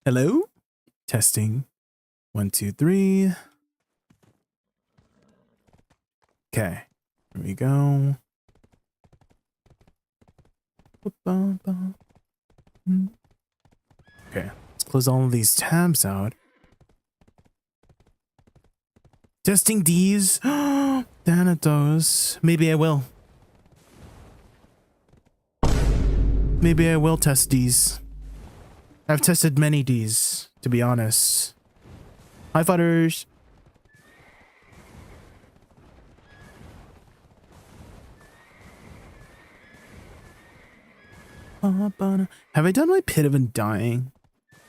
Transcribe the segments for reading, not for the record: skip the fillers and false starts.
Hello? Testing. 1, 2, 3. Okay. Here we go. Okay. Let's close all of these tabs out. Testing D's. Thanatos. Maybe I will. Maybe I will test D's. I've tested many D's, to be honest. Hi, fudders. Have I done my pit of undying?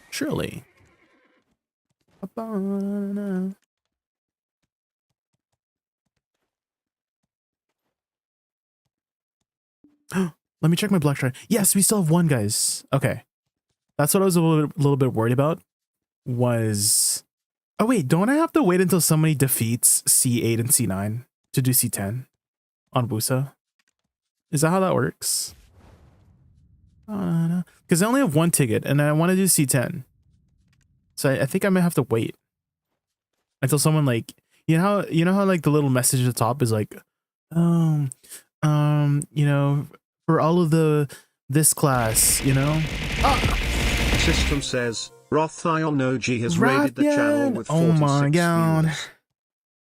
Surely. Let me check my black try. Yes, we still have one, guys. Okay. That's what I was a little bit worried about. Was... Oh, wait. Don't I have to wait until somebody defeats C8 and C9 to do C10 on Woosa? Is that how that works? Because I only have one ticket and I want to do C10. So I think I might have to wait until someone like... You know how like the little message at the top is like, you know, for all of this class, you know? System says, Rothion OG has raided the channel with 46 oh my god. viewers.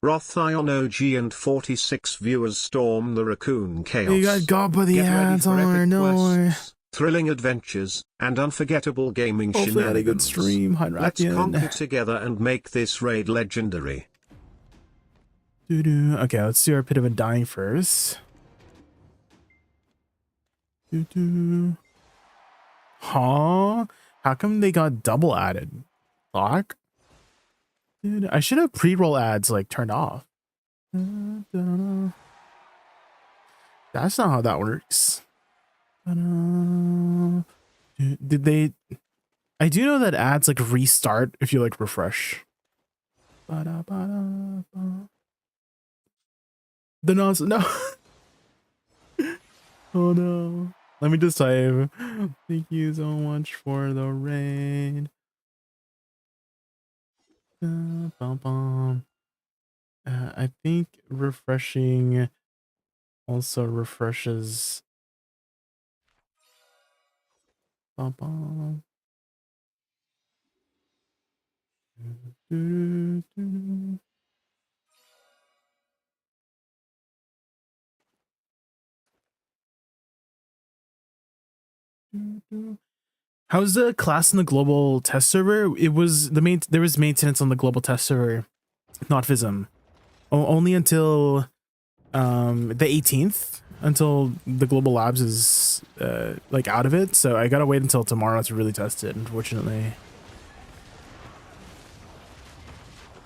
Rothion OG and 46 viewers storm the Raccoon Chaos. You got by the Get ready ads for on epic no. quests, thrilling adventures, and unforgettable gaming Hopefully I had a good shenanigans. stream. Hi, Let's conquer together and make this raid legendary. Okay, let's do our pit of undying first. Huh? How come they got double added? Fuck. Dude, I should have pre-roll ads like turned off. That's not how that works. Did they... I do know that ads like restart if you like refresh. The nonsense. No. Oh no. Let me just type. Thank you so much for the raid. I think refreshing also refreshes. How's the class in the global test server? It was there was maintenance on the global test server, not FISM. Only until the 18th, until the global labs is like out of it. So I gotta wait until tomorrow to really test it, unfortunately.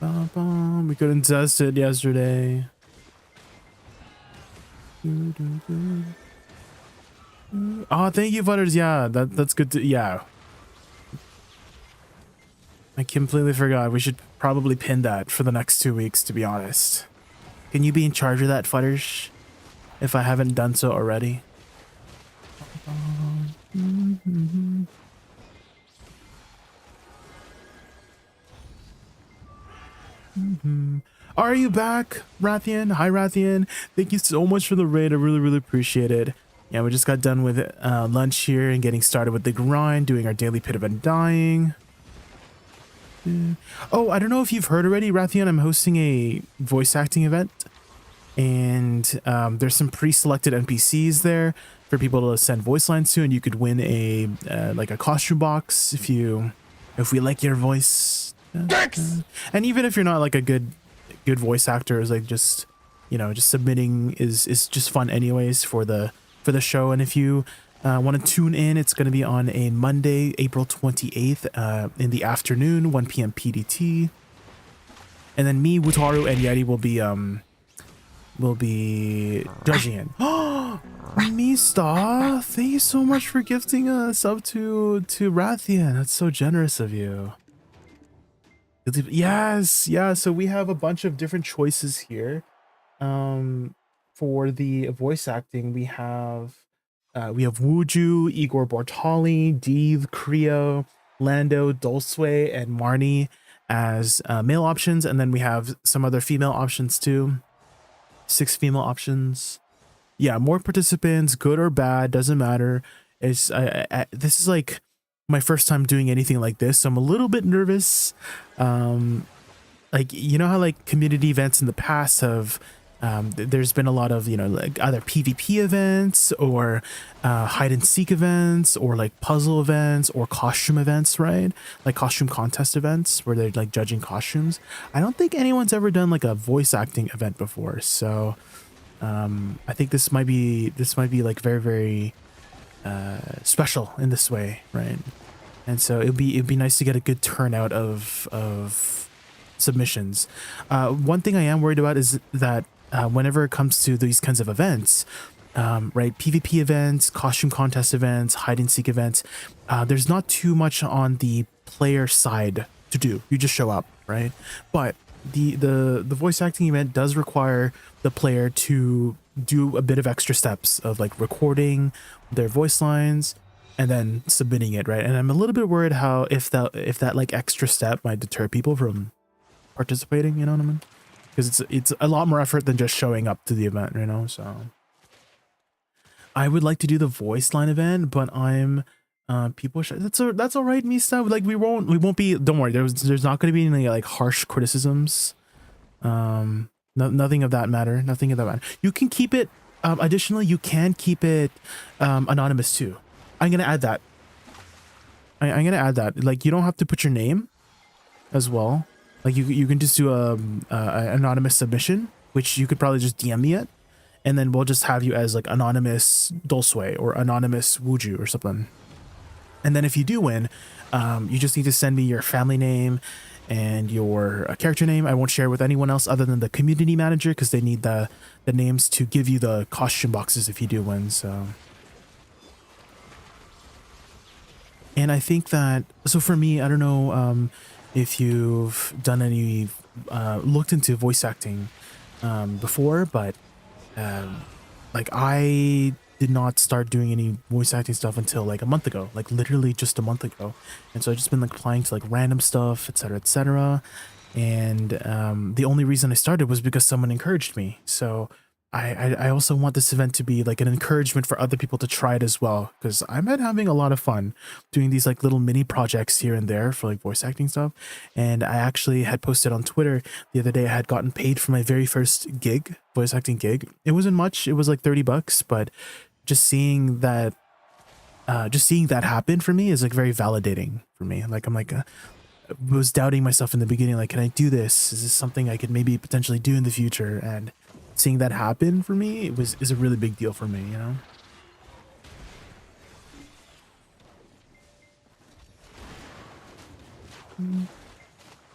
We couldn't test it yesterday. Oh, thank you, Butters. Yeah, that's good to... Yeah. I completely forgot. We should probably pin that for the next 2 weeks, to be honest. Can you be in charge of that, Futters? If I haven't done so already. Are you back, Rathian? Hi, Rathian. Thank you so much for the raid. I really, really appreciate it. Yeah, we just got done with lunch here and getting started with the grind, doing our daily pit of undying. Oh, I don't know if you've heard already, Rathian. I'm hosting a voice acting event, and there's some pre-selected NPCs there for people to send voice lines to, and you could win a like a costume box if we like your voice. And even if you're not like a good voice actor, is like just, you know, just submitting is just fun anyways for the show. And if you want to tune in, it's going to be on a Monday, April 28th in the afternoon, 1 p.m. PDT. And then me, Wutaru, and Yeti will be judging it. Oh, Mista, thank you so much for gifting a sub to Rathian. That's so generous of you. Yes, yeah. So we have a bunch of different choices here. For the voice acting, we have Wuju, Igor Bortali, Deve, Creo, Lando, Dulce, and Marnie as male options, and then we have some other female options too. 6 female options. Yeah, more participants, good or bad, doesn't matter. It's this is like my first time doing anything like this, so I'm a little bit nervous. Like, you know how like community events in the past have there's been a lot of, you know, like either PvP events or hide and seek events or like puzzle events or costume events, right? Like costume contest events where they're like judging costumes. I don't think anyone's ever done like a voice acting event before, so I think this might be like very, very special in this way, right? And so it'd be nice to get a good turnout of submissions. One thing I am worried about is that whenever it comes to these kinds of events, right, PvP events, costume contest events, hide and seek events, there's not too much on the player side to do. You just show up, right? But the voice acting event does require the player to do a bit of extra steps of like recording their voice lines and then submitting it, right? And I'm a little bit worried how if that like extra step might deter people from participating, you know what I mean? Because it's a lot more effort than just showing up to the event, you know. So I would like to do the voice line event, but I'm people shy. That's all right, Mista. Like we won't be, don't worry, there's not going to be any like harsh criticisms. Nothing of that matter. Nothing of that matter. You can keep it additionally, you can keep it anonymous too. I'm gonna add that. I'm gonna add that. Like, you don't have to put your name as well. Like, you can just do a anonymous submission, which you could probably just DM me it, and then we'll just have you as like anonymous Dulce or anonymous Wuju or something. And then if you do win, you just need to send me your family name and your character name. I won't share with anyone else other than the community manager, because they need the names to give you the costume boxes if you do win. So, and I think that, so for me, I don't know if you've done any looked into voice acting before, but like I did not start doing any voice acting stuff until like a month ago, like literally just a month ago. And so I've just been like applying to like random stuff, etc., etc. And the only reason I started was because someone encouraged me. So I also want this event to be like an encouragement for other people to try it as well, because I'm having a lot of fun doing these like little mini projects here and there for like voice acting stuff. And I actually had posted on Twitter the other day I had gotten paid for my very first gig, voice acting gig. It wasn't much, it was like $30, but just seeing that happen for me is like very validating for me. Like, I'm like was doubting myself in the beginning, like, can I do this? Is this something I could maybe potentially do in the future? And seeing that happen for me is a really big deal for me, you know.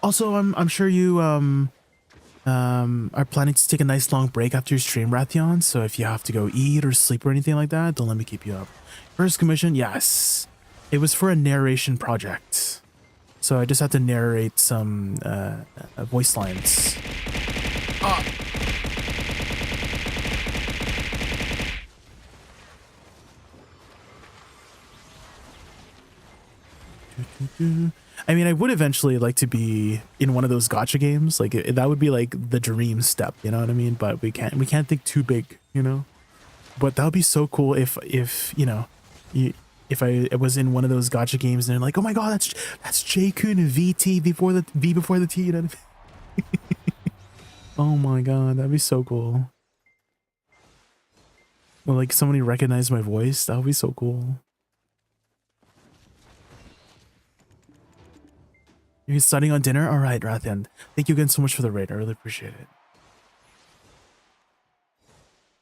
Also, I'm sure you are planning to take a nice long break after your stream, Rathion. So if you have to go eat or sleep or anything like that, don't let me keep you up. First commission, yes, it was for a narration project, so I just had to narrate some voice lines. Ah. I mean, I would eventually like to be in one of those gacha games. Like, that would be like the dream step, you know what I mean? But we can't think too big, you know. But that would be so cool if you know, if I was in one of those gacha games and they're like, oh my god, that's JaykunVT before the V before the T, you know. Oh my god, that'd be so cool. Well, like somebody recognized my voice, that would be so cool. You're studying on dinner? All right, Rathian. Thank you again so much for the raid. I really appreciate it.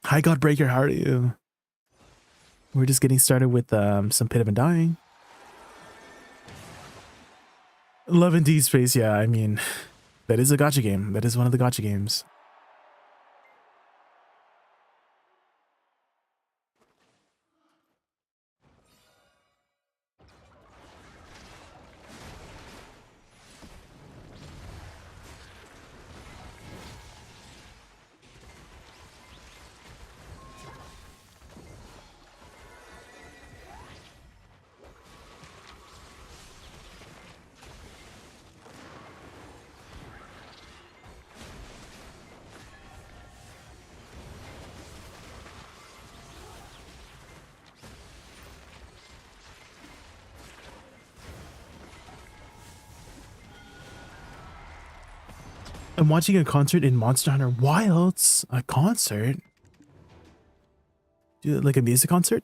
Hi, Godbreaker. How are you? We're just getting started with some Pit of Undying. Love and D Space. Yeah, I mean, that is a gacha game. That is one of the gacha games. I'm watching a concert in Monster Hunter Wilds. A concert? Dude, like a music concert?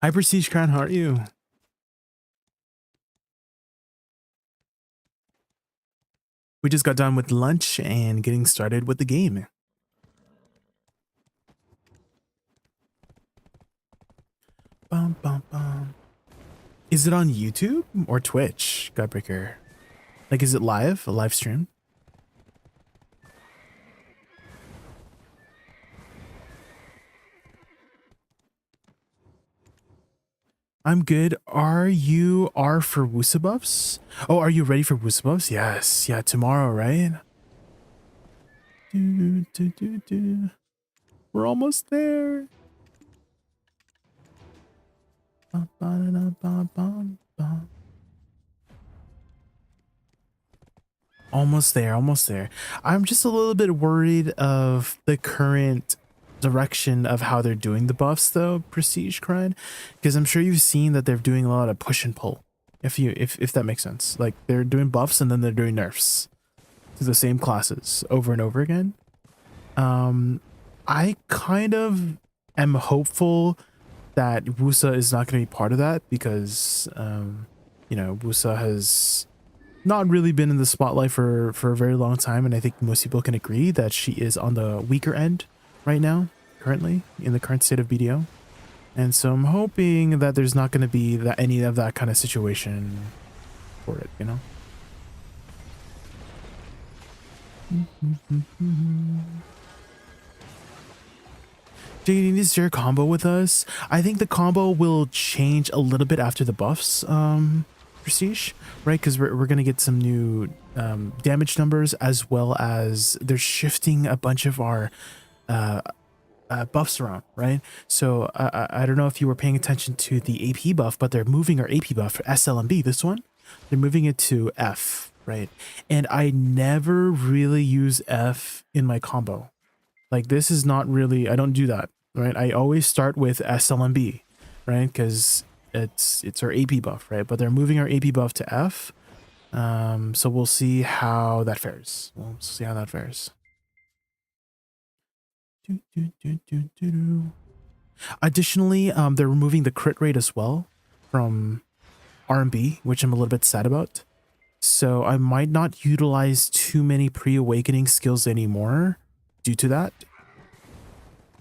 Hi, Prestige Crown. How are you? We just got done with lunch and getting started with the game. Bum, bum, bum. Is it on YouTube or Twitch, Godbreaker? Like, is it live? A live stream? I'm good. Are you R for Woosa buffs? Oh, are you ready for Woosa buffs? Yes. Yeah, tomorrow, right? We're almost there. Almost there, almost there. I'm just a little bit worried of the current direction of how they're doing the buffs though, Prestige Crime, because I'm sure you've seen that they're doing a lot of push and pull. If that makes sense. Like they're doing buffs and then they're doing nerfs to the same classes over and over again. I kind of am hopeful that Woosa is not going to be part of that because you know, Woosa has not really been in the spotlight for a very long time, and I think most people can agree that she is on the weaker end right now, currently, in the current state of BDO. And so I'm hoping that there's not going to be any of that kind of situation for it, you know? Do you need to share a combo with us? I think the combo will change a little bit after the buffs, Prestige, right? Because we're going to get some new damage numbers, as well as they're shifting a bunch of our buffs around, right? So I don't know if you were paying attention to the AP buff, but they're moving our AP buff for SLMB, this one. They're moving it to F, right? And I never really use F in my combo. Like this is not really, I don't do that, right? I always start with SLMB, right? Because it's our AP buff, right? But they're moving our AP buff to F. So we'll see how that fares. We'll see how that fares. Additionally, they're removing the crit rate as well from R&B, which I'm a little bit sad about. So I might not utilize too many pre-awakening skills anymore due to that.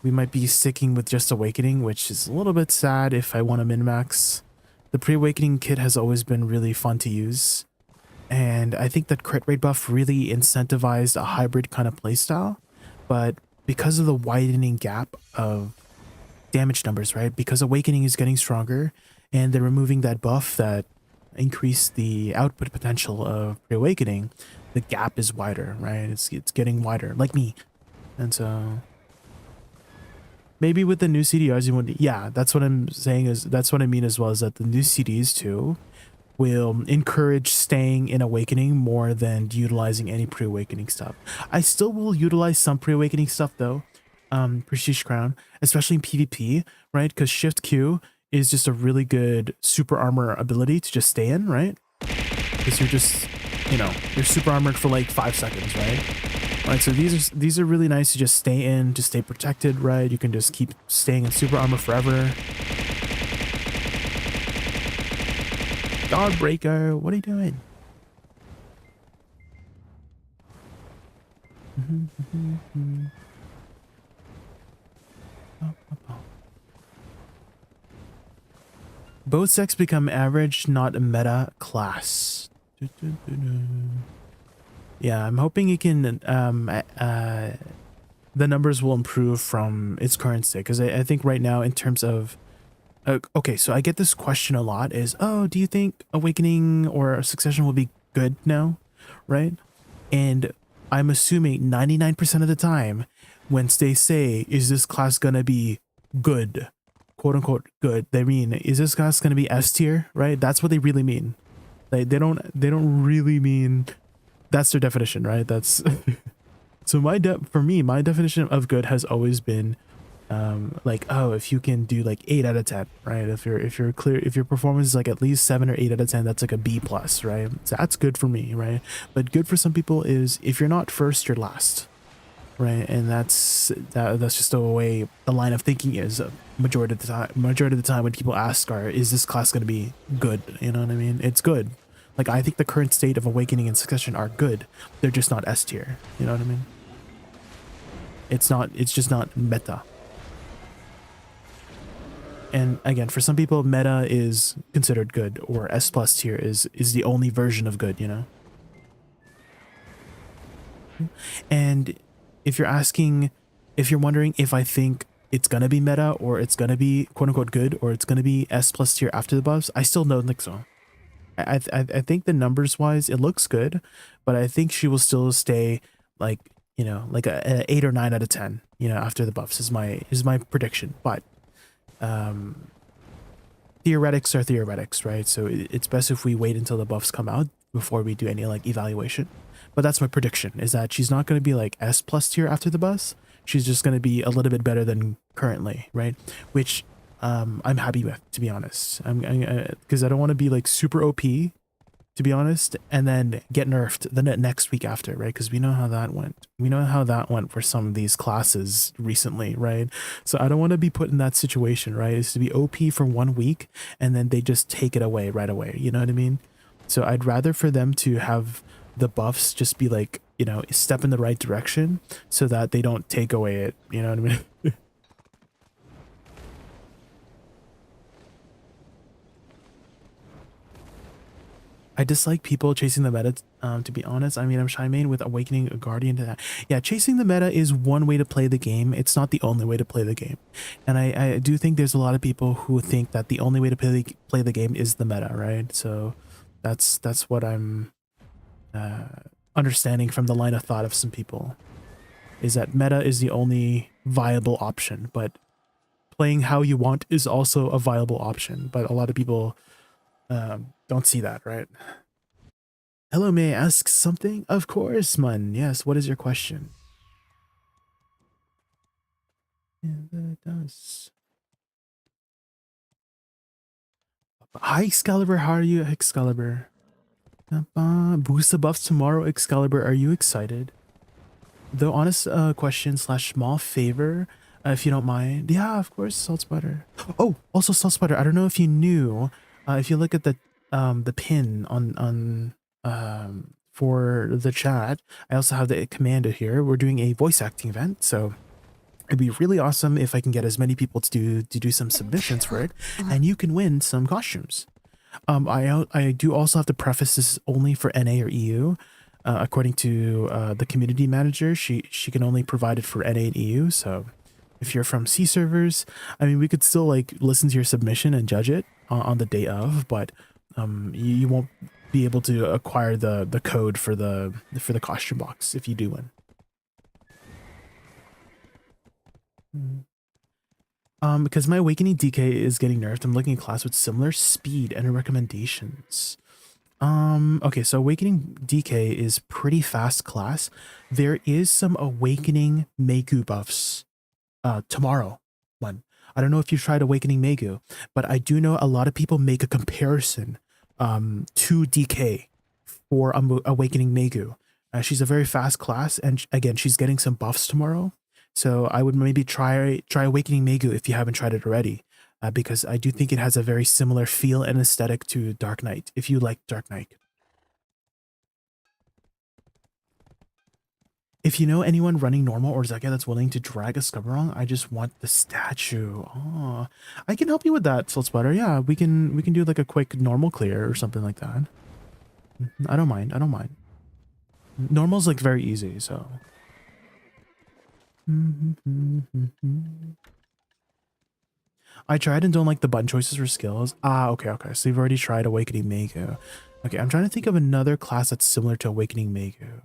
We might be sticking with just awakening, which is a little bit sad if I want to min-max. The pre-awakening kit has always been really fun to use. And I think that crit rate buff really incentivized a hybrid kind of playstyle. But because of the widening gap of damage numbers, right? Because awakening is getting stronger and they're removing that buff that increased the output potential of pre-awakening, the gap is wider, right? It's getting wider, like me. And so maybe with the new CDRs, you would, yeah, that's what I'm saying is, that's what I mean as well, is that the new CDs too will encourage staying in awakening more than utilizing any pre-awakening stuff. I still will utilize some pre-awakening stuff though, Prestige Crown, especially in PvP, right? Because Shift Q is just a really good super armor ability to just stay in, right? Because you're just, you know, you're super armored for like 5 seconds, right? Right, so these are really nice to just stay in, to stay protected, right? You can just keep staying in super armor forever. Godbreaker, what are you doing? Both sex become average, not a meta class. Yeah, I'm hoping it can, the numbers will improve from its current state. Because I think right now in terms of, okay, so I get this question a lot is, oh, do you think Awakening or Succession will be good now? Right? And I'm assuming 99% of the time when they say, is this class going to be good? Quote unquote good. They mean, is this class going to be S tier? Right? That's what they really mean. They don't really mean, that's their definition, right? That's so for me, my definition of good has always been Like, oh, if you can do like 8 out of 10, right? If your performance is like at least 7 or 8 out of 10, that's like a B plus, right? So that's good for me, right? But good for some people is if you're not first, you're last, right? And that's just the way the line of thinking is. Majority of the time when people ask, is this class going to be good? You know what I mean? It's good. Like, I think the current state of Awakening and Succession are good. They're just not S tier. You know what I mean? It's just not meta. And again, for some people, meta is considered good, or S plus tier is the only version of good, you know? And if you're wondering if I think it's gonna be meta, or it's gonna be quote unquote good, or it's gonna be S plus tier after the buffs, I still don't think so. I think the numbers wise, it looks good, but I think she will still stay like, you know, like a 8 or 9 out of 10, you know, after the buffs is my prediction. But theoretics are theoretics, right? So it's best if we wait until the buffs come out before we do any like evaluation. But that's my prediction, is that she's not going to be like S plus tier after the buffs. She's just going to be a little bit better than currently, right? Which I'm happy with, to be honest. Because I don't want to be like super OP, to be honest, and then get nerfed the next week after, right? Because we know how that went. We know how that went for some of these classes recently, right? So I don't want to be put in that situation, right? Is to be OP for 1 week and then they just take it away right away. You know what I mean? So I'd rather for them to have the buffs just be like, you know, step in the right direction so that they don't take away it. You know what I mean? I dislike people chasing the meta, to be honest. I mean, I'm Shymain with Awakening a Guardian to that. Yeah, chasing the meta is one way to play the game. It's not the only way to play the game. And I do think there's a lot of people who think that the only way to play the game is the meta, right? So that's what I'm understanding from the line of thought of some people, is that meta is the only viable option, but playing how you want is also a viable option. But a lot of people don't see that, right? Hello, may I ask something? Of course, man. Yes, what is your question? Yeah, that does. Hi, Excalibur. How are you, Excalibur? Woosa buffs tomorrow, Excalibur. Are you excited? The honest question / small favor, if you don't mind. Yeah, of course, Salt Spider. Oh, also Salt Spider. I don't know if you knew. If you look at the pin on for the chat, I also have the commando here. We're doing a voice acting event, so it'd be really awesome if I can get as many people to do some submissions for it, and you can win some costumes. I do also have to preface this only for NA or EU. According to the community manager, she can only provide it for NA and EU. So if you're from C servers, I mean, we could still like listen to your submission and judge it on the day of, but you won't be able to acquire the code for the costume box if you do win. Because my Awakening DK is getting nerfed, I'm looking at class with similar speed and recommendations. Okay, so Awakening DK is pretty fast class. There is some Awakening Megu buffs tomorrow one. I don't know if you've tried Awakening Megu, but I do know a lot of people make a comparison to DK for Awakening Megu. She's a very fast class, and again, she's getting some buffs tomorrow. So I would maybe try Awakening Megu if you haven't tried it already, because I do think it has a very similar feel and aesthetic to Dark Knight, if you like Dark Knight. If you know anyone running normal or Dehkia that's willing to drag a Scubberong, I just want the statue. Oh, I can help you with that, Siltsputter. Yeah, we can do like a quick normal clear or something like that. I don't mind. I don't mind. Normal's like very easy, so. I tried and don't like the button choices for skills. Okay. So you've already tried Awakening Megu. Okay, I'm trying to think of another class that's similar to Awakening Megu.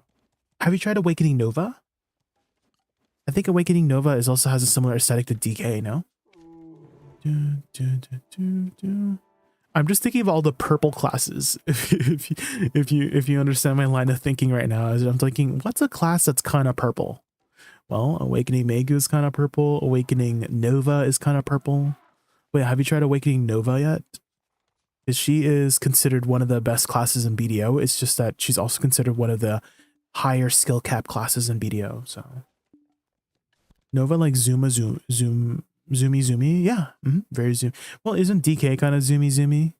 Have you tried Awakening Nova? I think Awakening Nova also has a similar aesthetic to DK, no? I'm just thinking of all the purple classes. If you understand my line of thinking right now, I'm thinking, what's a class that's kind of purple? Well, Awakening Megu is kind of purple. Awakening Nova is kind of purple. Wait, have you tried Awakening Nova yet? Because she is considered one of the best classes in BDO. It's just that she's also considered one of the higher skill cap classes in BDO. So Nova like zoomy. Yeah, very zoom. Well, isn't DK kind of zoomy?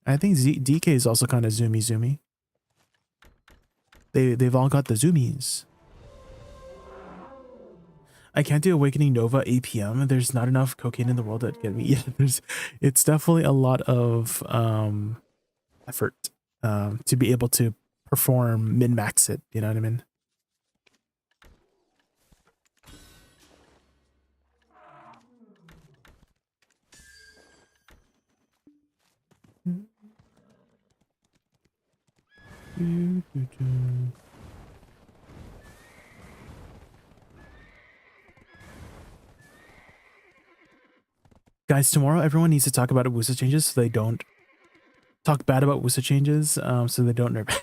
I think DK is also kind of zoomy. They've all got the zoomies. I can't do Awakening Nova 8 p.m. There's not enough cocaine in the world that get me. Yeah, it's definitely a lot of effort to be able to perform min-max it, you know what I mean? Guys, tomorrow everyone needs to talk about Woosa changes so they don't talk bad about Woosa changes, so they don't nerf.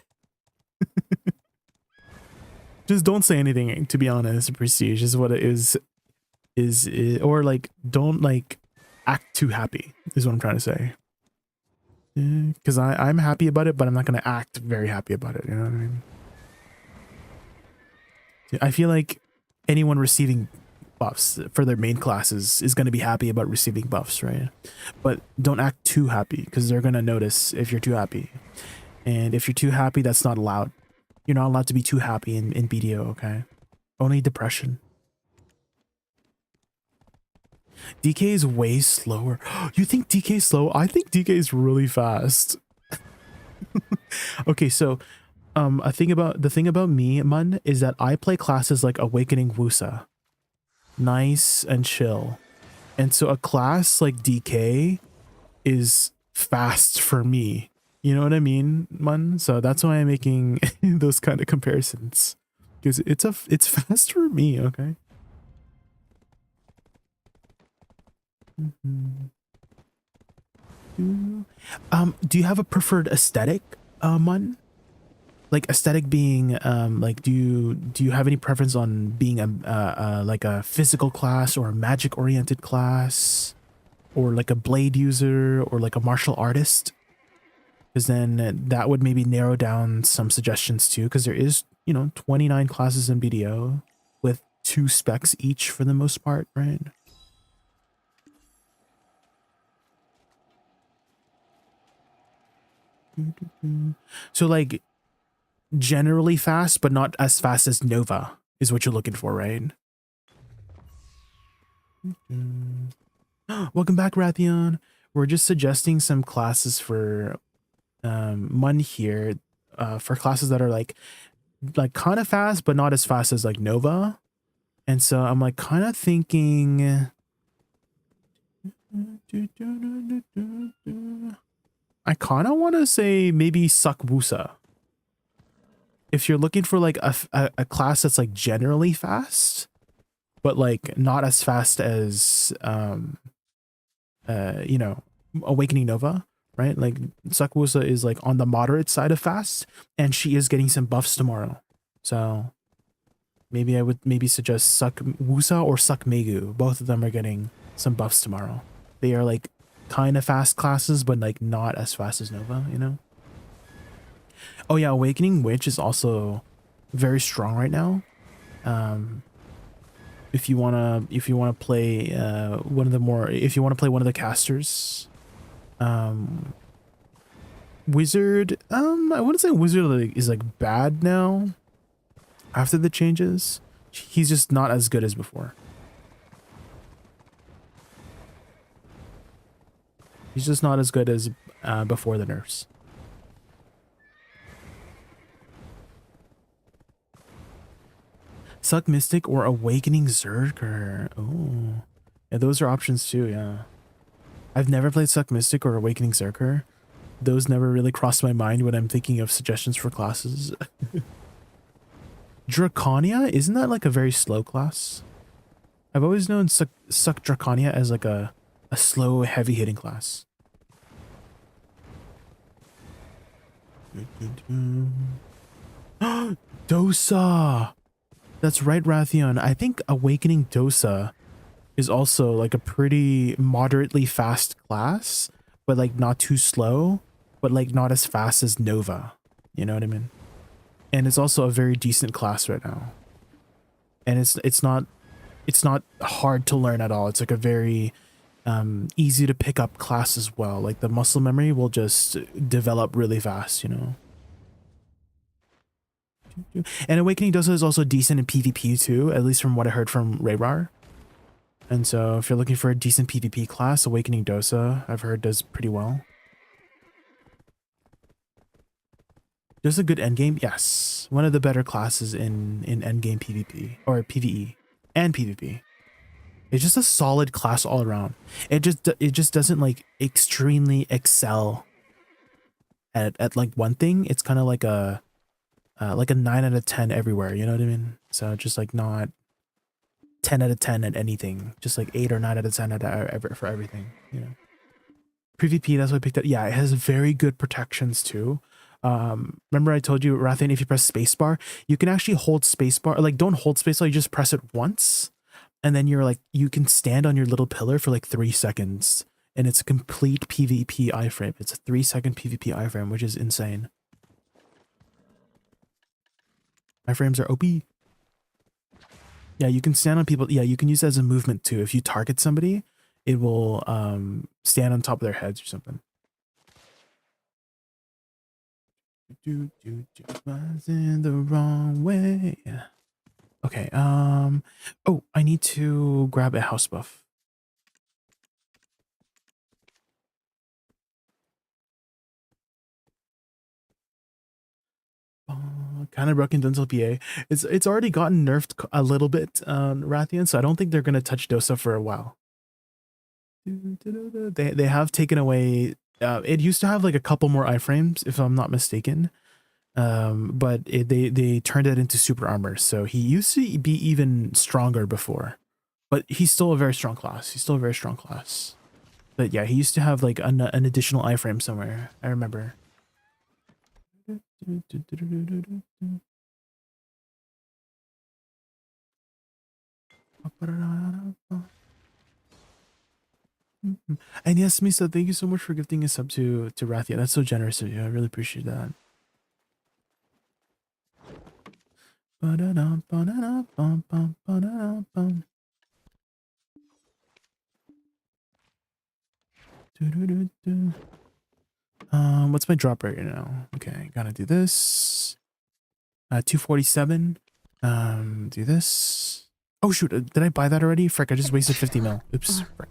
Just don't say anything, to be honest. Prestige is what it is or like don't like act too happy is what I'm trying to say. Because I'm happy about it, but I'm not going to act very happy about it, you know what I mean? I feel like anyone receiving buffs for their main classes is going to be happy about receiving buffs, right? But don't act too happy because they're going to notice if you're too happy. And if you're too happy, that's not allowed. You're not allowed to be too happy in BDO, okay? Only depression. DK is way slower. You think DK is slow? I think DK is really fast. Okay, so the thing about me, Mun, is that I play classes like Awakening Woosa. Nice and chill. And so a class like DK is fast for me. You know what I mean, Mun? So that's why I'm making those kind of comparisons. Because it's fast for me, okay? Do you have a preferred aesthetic, Mun? Like aesthetic being like do you have any preference on being a like a physical class or a magic oriented class or like a blade user or like a martial artist? Because then that would maybe narrow down some suggestions too, because there is, you know, 29 classes in BDO with 2 specs each for the most part, right? So like generally fast, but not as fast as Nova is what you're looking for, right? Welcome back, Rathion. We're just suggesting some classes for Mun here, for classes that are like kind of fast, but not as fast as like Nova. And so I'm like kind of thinking I kind of want to say maybe Suck Woosa. If you're looking for like a class that's like generally fast, but like not as fast as you know, Awakening Nova, right? Like Suck Woosa is like on the moderate side of fast, and she is getting some buffs tomorrow. So maybe I would suggest Suck Woosa or Suck Megu. Both of them are getting some buffs tomorrow. They are like kind of fast classes, but like not as fast as Nova, you know? Oh yeah, Awakening Witch is also very strong right now. If you wanna play if you wanna play one of the casters, Wizard, I wouldn't say Wizard is like bad now after the changes. He's just not as good as before. He's just not as good as before the nerfs. Suck Mystic or Awakening Zerker. Oh, yeah, those are options too. Yeah, I've never played Suck Mystic or Awakening Zerker. Those never really crossed my mind when I'm thinking of suggestions for classes. Draconia, isn't that like a very slow class? I've always known Suck Draconia as like a slow, heavy hitting class. Dosa. That's right, Rathion. I think Awakening Dosa is also like a pretty moderately fast class, but like not too slow, but like not as fast as Nova. You know what I mean? And it's also a very decent class right now. And it's not hard to learn at all. It's like a very easy to pick up class as well. Like the muscle memory will just develop really fast, you know. And Awakening Dosa is also decent in PvP too, at least from what I heard from Rayrar. And so if you're looking for a decent PvP class, Awakening Dosa, I've heard, does pretty well. Does a good endgame? Yes. One of the better classes in endgame PvP, or PvE, and PvP. It's just a solid class all around. It just doesn't like extremely excel at like one thing. It's kind of like a 9 out of 10 everywhere, you know what I mean? So just like not 10 out of 10 at anything, just like 8 or 9 out of 10 for everything, you know. PvP, that's what I picked up. Yeah, it has very good protections too. Remember I told you, Rathan, if you press spacebar, you can actually hold spacebar, like don't hold spacebar, you just press it once, and then you're like, you can stand on your little pillar for like 3 seconds, and it's a complete PvP iframe. It's a 3-second PvP iframe, which is insane. Iframes are OP. Yeah, you can stand on people. Yeah, you can use it as a movement too. If you target somebody, it will stand on top of their heads or something. Was in the wrong way. Okay. Oh, I need to grab a house buff. Kind of broken dental PA. It's already gotten nerfed a little bit, Rathian. So I don't think they're gonna touch Dosa for a while. They have taken away. It used to have like a couple more iframes, if I'm not mistaken. But they turned it into super armor. So he used to be even stronger before, but he's still a very strong class. He's still a very strong class. But yeah, he used to have like an additional iframe somewhere. I remember. And yes, Misa, thank you so much for gifting a sub to Rathia. That's so generous of you. I really appreciate that. What's my drop rate right now? Okay, gotta do this. 247. Do this. Oh shoot, did I buy that already? Frick, I just wasted 50 mil. Oops. Frick.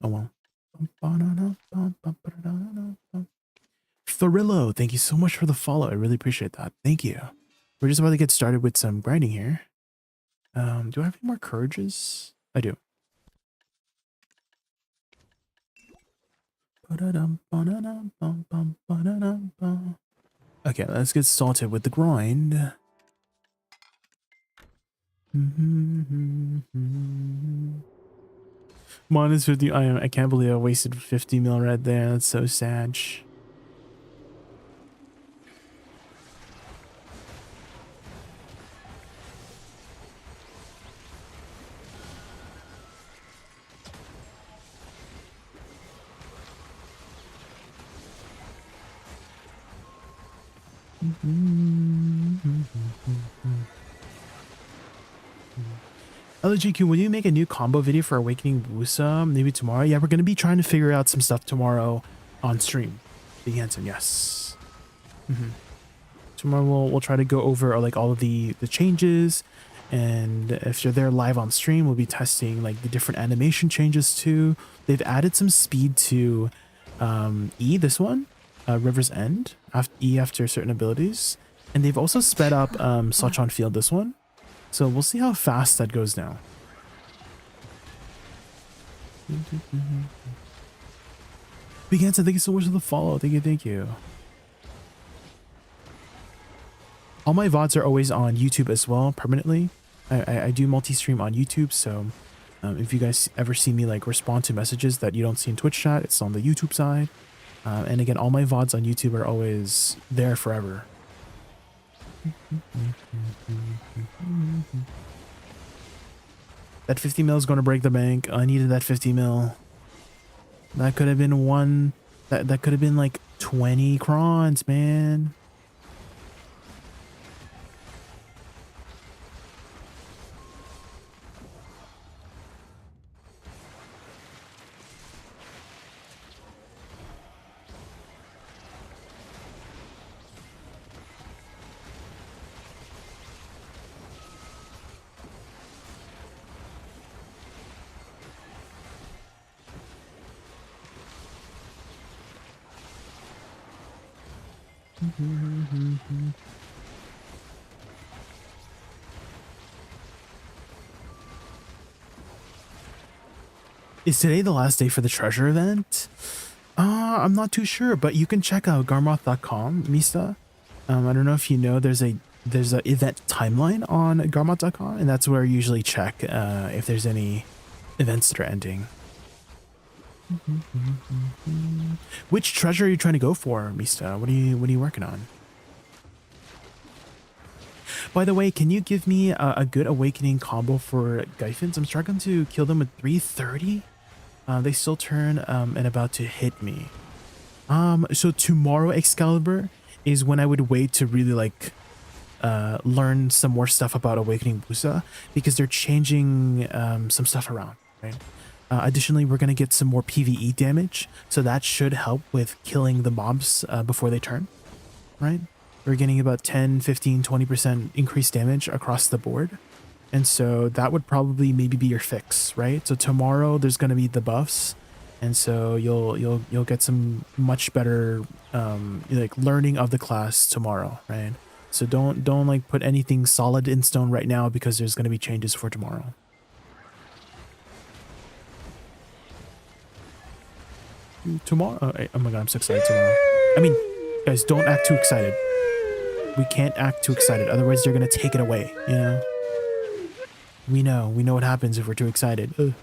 Oh well. Thorillo, thank you so much for the follow. I really appreciate that. Thank you. We're just about to get started with some grinding here. Do I have any more courages? I do. Okay, let's get started with the grind. Minus 50. I can't believe I wasted 50 mil right there. That's so sad. LGQ, will you make a new combo video for Awakening Woosa maybe tomorrow? Yeah, we're going to be trying to figure out some stuff tomorrow on stream. Big Hanson, yes. Tomorrow we'll try to go over like all of the changes, and if you're there live on stream, we'll be testing like the different animation changes too. They've added some speed to E, this one, River's End, E after certain abilities, and they've also sped up Sochon Field, this one. So we'll see how fast that goes now. Big Hanson, thank you so much for the follow. Thank you. All my VODs are always on YouTube as well, permanently. I do multi-stream on YouTube, so if you guys ever see me like respond to messages that you don't see in Twitch chat, it's on the YouTube side. And again, all my VODs on YouTube are always there forever. That 50 mil is going to break the bank. I needed that 50 mil. That could have been one. That could have been like 20 crons, man. Is today the last day for the treasure event? I'm not too sure, but you can check out garmoth.com, Mista. I don't know if you know there's a event timeline on garmoth.com, and that's where I usually check if there's any events that are ending. Which treasure are you trying to go for, Mista? What are you working on? By the way, can you give me a good awakening combo for Gyphins? I'm struggling to kill them with 330. They still turn and about to hit me. So tomorrow Excalibur is when I would wait to really like learn some more stuff about awakening Woosa, because they're changing some stuff around, right? Additionally, we're going to get some more PvE damage, so that should help with killing the mobs before they turn, right? We're getting about 10, 15, 20% increased damage across the board. And so that would probably maybe be your fix, right? So tomorrow there's going to be the buffs, and so you'll get some much better like learning of the class tomorrow, right? So don't like put anything solid in stone right now, because there's going to be changes for tomorrow. Tomorrow, oh my god, I'm so excited tomorrow. I mean, guys, don't act too excited. We can't act too excited, otherwise they're gonna take it away, you know? We know what happens if we're too excited. Ugh.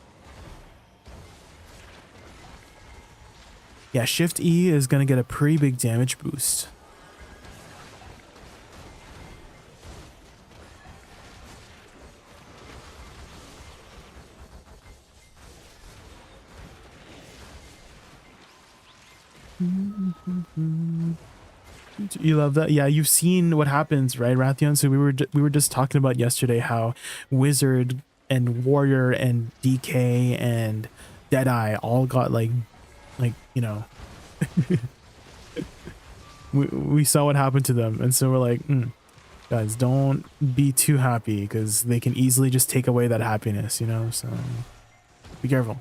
Yeah, Shift E is gonna get a pretty big damage boost. You love that? Yeah, you've seen what happens, right, Rathion? So we were just talking about yesterday how Wizard and Warrior and DK and Deadeye all got like you know, we saw what happened to them, and so we're like, guys, don't be too happy, because they can easily just take away that happiness, you know. So be careful.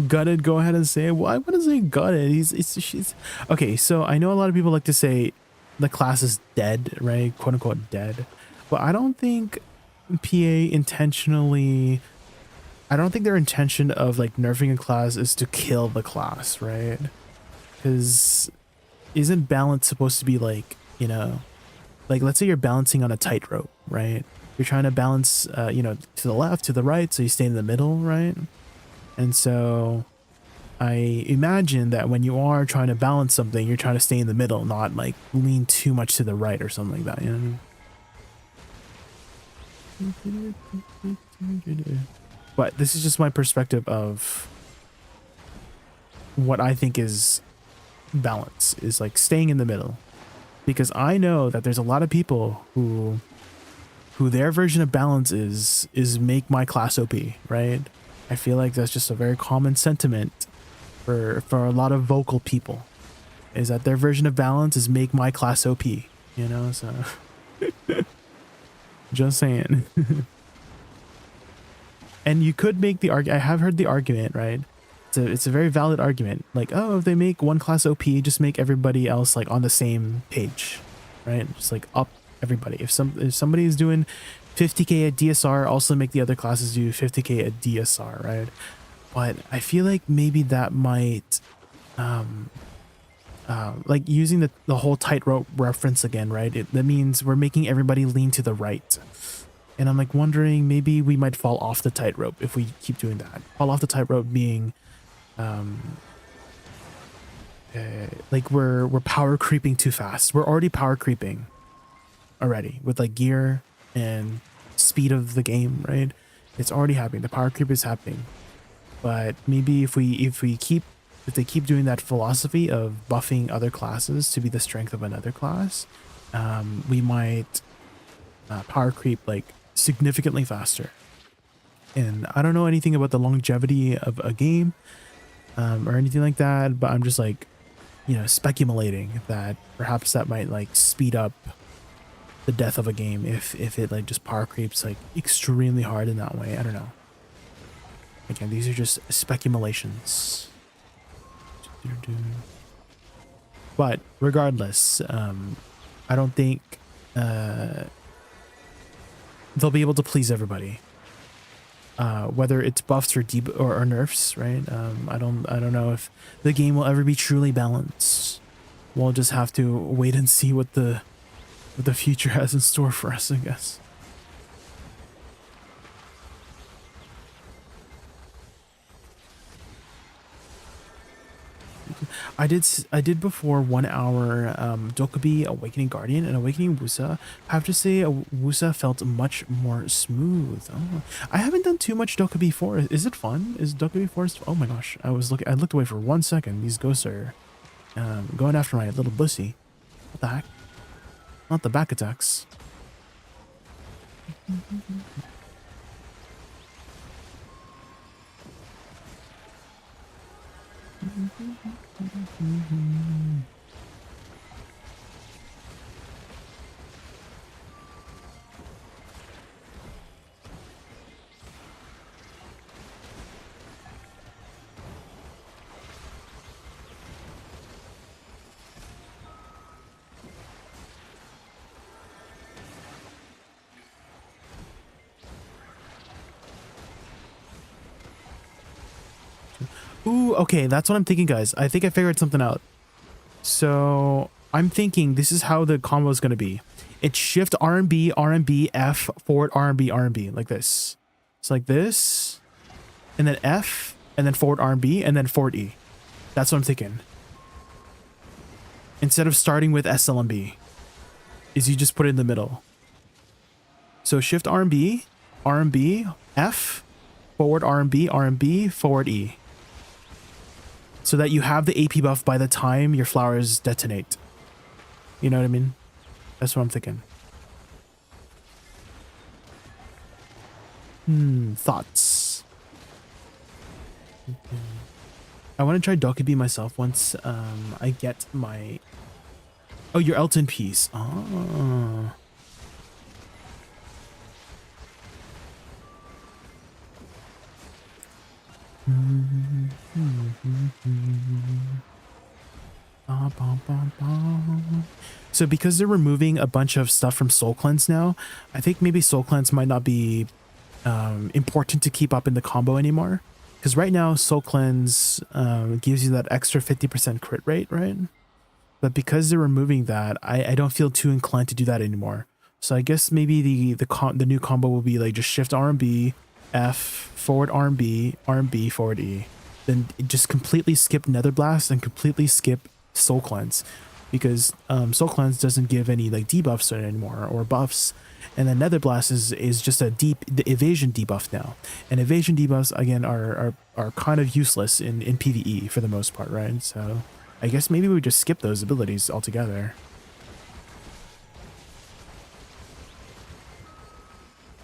Gutted, go ahead and say it. Well, I wouldn't say gutted. She's okay. So I know a lot of people like to say the class is dead, right? Quote unquote dead. But I don't think PA intentionally. I don't think their intention of like nerfing a class is to kill the class, right? Because isn't balance supposed to be like, you know, like let's say you're balancing on a tightrope, right? You're trying to balance, you know, to the left, to the right, so you stay in the middle, right? And so I imagine that when you are trying to balance something, you're trying to stay in the middle, not like lean too much to the right or something like that, you know? But this is just my perspective of what I think is balance, is like staying in the middle. Because I know that there's a lot of people who their version of balance is make my class OP, right? I feel like that's just a very common sentiment for a lot of vocal people, is that their version of balance is make my class OP, you know? So just saying. And you could make the argument, I have heard the argument, right? It's a very valid argument. Like, oh, if they make one class OP, just make everybody else like on the same page, right? Just like up everybody. If somebody is doing 50k at DSR, also make the other classes do 50k at DSR, right? But I feel like maybe that might like using the whole tightrope reference again, right? That means we're making everybody lean to the right. And I'm like wondering, maybe we might fall off the tightrope if we keep doing that. Fall off the tightrope being, like we're power creeping too fast. We're already power creeping already with like gear and speed of the game, right? It's already happening. The power creep is happening. But maybe if they keep doing that philosophy of buffing other classes to be the strength of another class, we might power creep like significantly faster. And I don't know anything about the longevity of a game or anything like that, but I'm just like, speculating that perhaps that might like speed up the death of a game if it like just power creeps like extremely hard in that way. I don't know. Again, these are just speculations. But regardless, I don't think they'll be able to please everybody. Whether it's buffs or or nerfs, right? I don't know if the game will ever be truly balanced. We'll just have to wait and see what the future has in store for us, I guess. I did before 1 hour Dokkaebi Awakening Guardian and Awakening Woosa. I have to say Woosa felt much more smooth. Oh, I haven't done too much Dokkaebi 4. Is it fun? Is Dokkaebi 4? Oh my gosh. I looked away for 1 second. These ghosts are going after my little bussy. What the heck? Not the back attacks. Ooh, okay, that's what I'm thinking, guys. I think I figured something out. So I'm thinking this is how the combo is going to be. It's shift R&B, R&B, F, forward R&B, R&B, like this. It's like this, and then F, and then forward R&B, and then forward E. That's what I'm thinking. Instead of starting with SLMB, is you just put it in the middle. So shift R&B, R&B, F, forward R&B, R&B, forward E. So that you have the AP buff by the time your flowers detonate. You know what I mean? That's what I'm thinking. Thoughts? I want to try Dokkaebi myself once I get my... Oh, your Elton piece. Oh. So because they're removing a bunch of stuff from Soul Cleanse now, I think maybe Soul Cleanse might not be important to keep up in the combo anymore. Because right now Soul Cleanse gives you that extra 50% crit rate, right? But because they're removing that, I don't feel too inclined to do that anymore. So I guess maybe the new combo will be like just shift R&B, F, forward R&B, R&B, forward E. Then just completely skip Nether Blast and completely skip Soul Cleanse. Because Soul Cleanse doesn't give any like debuffs anymore or buffs. And then Nether Blast is just the evasion debuff now. And evasion debuffs again are kind of useless in PvE for the most part, right? So I guess maybe we just skip those abilities altogether.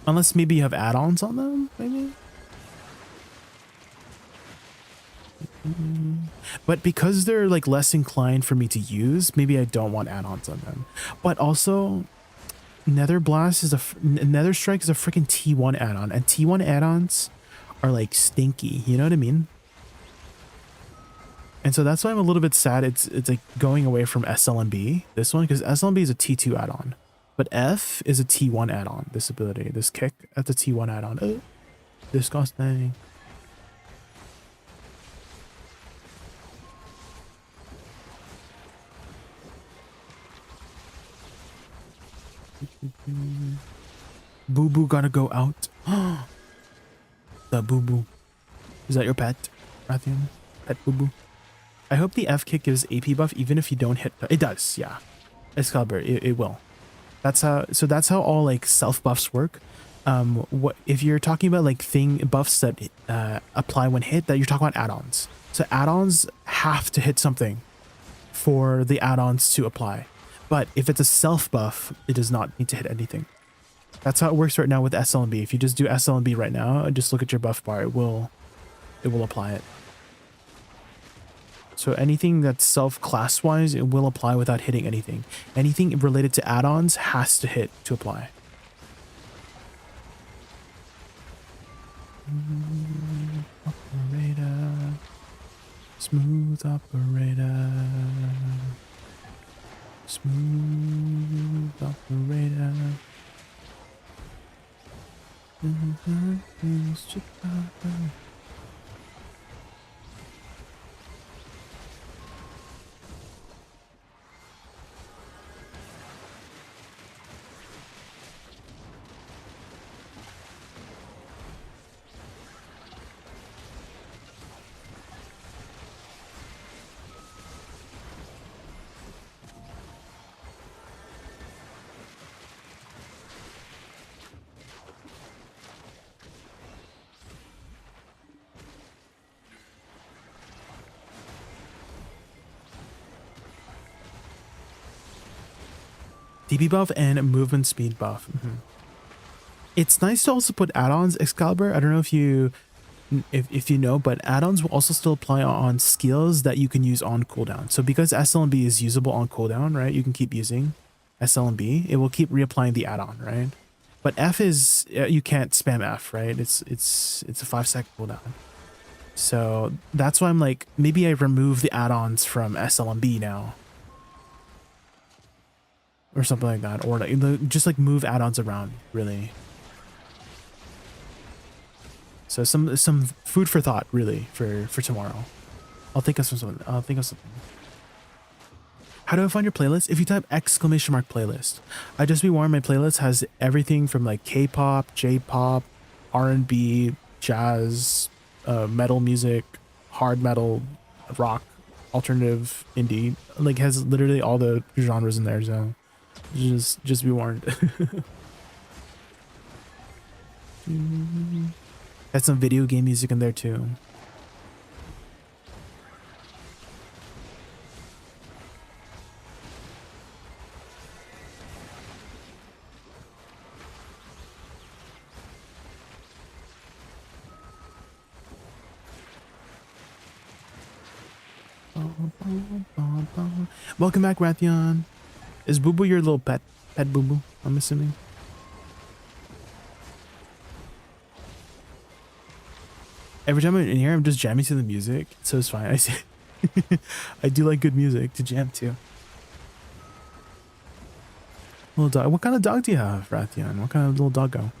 Unless maybe you have add-ons on them, maybe? But because they're like less inclined for me to use, maybe I don't want add-ons on them. But also, Nether Blast is Nether Strike is a freaking T1 add-on, and T1 add-ons are like stinky, you know what I mean? And so that's why I'm a little bit sad it's like going away from SLMB, this one, because SLMB is a T2 add-on. But F is a T1 add-on, this ability, this kick, that's a T1 add-on. Oh, disgusting. Boo Boo gotta go out. The Boo Boo. Is that your pet, Rathian? Pet Boo Boo. I hope the F kick gives AP buff even if you don't hit. It does, yeah. Excalibur, it will. That's how all like self buffs work. What if you're talking about like thing buffs that apply when hit? That you're talking about add-ons. So add-ons have to hit something for the add-ons to apply. But if it's a self buff, it does not need to hit anything. That's how it works right now with SLB. If you just do SLB right now and just look at your buff bar, it will apply it. So anything that's self-class wise, it will apply without hitting anything. Anything related to add-ons has to hit to apply. Operator. Smooth operator. Smooth operator. DP buff and movement speed buff. It's nice to also put add-ons, Excalibur. I don't know if you know, but add-ons will also still apply on skills that you can use on cooldown. So because SLB is usable on cooldown, right? You can keep using SLB. It will keep reapplying the add-on, right? But F is you can't spam F, right? It's a 5-second cooldown. So that's why I'm like, maybe I remove the add-ons from SLB now. Or something like that, or like just like move add-ons around, really. So some food for thought, really, for tomorrow. I'll think of something. How do I find your playlist? If you type !playlist, I just be warned, my playlist has everything from like K-pop, J-pop, R&B, jazz, metal music, hard metal, rock, alternative, indie. Like has literally all the genres in there. So. Just be warned. Had some video game music in there too. Welcome back, Rathian. Is Boo Boo your little pet Boo Boo, I'm assuming? Every time I'm in here, I'm just jamming to the music, so it's fine. I do like good music to jam to. Little dog. What kind of dog do you have, Rathian? What kind of little doggo?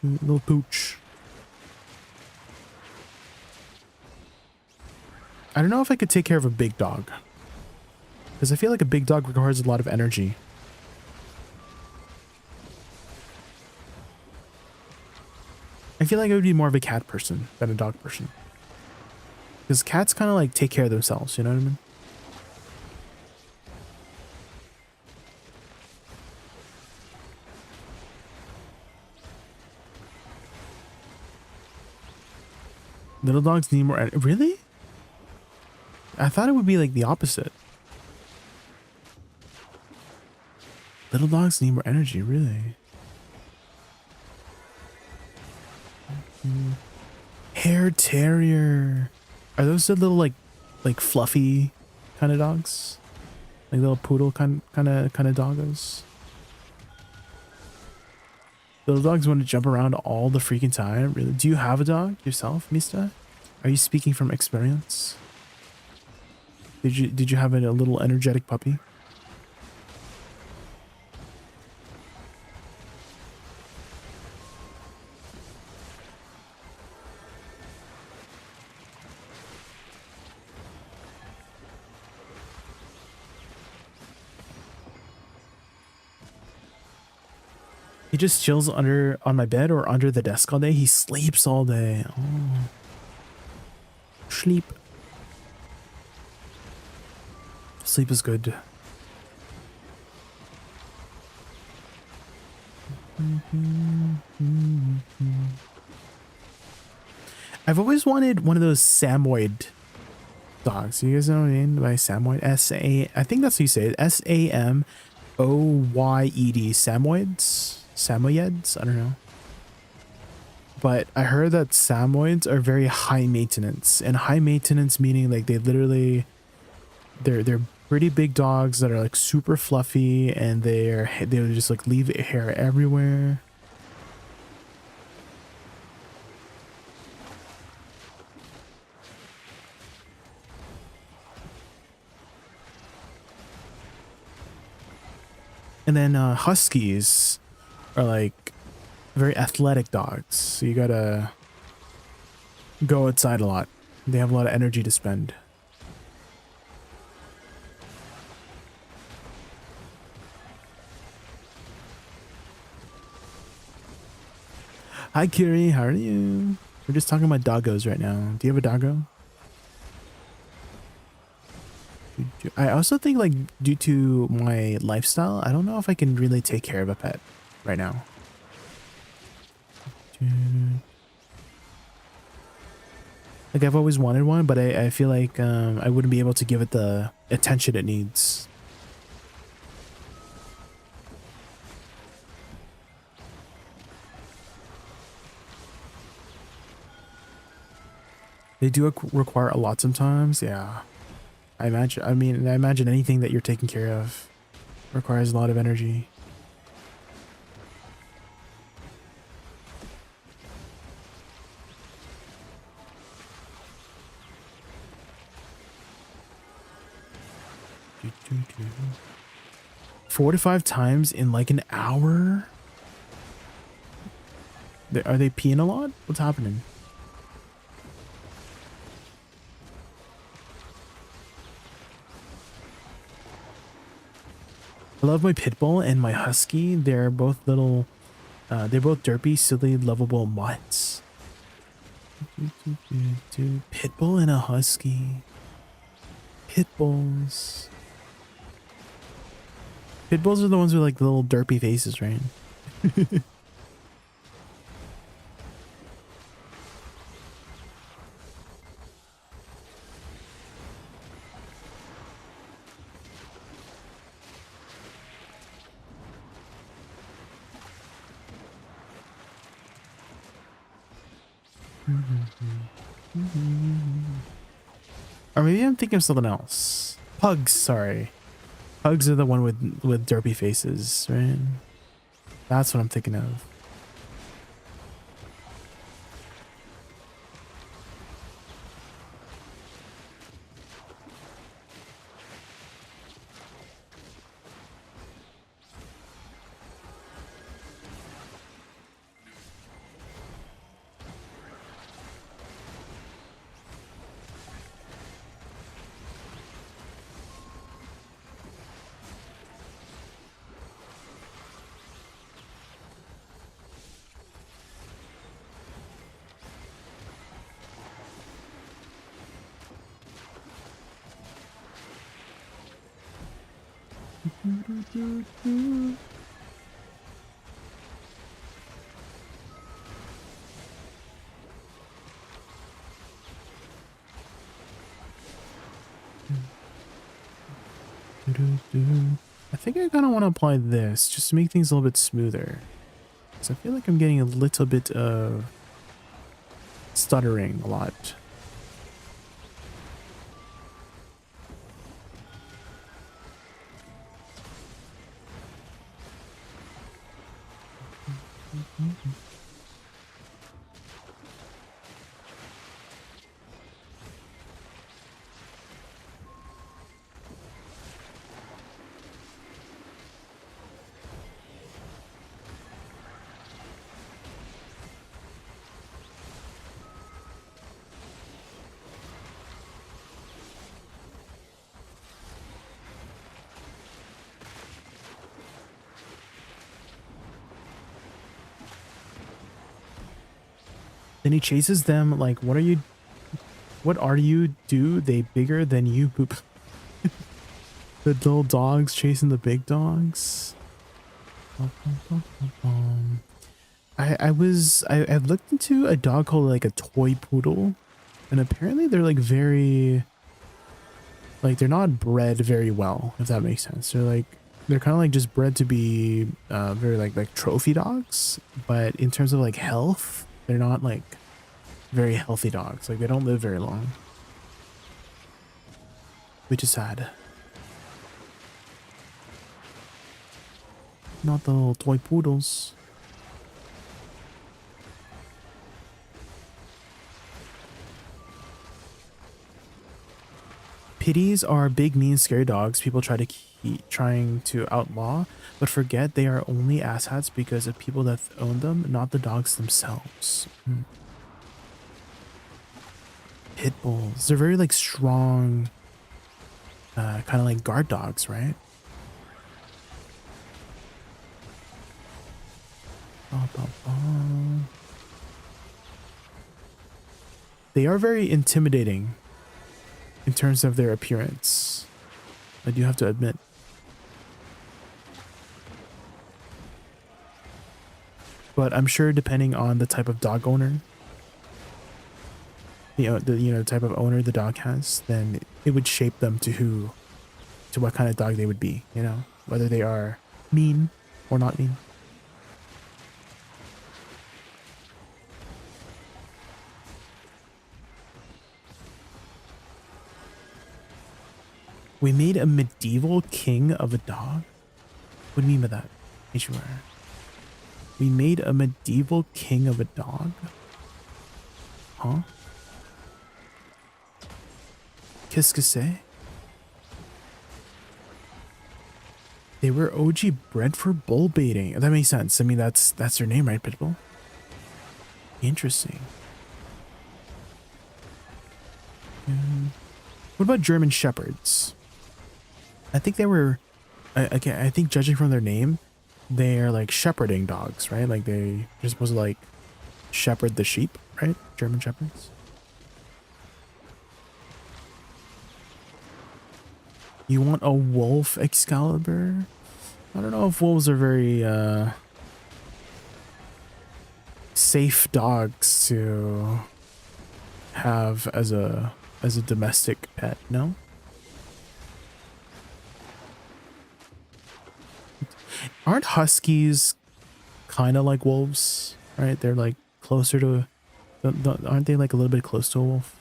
Little pooch. I don't know if I could take care of a big dog. Because I feel like a big dog requires a lot of energy. I feel like I would be more of a cat person than a dog person. Because cats kind of like take care of themselves, you know what I mean? Little dogs need more energy. Really? I thought it would be like the opposite. Little dogs need more energy, really. Hair Terrier. Are those the little like fluffy kind of dogs? Like little poodle kind of doggos? Little dogs want to jump around all the freaking time. Really? Do you have a dog yourself, Mista? Are you speaking from experience? Did you have a little energetic puppy? just chills on my bed or under the desk all day. He sleeps all day. Oh. Sleep. Sleep is good. I've always wanted one of those Samoyed dogs. You guys know what I mean by Samoyed? I think that's how you say it. Samoyed. Samoyeds? Samoyeds? I don't know. But I heard that Samoyeds are very high maintenance. And high maintenance meaning like they literally they're pretty big dogs that are like super fluffy, and they would just like leave hair everywhere. And then Huskies are like very athletic dogs. So you gotta go outside a lot. They have a lot of energy to spend. Hi Kiri, how are you? We're just talking about doggos right now. Do you have a doggo? I also think like due to my lifestyle, I don't know if I can really take care of a pet right now. Like I've always wanted one, but I feel like I wouldn't be able to give it the attention it needs. They do require a lot sometimes, yeah. I imagine anything that you're taking care of requires a lot of energy. Four to 5 times in like an hour? Are they peeing a lot? What's happening? I love my pit bull and my husky. They're both little, they're both derpy, silly, lovable mutts. Pit bull and a husky. Pit bulls. Pit bulls are the ones with like the little derpy faces, right? Or maybe I'm thinking of something else. Pugs, sorry. Pugs are the one with derpy faces, right? That's what I'm thinking of. I think I kind of want to apply this just to make things a little bit smoother. So I feel like I'm getting a little bit of stuttering a lot. Then he chases them like, what are you, do they bigger than you, poop? The little dogs chasing the big dogs. I've looked into a dog called like a toy poodle, and apparently they're like very, like they're not bred very well, if that makes sense. They're kind of like just bred to be very like trophy dogs, but in terms of like health, they're not like very healthy dogs. Like they don't live very long, which is sad. Not the little toy poodles. Pitties are big, mean, scary dogs people trying to outlaw, but forget they are only asshats because of people that own them, not the dogs themselves. Pit bulls. They're very like strong, kind of like guard dogs, right? They are very intimidating in terms of their appearance, I do have to admit. But I'm sure depending on the type of dog owner, the type of owner the dog has, then it would shape them to what kind of dog they would be, whether they are mean or not mean. We made a medieval king of a dog? What do you mean by that? HUR. We made a medieval king of a dog? Huh? Qu'est-ce que c'est? They were OG bred for bull baiting. That makes sense. I mean, that's their name, right, Pitbull? Interesting. What about German Shepherds? I think they were, I think judging from their name, they're like shepherding dogs, right? Like they're supposed to like shepherd the sheep, right? German Shepherds. You want a wolf Excalibur? I don't know if wolves are very safe dogs to have as a domestic pet, no? Aren't huskies kind of like wolves, right? They're like closer to, aren't they like a little bit close to a wolf?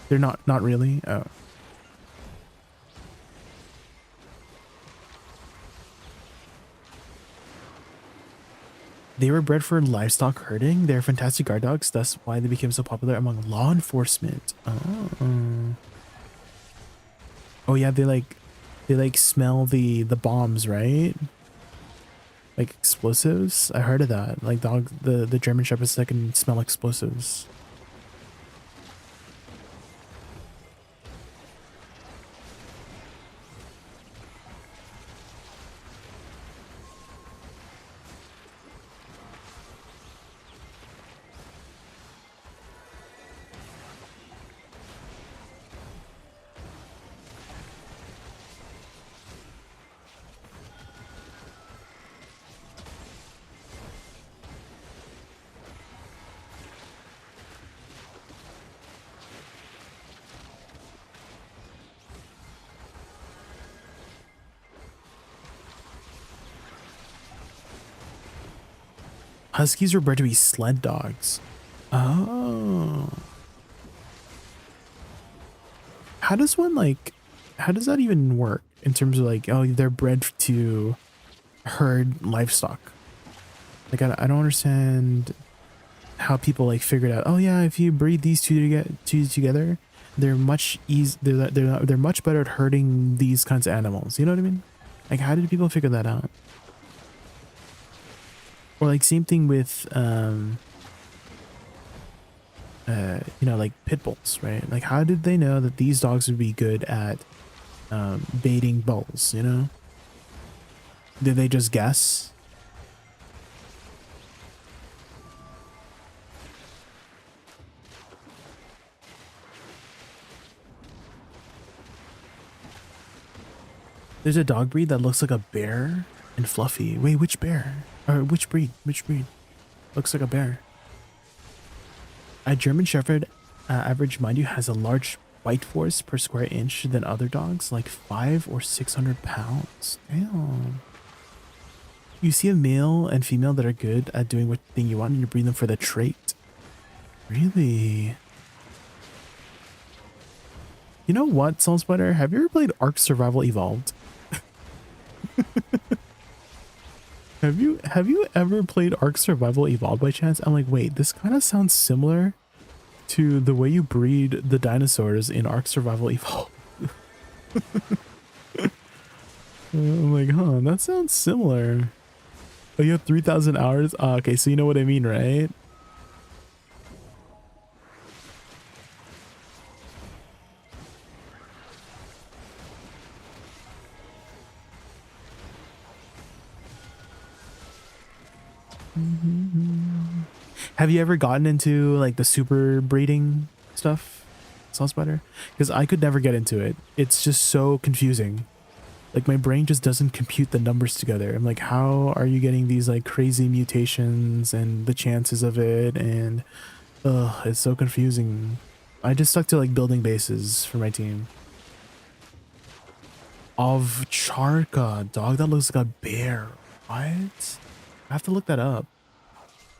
They're not really? Oh. They were bred for livestock herding. They're fantastic guard dogs. That's why they became so popular among law enforcement. Oh. Oh yeah, they like smell the bombs, right? Like explosives. I heard of that. Like the German Shepherds that can smell explosives. Huskies were bred to be sled dogs. Oh. How does that even work in terms of like, oh, they're bred to herd livestock? Like, I don't understand how people like figured out, oh yeah, if you breed these two together, they're much they're much better at herding these kinds of animals. You know what I mean? Like, how did people figure that out? Or like same thing with like pit bulls, right? Like, how did they know that these dogs would be good at baiting bulls, Did they just guess? There's a dog breed that looks like a bear and fluffy. Wait, which bear? Or which breed? Which breed? Looks like a bear. A German Shepherd, average, mind you, has a large bite force per square inch than other dogs, like 500 or 600 pounds. Damn. You see a male and female that are good at doing what thing you want, and you breed them for the trait. Really? You know what, Soul Spider? Have you ever played Ark Survival Evolved? Have you ever played Ark Survival Evolved by chance? I'm like, wait, this kind of sounds similar to the way you breed the dinosaurs in Ark Survival Evolved. I'm like, huh, that sounds similar. Oh, you have 3,000 hours? Okay, so you know what I mean, right? Have you ever gotten into like the super breeding stuff, Soul Spider? Because I could never get into it. It's just so confusing. Like my brain just doesn't compute the numbers together. I'm like, how are you getting these like crazy mutations and the chances of it? And it's so confusing. I just stuck to like building bases for my team. Of Charka, dog that looks like a bear. What? I have to look that up.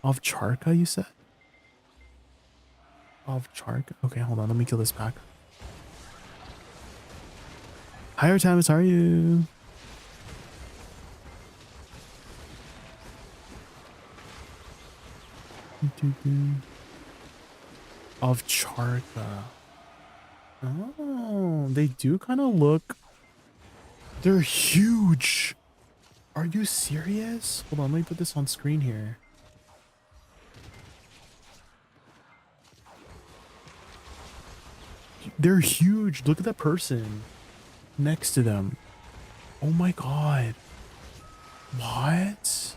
Of Charka, you said? Of Charka? Okay, hold on. Let me kill this pack. Hi, Artemis, how are you? Of Charka. Oh, they do kind of look... They're huge. Are you serious? Hold on, let me put this on screen here. They're huge. Look at that person next to them. Oh my god. What?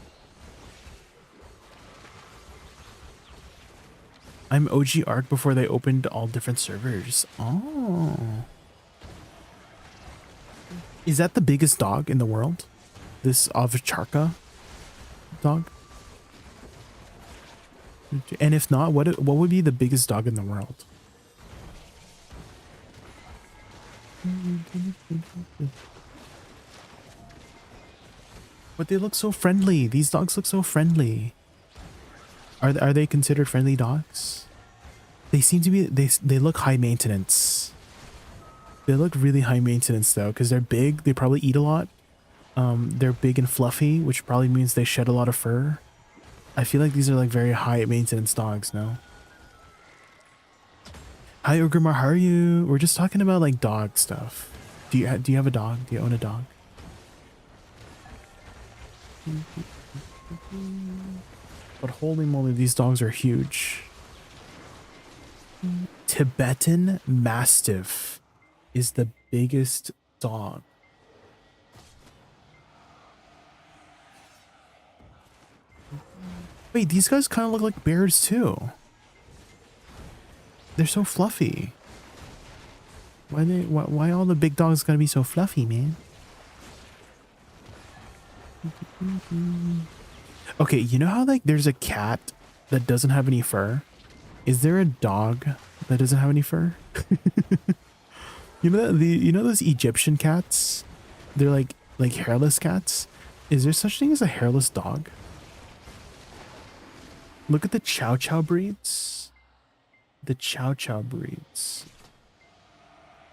I'm OG Ark before they opened all different servers. Oh. Is that the biggest dog in the world? This Avcharka dog? And if not, what would be the biggest dog in the world? But they look so friendly. These dogs look so friendly. Are they considered friendly dogs? They seem to be. They look high maintenance. They look really high maintenance though, because they're big. They probably eat a lot. They're big and fluffy, which probably means they shed a lot of fur. I feel like these are like very high maintenance dogs. No. Hi Urgrimar, how are you? We're just talking about like dog stuff. Do you have a dog? Do you own a dog? But holy moly, these dogs are huge. Tibetan Mastiff is the biggest dog. Wait, these guys kind of look like bears too. They're so fluffy. Why all the big dogs gotta be so fluffy, man? Okay, you know how like there's a cat that doesn't have any fur? Is there a dog that doesn't have any fur? You know you know those Egyptian cats? They're like hairless cats. Is there such thing as a hairless dog? Look at the Chow Chow breeds. The Chow Chow breeds.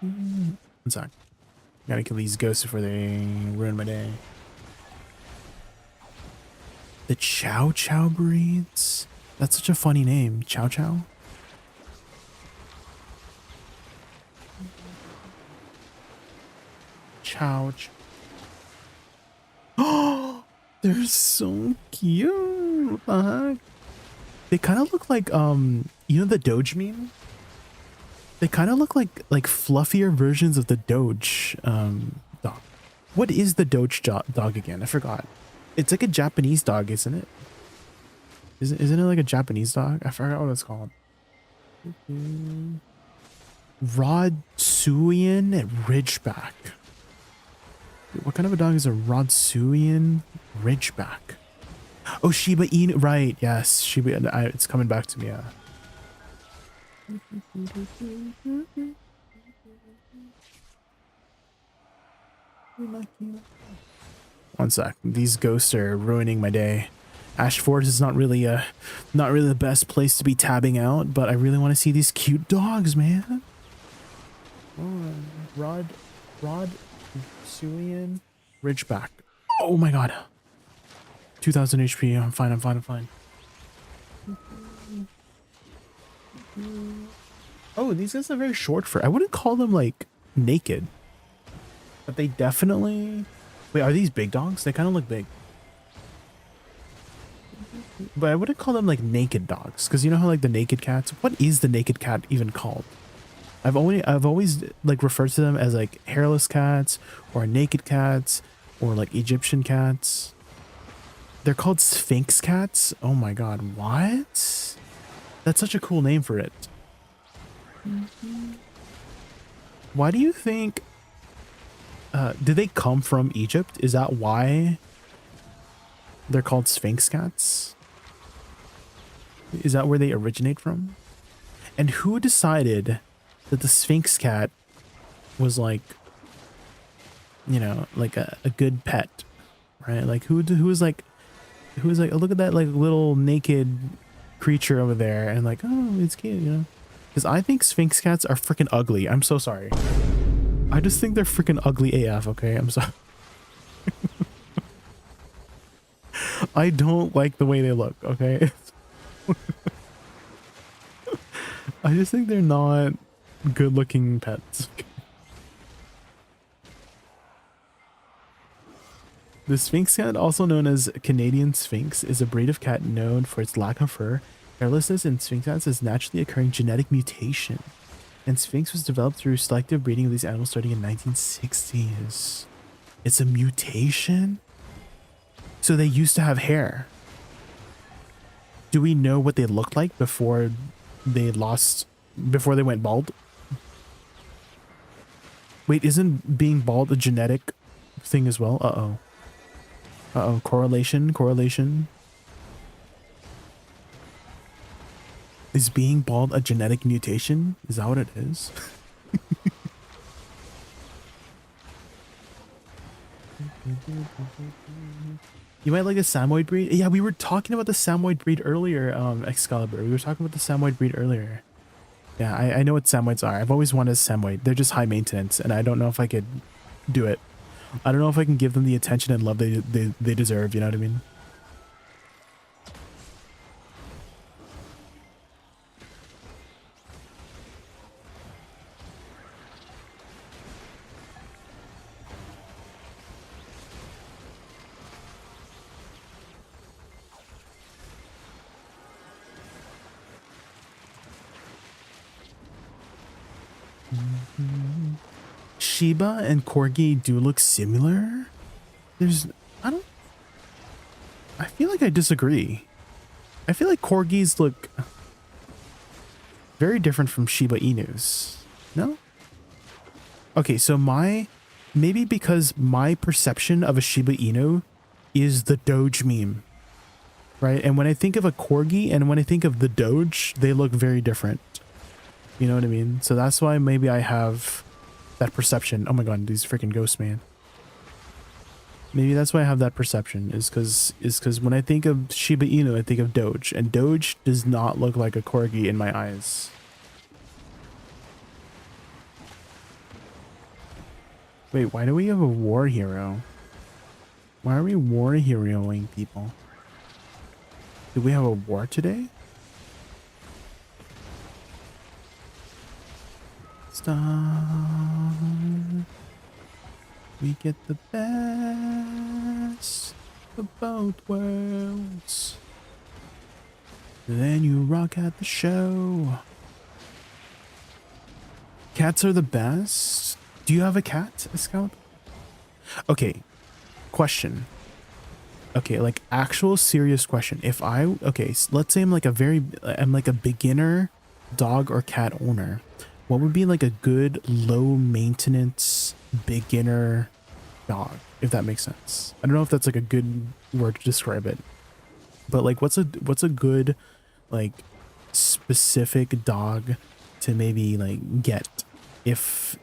One sec. Gotta kill these ghosts before they ruin my day. The Chow Chow breeds? That's such a funny name. Chow Chow? Chow Chow. Oh, they're so cute. What the heck? They kind of look like, you know the Doge meme? They kind of look like fluffier versions of the Doge dog. What is the Doge dog again? I forgot. It's like a Japanese dog, isn't it? Isn't it like a Japanese dog? I forgot what it's called. Rodsuian Ridgeback. What kind of a dog is a Rodsuian Ridgeback? Oh, Shiba Inu. Right. Yes. Shiba. It's coming back to me. Yeah. One sec. These ghosts are ruining my day. Ash Forest is not really the best place to be tabbing out, but I really want to see these cute dogs, man. Oh, Rodsuian Ridgeback. Oh my god. 2000 HP. I'm fine. I'm fine. I'm fine. Oh, these guys are very short for. I wouldn't call them like naked, but they definitely. Wait, are these big dogs? They kind of look big. But I wouldn't call them like naked dogs, because you know how like the naked cats. What is the naked cat even called? I've always like referred to them as like hairless cats or naked cats or like Egyptian cats. They're called Sphinx cats. Oh my god, what? That's such a cool name for it. Why do you think? Did they come from Egypt? Is that why they're called Sphinx cats? Is that where they originate from? And who decided that the Sphinx cat was like, you know, like a good pet, right? Like who was like, oh, look at that like little naked creature over there, and like, oh, it's cute, you know? Because I think Sphinx cats are freaking ugly. I'm so sorry. I just think they're freaking ugly AF. Okay, I'm sorry. I don't like the way they look. Okay. I just think they're not good looking pets. The Sphinx cat, also known as Canadian Sphinx, is a breed of cat known for its lack of fur. Hairlessness in Sphinx cats is naturally occurring genetic mutation, and Sphinx was developed through selective breeding of these animals starting in 1960s. It's a mutation? So they used to have hair. Do we know what they looked like before they went bald? Wait, isn't being bald a genetic thing as well? Uh-oh. Uh-oh, correlation. Is being bald a genetic mutation? Is that what it is? You might like a Samoyed breed? Yeah, we were talking about the Samoyed breed earlier, Excalibur. We were talking about the Samoyed breed earlier. Yeah, I know what Samoyeds are. I've always wanted a Samoyed. They're just high maintenance, and I don't know if I could do it. I don't know if I can give them the attention and love they deserve, you know what I mean? Shiba and Corgi do look similar. I feel like I disagree. I feel like Corgis look very different from Shiba Inus. No? Okay, so maybe because my perception of a Shiba Inu is the Doge meme, right? And when I think of a Corgi and when I think of the Doge, they look very different. You know what I mean? So that's why maybe I have that perception. Oh my god, these freaking ghosts, man. Maybe that's why I have that perception, is because when I think of Shiba Inu, I think of Doge, and Doge does not look like a Corgi in my eyes. Wait, why do we have a war hero? Why are we war heroing people? Do we have a war today? Star, we get the best of both worlds. Then you rock at the show. Cats are the best. Do you have a cat, Scout? Okay, question. Okay, like actual serious question. Okay, so let's say I'm like a beginner dog or cat owner. What would be like a good low maintenance beginner dog, if that makes sense. I don't know if that's like a good word to describe it, but like what's a good like specific dog to maybe like get if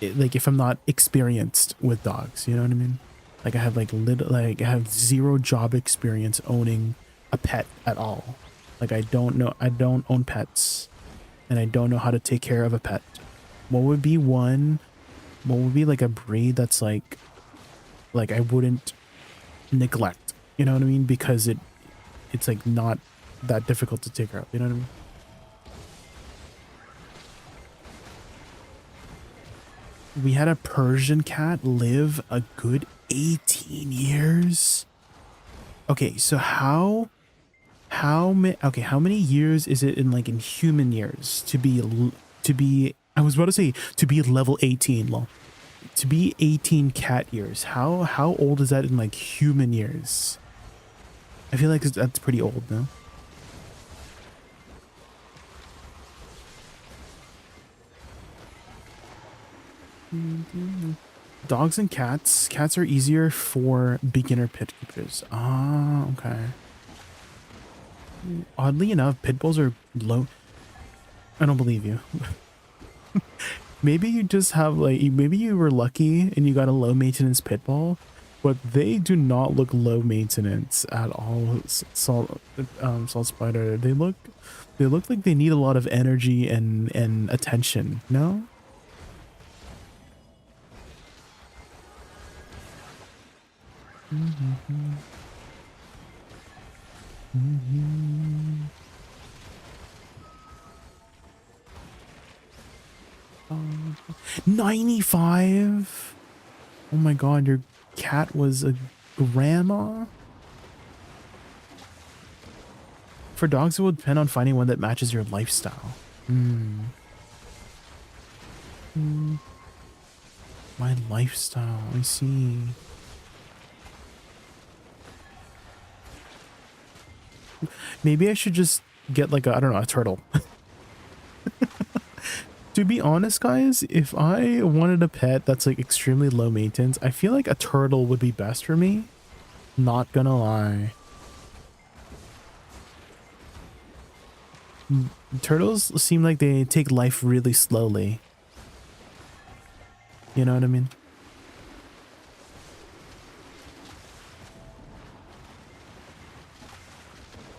like if I'm not experienced with dogs, you know what I mean? Like I have like I have zero job experience owning a pet at all. Like I don't own pets and I don't know how to take care of a pet. What would be like a breed that's like I wouldn't neglect, you know what I mean? Because it's like not that difficult to take care of, you know what I mean? We had a Persian cat live a good 18 years. Okay, so how many years is it in like in human years to be I was about to say to be level 18, lol. To be 18 cat years. How old is that in like human years? I feel like that's pretty old, no? Dogs and cats. Cats are easier for beginner pit keepers. Ah, okay. Oddly enough, pit bulls are low. I don't believe you. Maybe you just have like, maybe you were lucky and you got a low maintenance pit bull, but they do not look low maintenance at all. Salt Spider. They look like they need a lot of energy and attention. No? Mm-hmm. Mm-hmm. 95? Oh my god, your cat was a grandma? For dogs, it would depend on finding one that matches your lifestyle. My lifestyle, I see. Maybe I should just get like a, I don't know, a turtle. To be honest, guys, if I wanted a pet that's like extremely low maintenance, I feel like a turtle would be best for me. Not gonna lie. Turtles seem like they take life really slowly. You know what I mean?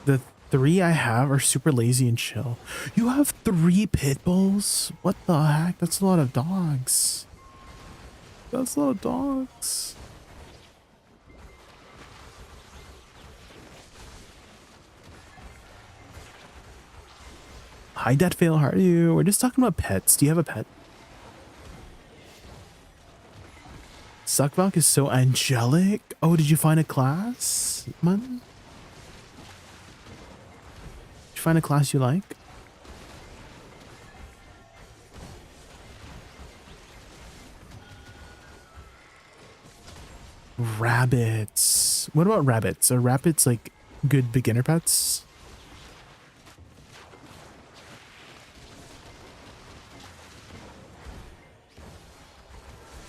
The 3 I have are super lazy and chill. You have 3 pit bulls? What the heck? That's a lot of dogs. That's a lot of dogs. Hi, Deadfail. How are you? We're just talking about pets. Do you have a pet? Suckvalk is so angelic. Oh, did you find a class, man? Did you find a class you like? Rabbits. What about rabbits? Are rabbits like good beginner pets?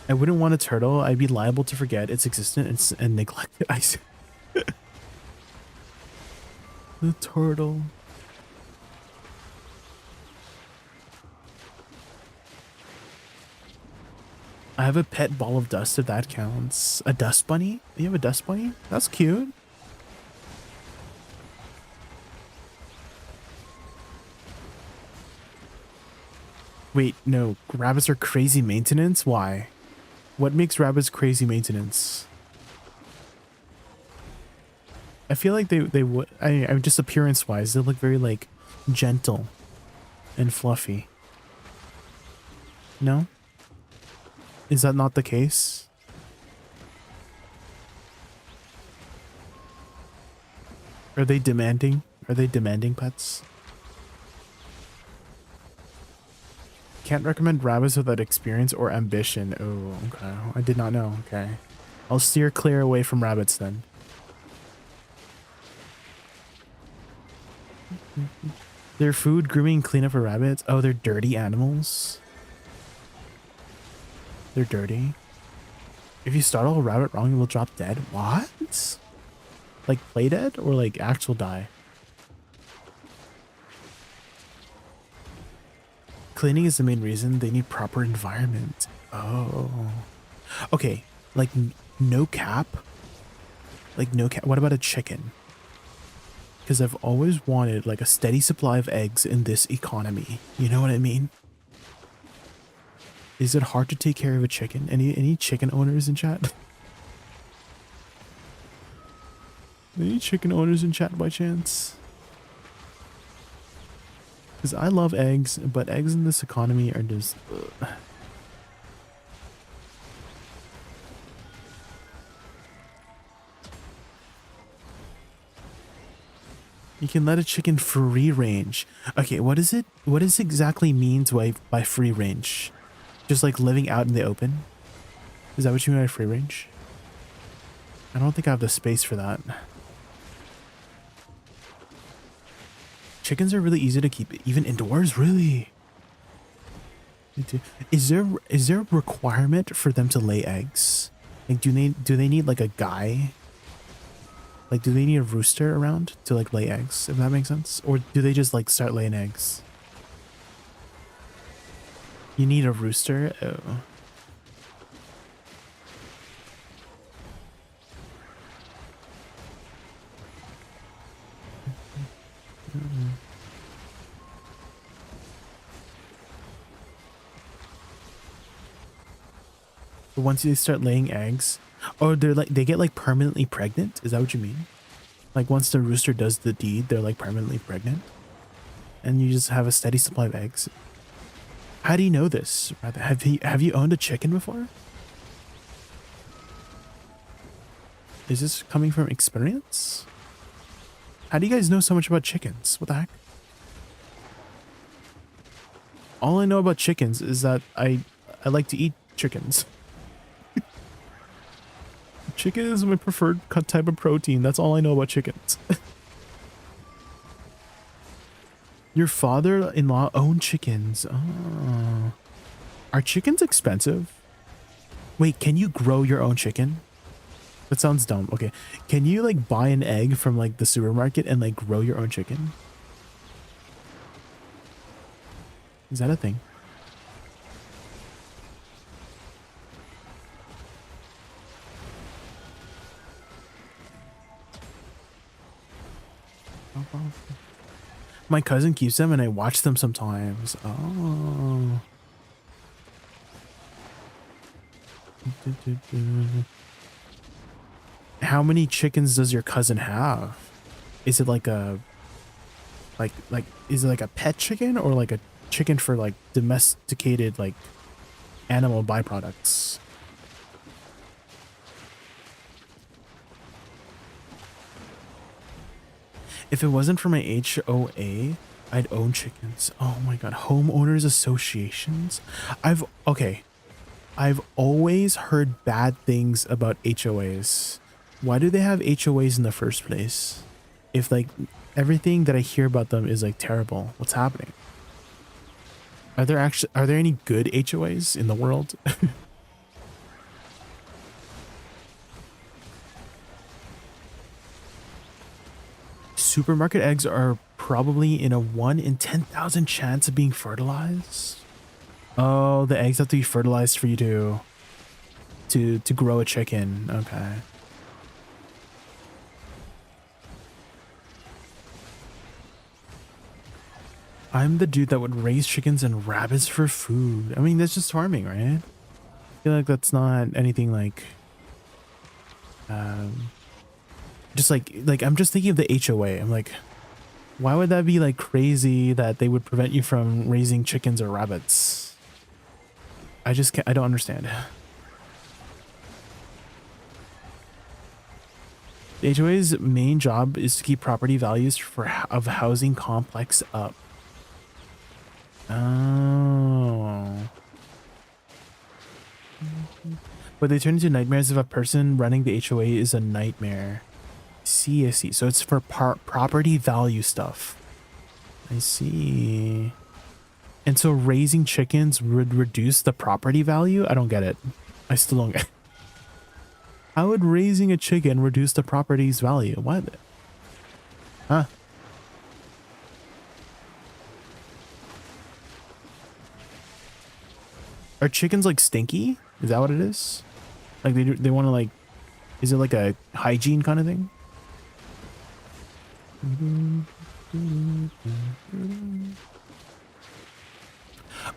I wouldn't want a turtle. I'd be liable to forget its existence and neglect it. I see. The turtle. I have a pet ball of dust if that counts. A dust bunny? You have a dust bunny? That's cute. Wait, no. Rabbits are crazy maintenance? Why? What makes rabbits crazy maintenance? I feel like they would. I just appearance wise, they look very like gentle and fluffy. No? Is that not the case? Are they demanding? Are they demanding pets? Can't recommend rabbits without experience or ambition. Oh, okay. I did not know. Okay. I'll steer clear away from rabbits then. Their food, grooming, cleanup for rabbits. Oh, they're dirty animals. They're dirty. If you startle a rabbit wrong, it will drop dead. What? Like play dead or like actual die? Cleaning is the main reason. They need proper environment. Oh. Okay. Like no cap. Like no cap. What about a chicken? Because I've always wanted like a steady supply of eggs in this economy. You know what I mean? Is it hard to take care of a chicken? Any chicken owners in chat? Any chicken owners in chat by chance? Because I love eggs, but eggs in this economy are just... You can let a chicken free range. Okay, what is it? What does exactly means by free range? Just like living out in the open? Is that what you mean by free range? I don't think I have the space for that. Chickens are really easy to keep, even indoors, really. Is there a requirement for them to lay eggs? Like, do they need like a guy? Like, do they need a rooster around to like lay eggs? If that makes sense, or do they just like start laying eggs? You need a rooster. Oh. But once they start laying eggs, oh, they get like permanently pregnant. Is that what you mean? Like once the rooster does the deed, they're like permanently pregnant, and you just have a steady supply of eggs. How do you know this? Have you owned a chicken before? Is this coming from experience? How do you guys know so much about chickens? What the heck? All I know about chickens is that I like to eat chickens. Chicken is my preferred type of protein. That's all I know about chickens. Your father-in-law owned chickens. Oh. Are chickens expensive? Wait, can you grow your own chicken? That sounds dumb. Okay. Can you like buy an egg from like the supermarket and like grow your own chicken? Is that a thing? My cousin keeps them and I watch them sometimes. Oh. How many chickens does your cousin have? Is it like a is it like a pet chicken or like a chicken for like domesticated like animal byproducts? If it wasn't for my HOA, I'd own chickens. Oh my god, homeowners associations? I've always heard bad things about HOAs. Why do they have HOAs in the first place? If like everything that I hear about them is like terrible, what's happening? Are there any good HOAs in the world? Supermarket eggs are probably in a 1 in 10,000 chance of being fertilized. Oh, the eggs have to be fertilized for you to grow a chicken. Okay. I'm the dude that would raise chickens and rabbits for food. I mean, that's just farming, right? I feel like that's not anything like just like I'm just thinking of the HOA. I'm like, why would that be like crazy that they would prevent you from raising chickens or rabbits? I don't understand. The HOA's main job is to keep property values of housing complex up. Oh. But they turn into nightmares if a person running the HOA is a nightmare. I see. So it's for property value stuff. I see. And so raising chickens would reduce the property value? I don't get it. I still don't get it. How would raising a chicken reduce the property's value? What? Huh? Are chickens like stinky? Is that what it is? Like they want to like, is it like a hygiene kind of thing?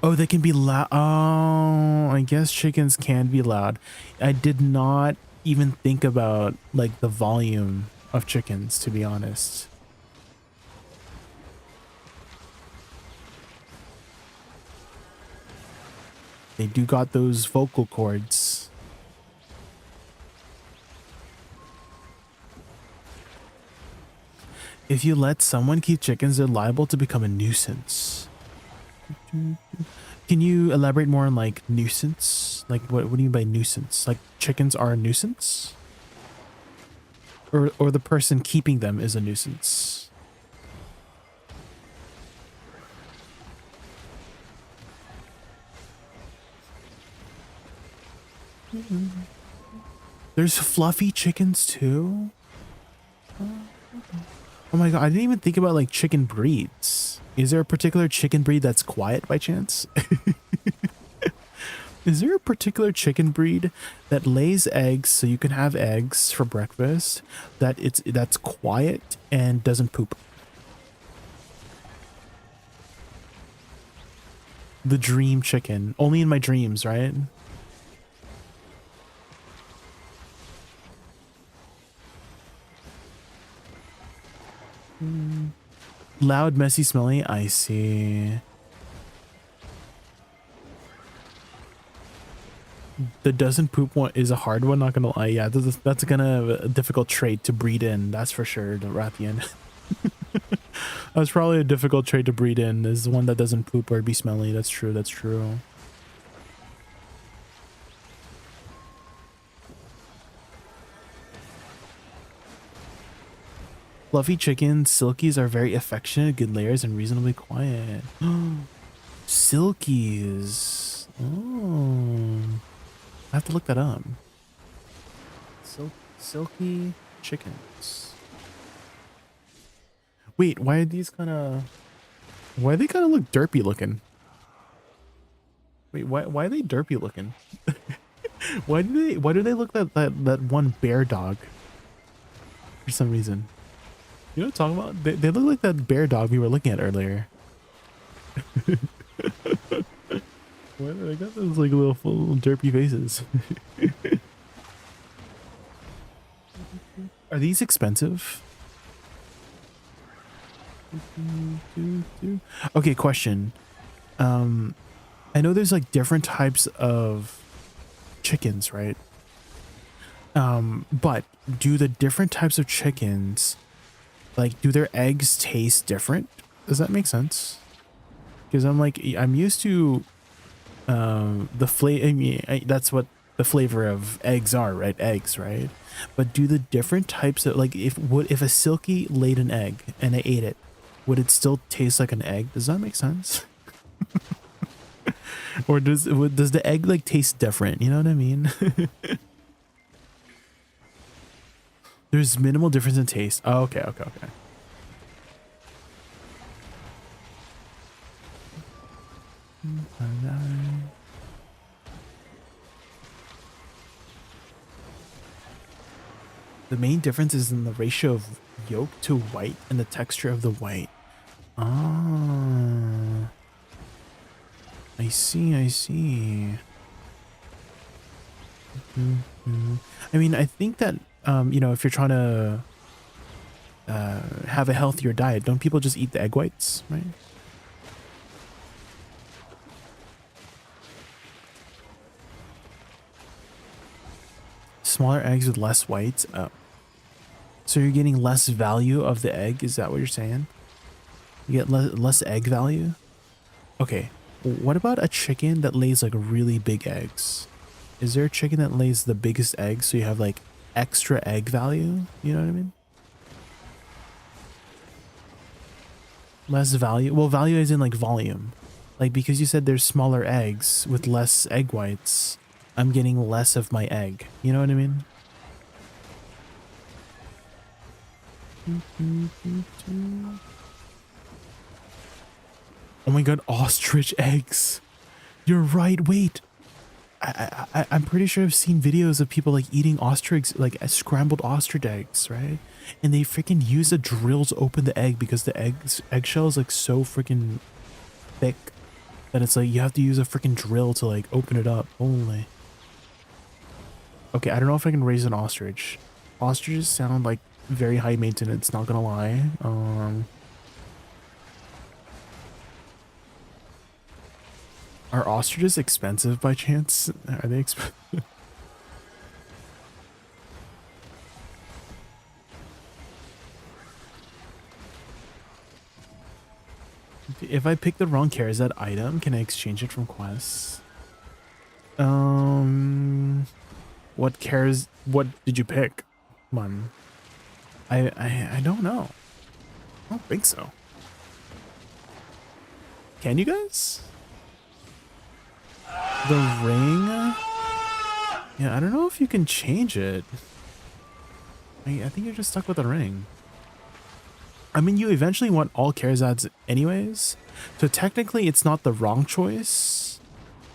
Oh, they can be loud. Oh, I guess chickens can be loud. I did not even think about like the volume of chickens, to be honest. They do got those vocal cords. If you let someone keep chickens, they're liable to become a nuisance. Can you elaborate more on like nuisance? Like what do you mean by nuisance? Like chickens are a nuisance? Or the person keeping them is a nuisance? There's fluffy chickens too? Oh my god, I didn't even think about like chicken breeds. Is there a particular chicken breed that's quiet by chance? Is there a particular chicken breed that lays eggs so you can have eggs for breakfast, that's quiet and doesn't poop? The dream chicken. Only in my dreams, right? Loud, messy, smelly. I see. The doesn't poop one is a hard one, not gonna lie. Yeah, that's kind of a difficult trait to breed in, that's for sure, the Rathian. That's probably a difficult trait to breed in, is the one that doesn't poop or be smelly. That's true, that's true. Fluffy chickens, silkies are very affectionate, good layers, and reasonably quiet. Silkies. Oh. I have to look that up. Silky chickens. Wait, why are these kind of... Why do they kind of look derpy looking? Wait, why are they derpy looking? Why do they look that one bear dog? For some reason. You know what I'm talking about? They look like that bear dog we were looking at earlier. Why do they got those like little derpy faces? Are these expensive? Okay, question. I know there's like different types of chickens, right? But do the different types of chickens, like, do their eggs taste different? Does that make sense? Because I'm used to the flavor. I mean, that's what the flavor of eggs are, right? Eggs, right? But do the different types of, like, if a silky laid an egg and I ate it, would it still taste like an egg? Does that make sense? Or does the egg like taste different? You know what I mean? There's minimal difference in taste. Oh, okay. The main difference is in the ratio of yolk to white and the texture of the white. Ah, I see. I mean, I think that, you know, if you're trying to have a healthier diet, don't people just eat the egg whites, right? Smaller eggs with less whites. Oh. So you're getting less value of the egg? Is that what you're saying? You get less egg value? Okay. What about a chicken that lays like really big eggs? Is there a chicken that lays the biggest eggs so you have like extra egg value? You know what I mean? Less value? Well, value is in like volume. Like, because you said there's smaller eggs with less egg whites, I'm getting less of my egg. You know what I mean? Oh my god, ostrich eggs. You're right. Wait. I'm pretty sure I've seen videos of people like eating ostrich, like scrambled ostrich eggs, right? And they freaking use a drill to open the egg because the eggshell is like so freaking thick that it's like you have to use a freaking drill to like open it up. Holy. Okay, I don't know if I can raise an ostrich. Ostriches sound like very high maintenance, not gonna lie. Are ostriches expensive by chance? Are they expensive? If I pick the wrong Charizard item, can I exchange it from quests? What did you pick? Come on. I don't know. I don't think so. Can you guys? The ring? Yeah, I don't know if you can change it. I think you're just stuck with the ring. I mean, you eventually want all Charizards anyways. So technically it's not the wrong choice,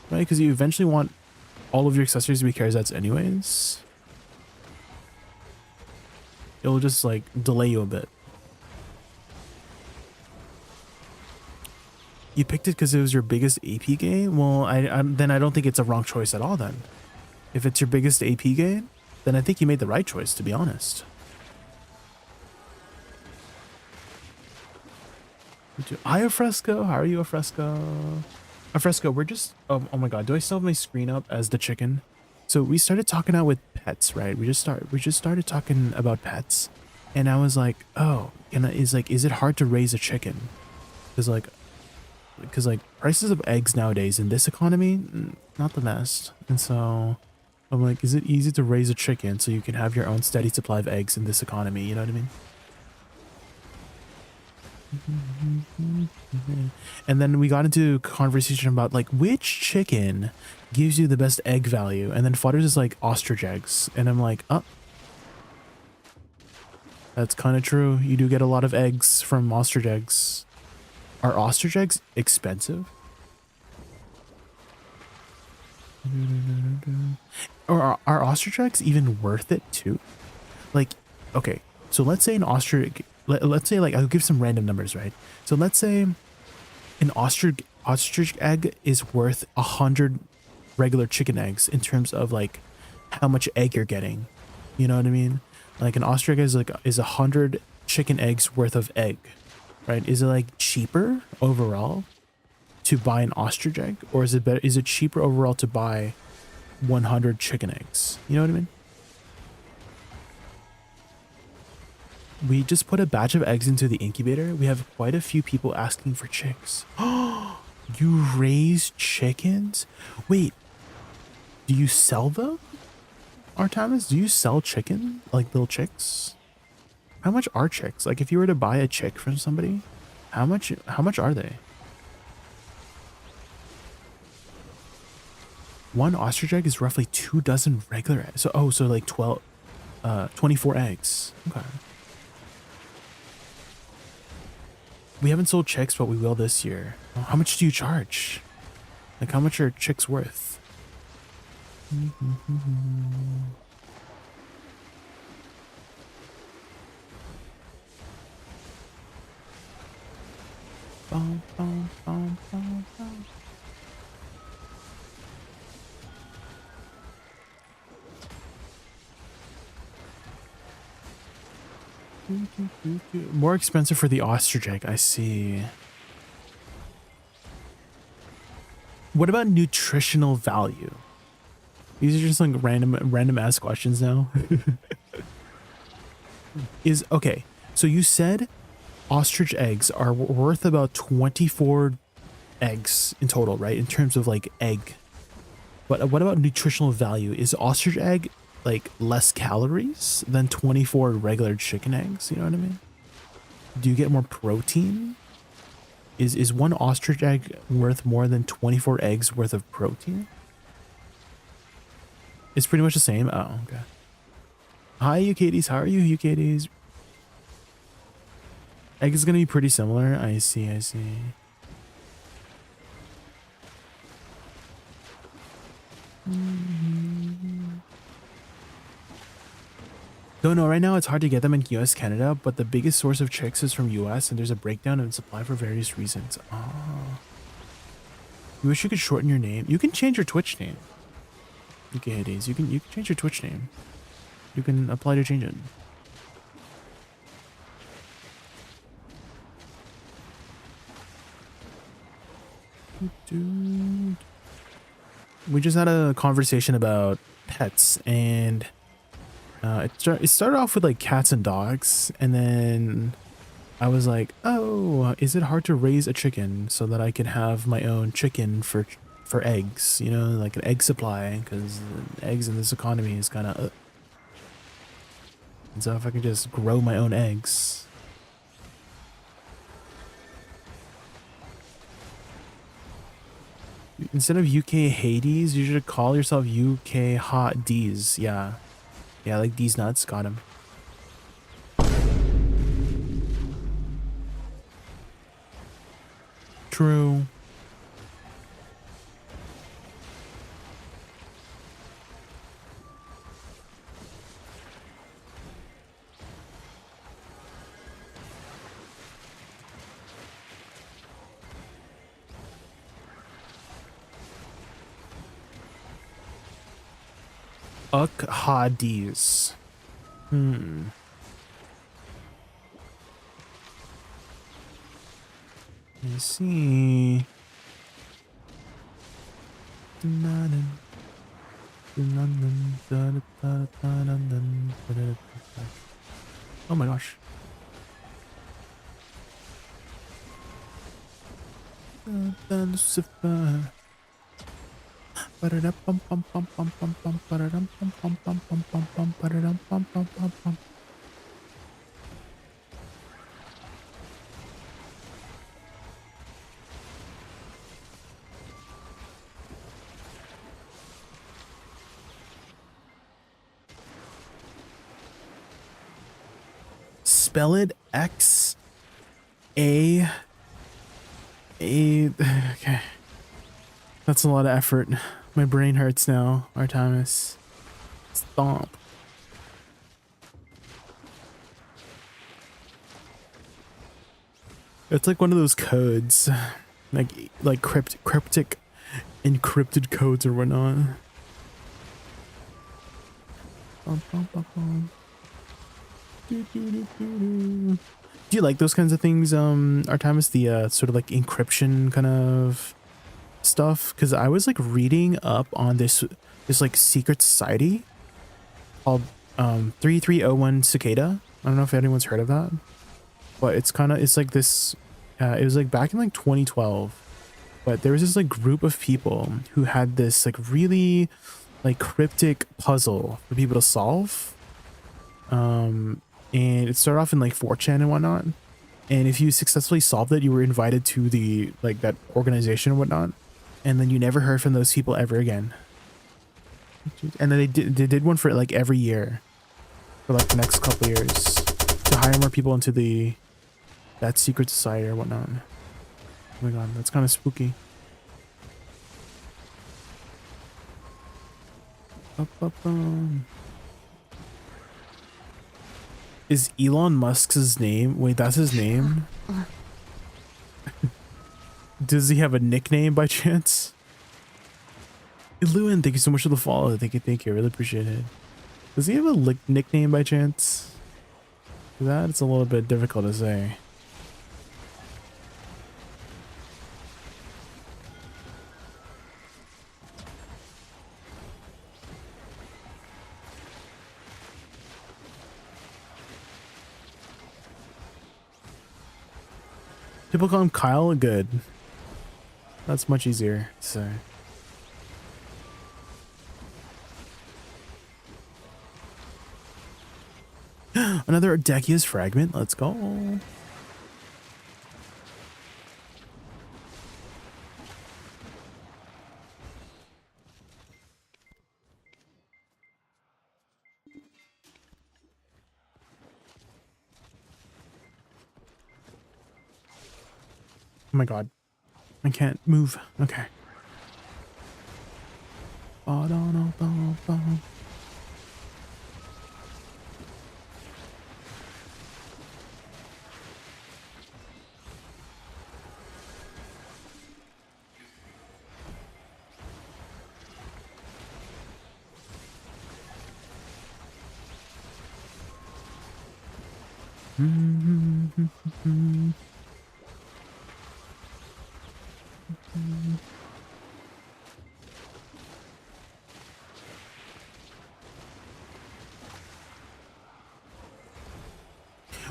right? Because you eventually want all of your accessories to be Charizards anyways. It'll just like delay you a bit. You picked it because it was your biggest AP gain? Well, then I don't think it's a wrong choice at all then. If it's your biggest AP gain, then I think you made the right choice, to be honest. Hi, Afresco. How are you, Afresco? Afresco, we're just... Oh my god, do I still have my screen up as the chicken? So we started talking out with pets, right? We just started talking about pets. And I was like, oh, is it hard to raise a chicken? Because like prices of eggs nowadays in this economy, not the best. And so I'm like, is it easy to raise a chicken so you can have your own steady supply of eggs in this economy? You know what I mean? And then we got into conversation about like which chicken gives you the best egg value. And then Fodder's is like ostrich eggs. And I'm like, oh, that's kind of true. You do get a lot of eggs from ostrich eggs. Are ostrich eggs expensive? Or are ostrich eggs even worth it too? Like, okay, so let's say an ostrich, let's say like, I'll give some random numbers, right? So let's say an ostrich egg is worth 100 regular chicken eggs in terms of like how much egg you're getting. You know what I mean? Like an ostrich egg is 100 chicken eggs worth of egg. Right? Is it like cheaper overall to buy an ostrich egg, or is it better? Is it cheaper overall to buy 100 chicken eggs? You know what I mean? We just put a batch of eggs into the incubator. We have quite a few people asking for chicks. Oh, you raise chickens? Wait, do you sell them? Artamas, do you sell chicken? Like little chicks? How much are chicks? Like if you were to buy a chick from somebody, how much are they? One ostrich egg is roughly 2 dozen regular eggs. So like 24 eggs. Okay. We haven't sold chicks, but we will this year. Oh, how much do you charge? Like how much are chicks worth? Bum, bum, bum, bum, bum. More expensive for the ostrich egg, I see. What about nutritional value? These are just like random ass questions now. Okay, so you said ostrich eggs are worth about 24 eggs in total, right? In terms of like egg. But what about nutritional value? Is ostrich egg like less calories than 24 regular chicken eggs? You know what I mean? Do you get more protein? Is one ostrich egg worth more than 24 eggs worth of protein? It's pretty much the same. Oh, okay. Hi, Eucades. How are you, Eucades? Egg is gonna be pretty similar. I see, I see. Don't know, right now it's hard to get them in US, Canada, but the biggest source of chicks is from US and there's a breakdown in supply for various reasons. Oh. You wish you could shorten your name? You can change your Twitch name. Okay, Hades, you can change your Twitch name. You can apply to change it. Dude. We just had a conversation about pets, and it started off with like cats and dogs, and then I was like, oh, is it hard to raise a chicken so that I can have my own chicken for eggs, you know, like an egg supply, because eggs in this economy is kind of and so if I can just grow my own eggs. Instead of UK Hades, you should call yourself UK Hot D's. Yeah. Yeah, like these nuts. Got him. True. Hades. Hmm. Let me see. Oh my gosh. Lucifer. Spell it X A. Okay. That's a lot of effort. My brain hurts now, Artemis. Stomp. It's like one of those codes. Like cryptic encrypted codes or whatnot. Do you like those kinds of things, Artemis? The sort of like encryption kind of stuff? Because I was like reading up on this like secret society called 3301 Cicada. I don't know if anyone's heard of that, but it's like this. It was like back in like 2012, but there was this like group of people who had this like really like cryptic puzzle for people to solve. And it started off in like 4chan and whatnot. And if you successfully solved it, you were invited to the like that organization and whatnot. And then you never heard from those people ever again. And then they did one for like every year for like the next couple of years to hire more people into that secret society or whatnot. Oh my god, that's kind of spooky. Is Elon Musk's name? Wait, that's his name? Does he have a nickname by chance? Lewin, thank you so much for the follow. Thank you. I really appreciate it. Does he have a nickname by chance? That it's a little bit difficult to say. People call him Kyle. Good. That's much easier to say. Another Dehkia's fragment. Let's go. Oh my god. I can't move. Okay.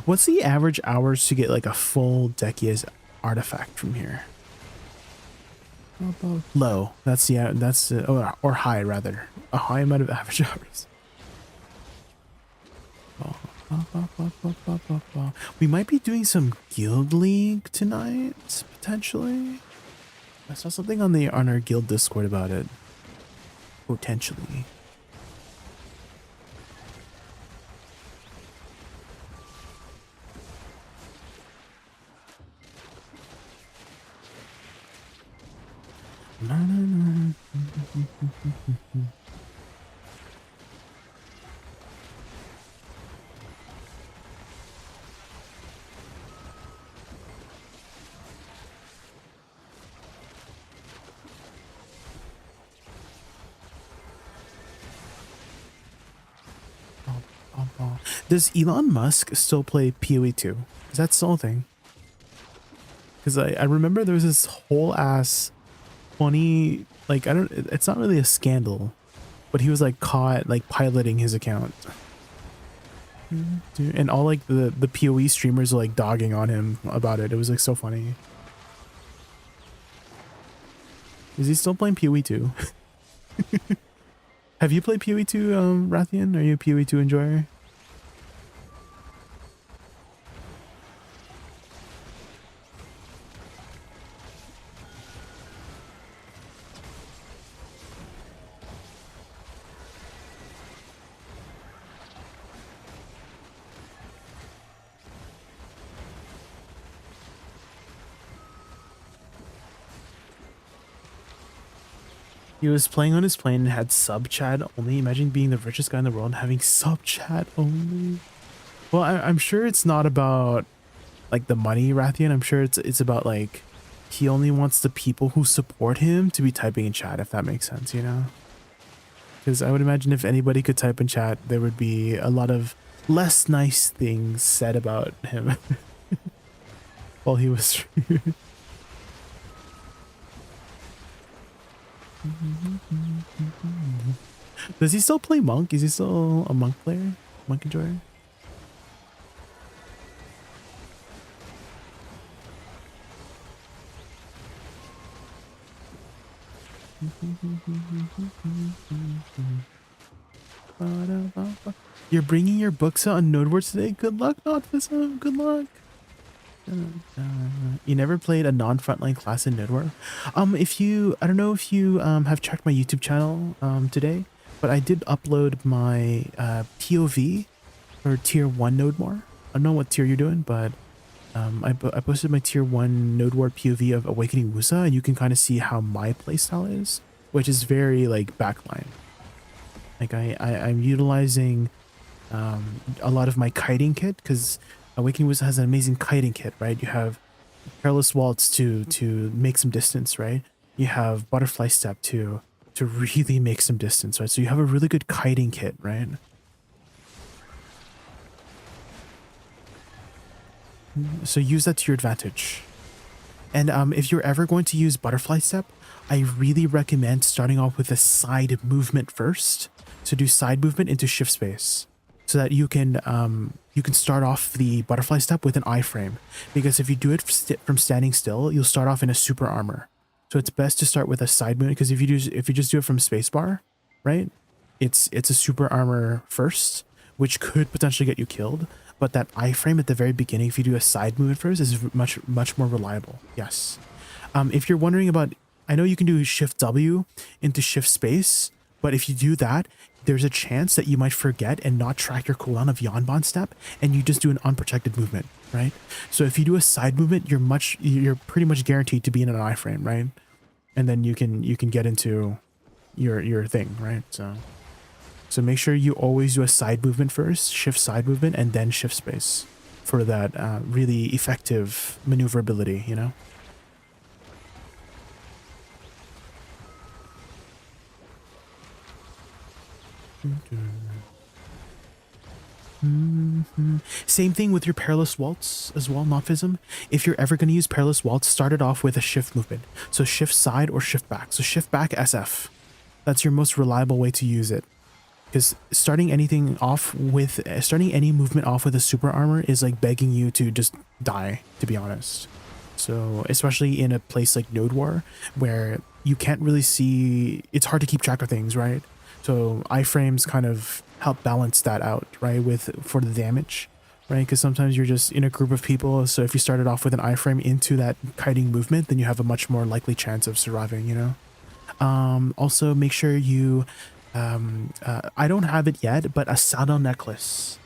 What's the average hours to get like a full Dehkia's artifact from here? Low. That's the or high rather. A high amount of average hours. We might be doing some guild league tonight potentially. I saw something on our guild Discord about it. Potentially. Does Elon Musk still play PoE 2? Is that still a thing? Because I remember there was this whole ass funny, like, it's not really a scandal, but he was like caught like piloting his account. And all like the PoE streamers were like dogging on him about it. It was like so funny. Is he still playing PoE 2? Have you played PoE 2, Rathian? Are you a PoE 2 enjoyer? He was playing on his plane and had sub chat only. Imagine being the richest guy in the world and having sub chat only. Well, I'm sure it's not about like the money, Rathian. I'm sure it's about like he only wants the people who support him to be typing in chat, if that makes sense, you know? Because I would imagine if anybody could type in chat, there would be a lot of less nice things said about him while he was streaming. Does he still play Monk? Is he still a Monk player? Monk enjoyer? You're bringing your books out on NodeWords today? Good luck, Notvism. Good luck. You never played a non-frontline class in NodeWorld? I don't know if you have checked my YouTube channel today, but I did upload my POV for tier 1 node more. I don't know what tier you're doing, but I posted my tier 1 node war POV of Awakening Woosa, and you can kind of see how my playstyle is, which is very like backline. Like I'm utilizing a lot of my kiting kit, because Awakening Woosa has an amazing kiting kit, right? You have Careless Waltz to make some distance, right? You have Butterfly Step to really make some distance, right? So you have a really good kiting kit, right? So use that to your advantage. And if you're ever going to use Butterfly Step, I really recommend starting off with a side movement first. So do side movement into shift space, so that you can start off the Butterfly Step with an iframe. Because if you do it from standing still, you'll start off in a super armor. So it's best to start with a side movement, because if you just do it from spacebar, right? It's a super armor first, which could potentially get you killed. But that iframe at the very beginning, if you do a side movement first, is much more reliable. Yes. If you're wondering about, I know you can do Shift W into shift space, But if you do that, there's a chance that you might forget and not track your cooldown of Yanban step, and you just do an unprotected movement, right? So if you do a side movement, you're pretty much guaranteed to be in an iframe, right? And then you can get into your thing, right? So make sure you always do a side movement first, shift side movement, and then shift space for that really effective maneuverability, you know? Same thing with your Perilous Waltz as well, Notfism. If you're ever going to use Perilous Waltz, start it off with a shift movement. So shift side or shift back. So shift back SF. That's your most reliable way to use it. Because starting any movement off with a super armor is like begging you to just die, to be honest. So especially in a place like Node War, where you can't really see, it's hard to keep track of things, right? So iframes kind of help balance that out, right? For the damage, right? Because sometimes you're just in a group of people. So if you started off with an iframe into that kiting movement, then you have a much more likely chance of surviving, you know? Also make sure you, I don't have it yet, but a saddle necklace.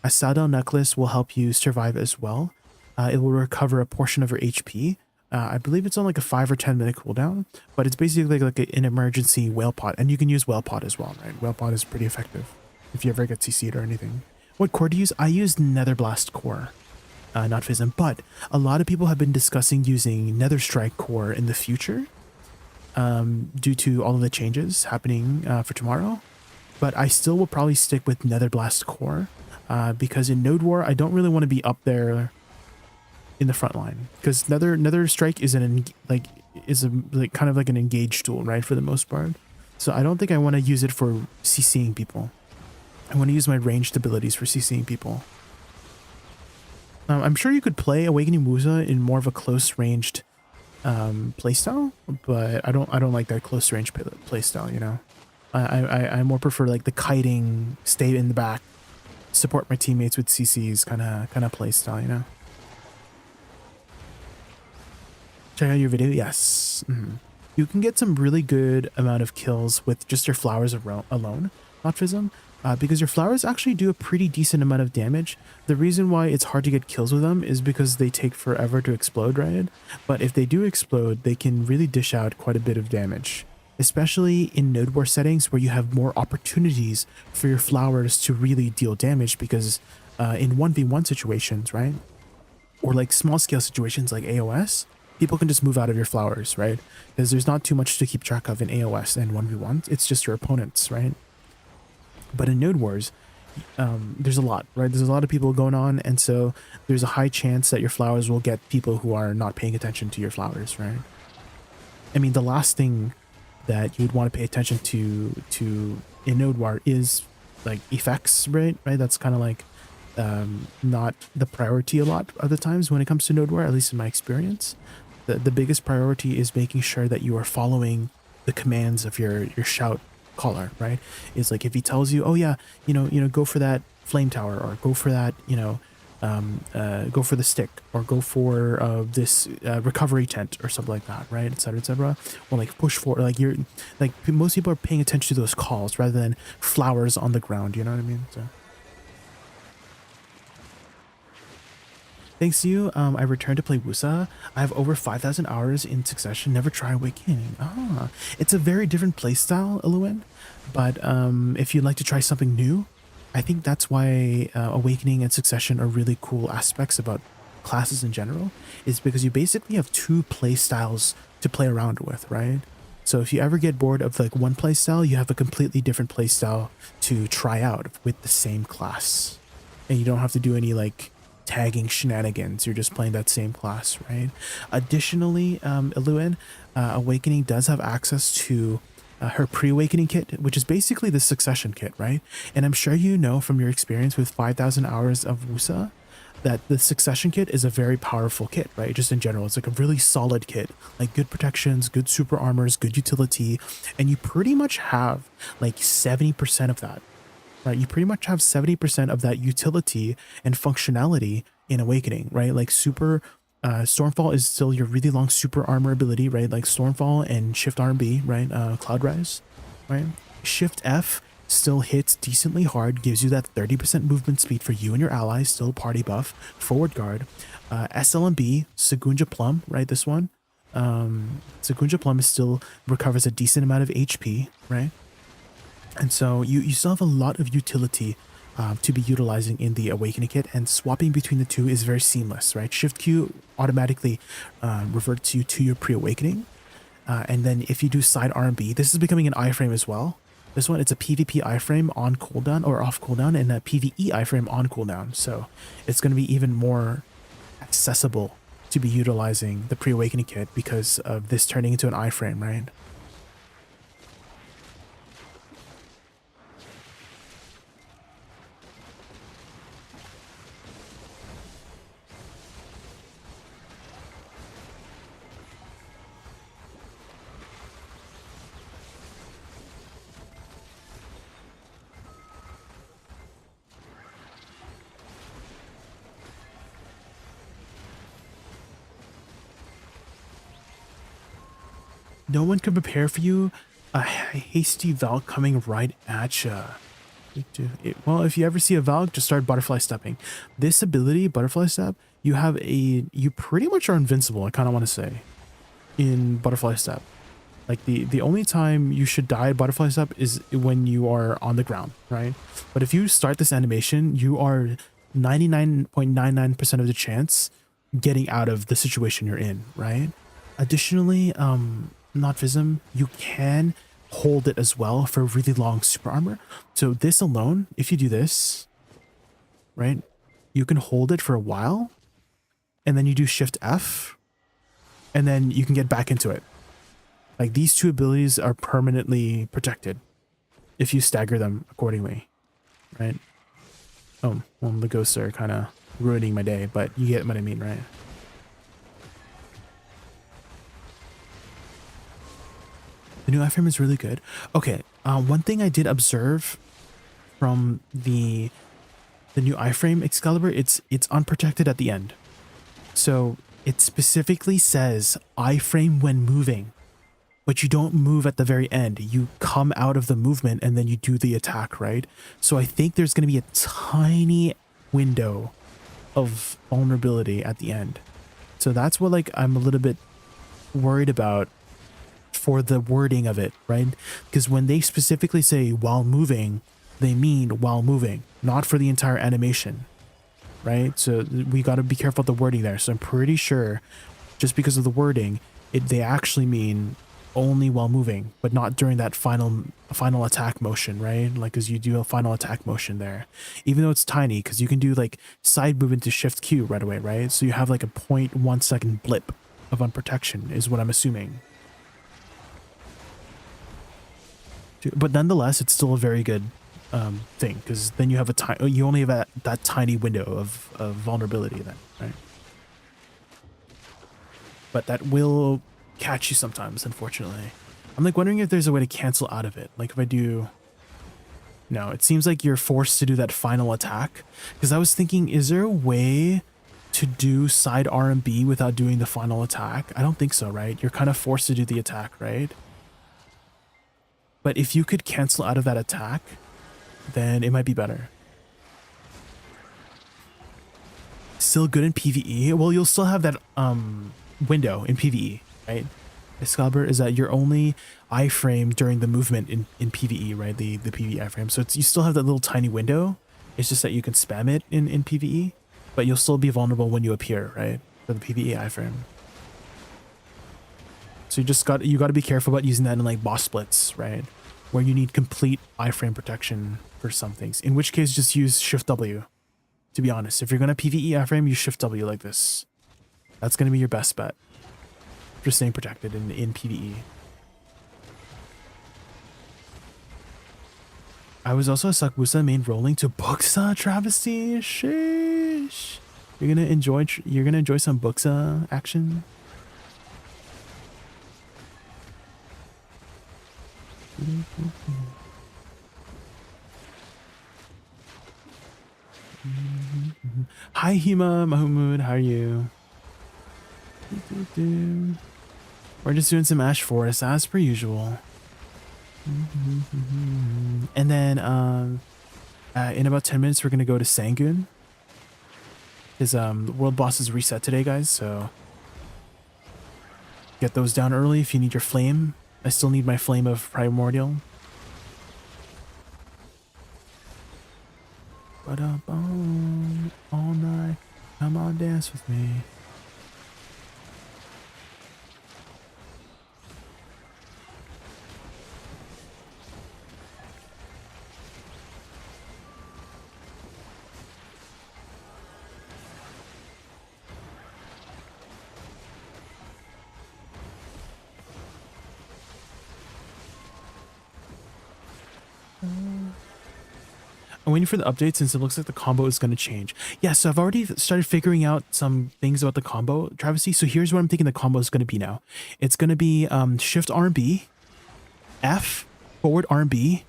A saddle necklace will help you survive as well. It will recover a portion of your HP. I believe it's on like a 5 or 10 minute cooldown, but it's basically like an emergency whale pot, and you can use whale pot as well, right? Whale pot is pretty effective if you ever get CC'd or anything. What core do you use? I use Nether Blast core, not Fizzum, but a lot of people have been discussing using Nether Strike core in the future due to all of the changes happening for tomorrow. But I still will probably stick with Nether Blast core because in Node War, I don't really want to be up there in the front line, because Nether Strike is kind of like an engage tool, right, for the most part. So I don't think I want to use it for CCing people. I want to use my ranged abilities for CCing people. I'm sure you could play Awakening Woosa in more of a close ranged playstyle, but I don't like that close range playstyle, you know. I more prefer like the kiting, stay in the back, support my teammates with CCs kind of playstyle, you know. Check out your video. Yes. You can get some really good amount of kills with just your flowers alone, Notfism, because your flowers actually do a pretty decent amount of damage. The reason why it's hard to get kills with them is because they take forever to explode, right? But if they do explode, they can really dish out quite a bit of damage, especially in Node War settings where you have more opportunities for your flowers to really deal damage, because in 1v1 situations, right? Or like small scale situations like AOS, people can just move out of your flowers, right? Because there's not too much to keep track of in AOS and 1v1. It's just your opponents, right? But in Node Wars, there's a lot, right? There's a lot of people going on, and so there's a high chance that your flowers will get people who are not paying attention to your flowers, right? I mean, the last thing that you would want to pay attention to in Node War is like effects, right? That's kind of like not the priority a lot of the times when it comes to Node War, at least in my experience. The biggest priority is making sure that you are following the commands of your shout caller, right? It's like if he tells you, oh yeah, you know, go for that flame tower, or go for that, you know, go for the stick, or go for this recovery tent or something like that, right? Etc. Etc. Or like push for, like you're like, most people are paying attention to those calls rather than flowers on the ground. You know what I mean? So. Thanks to you, I returned to play Woosa. I have over 5,000 hours in succession, never try Awakening. It's a very different playstyle, Eluin, but if you'd like to try something new, I think that's why Awakening and Succession are really cool aspects about classes in general, is because you basically have two playstyles to play around with, right? So if you ever get bored of like one playstyle, you have a completely different playstyle to try out with the same class. And you don't have to do any like tagging shenanigans, you're just playing that same class, right? Additionally, Eluin, Awakening does have access to her pre-awakening kit, which is basically the succession kit, right? And I'm sure you know from your experience with 5,000 hours of Woosa that the succession kit is a very powerful kit, right? Just in general, it's like a really solid kit, like good protections, good super armors, good utility, and you pretty much have like 70% of that. Right, you pretty much have 70% of that utility and functionality in Awakening, right? Like super Stormfall is still your really long super armor ability, right? Like Stormfall and Shift R&B, right? Cloud Rise, right? Shift F still hits decently hard, gives you that 30% movement speed for you and your allies, still party buff. Forward guard. SLMB, Sagunja Plum, right? This one. Sagunja Plum is still recovers a decent amount of HP, right? And so you still have a lot of utility to be utilizing in the Awakening kit, and swapping between the two is very seamless, right? Shift Q automatically reverts you to your pre-awakening. And then if you do side R&B, this is becoming an iframe as well. This one, it's a PvP iframe on cooldown or off cooldown, and a PvE iframe on cooldown. So it's going to be even more accessible to be utilizing the pre-awakening kit because of this turning into an iframe, right? No one can prepare for you. A hasty Valk coming right at ya. Well, if you ever see a Valk, just start butterfly stepping. This ability, butterfly step, you pretty much are invincible, I kind of want to say, in butterfly step. Like the only time you should die at butterfly step is when you are on the ground, right? But if you start this animation, you are 99.99% of the chance getting out of the situation you're in, right? Additionally, not Vism, you can hold it as well for really long super armor. So this alone, if you do this, right, you can hold it for a while, and then you do Shift F, and then you can get back into it. Like, these two abilities are permanently protected if you stagger them accordingly, right? Oh, well, the ghosts are kind of ruining my day, but you get what I mean, right? The new iframe is really good. Okay, one thing I did observe from the new iframe Excalibur, it's unprotected at the end. So it specifically says iframe when moving, but you don't move at the very end. You come out of the movement and then you do the attack, right? So I think there's going to be a tiny window of vulnerability at the end. So that's what, like, I'm a little bit worried about for the wording of it, right? Because when they specifically say while moving, they mean while moving, not for the entire animation, right? So we got to be careful with the wording there. So I'm pretty sure just because of the wording, they actually mean only while moving, but not during that final attack motion, right? Like, as you do a final attack motion there, even though it's tiny, because you can do like side movement to Shift Q right away, right? So you have like a 0.1 second blip of unprotection is what I'm assuming. But nonetheless, it's still a very good thing, because then you have you only have that tiny window of vulnerability then, right? But that will catch you sometimes, unfortunately. I'm like wondering if there's a way to cancel out of it. Like if I do... No, it seems like you're forced to do that final attack. Because I was thinking, is there a way to do side R&B without doing the final attack? I don't think so, right? You're kind of forced to do the attack, right? But if you could cancel out of that attack, then it might be better. Still good in PvE? Well, you'll still have that window in PvE, right? Excalibur is that your only iframe during the movement in PvE, right? The PvE iframe. So you still have that little tiny window. It's just that you can spam it in PvE, but you'll still be vulnerable when you appear, right? For the PvE iframe. So you got to be careful about using that in like boss splits, right? Where you need complete iframe protection for some things. In which case, just use Shift W. To be honest, if you're going to PvE iframe, use Shift W like this. That's going to be your best bet for staying protected in PvE. I was also a Woosa main rolling to Buxa travesty. Sheesh. You're gonna enjoy some Buxa action. Hi Hima Mahmoud, how are you? We're just doing some Ash Forest as per usual. And then in about 10 minutes, we're going to go to Sangoon. His world boss is reset today, guys, so get those down early if you need your flame. I still need my flame of primordial. But up on all night, come on, dance with me. I'm waiting for the update since it looks like the combo is going to change. Yeah, so I've already started figuring out some things about the combo, Travesty. So here's what I'm thinking the combo is going to be now. It's going to be shift R&B, F, forward R&B,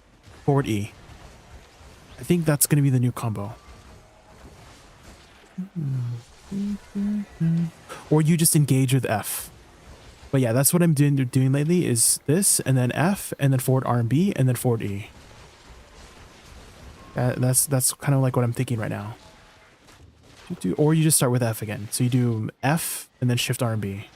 forward E. I think that's going to be the new combo. Or you just engage with F. But yeah, that's what I'm doing lately is this, and then F, and then forward R&B, and then forward E. That's kind of like what I'm thinking right now. Or you just start with F again. So you do F and then shift R&B.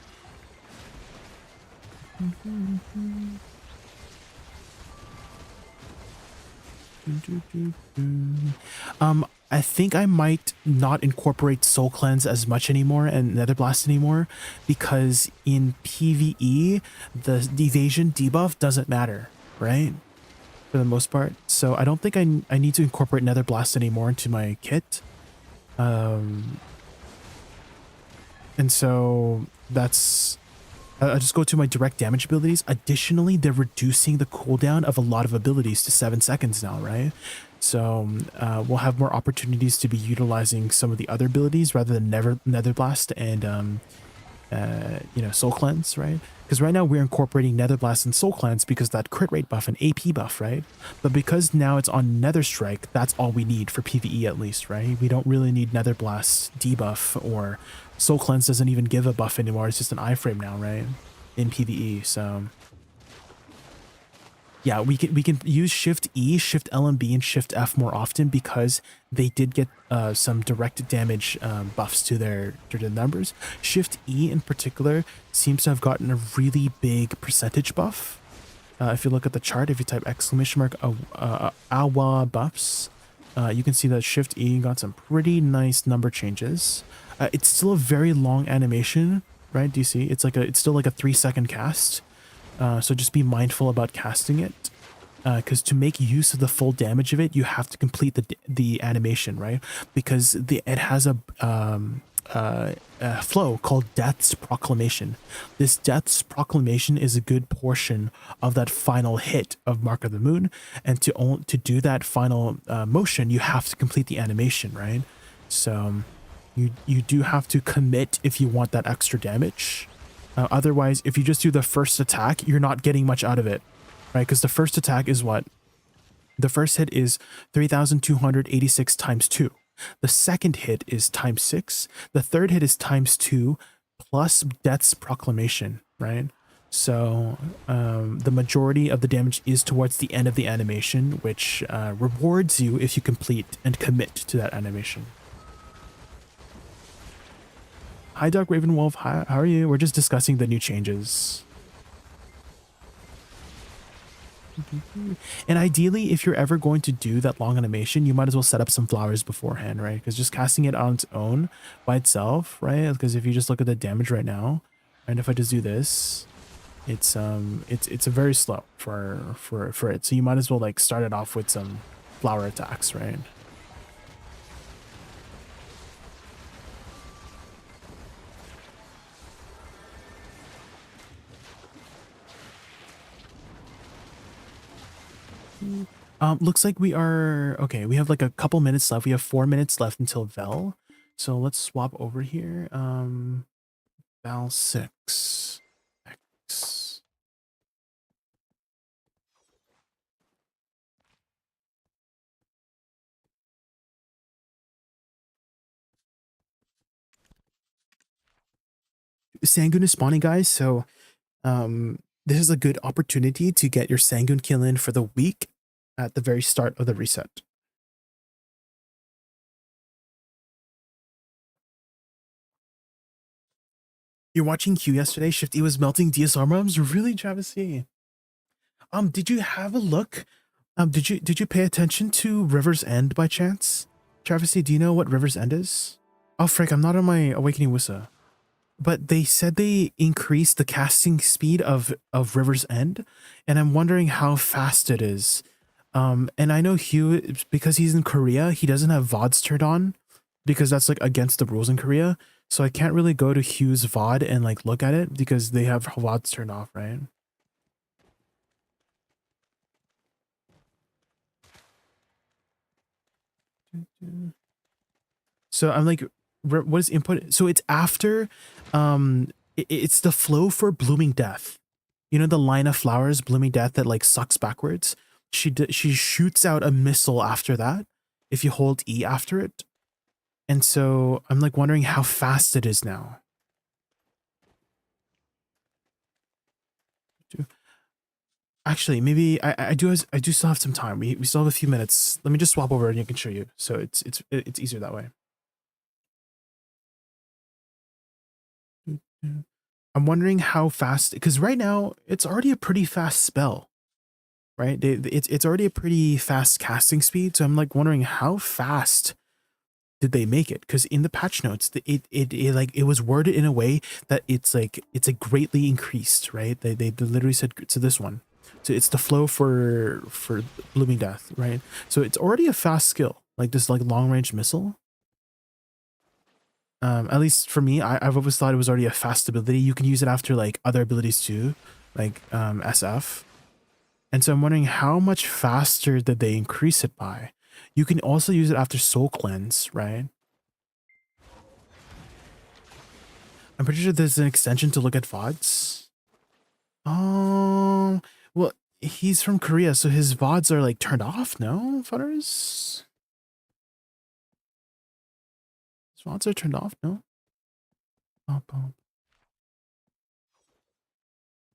I think I might not incorporate Soul Cleanse as much anymore and Nether Blast anymore because in PvE the evasion debuff doesn't matter, right? For the most part. So I don't think I need to incorporate Nether Blast anymore into my kit. And so that's I'll just go to my direct damage abilities. Additionally, they're reducing the cooldown of a lot of abilities to 7 seconds now, right? So we'll have more opportunities to be utilizing some of the other abilities rather than Nether Blast and you know, Soul Cleanse, right? Because right now we're incorporating Nether Blast and Soul Cleanse because that crit rate buff and AP buff, right? But because now it's on Nether Strike, that's all we need for PvE at least, right? We don't really need Nether Blast debuff, or Soul Cleanse doesn't even give a buff anymore. It's just an iframe now, right? In PvE, so yeah, we can use Shift E, Shift L and B, and Shift F more often because they did get some direct damage buffs to their numbers. Shift E in particular seems to have gotten a really big percentage buff. If you look at the chart, if you type exclamation mark AWA buffs, you can see that Shift E got some pretty nice number changes. It's still a very long animation, right? Do you see? It's still like a 3-second cast. So just be mindful about casting it, because to make use of the full damage of it, you have to complete the animation, right? Because it has a flow called Death's Proclamation. This Death's Proclamation is a good portion of that final hit of Mark of the Moon, and to do that final motion, you have to complete the animation, right? So you do have to commit if you want that extra damage. Otherwise, if you just do the first attack, you're not getting much out of it, right? Because the first attack is what? The first hit is 3,286 times 2. The second hit is times 6. The third hit is times 2 plus Death's Proclamation, right? So the majority of the damage is towards the end of the animation, which rewards you if you complete and commit to that animation. Hi, Dark Raven Wolf. Hi, how are you? We're just discussing the new changes. And ideally, if you're ever going to do that long animation, you might as well set up some flowers beforehand, right? Because just casting it on its own by itself, right? Because if you just look at the damage right now, and if I just do this, it's a very slow for it. So you might as well like start it off with some flower attacks, right? Looks like we are okay. We have like a couple minutes left. We have 4 minutes left until Vel. So let's swap over here. Val 6. X. Sangoon is spawning, guys. So this is a good opportunity to get your Sanguine kill in for the week at the very start of the reset. You're watching Q yesterday. Shifty was melting DSR mobs. Really, Travis? Did you have a look? Did you pay attention to River's End by chance? Travis, do you know what River's End is? Oh, frick, I'm not on my Awakening Woosa. But they said they increased the casting speed of River's End, and I'm wondering how fast it is. And I know Hugh, because he's in Korea, he doesn't have VODs turned on, because that's like against the rules in Korea. So I can't really go to Hugh's VOD and like look at it because they have VODs turned off, right? So I'm like, what is input? So it's after, it's the flow for Blooming Death. You know the line of flowers, Blooming Death, that like sucks backwards. She shoots out a missile after that if you hold E after it. And so I'm like wondering how fast it is now. Actually, maybe I do still have some time. We still have a few minutes. Let me just swap over and I can show you. So it's easier that way. I'm wondering how fast, because right now it's already a pretty fast spell, right? It's already a pretty fast casting speed. So I'm like wondering how fast did they make it? Because in the patch notes, it was worded in a way that it's a greatly increased, right? They literally said, so this one, so it's the flow for Blooming Death, right? So it's already a fast skill, like this like long range missile. At least for me, I've always thought it was already a fast ability. You can use it after like other abilities too, like SF. And so I'm wondering how much faster did they increase it by? You can also use it after Soul Cleanse, right? I'm pretty sure there's an extension to look at VODs. Well, he's from Korea, so his VODs are like turned off, no, Futters? His VODs are turned off, no? Bum, bum.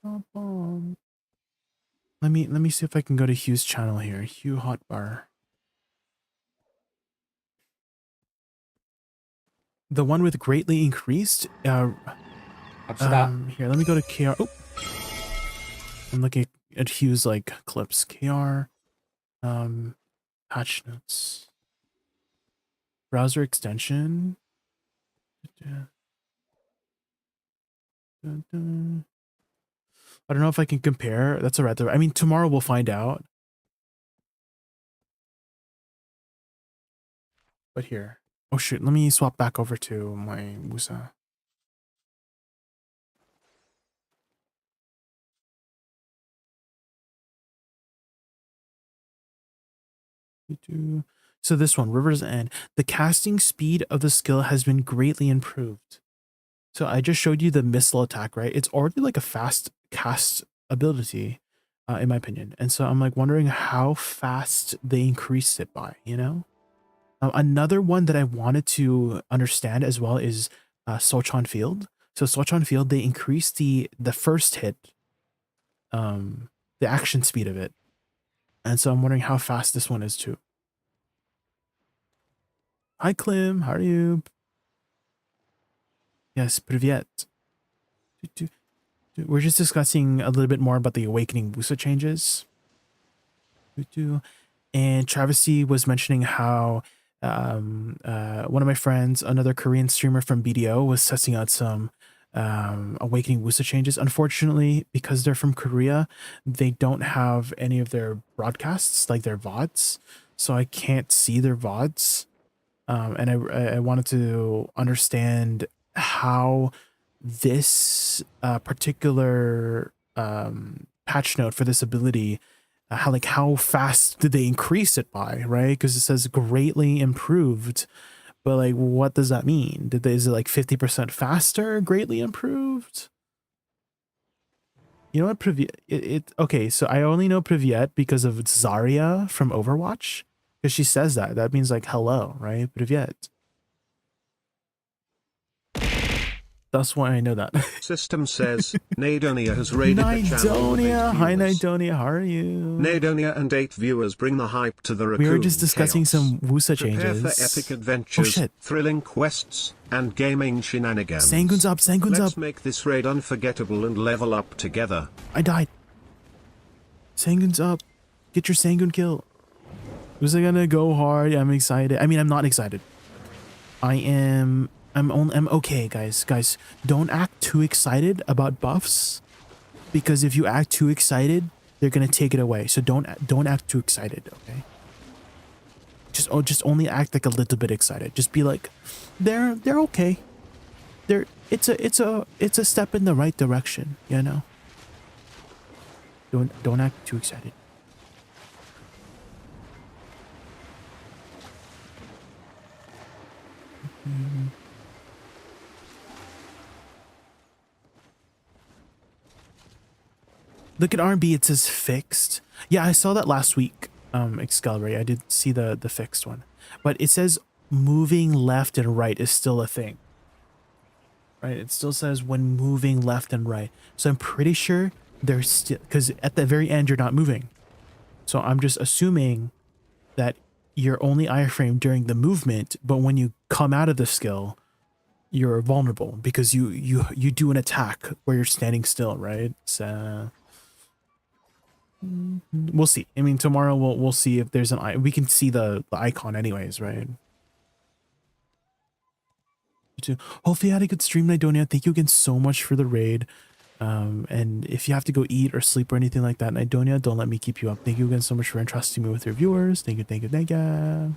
Bum, bum. Let me see if I can go to Hugh's channel here. Hugh Hotbar. The one with greatly increased. Here, let me go to KR. Oh, I'm looking at Hugh's like clips. KR, patch notes, browser extension. I don't know if I can compare. That's all right. I mean, tomorrow we'll find out. But here. Oh shoot, let me swap back over to my Woosa. So this one, River's End. The casting speed of the skill has been greatly improved. So I just showed you the missile attack, right? It's already like a fast cast ability, in my opinion. And so I'm like wondering how fast they increased it by, you know? Another one that I wanted to understand as well is Sochon Field. So Sochon Field, they increased the first hit, the action speed of it. And so I'm wondering how fast this one is too. Hi, Clem. How are you? Yes, Privyet. We're just discussing a little bit more about the Awakening Woosa changes. And Travesty was mentioning how one of my friends, another Korean streamer from BDO, was testing out some Awakening Woosa changes. Unfortunately, because they're from Korea, they don't have any of their broadcasts, like their VODs. So I can't see their VODs. And I wanted to understand how this particular patch note for this ability, how fast did they increase it by, right? Because it says greatly improved, but like what does that mean? Is it like 50% faster, greatly improved? You know what, okay, so I only know Privyet because of Zarya from Overwatch, because she says that means like hello, right? Privyet. That's why I know that. System says, Nadonia has raided the channel with 8 Nidonia! Hi, viewers. Nidonia. How are you? Nadonia and 8 viewers bring the hype to the Raccoon We were just discussing chaos. some Woosa Prepare changes. for epic Oh, adventures, shit. thrilling quests, and gaming shenanigans. Sanguine's up, Sanguine's Let's up. make this raid unforgettable and level up together. I died. Sanguine's up. Get your Sanguine kill. Was I gonna go hard? I'm excited. I mean, I'm not excited. I'm okay, guys. Guys, don't act too excited about buffs, because if you act too excited, they're gonna take it away. So don't act too excited, okay? Just only act like a little bit excited. Just be like, they're okay. It's a step in the right direction, you know? Don't act too excited. Look at R&B, it says fixed. Yeah, I saw that last week, Excalibur. I did see the fixed one. But it says moving left and right is still a thing. Right? It still says when moving left and right. So I'm pretty sure there's still, because at the very end you're not moving. So I'm just assuming that you're only iframe during the movement, but when you come out of the skill, you're vulnerable because you do an attack where you're standing still, right? So we'll see. I mean, tomorrow we'll see if there's an we can see the icon anyways, right? Hopefully you had a good stream, Nidonia. Thank you again so much for the raid. And if you have to go eat or sleep or anything like that, Nidonia, don't let me keep you up. Thank you again so much for entrusting me with your viewers. Thank you, thank you, thank you.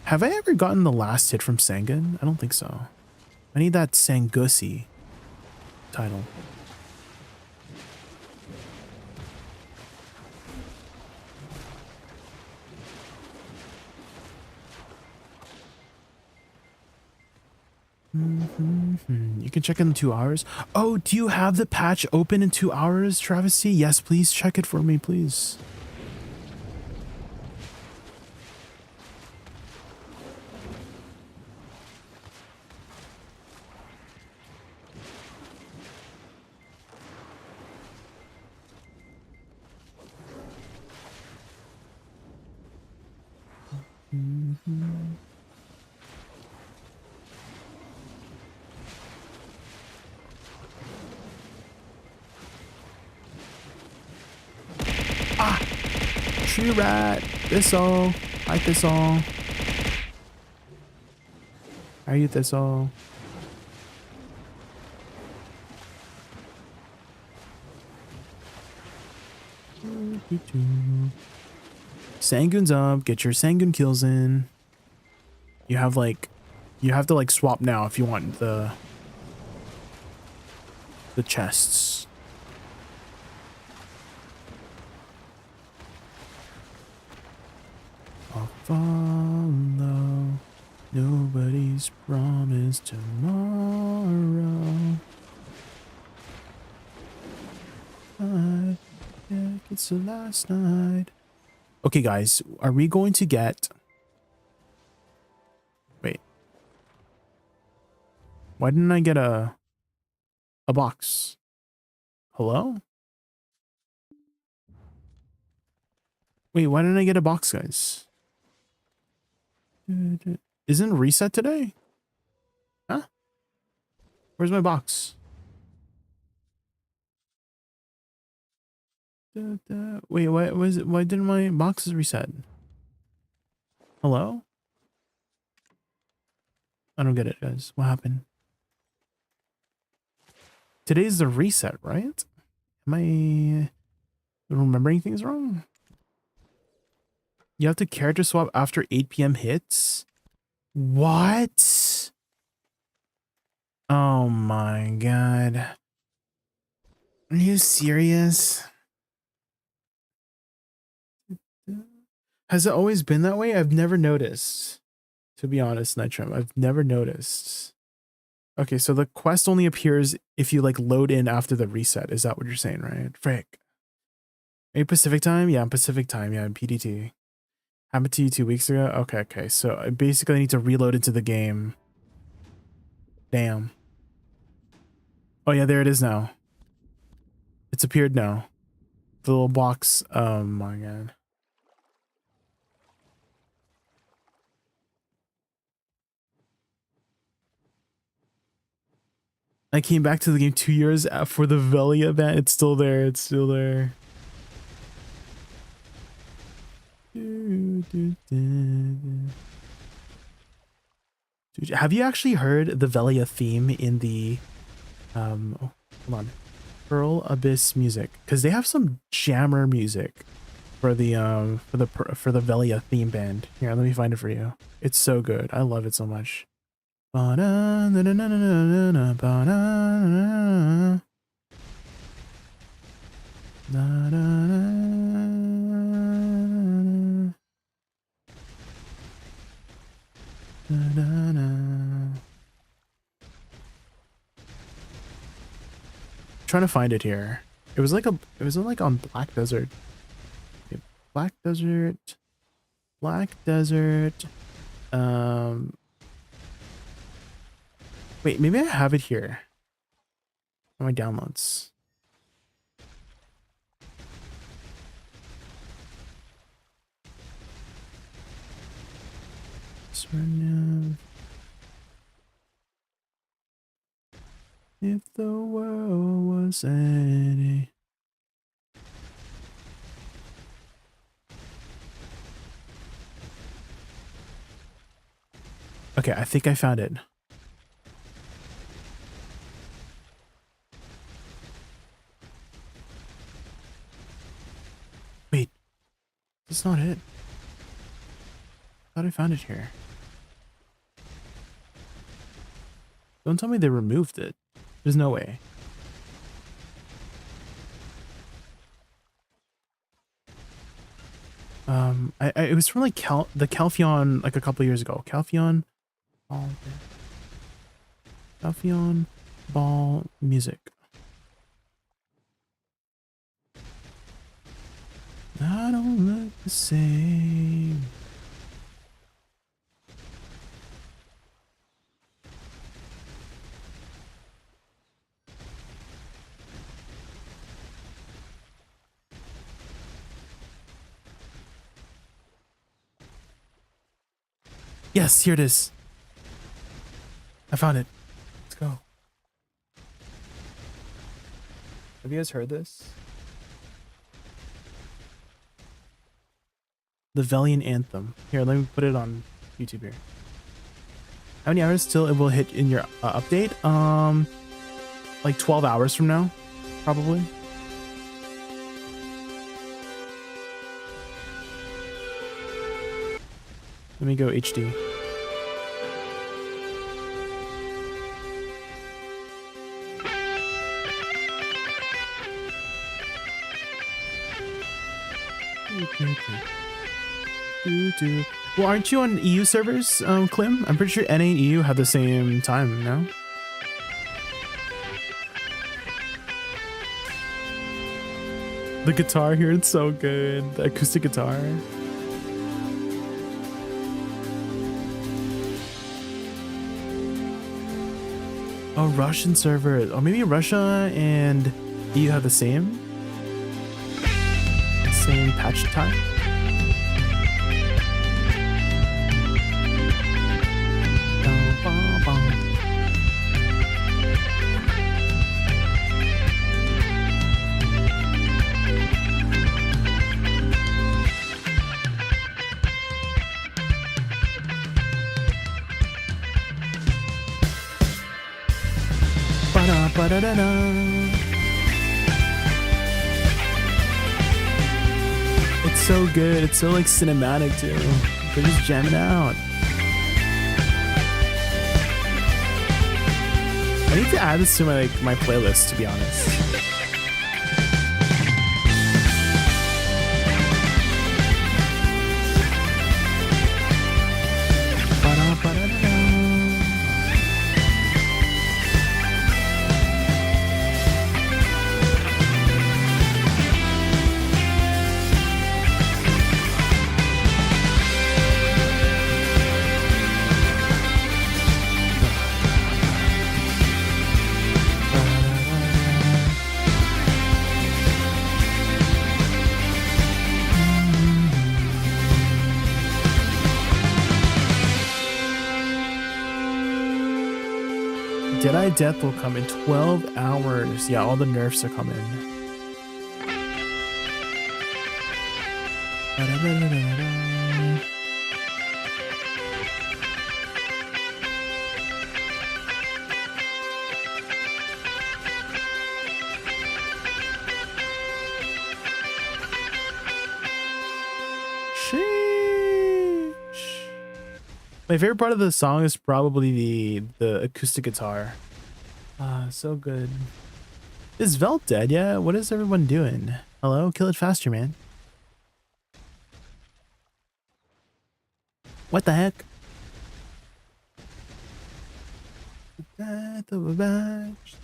Have I ever gotten the last hit from Sangan? I don't think so. I need that Sangusi title. You can check in 2 hours. Oh, do you have the patch open in 2 hours, Travesty? Yes, please check it for me, please. Tree rat, Thistle, hi Thistle. How are you, Thistle? Sanguine's up, get your Sanguine kills in. You have to like swap now if you want the chests. I'll follow. Nobody's promised tomorrow. Yeah, it's the last night. Okay, guys, are we going to get... Wait. Why didn't I get a box? Hello? Wait, why didn't I get a box, guys? Isn't reset today? Huh? Where's my box? Wait, why didn't my boxes reset? Hello? I don't get it, guys. What happened? Today's the reset, right? Am I remembering things wrong? You have to character swap after 8 p.m. hits? What? Oh my god. Are you serious? Has it always been that way? I've never noticed. To be honest, Nitram, I've never noticed. Okay, so the quest only appears if you like load in after the reset. Is that what you're saying, right? Frick. Are you Pacific time? Yeah, I'm Pacific time. Yeah, I'm PDT. Happened to you 2 weeks ago? Okay, okay. So I basically need to reload into the game. Damn. Oh yeah, there it is now. It's appeared now. The little box. Oh my god. I came back to the game 2 years for the Veli event. It's still there. It's still there. Dude, have you actually heard the Velia theme in the oh, hold on, Pearl Abyss music? Because they have some jammer music for the Velia theme band. Here, let me find it for you. It's so good. I love it so much. Trying to find it here. It was like on Black Desert. Okay, Black Desert. Wait, maybe I have it here on my downloads. If the world was any. Okay, I think I found it. Wait, that's not it. I thought I found it here. Don't tell me they removed it. There's no way. It was from like the Calpheon like a couple years ago. Calpheon ball music. I don't look the same. Yes, here it is. I found it. Let's go. Have you guys heard this? The Velian Anthem. Here, let me put it on YouTube here. How many hours till it will hit in your update? Like 12 hours from now, probably. Let me go HD. Well, aren't you on EU servers, Clem? I'm pretty sure NA and EU have the same time now. The guitar here, it's so good. The acoustic guitar. Oh, Russian server. Oh, maybe Russia and EU have the same patch time. It's so good. It's so like cinematic too. They're just jamming out. I need to add this to my playlist, to be honest. Deadeye Death will come in 12 hours. Yeah, all the nerfs are coming. My favorite part of the song is probably the acoustic guitar. Ah, so good. Is Velt dead? Yeah, what is everyone doing? Hello? Kill it faster, man. What the heck? Death of a batch.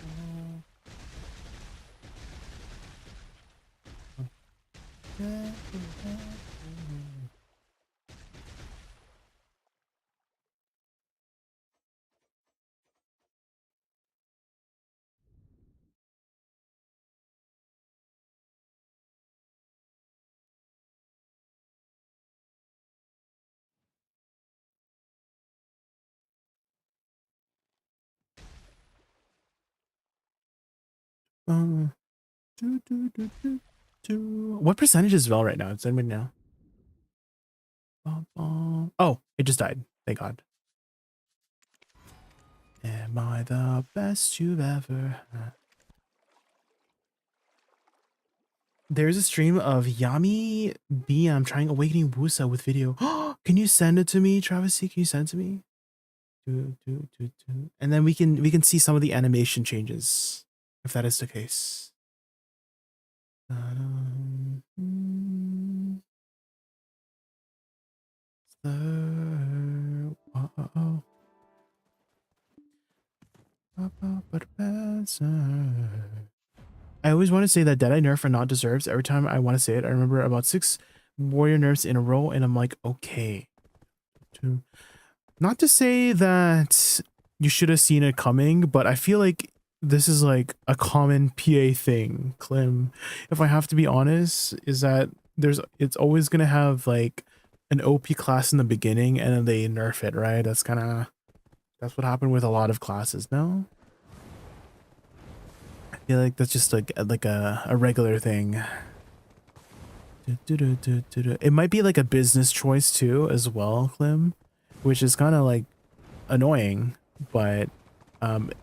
What percentage is Vel right now? Does anybody know? Oh, it just died. Thank God. Am I the best you've ever had? There's a stream of Yami BM trying Awakening Woosa with video. Can you send it to me, Travis C? Can you send it to me? And then we can see some of the animation changes, if that is the case. I always want to say that Deadeye nerf are not deserves. Every time I want to say it, I remember about 6 warrior nerfs in a row, and I'm like, okay. Not to say that you should have seen it coming, but I feel like this is like a common PA thing, Clem. If I have to be honest, is that it's always gonna have like an OP class in the beginning, and then they nerf it, right? That's what happened with a lot of classes. No, I feel like that's just like a regular thing. It might be like a business choice too, as well, Clem, which is kind of like annoying, but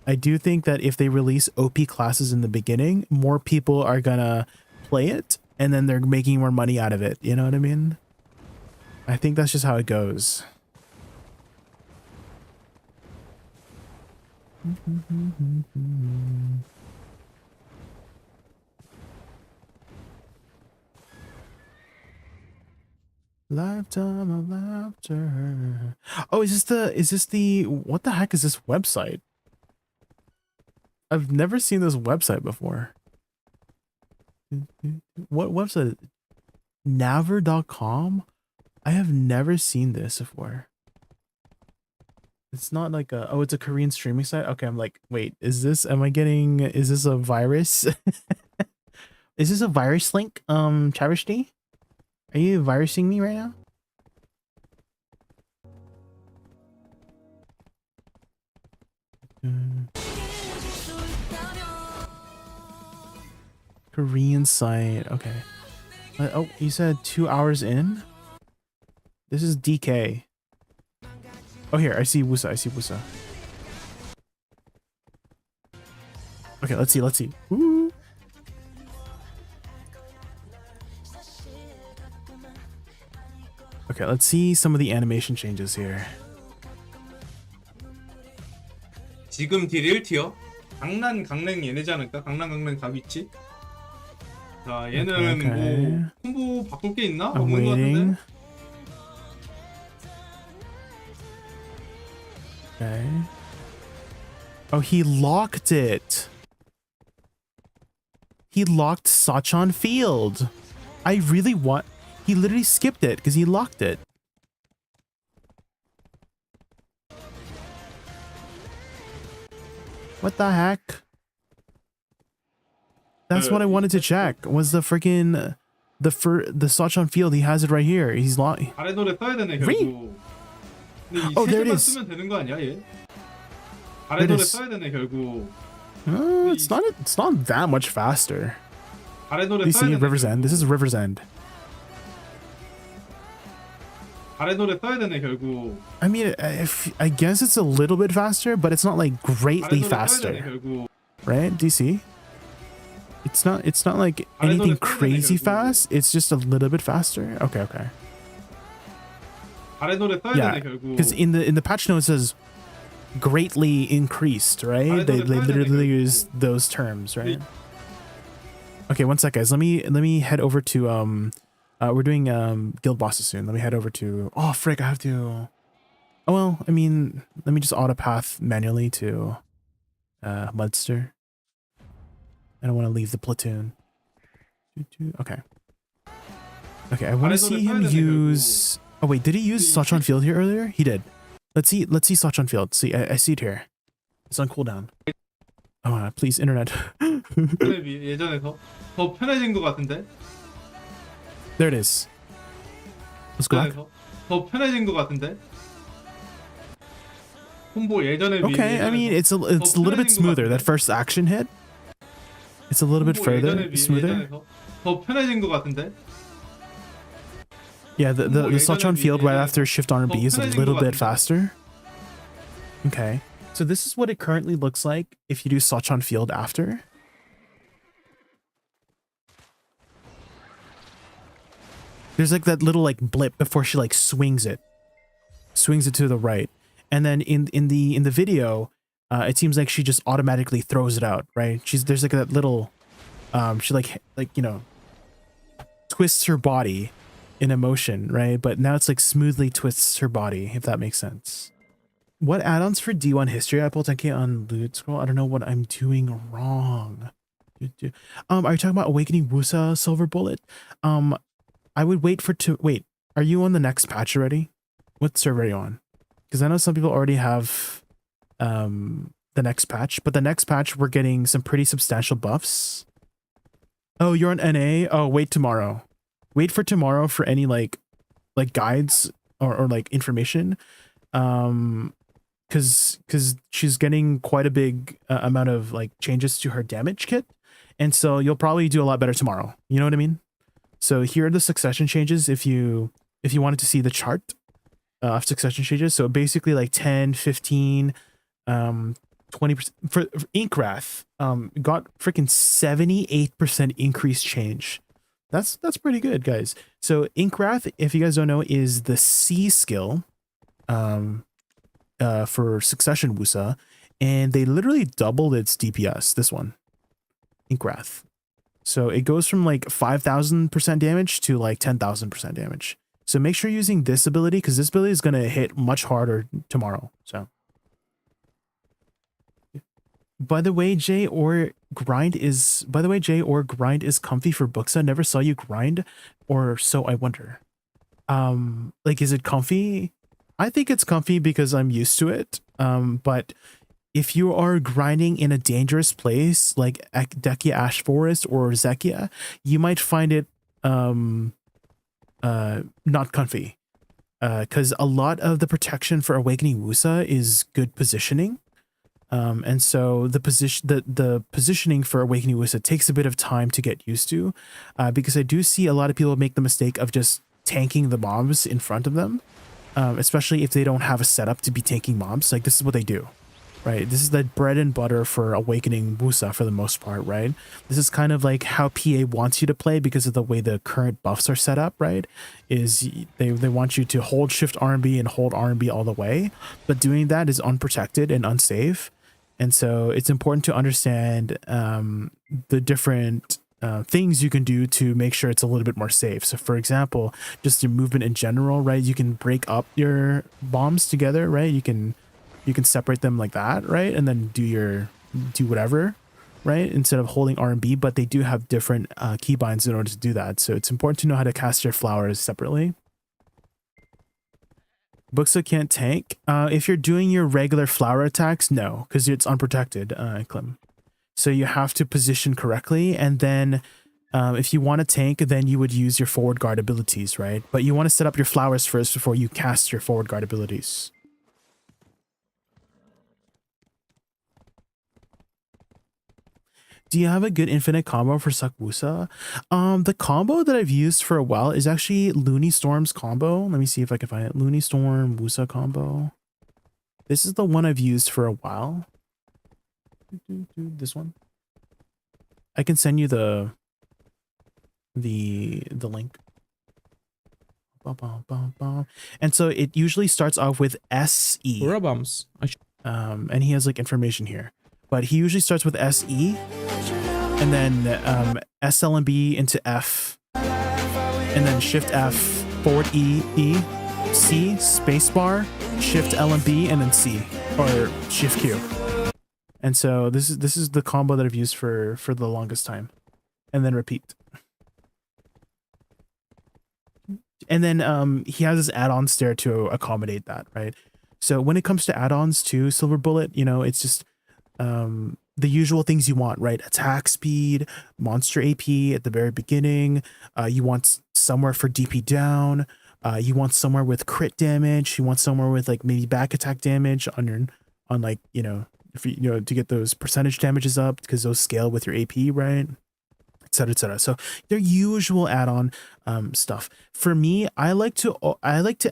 I do think that if they release OP classes in the beginning, more people are gonna play it, and then they're making more money out of it. You know what I mean? I think that's just how it goes. Lifetime of laughter. Oh, is this the what the heck is this website? I've never seen this website before. What website? Naver.com? I have never seen this before. It's not like oh, it's a Korean streaming site. Okay, I'm like, wait, is this a virus? Is this a virus link? Travesty? Are you virusing me right now? Korean site. Okay. Oh, you said 2 hours in? This is DK. Oh, here. I see Woosa. Okay, let's see. Ooh. Okay, let's see some of the animation changes here. 지금 딜 1티어 강란 강냉 얘네지 않을까? 강란 강냉 다 위치. 자 얘는 Okay. 뭐 콤보 바꿀 게 있나? I'm 없는 거 waiting. 같은데. Okay. Oh, he locked it. He locked Sachan Field. I really want... He literally skipped it because he locked it. What the heck? That's what I wanted to check. Was the freaking the Sachan Field? He has it right here. He's locked. 아래 노래 써야 되네 결국. 근데 이 Oh, 세 there it 개만 is. 쓰면 되는 거 아니야 얘? 가래노래 is. 써야 되네 결국. It's not that much faster. 가래노래 You 써야 see 되네 River's End. This is 결국. River's End. 가래노래 써야 되네 결국. I mean, if I guess it's a little bit faster, but it's not like greatly 가래노래 써야 되네 faster, 결국. right? Do you see? It's not like 가래노래 anything 써야 되네 crazy 결국. fast. It's just a little bit faster. Okay. 가래노래 써야 Yeah, 되네 결국. because in the patch note it says greatly increased, right? They literally use those terms, right? Okay, one sec, guys. Let me head over to we're doing guild bosses soon. Let me head over to frick, I have to. Oh well, I mean, let me just auto path manually to Mudster. I don't want to leave the platoon. Okay. Okay, I want to see him use. Oh wait, did he use Such on Field here earlier? He did. Let's see Such on Field. See, I see it here. It's on cooldown. Oh, please, internet. 예전에 더 편해진 것 같은데. There it is. Let's go back. 더 편해진 것 같은데. 콤보 예전에 비해. Okay, I mean it's a little bit smoother. That first action hit. It's a little bit further smoother. 더 편해진 것 같은데. Yeah, the Such on Field right after Shift R&B is a little bit faster. Okay, so this is what it currently looks like if you do Such on Field after. There's like that little like blip before she like swings it to the right, and then in the video, it seems like she just automatically throws it out. Right? There's like that little, she like twists her body in a motion, right? But now it's like smoothly twists her body, if that makes sense. What add-ons for D1 history? I pulled 10k on Loot Scroll. I don't know what I'm doing wrong. Are you talking about Awakening Woosa Silver Bullet? I would wait for wait, are you on the next patch already? What server are you on? Because I know some people already have the next patch, but the next patch we're getting some pretty substantial buffs. Oh, you're on NA? Oh, wait tomorrow. Wait for tomorrow for any like guides or like information. Cause she's getting quite a big amount of like changes to her damage kit. And so you'll probably do a lot better tomorrow. You know what I mean? So here are the succession changes if you wanted to see the chart of succession changes. So basically like 10, 15, 20% for Inkwrath, got freaking 78% increased change. That's pretty good, guys. So Inkwrath, if you guys don't know, is the C skill for Succession Woosa, and they literally doubled its DPS, this one, Inkwrath. So it goes from like 5,000% damage to like 10,000% damage. So make sure you're using this ability, because this ability is going to hit much harder tomorrow. So, by the way, Jay or grind is comfy for Buxa. Never saw you grind, or so I wonder. Like, is it comfy? I think it's comfy because I'm used to it. But if you are grinding in a dangerous place like Dehkia Ash Forest or Dehkia, you might find it not comfy. Because a lot of the protection for Awakening Woosa is good positioning. And so the positioning for Awakening Woosa takes a bit of time to get used to, because I do see a lot of people make the mistake of just tanking the mobs in front of them, especially if they don't have a setup to be tanking mobs. Like, this is what they do, right? This is the bread and butter for Awakening Woosa for the most part, right? This is kind of like how PA wants you to play because of the way the current buffs are set up, right? Is they want you to hold Shift R&B and hold R&B all the way, but doing that is unprotected and unsafe. And so it's important to understand the different things you can do to make sure it's a little bit more safe. So for example, just your movement in general, right? You can break up your bombs together, right? You can separate them like that, right? And then do whatever, right? Instead of holding R&B, but they do have different keybinds in order to do that. So it's important to know how to cast your flowers separately. Buxa can't tank. If you're doing your regular flower attacks, no, because it's unprotected, Clem. So you have to position correctly, and then if you want to tank, then you would use your forward guard abilities, right? But you want to set up your flowers first before you cast your forward guard abilities. Do you have a good infinite combo for Suck Woosa? The combo that I've used for a while is actually Looney Storm's combo. Let me see if I can find it. Looney Storm Woosa combo. This is the one I've used for a while. This one. I can send you the link. And so it usually starts off with SE. And he has like information here. But he usually starts with SE and then SLMB into F and then Shift F, forward E, C, spacebar, Shift LMB, and then C or Shift Q. And so this is the combo that I've used for the longest time, and then repeat. And then he has his add-ons there to accommodate that, right? So when it comes to add-ons to Silver Bullet, you know, it's just the usual things you want, right? Attack speed, monster AP at the very beginning. You want somewhere for DP down. You want somewhere with crit damage. You want somewhere with like maybe back attack damage on like, you know, if you know, to get those percentage damages up because those scale with your AP, right? Etc. etc. So their usual add-on stuff. For me, I like to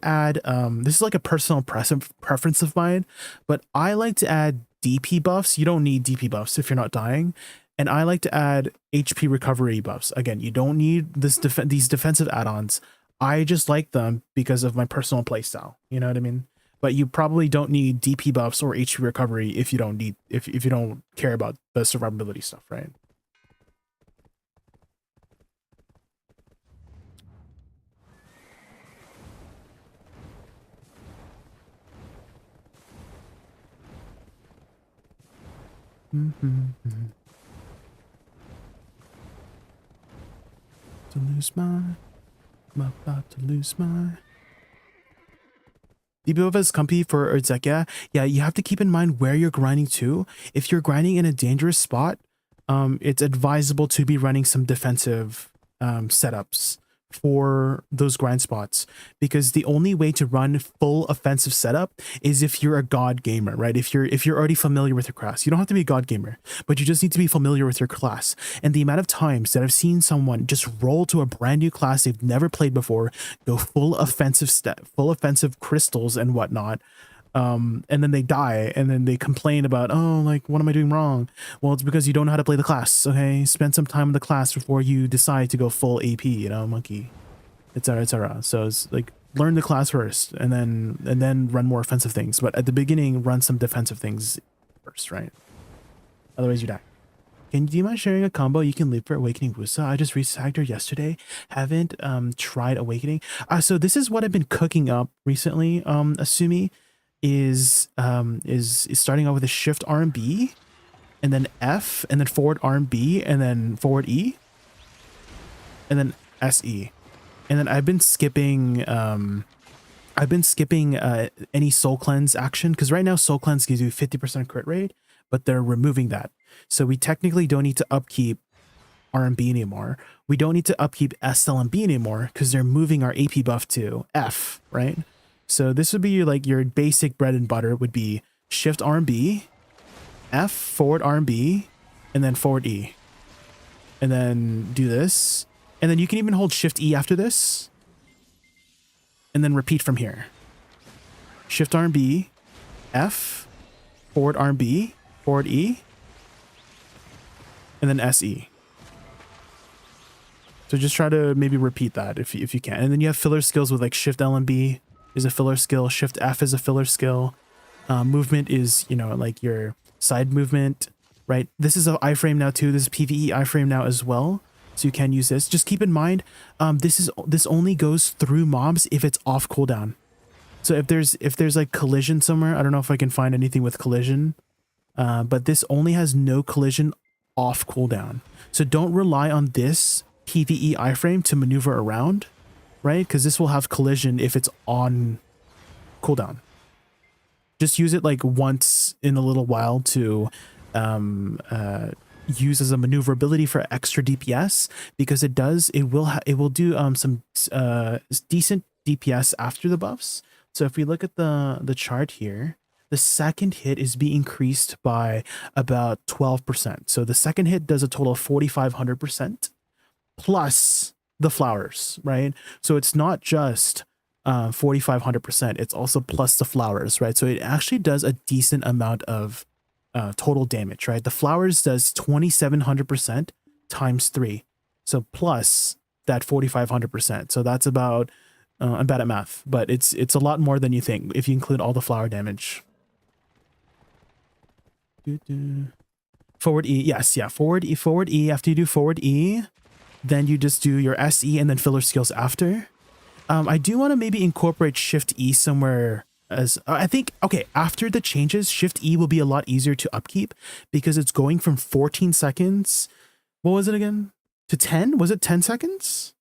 add this is like a personal preference of mine, but I like to add DP buffs. You don't need DP buffs if you're not dying. And I like to add HP recovery buffs. Again, you don't need these defensive add-ons. I just like them because of my personal playstyle. You know what I mean? But you probably don't need DP buffs or HP recovery if you don't need if you don't care about the survivability stuff, right? To lose my, I'm about to lose my. DBOF is comfy for Dehkia. Yeah, you have to keep in mind where you're grinding to. If you're grinding in a dangerous spot, it's advisable to be running some defensive setups for those grind spots, because the only way to run full offensive setup is if you're a god gamer, right? If you're already familiar with your class. You don't have to be a god gamer, but you just need to be familiar with your class. And the amount of times that I've seen someone just roll to a brand new class they've never played before, go full offensive crystals and whatnot, and then they die, and then they complain about, oh, like, what am I doing wrong? Well, it's because you don't know how to play the class. Okay, spend some time in the class before you decide to go full AP, you know, monkey, etc. etc. So it's like, learn the class first, and then run more offensive things, but at the beginning run some defensive things first, right? Otherwise you die. Do you mind sharing a combo you can live for Awakening Woosa? I just resagged her yesterday. Haven't tried Awakening. So this is what I've been cooking up recently. Asumi is starting off with a shift R&B, and then F, and then forward R&B, and then forward E, and then SE. And then I've been skipping any soul cleanse action, because right now soul cleanse gives you 50% crit rate, but they're removing that. So we technically don't need to upkeep R&B anymore. We don't need to upkeep SLMB anymore because they're moving our AP buff to F, right? So this would be like your basic bread and butter would be shift R&B, F, forward R&B, and then forward E. And then do this. And then you can even hold shift E after this. And then repeat from here. Shift R&B, F, forward R&B, forward E, and then SE. So just try to maybe repeat that if you can. And then you have filler skills with like shift LMB is a filler skill, shift F is a filler skill. Movement is, you know, like your side movement, right? This is an iframe now too. This is PvE iframe now as well. So you can use this. Just keep in mind, this only goes through mobs if it's off cooldown. So if there's like collision somewhere, I don't know if I can find anything with collision, but this only has no collision off cooldown. So don't rely on this PvE iframe to maneuver around, right? Because this will have collision if it's on cooldown. Just use it like once in a little while to use as a maneuverability for extra DPS, because it will do some decent DPS after the buffs. So if we look at the chart here, the second hit is being increased by about 12%. So the second hit does a total of 4,500% plus the flowers, right? So it's not just 4,500%, it's also plus the flowers, right? So it actually does a decent amount of total damage, right? The flowers does 2,700% times 3. So plus that 4,500%. So that's about, I'm bad at math, but it's a lot more than you think if you include all the flower damage. Forward E, yes, yeah, forward E. After you do forward E, then you just do your SE and then filler skills after. I do want to maybe incorporate Shift E somewhere as I think, okay, after the changes, Shift E will be a lot easier to upkeep because it's going from 14 seconds. What was it again? To 10? Was it 10 seconds?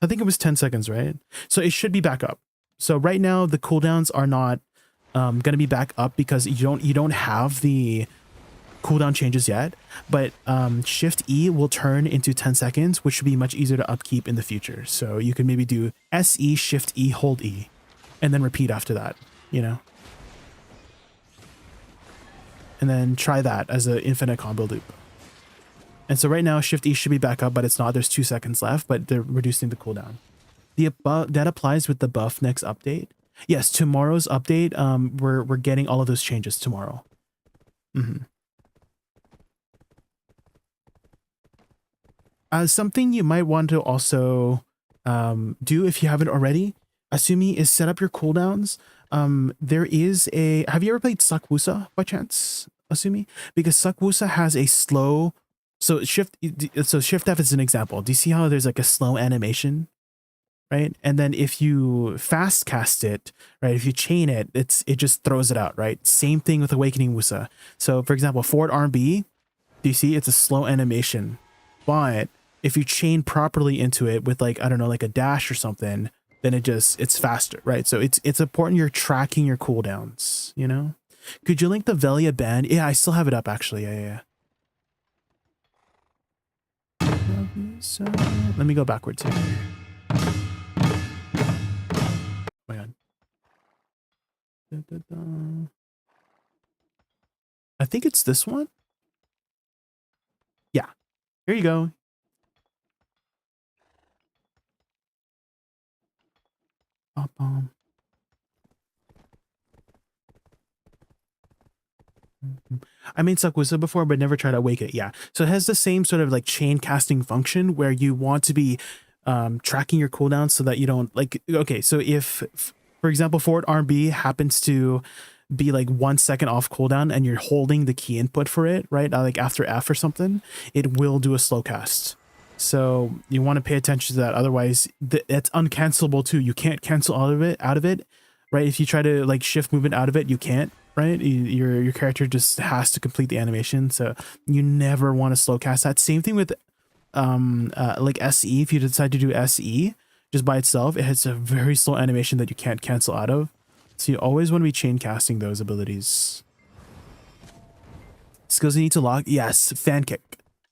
I think it was 10 seconds, right? So it should be back up. So right now the cooldowns are not going to be back up because you don't have the cooldown changes yet, but Shift E will turn into 10 seconds, which should be much easier to upkeep in the future. So you can maybe do SE, Shift E, hold E, and then repeat after that, you know? And then try that as an infinite combo loop. And so right now Shift E should be back up, but it's not. There's 2 seconds left, but they're reducing the cooldown. The above, that applies with the buff next update. Yes, tomorrow's update, we're getting all of those changes tomorrow. Something you might want to also do if you haven't already, Asumi, is set up your cooldowns. There is a, have you ever played Woosa by chance, Asumi? Because Woosa has a slow, so Shift F is an example. Do you see how there's like a slow animation, right? And then if you fast cast it, right, if you chain it, it just throws it out, right? Same thing with Awakening Woosa. So for example, forward RB, do you see it's a slow animation, but if you chain properly into it with like, I don't know, like a dash or something, then it's faster, right? So it's important you're tracking your cooldowns, you know? Could you link the Velia band? Yeah, I still have it up actually. Yeah. So let me go backwards here. Oh my God. I think it's this one. Yeah, here you go. I made Woosa before, but never tried to Awake it. Yeah, so it has the same sort of like chain casting function where you want to be tracking your cooldowns so that you don't like. Okay, so if, for example, forward RB happens to be like 1 second off cooldown and you're holding the key input for it, right? Like after F or something, it will do a slow cast. So you want to pay attention to that. Otherwise, it's uncancelable too. You can't cancel out of it, right? If you try to like shift movement out of it, you can't, right? Your character just has to complete the animation. So you never want to slow cast that. Same thing with like SE. If you decide to do SE just by itself, it has a very slow animation that you can't cancel out of. So you always want to be chain casting those abilities. Skills you need to lock. Yes, fan kick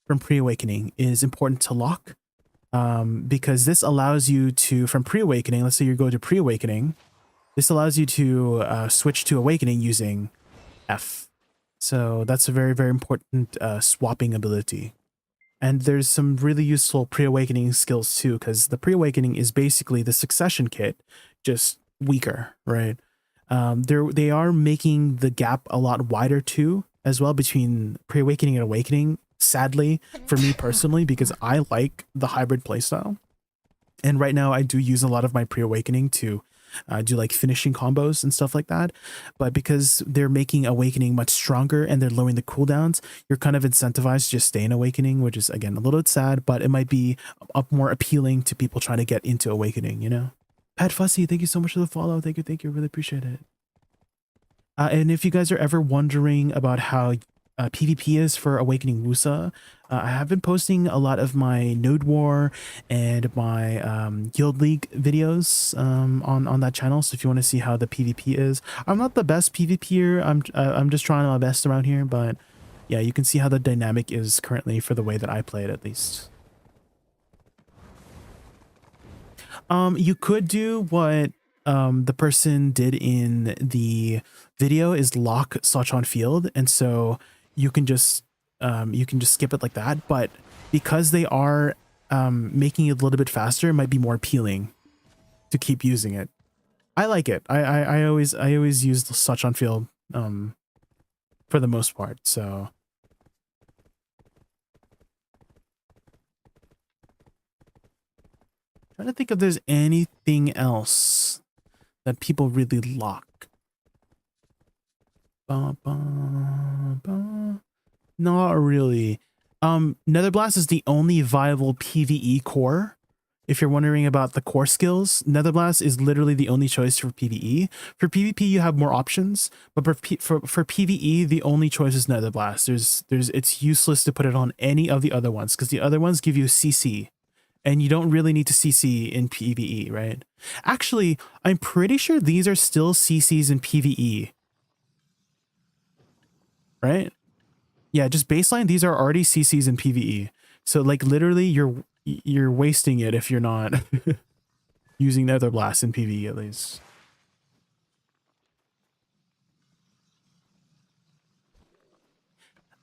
from pre-awakening is important to lock because this allows you to, from pre-awakening, let's say you go to pre-awakening, this allows you to switch to awakening using F. So that's a very, very important swapping ability. And there's some really useful pre-awakening skills too, because the pre-awakening is basically the succession kit, just weaker, right? They are making the gap a lot wider too, as well, between pre-awakening and awakening, sadly, for me personally, because I like the hybrid playstyle. And right now I do use a lot of my pre-awakening to do like finishing combos and stuff like that. But because they're making awakening much stronger and they're lowering the cooldowns, you're kind of incentivized to just stay in awakening, which is again a little bit sad, but it might be up more appealing to people trying to get into awakening, you know? Pat Fussy, thank you so much for the follow. Thank you. Really appreciate it. And if you guys are ever wondering about how PvP is for Awakening Woosa, I have been posting a lot of my Node War and my Guild League videos on that channel. So if you want to see how the PvP is, I'm not the best PvPer. I'm just trying my best around here, but yeah, you can see how the dynamic is currently for the way that I play it, at least. You could do what the person did in the video is lock such on field, and so you can just skip it like that. But because they are making it a little bit faster, it might be more appealing to keep using it. I like it. I always use the such on field for the most part. So trying to think if there's anything else that people really lock. Not really. Nether Blast is the only viable PvE core. If you're wondering about the core skills, Nether Blast is literally the only choice for PvE. For PvP, you have more options, but for PvE, the only choice is Nether Blast. It's useless to put it on any of the other ones because the other ones give you CC, and you don't really need to CC in PvE, right? Actually, I'm pretty sure these are still CCs in PvE, right? Yeah, just baseline. These are already CCs in PvE. So like literally, you're wasting it if you're not using Nether Blast in PvE at least.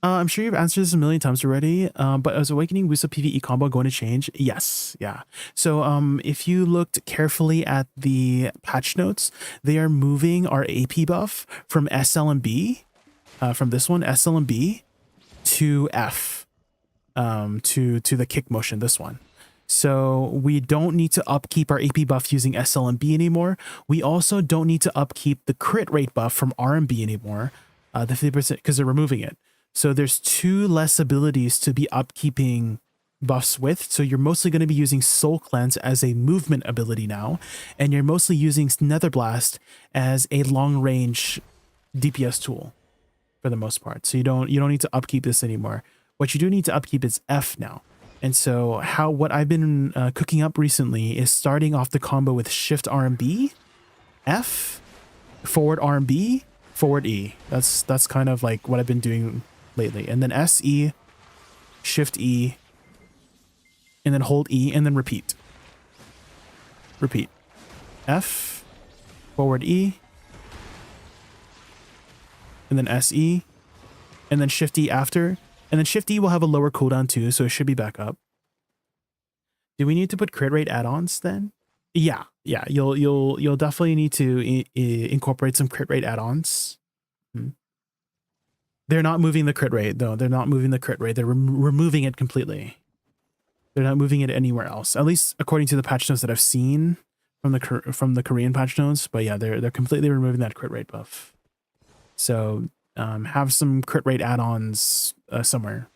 I'm sure you've answered this a million times already, but is Awakening Woosa PvE combo going to change? Yes, yeah. So if you looked carefully at the patch notes, they are moving our AP buff from SL and B, from this one, SL and B, to F, to the kick motion, this one. So we don't need to upkeep our AP buff using SL and B anymore. We also don't need to upkeep the crit rate buff from R and B anymore, the 50%, because they're removing it. So there's 2 less abilities to be upkeeping buffs with. So you're mostly going to be using Soul Cleanse as a movement ability now, and you're mostly using Nether Blast as a long range DPS tool for the most part. So you don't need to upkeep this anymore. What you do need to upkeep is F now. And so what I've been cooking up recently is starting off the combo with Shift RMB, F, forward RMB, forward E. That's kind of like what I've been doing lately. And then SE, Shift E, and then hold E, and then repeat. Repeat. F, forward E, and then SE, and then Shift E after. And then Shift E will have a lower cooldown too, so it should be back up. Do we need to put crit rate add-ons then? Yeah, you'll definitely need to incorporate some crit rate add-ons. They're not moving the crit rate though. They're not moving the crit rate. They're removing it completely. They're not moving it anywhere else, at least according to the patch notes that I've seen from the Korean patch notes. But yeah, they're completely removing that crit rate buff. So have some crit rate add-ons somewhere.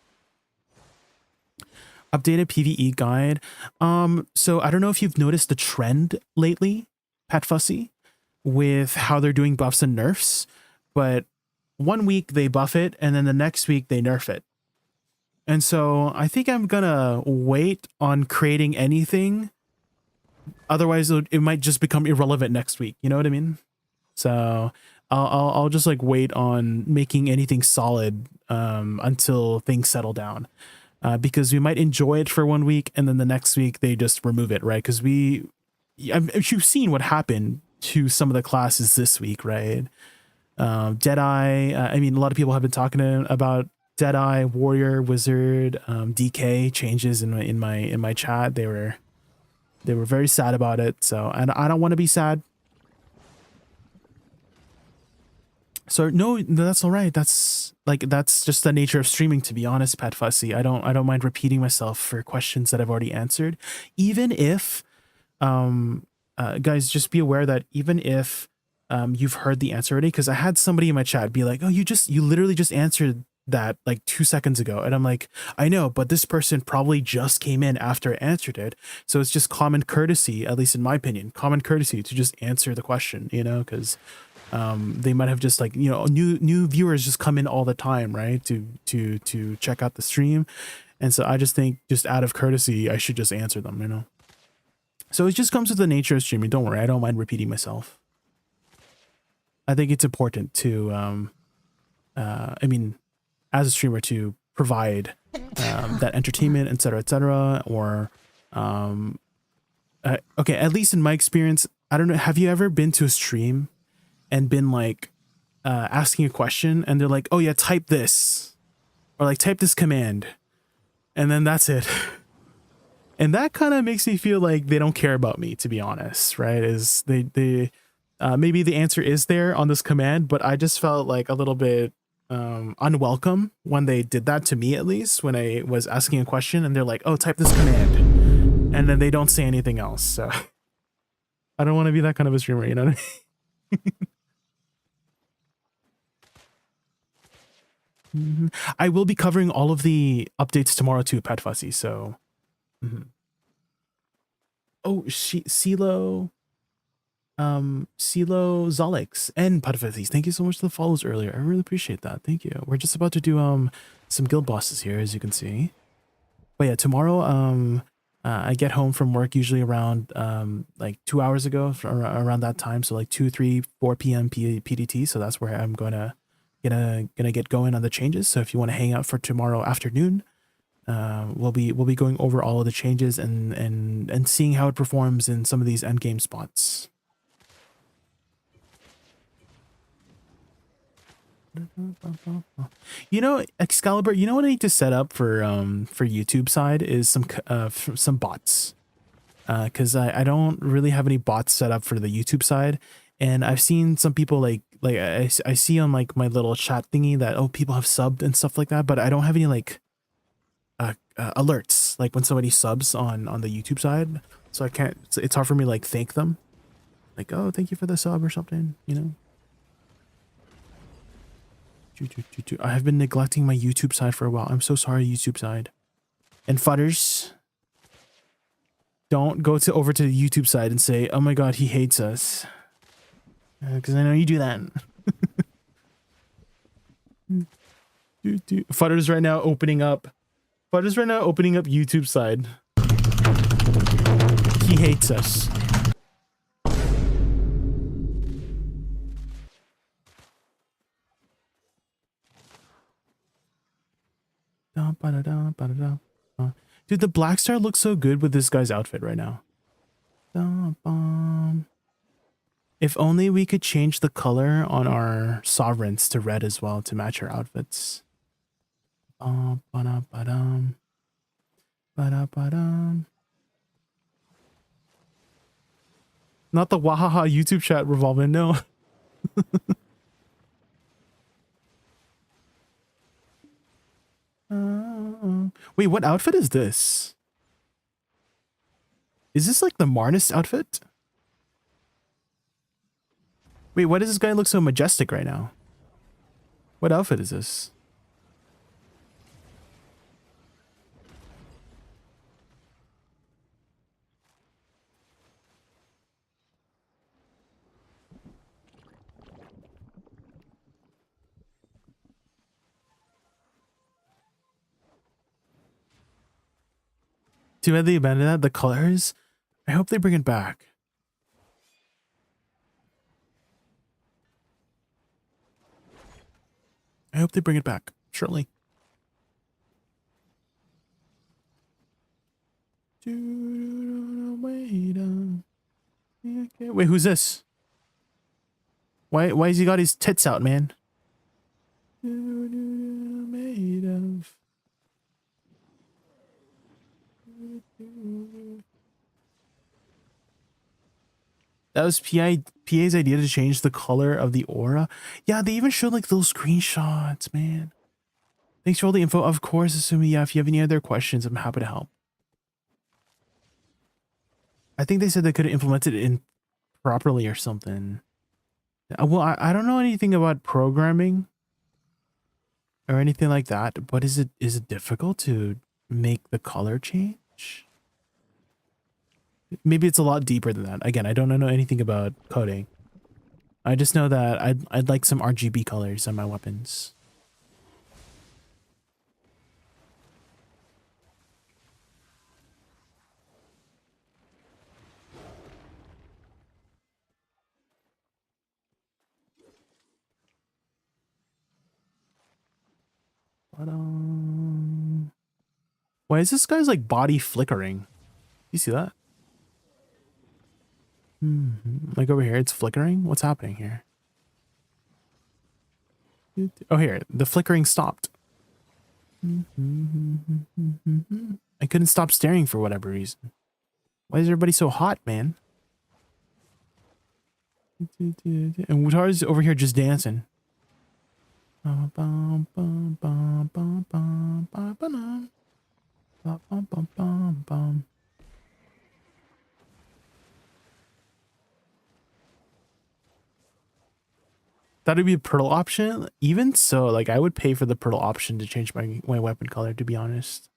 Updated PvE guide. So I don't know if you've noticed the trend lately, Pat Fussy, with how they're doing buffs and nerfs, but one week they buff it and then the next week they nerf it. And so I think I'm gonna wait on creating anything. Otherwise it might just become irrelevant next week. You know what I mean? So I'll just like wait on making anything solid until things settle down, because we might enjoy it for 1 week and then the next week they just remove it, right? Because you've seen what happened to some of the classes this week, right? Deadeye. I mean, a lot of people have been talking about Deadeye, Warrior, Wizard, DK changes in my chat. They were very sad about it. So, and I don't want to be sad. So no, that's all right. That's just the nature of streaming, to be honest, Pat Fussy. I don't mind repeating myself for questions that I've already answered. Even if, guys, just be aware that even if you've heard the answer already, because I had somebody in my chat be like, oh, you literally just answered that like 2 seconds ago. And I'm like, I know, but this person probably just came in after I answered it. So it's just common courtesy, at least in my opinion, common courtesy to just answer the question, because they might have just like, new viewers just come in all the time, right? To check out the stream. And so I just think just out of courtesy, I should just answer them, So it just comes with the nature of streaming. Don't worry. I don't mind repeating myself. I think it's important to, I mean, as a streamer to provide that entertainment, et cetera, or, okay, at least in my experience, I don't know. Have you ever been to a stream and been like, asking a question and they're like, oh yeah, type this, or like type this command, and then that's it. And that kind of makes me feel like they don't care about me, to be honest, right? Is they maybe the answer is there on this command, but I just felt like a little bit unwelcome when they did that to me, at least when I was asking a question and they're like, oh, type this command, and then they don't say anything else. So I don't want to be that kind of a streamer, you know what I mean? I will be covering all of the updates tomorrow too, Pet Fussy, so oh, CeeLo Zolix and Putfethies, thank you so much for the follows earlier. I really appreciate that. Thank you. We're just about to do some guild bosses here, as you can see. But yeah, tomorrow I get home from work usually around like 2 hours ago, around that time, so like 2, 3, 4 p.m. PDT. So that's where I'm gonna get going on the changes. So if you want to hang out for tomorrow afternoon, we'll be going over all of the changes and seeing how it performs in some of these end game spots. You know, Excalibur, you know what I need to set up for YouTube side is some bots, because I don't really have any bots set up for the YouTube side, and I've seen some people like I see on like my little chat thingy that, oh, people have subbed and stuff like that, but I don't have any like alerts like when somebody subs on the YouTube side, so I can't. It's hard for me to like thank them, like, oh, thank you for the sub or something, you know. I have been neglecting my YouTube side for a while. I'm so sorry, YouTube side. And Fudders, don't go over to the YouTube side and say, oh my god, he hates us. Because I know you do that. Fudders right now opening up. Fudders right now opening up YouTube side. He hates us. Dude, the Black Star looks so good with this guy's outfit right now. If only we could change the color on our sovereigns to red as well to match our outfits. Not the Wahaha YouTube chat revolving, no. Wait, what outfit is this? Is this like the Marnus outfit? Wait, why does this guy look so majestic right now? What outfit is this? Too bad they abandoned that. The colors, I hope they bring it back. I hope they bring it back, surely. Wait, who's this? Why has he got his tits out, man? Made of. That was PA's idea to change the color of the aura. Yeah, they even showed like those screenshots, man. Thanks for all the info. Of course, assuming, yeah, if you have any other questions, I'm happy to help. I think they said they could have implemented it in properly or something. Well, I don't know anything about programming or anything like that, but is it difficult to make the color change? Maybe it's a lot deeper than that. Again, I don't know anything about coding. I just know that I'd like some RGB colors on my weapons. Why is this guy's like body flickering? You see that? Like over here, it's flickering. What's happening here? Oh, here, the flickering stopped. I couldn't stop staring for whatever reason. Why is everybody so hot, man? And Wutar's over here just dancing. Thought it'd be a pearl option. Even so, like I would pay for the pearl option to change my weapon color, to be honest.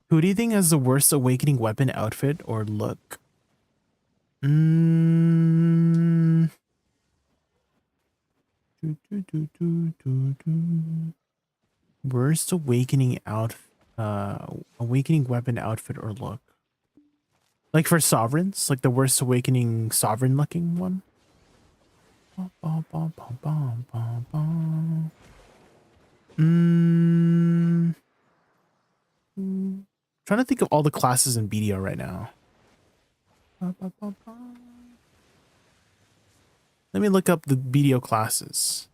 Who do you think has the worst awakening weapon outfit or look? Worst awakening awakening weapon outfit or look. Like for sovereigns, like the worst awakening sovereign looking one. Trying to think of all the classes in BDO right now. Let me look up the BDO classes.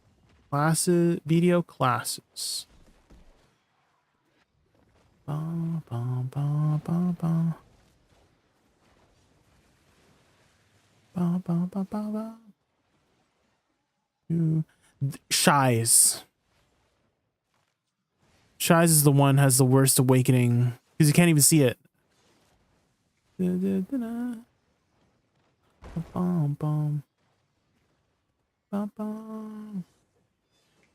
BDO classes. Shies. Shies is the one has the worst awakening because you can't even see it.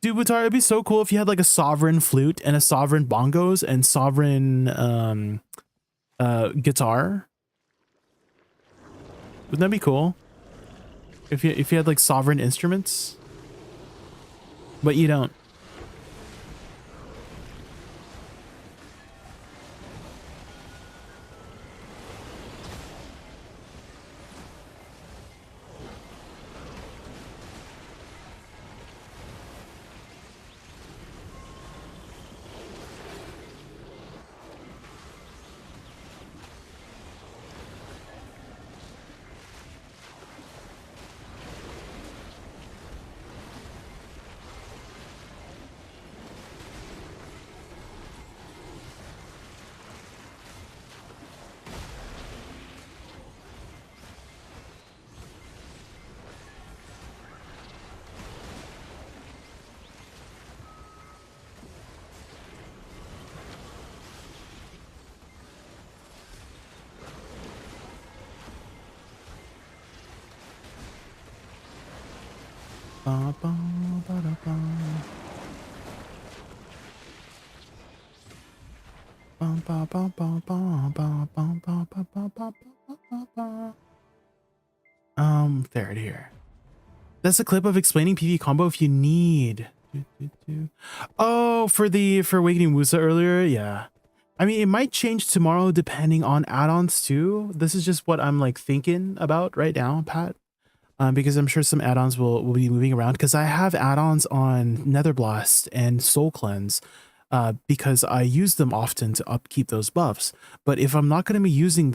Dude, Butar, it'd be so cool if you had like a sovereign flute and a sovereign bongos and sovereign guitar. Wouldn't that be cool? If you had like sovereign instruments, but you don't. There it here. That's a clip of explaining PV combo if you need. Oh, for Awakening Woosa earlier, yeah. I mean, it might change tomorrow depending on add-ons too. This is just what I'm like thinking about right now, Pat. Because I'm sure some add-ons will be moving around because I have add-ons on Netherblast and Soul Cleanse because I use them often to upkeep those buffs. But if I'm not going to be using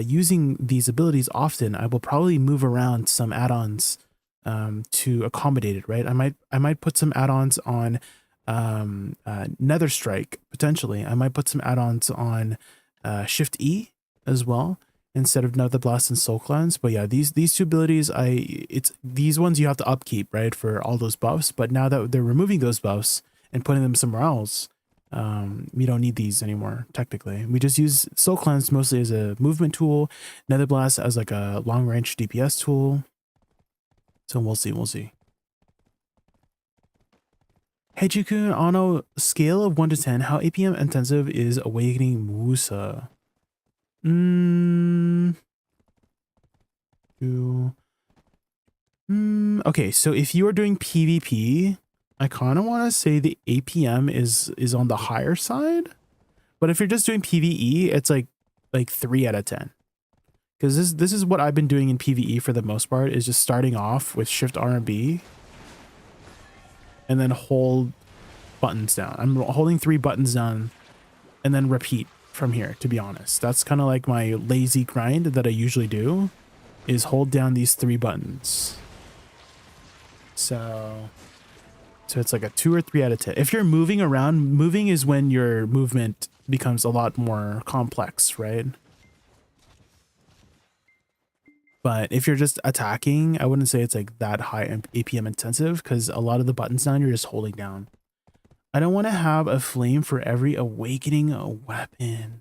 using these abilities often, I will probably move around some add-ons to accommodate it, right? I might put some add-ons on Nether Strike potentially. I might put some add-ons on Shift E as well instead of Nether Blast and Soul Cleanse. But yeah, these two abilities, it's these ones you have to upkeep, right, for all those buffs. But now that they're removing those buffs and putting them somewhere else, we don't need these anymore. Technically, we just use Soul Cleanse mostly as a movement tool, Nether Blast as like a long range DPS tool. So we'll see. Hey Jaykun, on a scale of 1 to 10, how APM intensive is Awakening Woosa? Okay, so if you are doing PvP, I kind of want to say the APM is on the higher side. But if you're just doing PvE, it's like 3 out of 10. Because this is what I've been doing in PvE for the most part, is just starting off with Shift R and B and then hold buttons down. I'm holding 3 buttons down and then repeat from here, to be honest. That's kind of like my lazy grind that I usually do, is hold down these 3 buttons. So it's like a 2 or 3 out of 10. If you're moving around, moving is when your movement becomes a lot more complex, right? But if you're just attacking, I wouldn't say it's like that high APM intensive, because a lot of the buttons down, you're just holding down. I don't want to have a flame for every awakening weapon.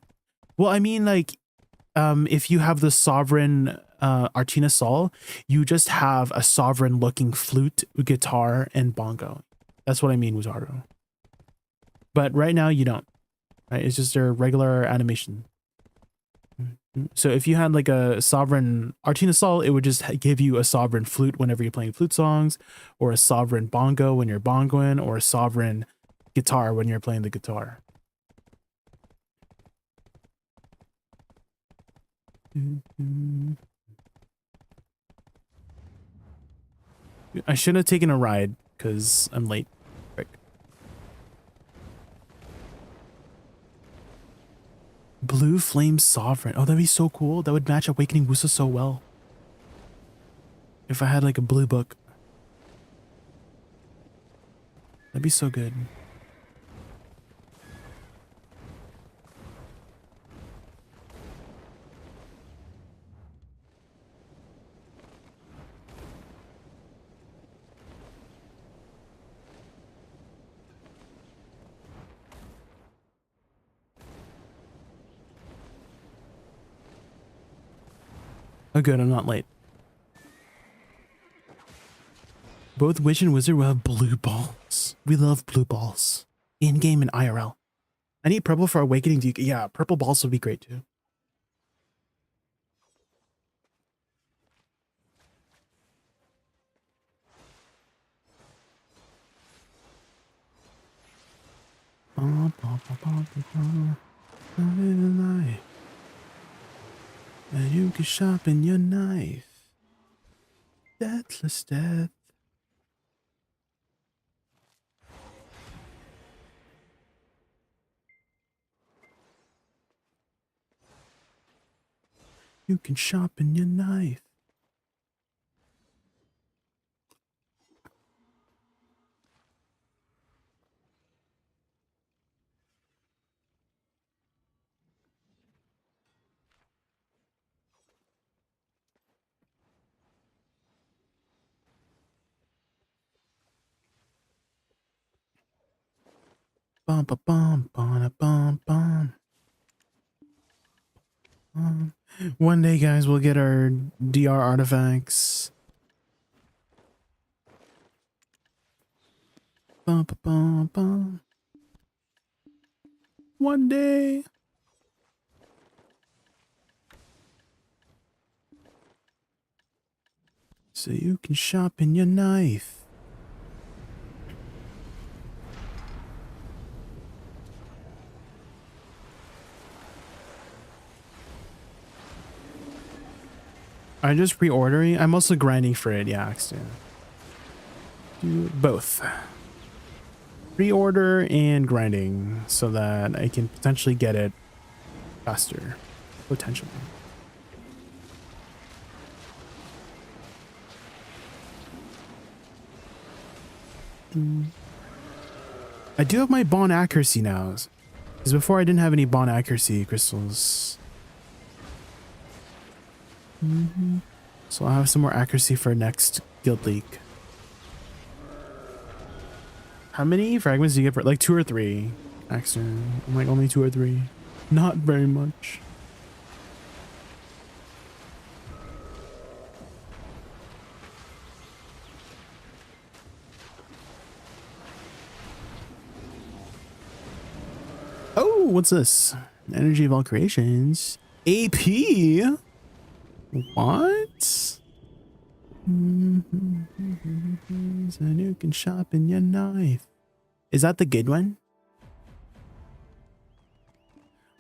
Well, I mean, like, if you have the sovereign Artina Sol, you just have a sovereign looking flute, guitar, and bongo. That's what I mean, Wuzaro. But right now you don't. Right? It's just a regular animation. So if you had like a sovereign Artina Sol, it would just give you a sovereign flute whenever you're playing flute songs, or a sovereign bongo when you're bongoing, or a sovereign guitar when you're playing the guitar. I should have taken a ride because I'm late. Right. Blue Flame Sovereign. Oh, that'd be so cool. That would match Awakening Woosa so well. If I had like a blue book. That'd be so good. Oh good, I'm not late. Both Witch and Wizard will have blue balls. We love blue balls. In-game and IRL. I need purple for Awakening Dehkia. Yeah, purple balls would be great too. And you can sharpen your knife. Deathless death. You can sharpen your knife. Bum ba bum bum bum bum. One day, guys, we'll get our DR artifacts. Bum ba bum bum. One day. So you can sharpen your knife. I'm just pre-ordering. I'm also grinding for it, yeah, do both. Pre-order and grinding so that I can potentially get it faster. Potentially. I do have my bond accuracy now. Because before I didn't have any bond accuracy crystals. So I'll have some more accuracy for next guild league. How many fragments do you get for like 2 or 3? Accident. I'm like only 2 or 3. Not very much. Oh, what's this? Energy of all creations. AP? What? And you can sharpen your knife. Is that the good one?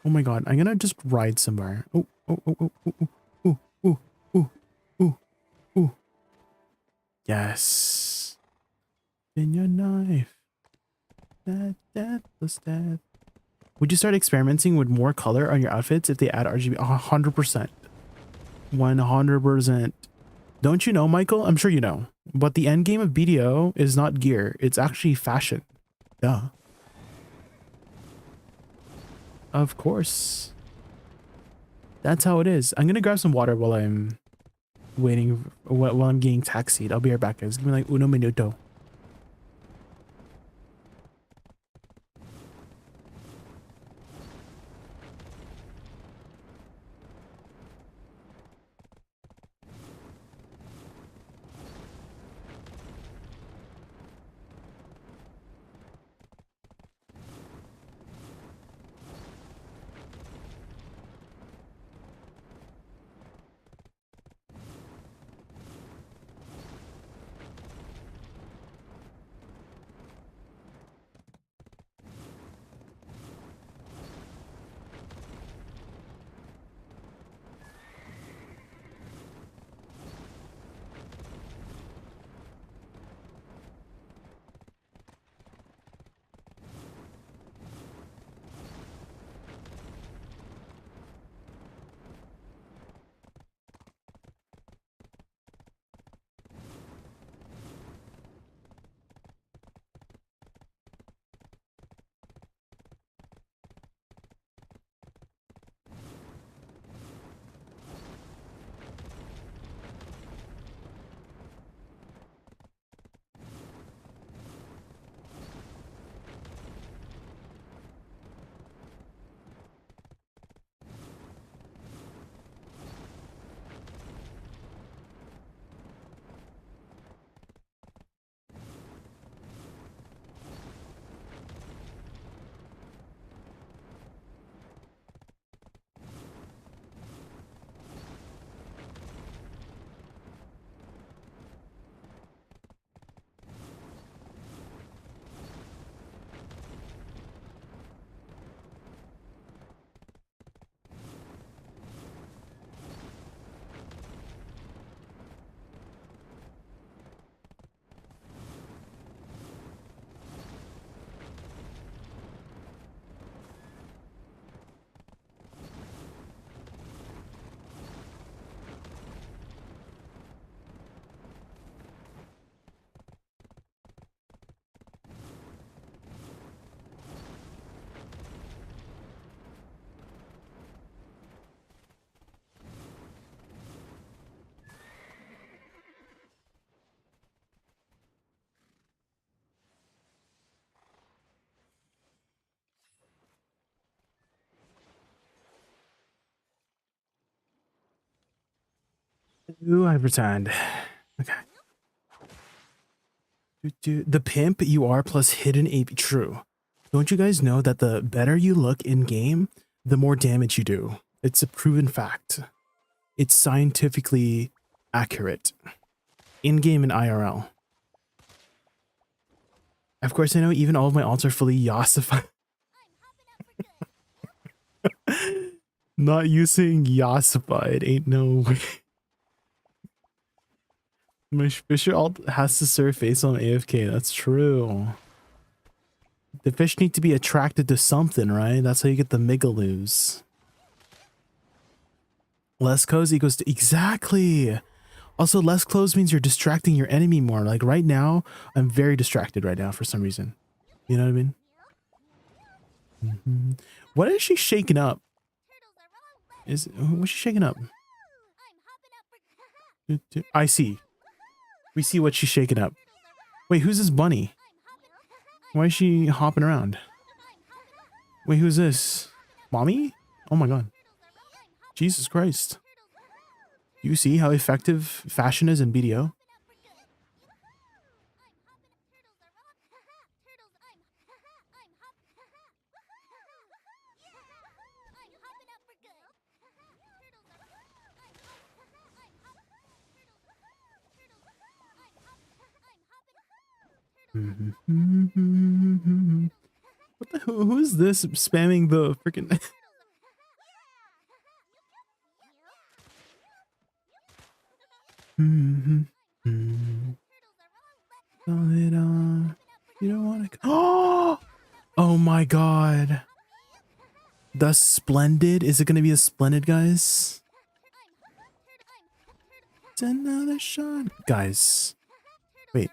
Oh my god, I'm gonna just ride somewhere. Oh, oh, oh, oh, oh, oh, oh, oh, oh, oh. Yes. In your knife. Deathless death. Would you start experimenting with more color on your outfits if they add RGB? 100%. 100%. Don't you know, Michael? I'm sure you know. But the end game of BDO is not gear. It's actually fashion. Duh. Of course. That's how it is. I'm gonna grab some water while I'm waiting, while I'm getting taxied. I'll be right back, guys. Give me like uno minuto. Ooh, I returned. Okay. The pimp you are plus hidden AP. True. Don't you guys know that the better you look in game, the more damage you do? It's a proven fact. It's scientifically accurate. In game and IRL. Of course, I know even all of my alts are fully Yossified. Not using Yossified ain't no way. My Fisher alt has to serve face on AFK. That's true. The fish need to be attracted to something, right? That's how you get the Migaloos. Less clothes equals to... Exactly! Also, less clothes means you're distracting your enemy more. Like right now, I'm very distracted right now for some reason. You know what I mean? What is she shaking up? What's she shaking up? I see. We see what she's shaking up. Wait, who's this bunny? Why is she hopping around? Wait, who's this? Mommy? Oh my god. Jesus Christ. Do you see how effective fashion is in BDO? What the who is this spamming the freaking You don't want to. Oh, Oh my god. The Splendid? Is it gonna be a Splendid, guys? It's another shot. Guys. Wait.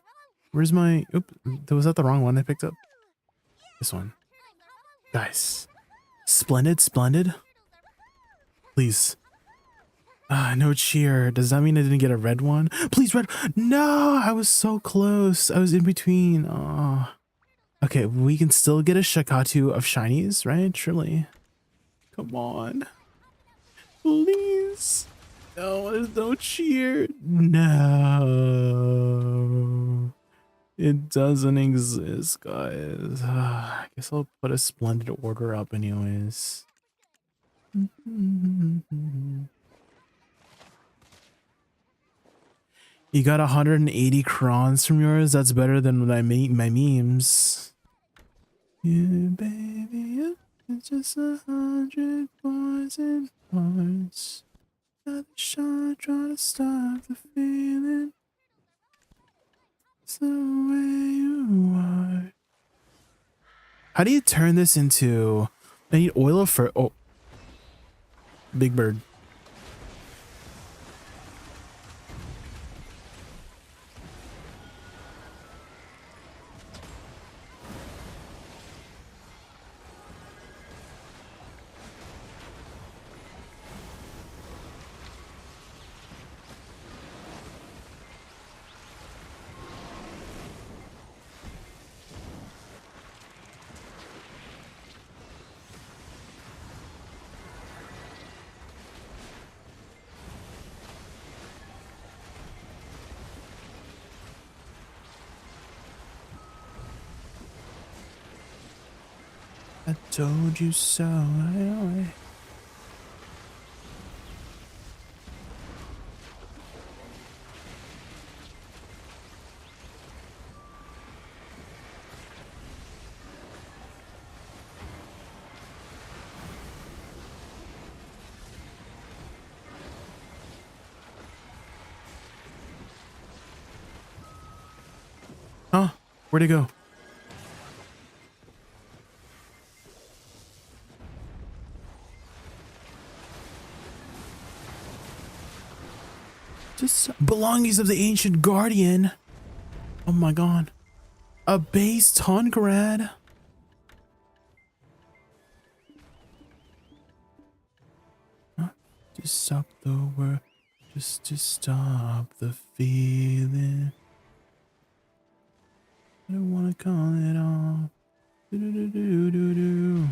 Where's my... Oop. Was that the wrong one I picked up? This one. Guys. Splendid? Splendid? Please. No cheer. Does that mean I didn't get a red one? Please, red. No, I was so close. I was in between. Oh. Okay, we can still get a Shakatu of shinies, right? Surely. Come on. Please. No, there's no cheer. No. It doesn't exist, guys. I guess I'll put a Splendid order up anyways. You got 180 crons from yours? That's better than my memes. You, baby, it's just 100 poison hearts. Got a shot trying to stop the feeling. It's the way you are. How do you turn this into... I need oil for... Oh. Big bird. I told you so. Huh? Where'd it go? Just belongings of the ancient guardian. Oh my god. A base Tongrad. Huh? Just stop the world. Just to stop the feeling. I don't want to call it off. Do do do do do do.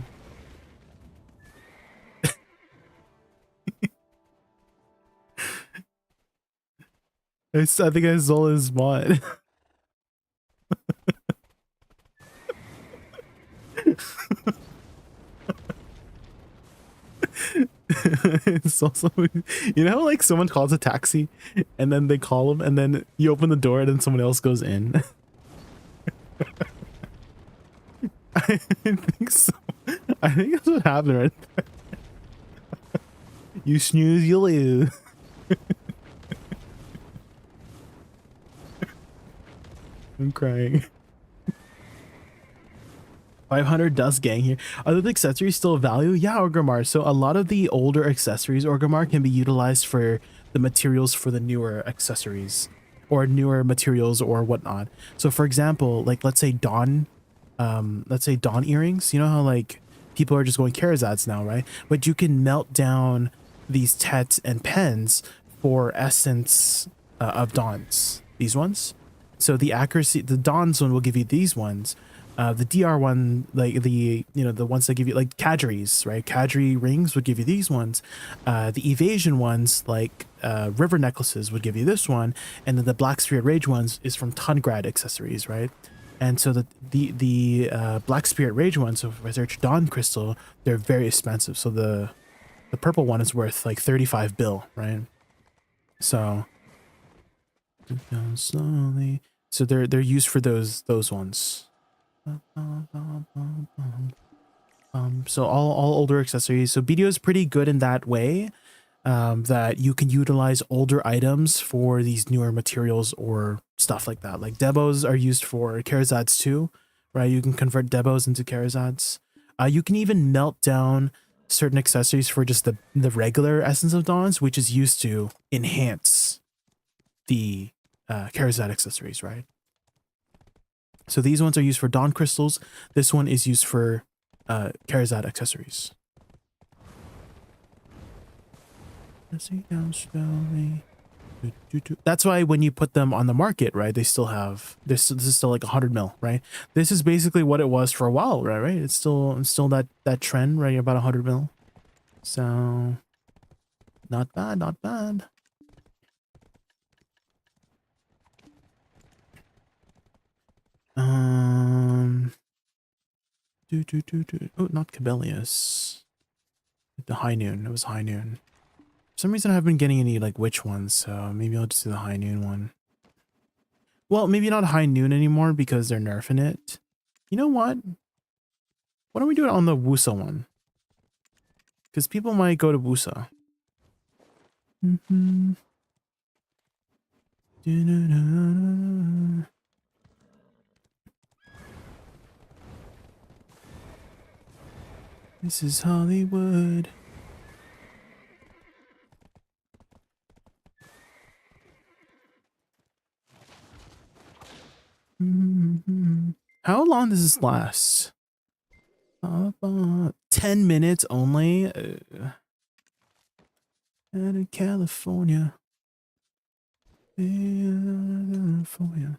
I think I stole his mod. It's also, you know how like someone calls a taxi and then they call him and then you open the door and then someone else goes in. I think so. I think that's what happened right there. You snooze, you lose. I'm crying. 500 dust gang here. Are the accessories still of value? Yeah, Orgrimmar. So a lot of the older accessories, Orgrimmar, can be utilized for the materials for the newer accessories or newer materials or whatnot. So for example, like let's say Dawn earrings. You know how like people are just going Karazads now, right? But you can melt down these tets and pens for essence of Dawns. These ones. So the accuracy, the Dawns one will give you these ones. The DR one, like the ones that give you like Kadri's, right? Kadri rings would give you these ones. The evasion ones, like river necklaces, would give you this one, and then the Black Spirit Rage ones is from Tungrad accessories, right? And so the Black Spirit Rage ones, so if I search Dawn Crystal, they're very expensive. So the purple one is worth like 35 bill, right? So slowly. So they're used for those ones. So all older accessories. So BDO is pretty good in that way, that you can utilize older items for these newer materials or stuff like that. Like Debos are used for Karazads too, right? You can convert Debos into Karazads. You can even melt down certain accessories for just the regular Essence of Dawns, which is used to enhance the Karazad accessories, right? So these ones are used for Dawn Crystals. This one is used for Karazad accessories. Down slowly. That's why when you put them on the market, right, they still have this is still like 100 mil, right? This is basically what it was for a while, right? It's still that trend, right? About 100 mil. So not bad, not bad. Oh, not Cabelius. The High Noon. It was High Noon. For some reason I haven't been getting any like witch ones, so maybe I'll just do the High Noon one. Well, maybe not High Noon anymore because they're nerfing it. You know what? Why don't we do it on the Woosa one? Because people might go to Woosa. This is Hollywood. How long does this last? 10 minutes only? Out of California. California.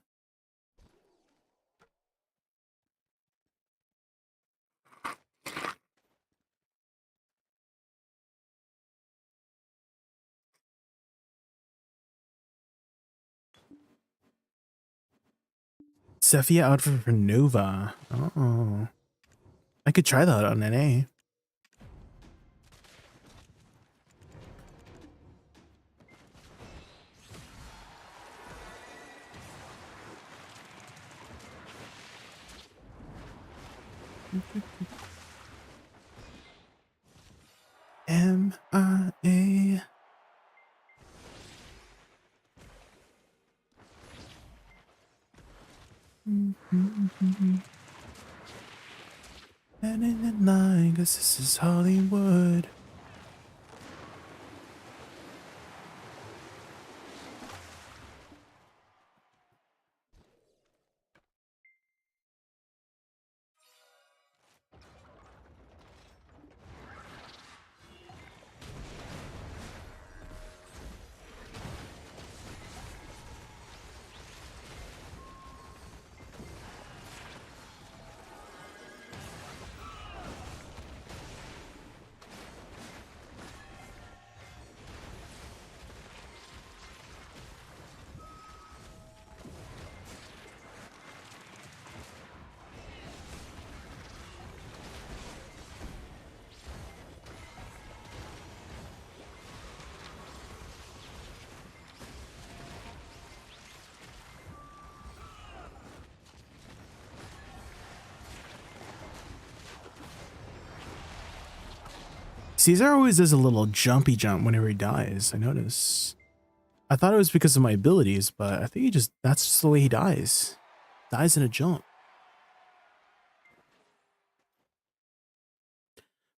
Cephia out for Nova. Oh. I could try that on NA. MIA. And in the line, 'cause this is Hollywood. Caesar always does a little jumpy jump whenever he dies, I notice. I thought it was because of my abilities, but I think that's just the way he dies. Dies in a jump.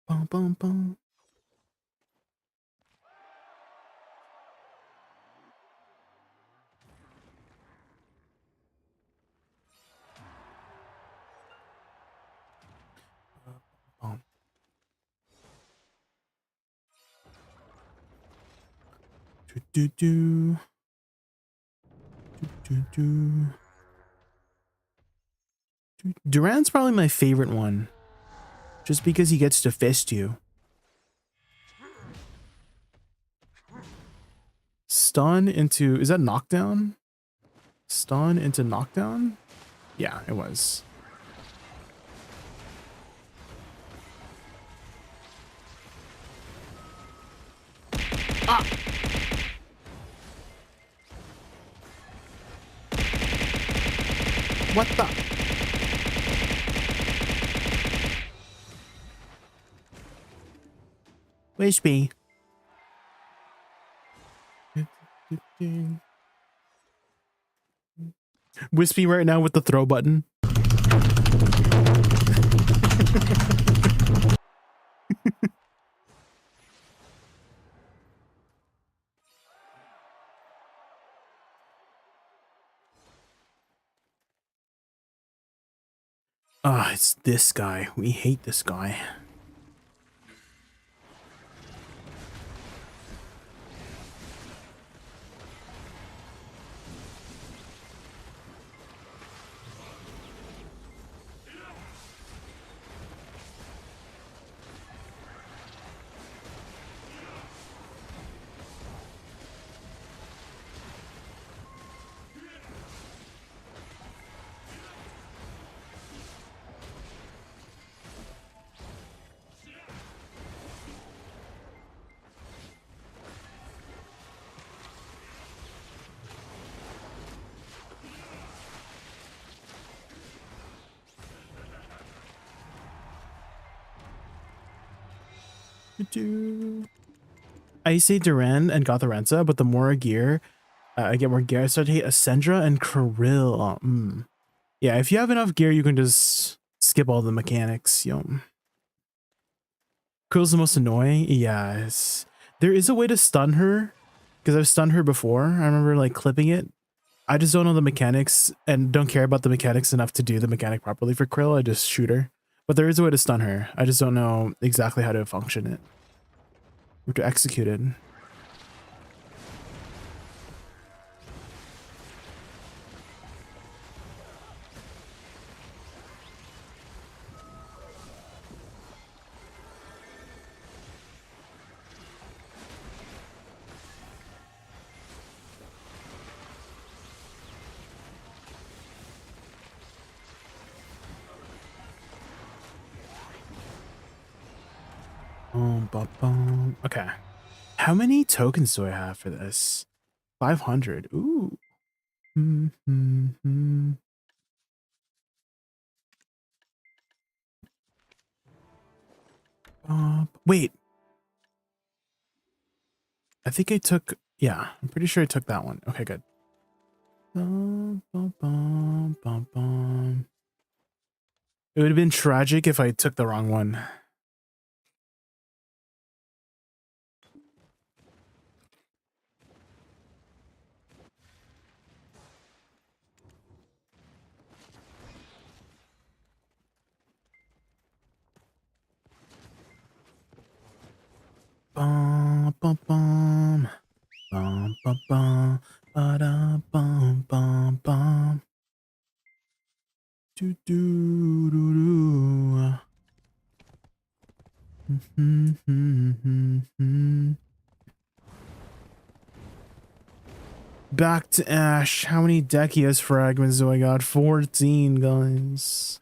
Bum, bum, bum. Bum. Do, do, do. Do, do, do. Duran's probably my favorite one. Just because he gets to fist you. Stun into... Is that knockdown? Stun into knockdown? Yeah, it was. Ah! What the? Wispy. Wispy right now with the throw button. Ah, it's this guy. We hate this guy. I used to hate Duran and Gotharenza, but the more gear, I get more gear. I start to hate Ascendra and Krill. Yeah, if you have enough gear, you can just skip all the mechanics. Krill's the most annoying. Yes. There is a way to stun her, because I've stunned her before. I remember like clipping it. I just don't know the mechanics and don't care about the mechanics enough to do the mechanic properly for Krill. I just shoot her. But there is a way to stun her. I just don't know exactly how to function it. Or to execute it. Okay. How many tokens do I have for this? 500. Ooh. Wait. I think I took... Yeah, I'm pretty sure I took that one. Okay, good. It would have been tragic if I took the wrong one. Bum, bum, bum. Bum, bum, bum. Ba-da, bum, bum, bum. Do, do, do, do. Back to Ash. How many Dehkia's fragments do I got? 14, guys.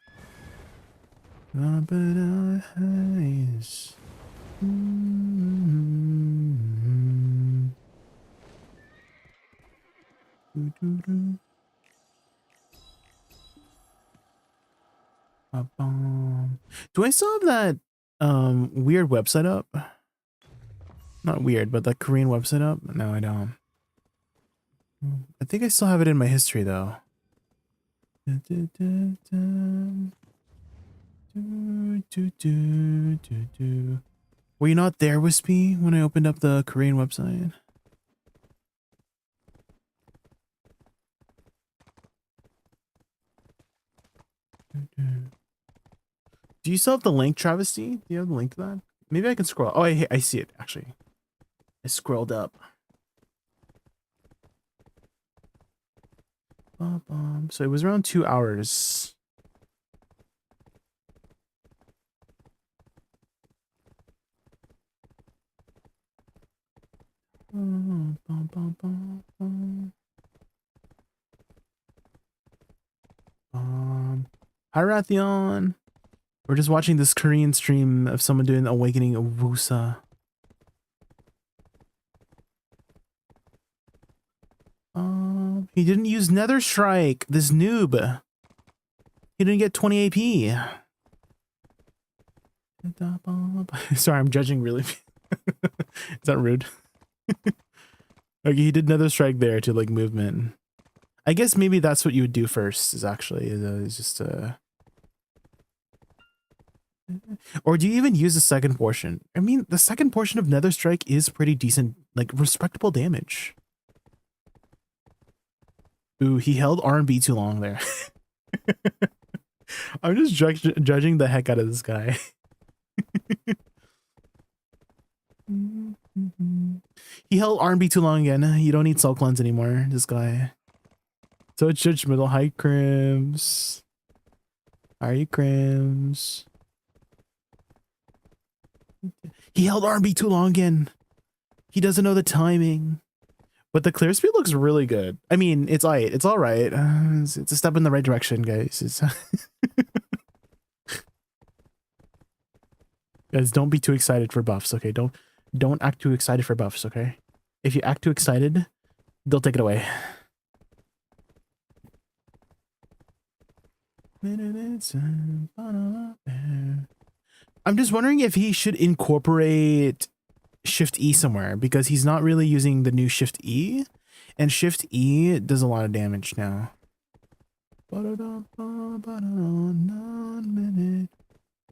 Do I still have that weird website up? Not weird, but the Korean website up? No, I don't. I think I still have it in my history though. Were you not there, Wispy, when I opened up the Korean website? Do you still have the link, Travesty? Do you have the link to that? Maybe I can scroll. Oh, I see it, actually. I scrolled up. So it was around 2 hours. Hi, Rathion. We're just watching this Korean stream of someone doing the Awakening of Woosa. He didn't use Nether Strike. This noob. He didn't get 20 AP. Sorry, I'm judging really. Is that rude? Okay, he did Nether Strike there to like movement. I guess maybe that's what you would do first. Is actually is just Or do you even use the second portion? I mean, the second portion of Nether Strike is pretty decent, like respectable damage. Ooh, he held R&B too long there. I'm just judging the heck out of this guy. He held R&B too long again. You don't need Soul Cleanse anymore, this guy. So it's judgmental. Hi, Crims. How are you, Crims? He held R&B too long again. He doesn't know the timing. But the clear speed looks really good. I mean, it's alright. It's alright. It's a step in the right direction, guys. It's guys, don't be too excited for buffs, okay? Don't act too excited for buffs, okay? If you act too excited, they'll take it away. I'm just wondering if he should incorporate Shift E somewhere, because he's not really using the new Shift E, and Shift E does a lot of damage now.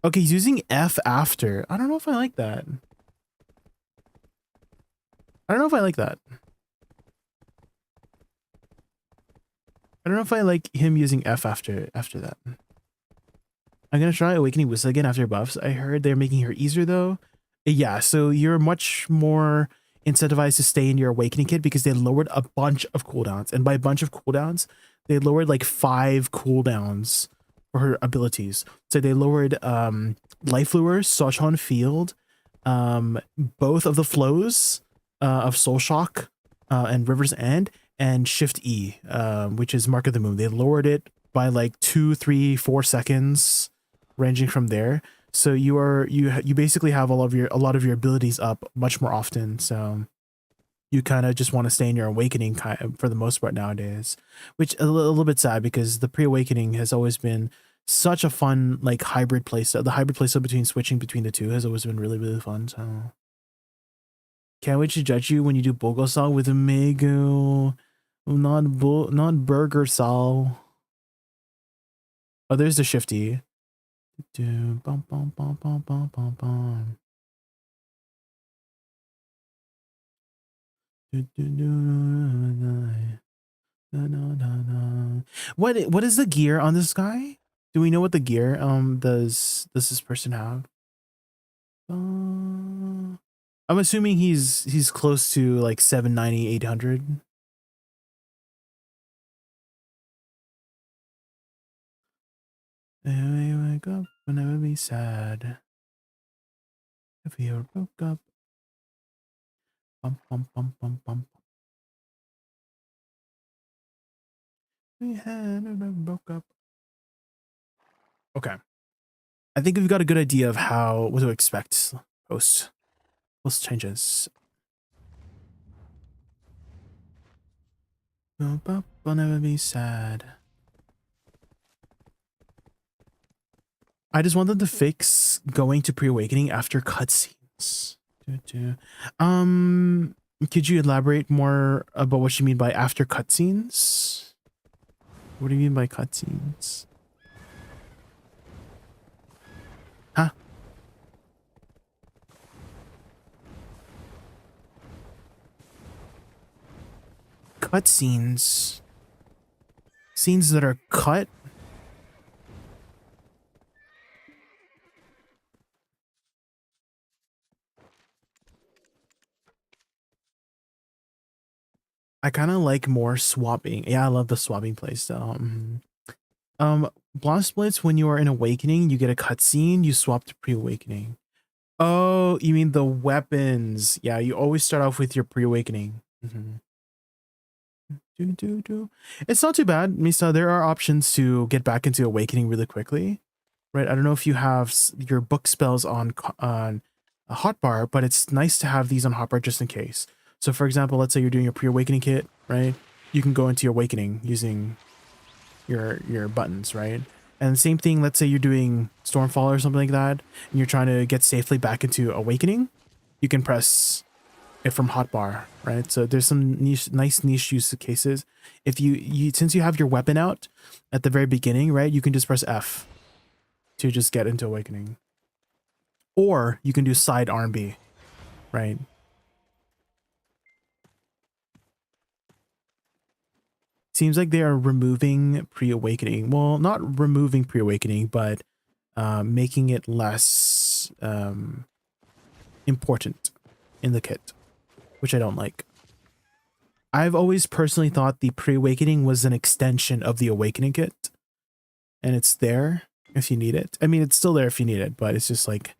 Okay, he's using F after. I don't know if I like that. I don't know if I like that. I don't know if I like him using F after that. I'm gonna try Awakening Woosa again after buffs. I heard they're making her easier though. Yeah, so you're much more incentivized to stay in your Awakening kit because they lowered a bunch of cooldowns. And by a bunch of cooldowns, they lowered like 5 cooldowns for her abilities. So they lowered Life Lure, Sochon Field, both of the flows of Soul Shock and River's End, and Shift E, which is Mark of the Moon. They lowered it by like 2, 3, 4 seconds, ranging from there. So you basically have a lot of your abilities up much more often. So you kind of just want to stay in your Awakening for the most part nowadays, which a little bit sad because the pre-Awakening has always been such a fun like hybrid playstyle. The hybrid playstyle between switching between the two has always been really, really fun. So can't wait to judge you when you do Bogosal with a Mego, not Burger Sal. Oh, there's the Shifty. Bum, bum, bum, bum, bum, bum, bum. What is the gear on this guy? Do we know what the gear does this person have? I'm assuming he's close to like 790, 800. I wake up, will never be sad. If we ever broke up. Bum, bum, bum, bum, bum. We had broke up. Okay. I think we've got a good idea of what to expect post changes. Broke up, will never be sad. I just want them to fix going to pre-awakening after cutscenes. Could you elaborate more about what you mean by after cutscenes? What do you mean by cutscenes? Huh? Cutscenes. Scenes that are cut? I kind of like more swapping. Yeah, I love the swapping playstyle. Blast Blitz, when you are in Awakening, you get a cutscene, you swap to pre-awakening. Oh, you mean the weapons. Yeah, you always start off with your pre-awakening. It's not too bad, Misa. There are options to get back into Awakening really quickly, right? I don't know if you have your book spells on a hotbar, but it's nice to have these on hotbar just in case. So for example, let's say you're doing a pre-awakening kit, right? You can go into your awakening using your buttons, right? And same thing, let's say you're doing Stormfall or something like that, and you're trying to get safely back into awakening, you can press it from hotbar, right? So there's some nice niche use cases. If you since you have your weapon out at the very beginning, right, you can just press F to just get into awakening. or you can do side R&B, right? Seems like they are removing pre-awakening. Well, not removing pre-awakening, but making it less important in the kit, which I don't like. I've always personally thought the pre-awakening was an extension of the awakening kit, and it's there if you need it. I mean, it's still there if you need it, but it's just like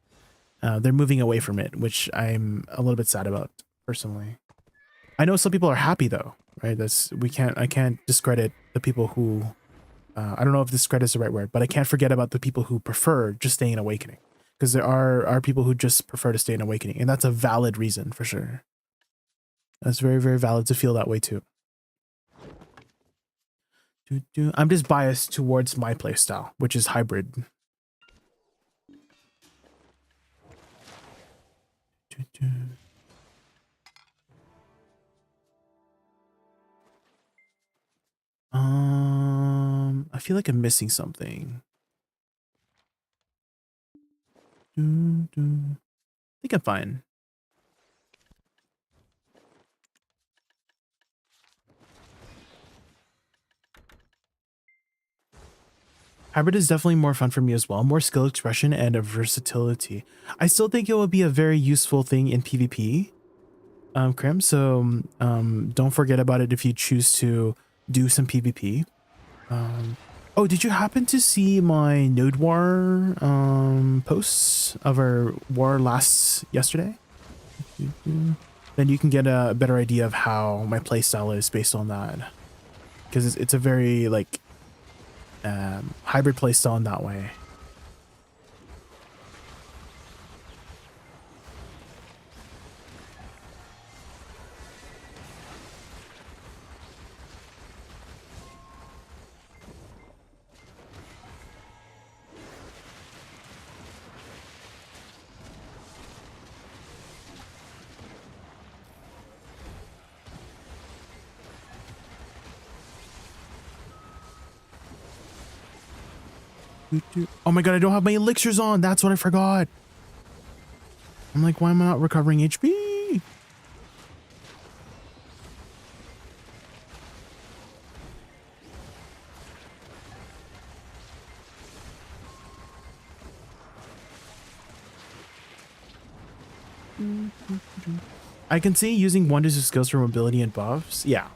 they're moving away from it, which I'm a little bit sad about personally. I know some people are happy though, right? I can't discredit the people who I don't know if discredit is the right word, but I can't forget about the people who prefer just staying in awakening, because there are people who just prefer to stay in awakening, and that's a valid reason for sure. That's very, very valid to feel that way too. I'm just biased towards my playstyle, which is hybrid. I feel like I'm missing something. I think I'm fine. Hybrid is definitely more fun for me as well. More skill expression and a versatility. I still think it will be a very useful thing in PvP, Krim. So don't forget about it if you choose to do some PvP. Oh, did you happen to see my Node War posts of our war yesterday? Then you can get a better idea of how my playstyle is based on that, because it's a very like hybrid playstyle in that way. Oh my god, I don't have my elixirs on. That's what I forgot. I'm like, why am I not recovering HP? I can see using wonders of skills for mobility and buffs. Yeah.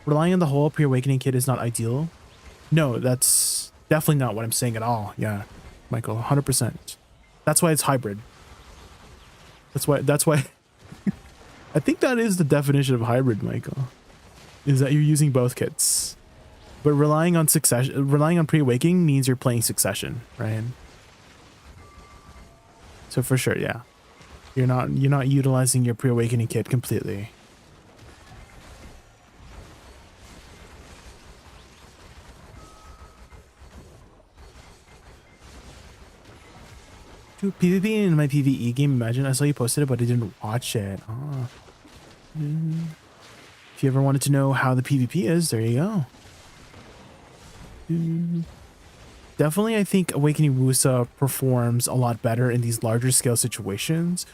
Relying on the whole pre-awakening kit is not ideal. No, that's definitely not what I'm saying at all. Yeah, Michael, 100%. That's why it's hybrid. That's why I think that is the definition of hybrid, Michael, is that you're using both kits. But relying on pre-awakening means you're playing Succession, right? So for sure, yeah. You're not utilizing your pre-awakening kit completely. Dude, PvP in my PvE game, imagine. I saw you posted it, but I didn't watch it. Oh. If you ever wanted to know how the PvP is, there you go. Definitely, I think Awakening Woosa performs a lot better in these larger scale situations,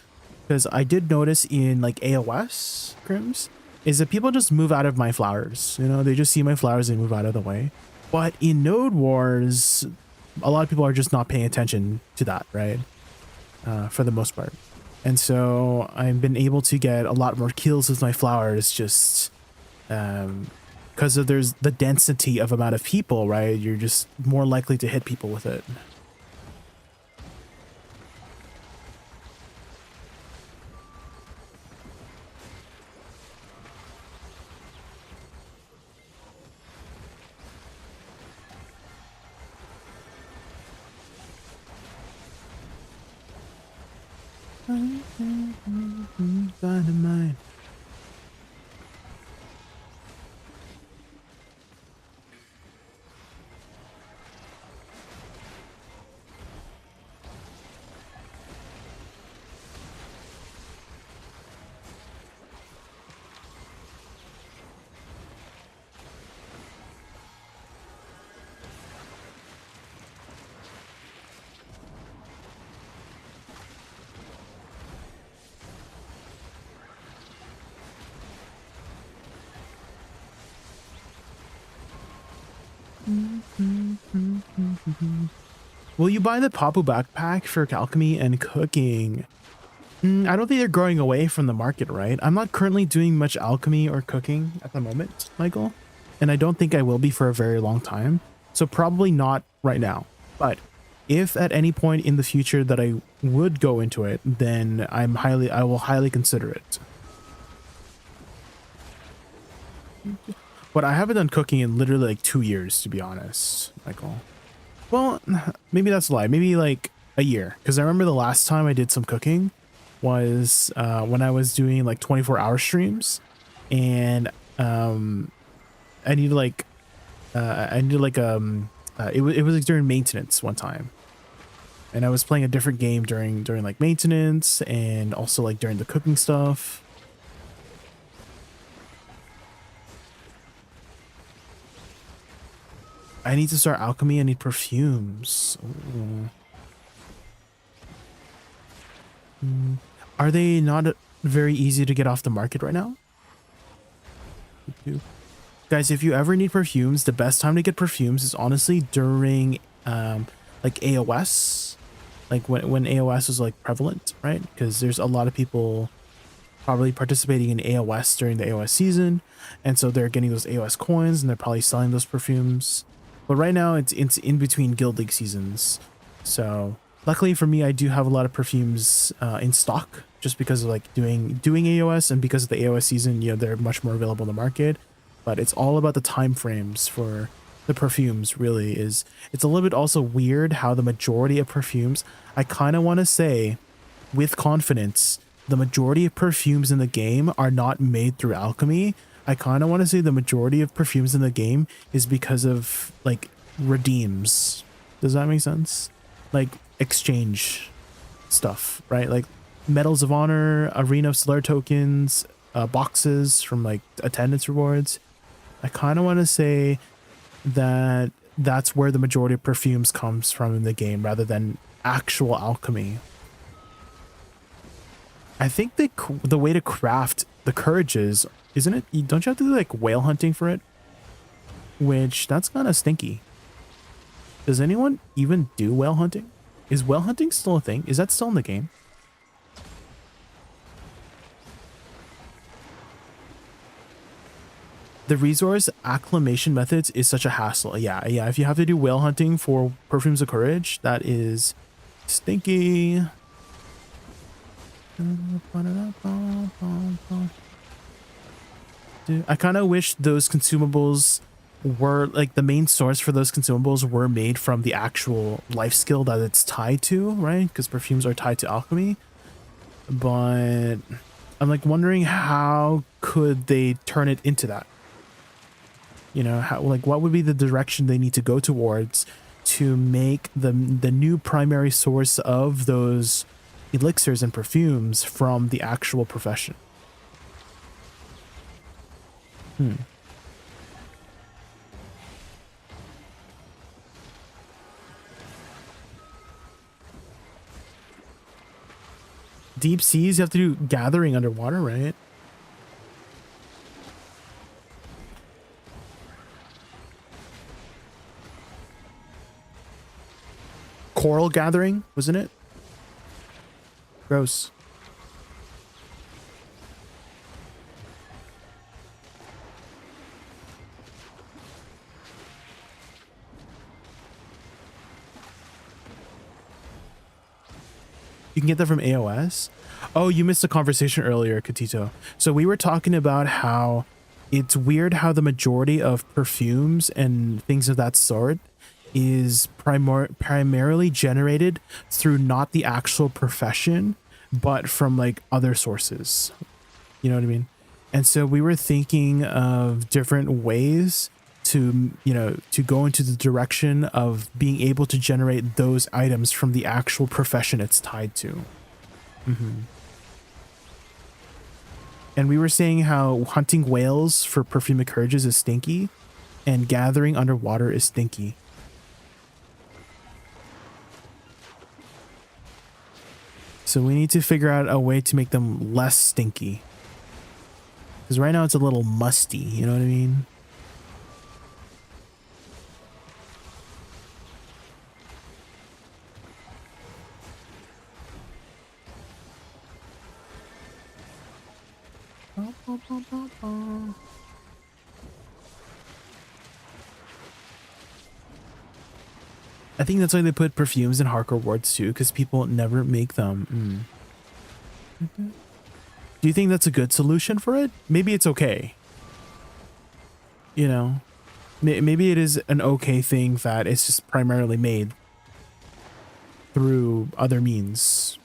because I did notice in like AOS, Crims, is that people just move out of my flowers. You know, they just see my flowers and move out of the way. But in Node Wars, a lot of people are just not paying attention to that, right? For the most part. And so I've been able to get a lot more kills with my flowers just because there's the density of amount of people, right? You're just more likely to hit people with it. Dynamite. Will you buy the Papu backpack for alchemy and cooking? I don't think they're growing away from the market, right? I'm not currently doing much alchemy or cooking at the moment, Michael, and I don't think I will be for a very long time. So probably not right now. But if at any point in the future that I would go into it, then I will highly consider it. But I haven't done cooking in literally like 2 years, to be honest, Michael. Well, maybe that's a lie. Maybe like a year. Because I remember the last time I did some cooking was when I was doing like 24-hour streams. And I needed like it was like during maintenance one time. And I was playing a different game during like maintenance and also like during the cooking stuff. I need to start alchemy. I need perfumes. Are they not very easy to get off the market right now? Guys, if you ever need perfumes, the best time to get perfumes is honestly during like AOS. Like when AOS was like prevalent, right? Because there's a lot of people probably participating in AOS during the AOS season. And so they're getting those AOS coins and they're probably selling those perfumes. But right now it's in between Guild League seasons. So luckily for me, I do have a lot of perfumes in stock just because of like doing AOS, and because of the AOS season, you know, they're much more available in the market. But it's all about the time frames for the perfumes. Really is. It's a little bit also weird how the majority of perfumes, I kind of want to say with confidence, the majority of perfumes in the game are not made through alchemy. I kind of want to say the majority of perfumes in the game is because of like redeems. Does that make sense? Like exchange stuff, right? Like medals of honor, arena of slayer tokens, boxes from like attendance rewards. I kind of want to say that that's where the majority of perfumes comes from in the game rather than actual alchemy. I think the way to craft the courages, isn't it? Don't you have to do like whale hunting for it? Which that's kind of stinky. Does anyone even do whale hunting? Is whale hunting still a thing? Is that still in the game? The resource acclimation methods is such a hassle. Yeah. If you have to do whale hunting for perfumes of courage, that is stinky. I kind of wish those consumables were like the main source for those consumables were made from the actual life skill that it's tied to, right? Because perfumes are tied to alchemy. But I'm like wondering how could they turn it into that? You know, how, like what would be the direction they need to go towards to make the new primary source of those elixirs and perfumes from the actual profession? Deep seas, you have to do gathering underwater, right? Coral gathering, wasn't it? Gross. You can get that from AOS. Oh, you missed a conversation earlier, Katito. So we were talking about how it's weird how the majority of perfumes and things of that sort is primarily generated through not the actual profession, but from like other sources. You know what I mean? And so we were thinking of different ways to, you know, to go into the direction of being able to generate those items from the actual profession it's tied to. And we were saying how hunting whales for perfume courages is stinky and gathering underwater is stinky. So we need to figure out a way to make them less stinky. Because right now it's a little musty, you know what I mean? I think that's why they put perfumes in hardcore wards too, because people never make them. Do you think that's a good solution for it? Maybe it's okay. You know, maybe it is an okay thing that it's just primarily made through other means.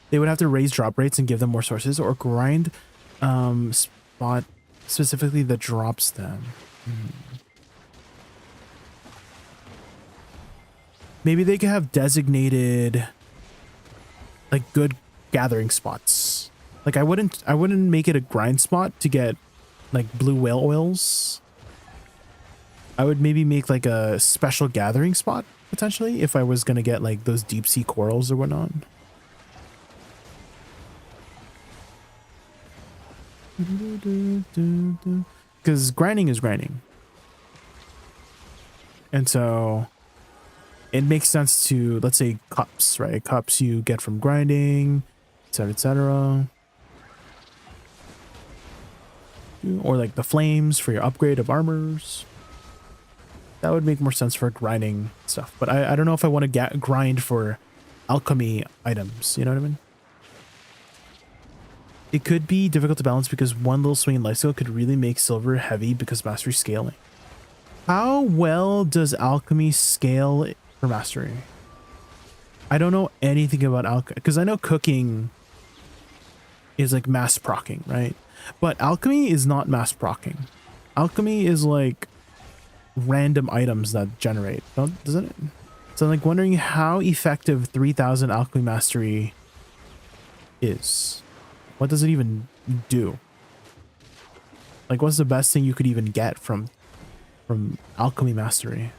They would have to raise drop rates and give them more sources, or grind spot specifically that drops them. Maybe they could have designated like good gathering spots. Like I wouldn't make it a grind spot to get like blue whale oils. I would maybe make like a special gathering spot potentially if I was gonna get like those deep sea corals or whatnot. Because grinding is grinding, and so it makes sense to, let's say, cups, right? Cups you get from grinding, etc., etc. Or like the flames for your upgrade of armors. That would make more sense for grinding stuff. But I don't know if I want to grind for alchemy items. You know what I mean? It could be difficult to balance because one little swing in lifesteal could really make silver heavy because mastery scaling. How well does alchemy scale for mastery? I don't know anything about alchemy because I know cooking is like mass procking, right? But alchemy is not mass procking. Alchemy is like random items that generate, doesn't it? So I'm like wondering how effective 3000 alchemy mastery is. What does it even do? Like, what's the best thing you could even get from alchemy mastery?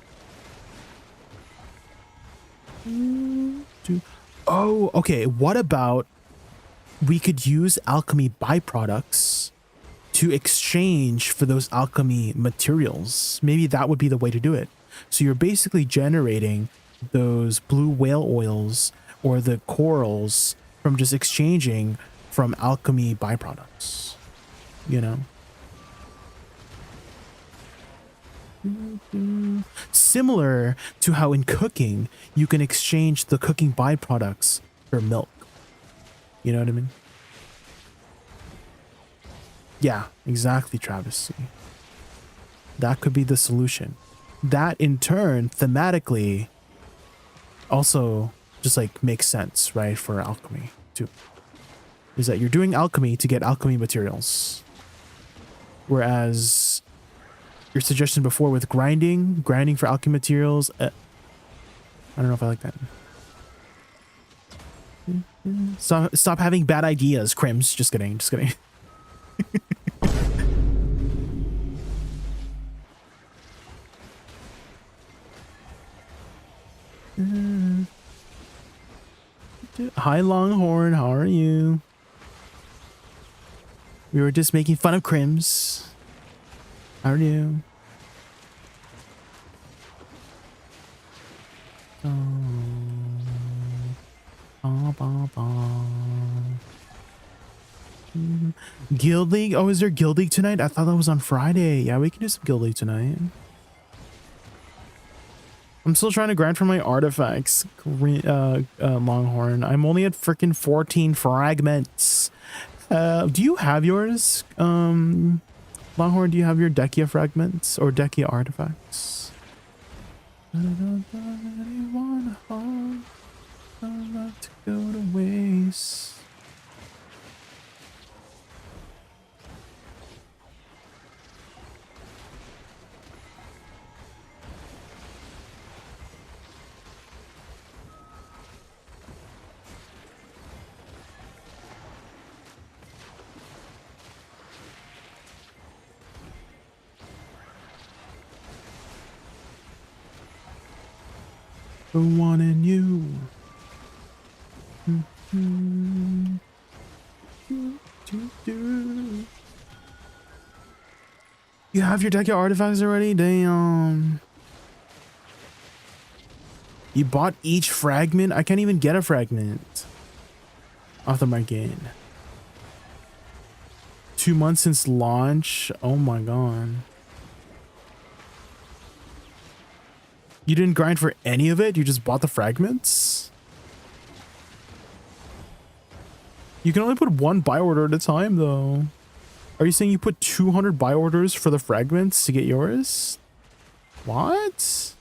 Oh, okay. What about we could use alchemy byproducts to exchange for those alchemy materials? Maybe that would be the way to do it. So you're basically generating those blue whale oils or the corals from just exchanging from alchemy byproducts, you know? Similar to how in cooking, you can exchange the cooking byproducts for milk. You know what I mean? Yeah, exactly, Travis. That could be the solution. That in turn, thematically, also just like makes sense, right? For alchemy too. Is that you're doing alchemy to get alchemy materials. Whereas your suggestion before with grinding for alchemy materials, I don't know if I like that. Stop having bad ideas, Crims. Just kidding. Hi, Longhorn. How are you? We were just making fun of Crims. How are you? Guild League? Oh, is there Guild League tonight? I thought that was on Friday. Yeah, we can do some Guild League tonight. I'm still trying to grind for my artifacts, Longhorn. I'm only at freaking 14 fragments. Do you have yours? Longhorn, do you have your Dehkia fragments or Dehkia artifacts? Not to go to waste. For wanting you. do. You have your Dehkia artifacts already? Damn. You bought each fragment? I can't even get a fragment off the market. 2 months since launch? Oh my god. You didn't grind for any of it? You just bought the fragments? You can only put one buy order at a time though. Are you saying you put 200 buy orders for the fragments to get yours? What?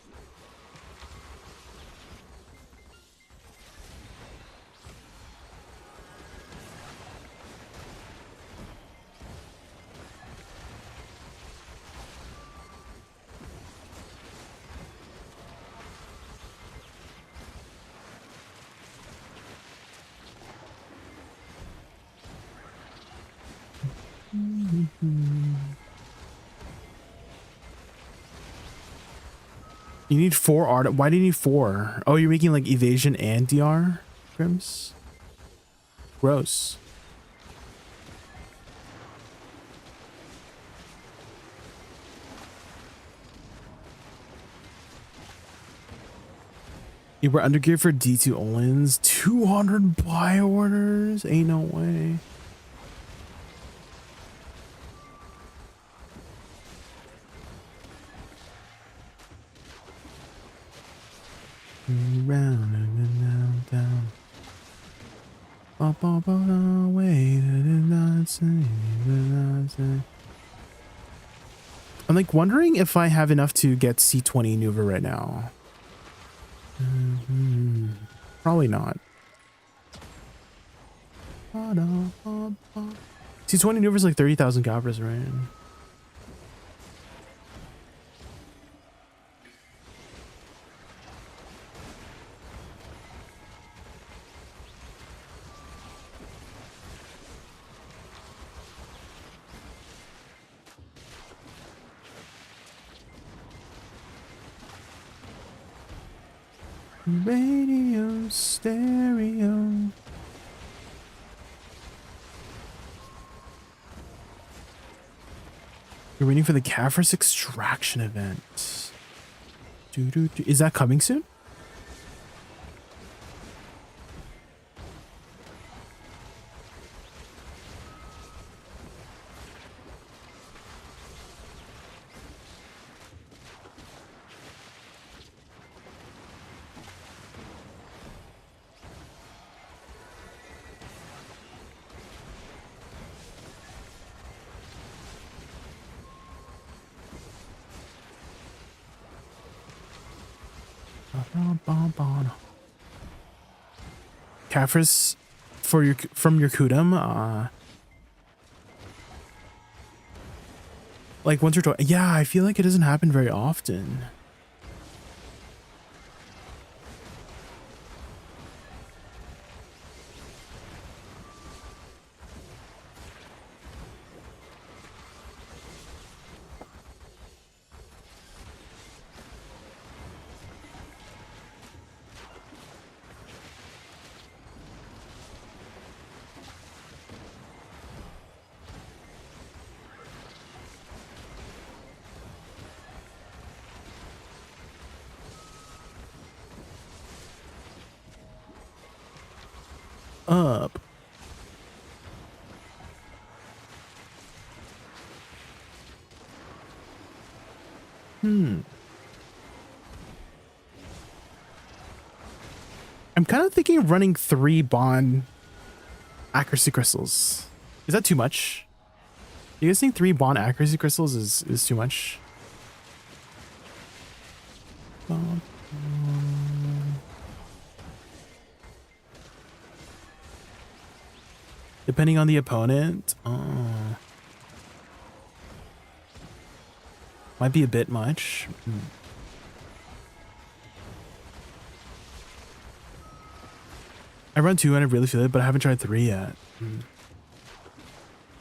You need 4 art. Why do you need 4? Oh, you're making like evasion and DR, Grims? Gross. You were undergeared for D2 Olins. 200 buy orders? Ain't no way. Round and down. Up, away. I'm like wondering if I have enough to get C20 Nuva right now. Probably not. C20 Nuva is like 30,000 Gabras, right? Radio stereo. You're waiting for the Cavers extraction event. Is that coming soon? Cavers for your from your Kudam, like once or twice. Yeah, I feel like it doesn't happen very often. Up. I'm kind of thinking of running 3 bond accuracy crystals. Is that too much? You guys think 3 bond accuracy crystals is too much? Depending on the opponent, might be a bit much. I run 2 and I really feel it, but I haven't tried 3 yet.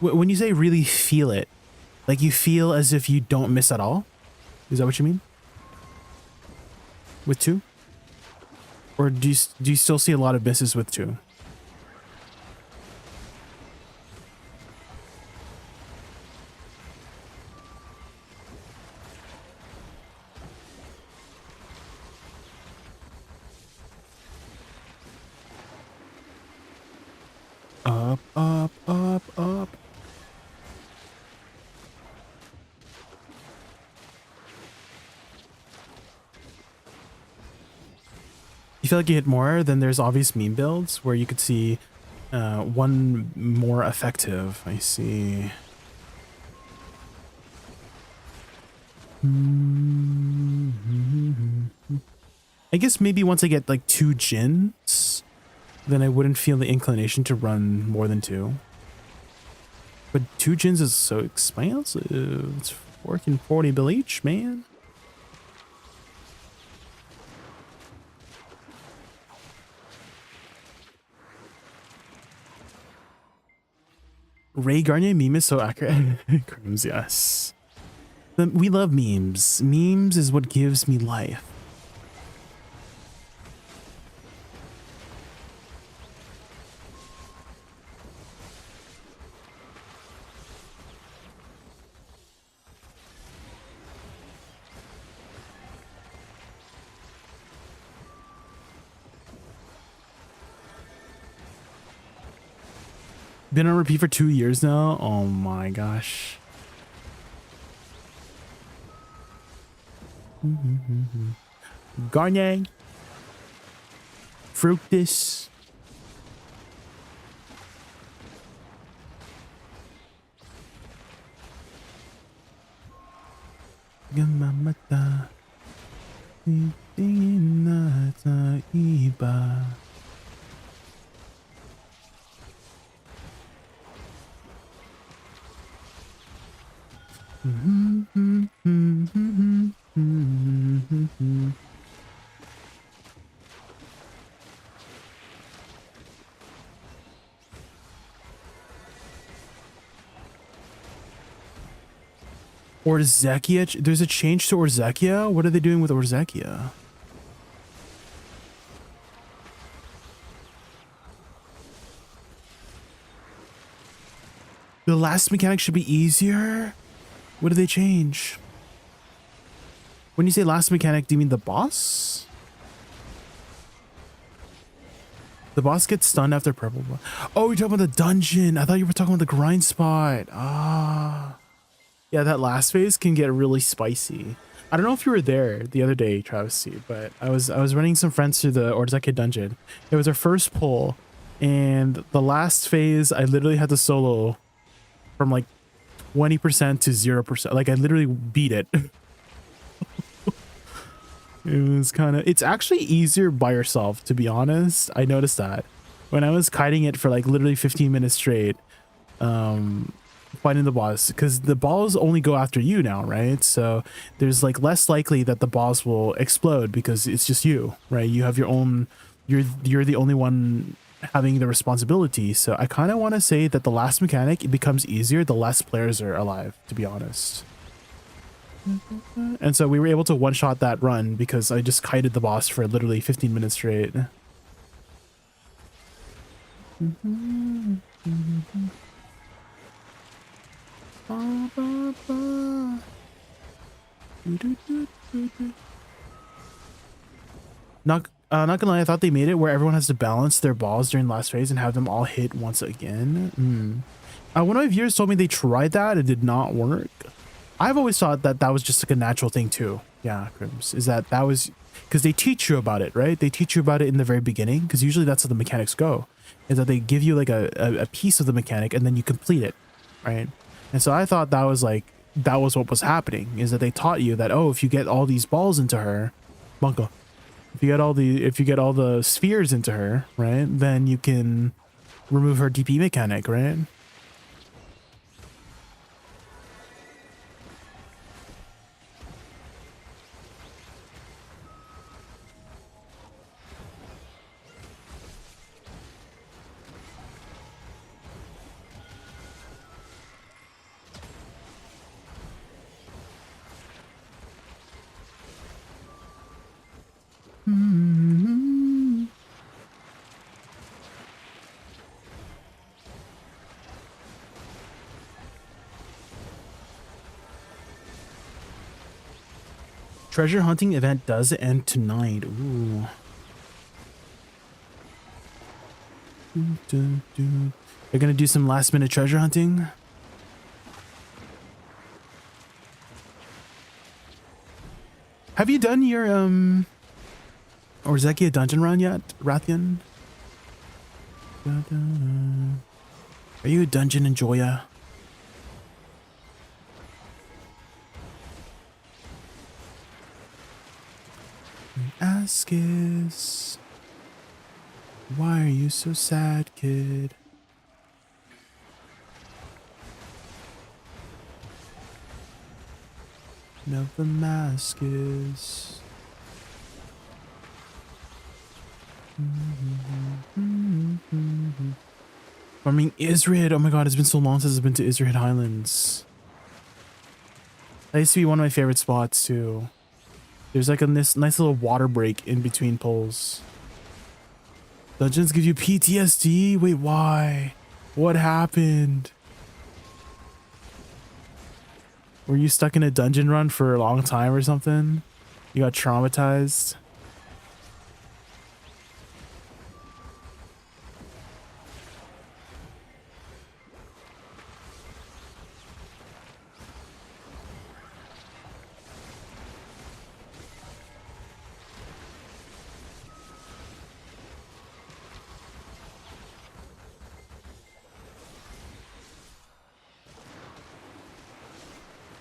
When you say really feel it, like you feel as if you don't miss at all? Is that what you mean? With 2? Or do you still see a lot of misses with 2? up, up, up. You feel like you hit more, then there's obvious meme builds where you could see one more effective. I see. I guess maybe once I get like 2 gins, then I wouldn't feel the inclination to run more than 2. But 2 gins is so expensive. It's freaking 40 bill each, man. Ray Garnier meme is so accurate. Crims, yes. We love memes. Memes is what gives me life. Been on repeat for 2 years now. Oh my gosh. Garnier. Fructus. Gamamata. Itinata iba. Dehkia, there's a change to Dehkia? What are they doing with Dehkia? The last mechanic should be easier? What did they change? When you say last mechanic, do you mean the boss? The boss gets stunned after purple. Oh, you're talking about the dungeon. I thought you were talking about the grind spot. Ah. Yeah, that last phase can get really spicy. I don't know if you were there the other day, Travesty, but I was running some friends through the Dehkia dungeon. It was our first pull, and the last phase, I literally had to solo from like 20% to 0%. Like I literally beat it. It was kind of, it's actually easier by yourself, to be honest. I noticed that when I was kiting it for like literally 15 minutes straight, fighting the boss, because the balls only go after you now, right? So there's like less likely that the boss will explode because it's just you, right? You have your own, you're the only one having the responsibility. So I kind of want to say that the last mechanic, it becomes easier the less players are alive, to be honest. And so we were able to one-shot that run because I just kited the boss for literally 15 minutes straight. Not gonna lie, I thought they made it where everyone has to balance their balls during the last phase and have them all hit once again. One of my viewers told me they tried that, it did not work. I've always thought that that was just like a natural thing too. Yeah, Crims, is that was because they teach you about it, right? They teach you about it in the very beginning, because usually that's how the mechanics go, is that they give you like a piece of the mechanic and then you complete it, right? And so I thought that was like, that was what was happening, is that they taught you that, oh, if you get all these balls into her, Bunko, if you get all the spheres into her, right, then you can remove her DP mechanic, right? Treasure hunting event does end tonight. Ooh. They're gonna do some last minute treasure hunting. Have you done your or Dehkia dungeon run yet, Rathian? Are you a dungeon enjoyer? Ask is, why are you so sad, kid? Now the mask is. Farming Isrid. Oh my god, it's been so long since I've been to Isrid Highlands. That used to be one of my favorite spots too. There's like this nice little water break in between poles. Dungeons give you PTSD? Wait, why? What happened? Were you stuck in a dungeon run for a long time or something? You got traumatized?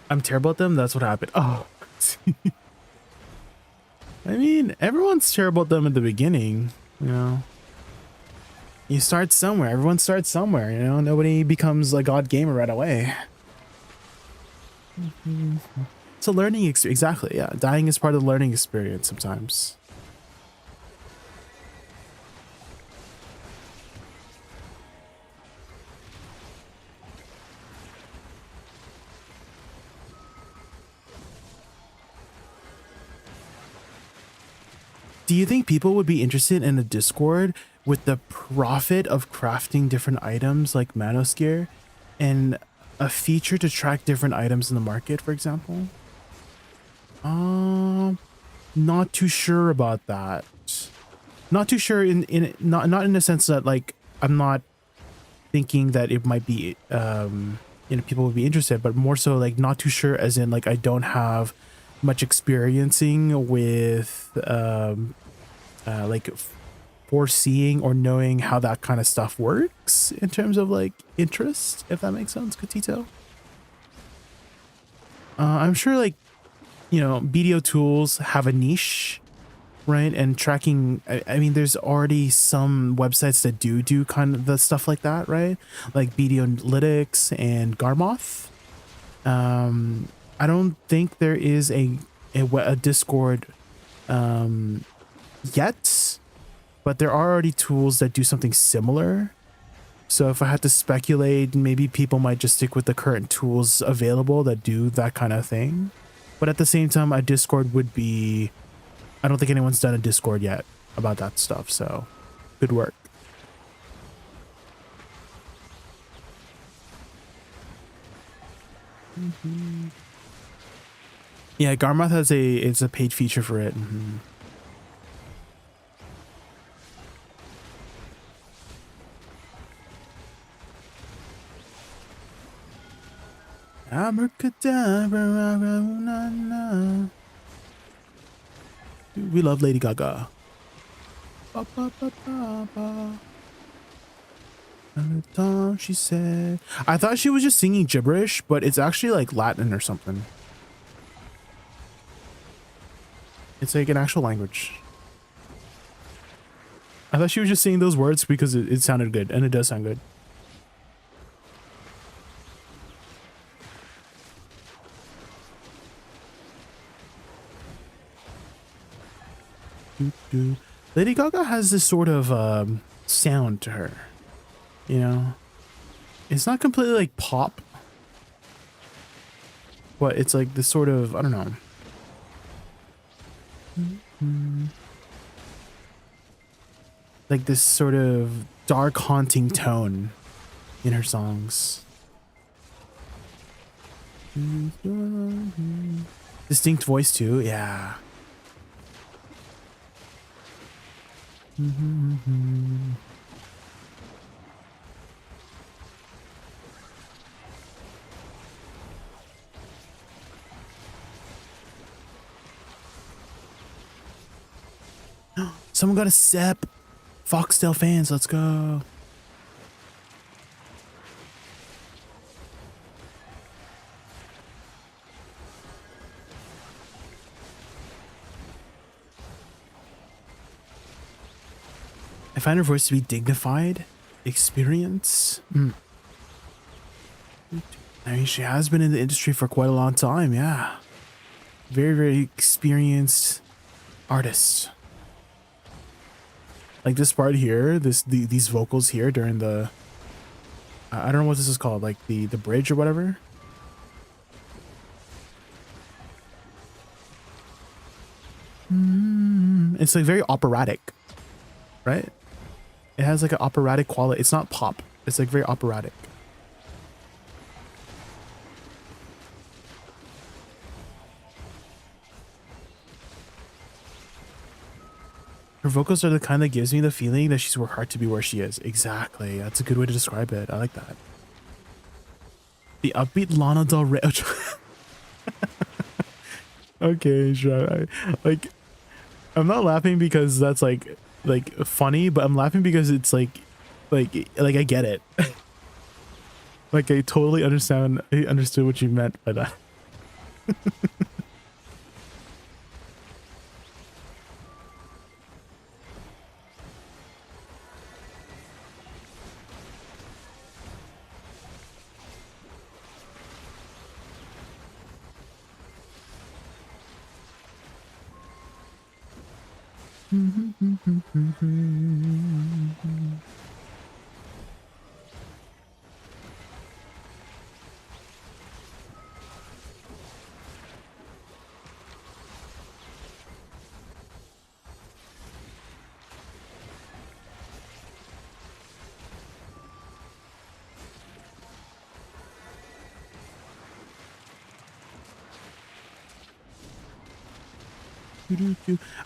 I'm terrible at them? That's what happened. Oh. I mean, everyone's terrible at them at the beginning, you know? You start somewhere. Everyone starts somewhere, you know? Nobody becomes a god gamer right away. It's a learning experience. Exactly, yeah. Dying is part of the learning experience sometimes. Do you think people would be interested in a Discord with the profit of crafting different items like Manosphere and a feature to track different items in the market, for example? Not too sure about that. Not too sure not in the sense that like I'm not thinking that it might be you know, people would be interested, but more so like not too sure as in like I don't have much experiencing with like foreseeing or knowing how that kind of stuff works in terms of like interest, if that makes sense, Katito. I'm sure like, you know, BDO tools have a niche, right? And tracking, I mean, there's already some websites that do kind of the stuff like that, right? Like BDO Analytics and Garmoth. I don't think there is a Discord yet, but there are already tools that do something similar. So if I had to speculate, maybe people might just stick with the current tools available that do that kind of thing. But at the same time, a Discord would be, I don't think anyone's done a Discord yet about that stuff. So good work. Yeah, Garmoth has it's a paid feature for it. Abracadabra. Dude, we love Lady Gaga. Ba, ba, ba, ba, ba. And the time she said, I thought she was just singing gibberish, but it's actually like Latin or something. It's like an actual language. I thought she was just saying those words because it sounded good, and it does sound good. Lady Gaga has this sort of sound to her, you know? It's not completely like pop, but it's like this sort of, I don't know. Like this sort of dark, haunting tone in her songs. Distinct voice too, yeah. Someone got a Sep. Foxtail fans, let's go. I find her voice to be dignified. Experience. I mean, she has been in the industry for quite a long time, yeah. Very, very experienced artist. Like this part here, these vocals here during the I don't know what this is called, like the bridge or whatever. It's like very operatic, right? It has like an operatic quality. It's not pop. It's like very operatic. Her vocals are the kind that gives me the feeling that she's worked hard to be where she is. Exactly. That's a good way to describe it. I like that. The upbeat Lana Del Rey. Okay, sure. I'm not laughing because that's like funny, but I'm laughing because it's like I get it. Like I totally understand. I understood what you meant by that.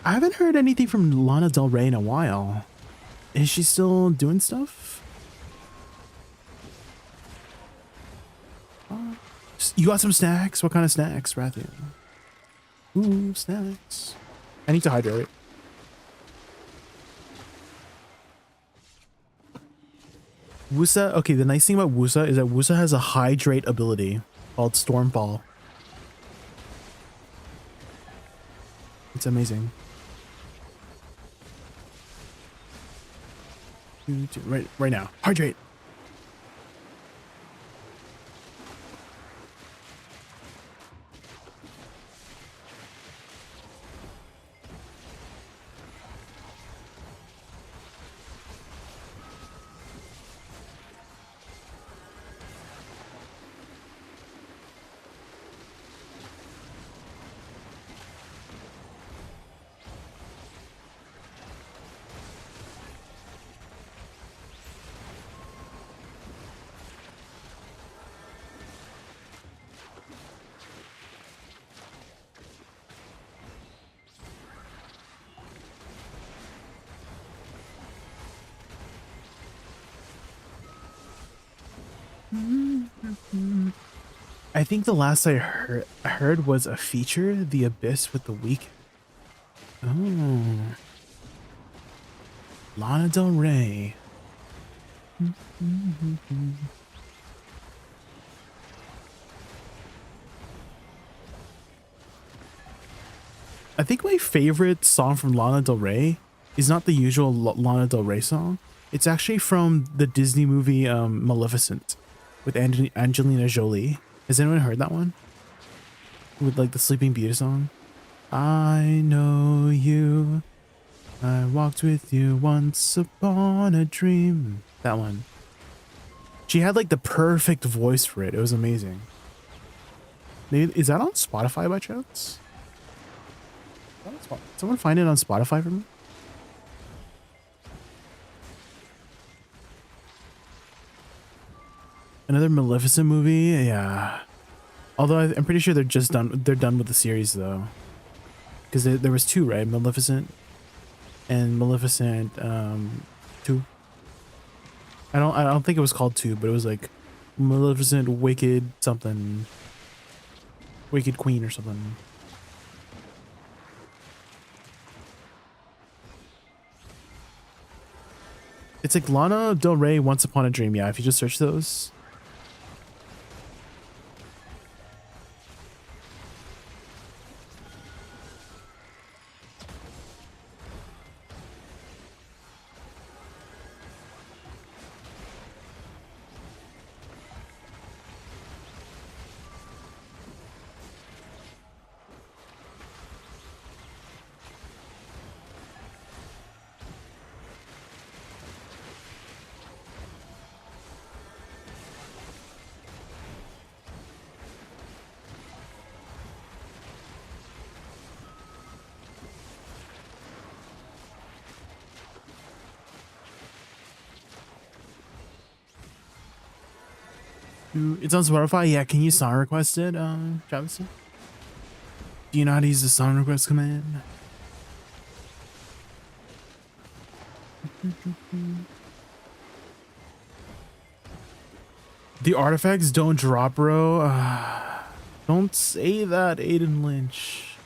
I haven't heard anything from Lana Del Rey in a while. Is she still doing stuff? You got some snacks? What kind of snacks, Rathian? Ooh, snacks. I need to hydrate. Woosa, okay, the nice thing about Woosa is that Woosa has a hydrate ability called Stormfall. It's amazing. Right now. Hydrate. I think the last I heard was a feature, The Abyss with The Weeknd. Oh. Lana Del Rey. I think my favorite song from Lana Del Rey is not the usual Lana Del Rey song. It's actually from the Disney movie Maleficent with Angelina Jolie. Has anyone heard that one? With like the Sleeping Beauty song? I know you. I walked with you once upon a dream. That one. She had like the perfect voice for it. It was amazing. Maybe, is that on Spotify by chance? Someone find it on Spotify for me? Another Maleficent movie? Yeah. Although I'm pretty sure they're done with the series though. Because there was two, right? Maleficent and Maleficent 2. I don't think it was called 2, but it was like Maleficent Wicked something. Wicked Queen or something. It's like Lana Del Rey, Once Upon a Dream. Yeah, if you just search those. It's on Spotify. Yeah, can you song request it, Travis? Do you know how to use the song request command? The artifacts don't drop, bro. Don't say that, Aiden Lynch.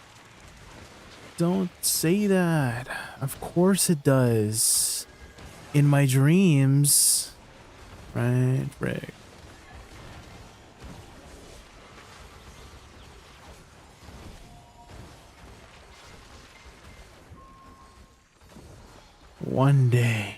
Don't say that. Of course it does. In my dreams. Right, Rick. One day.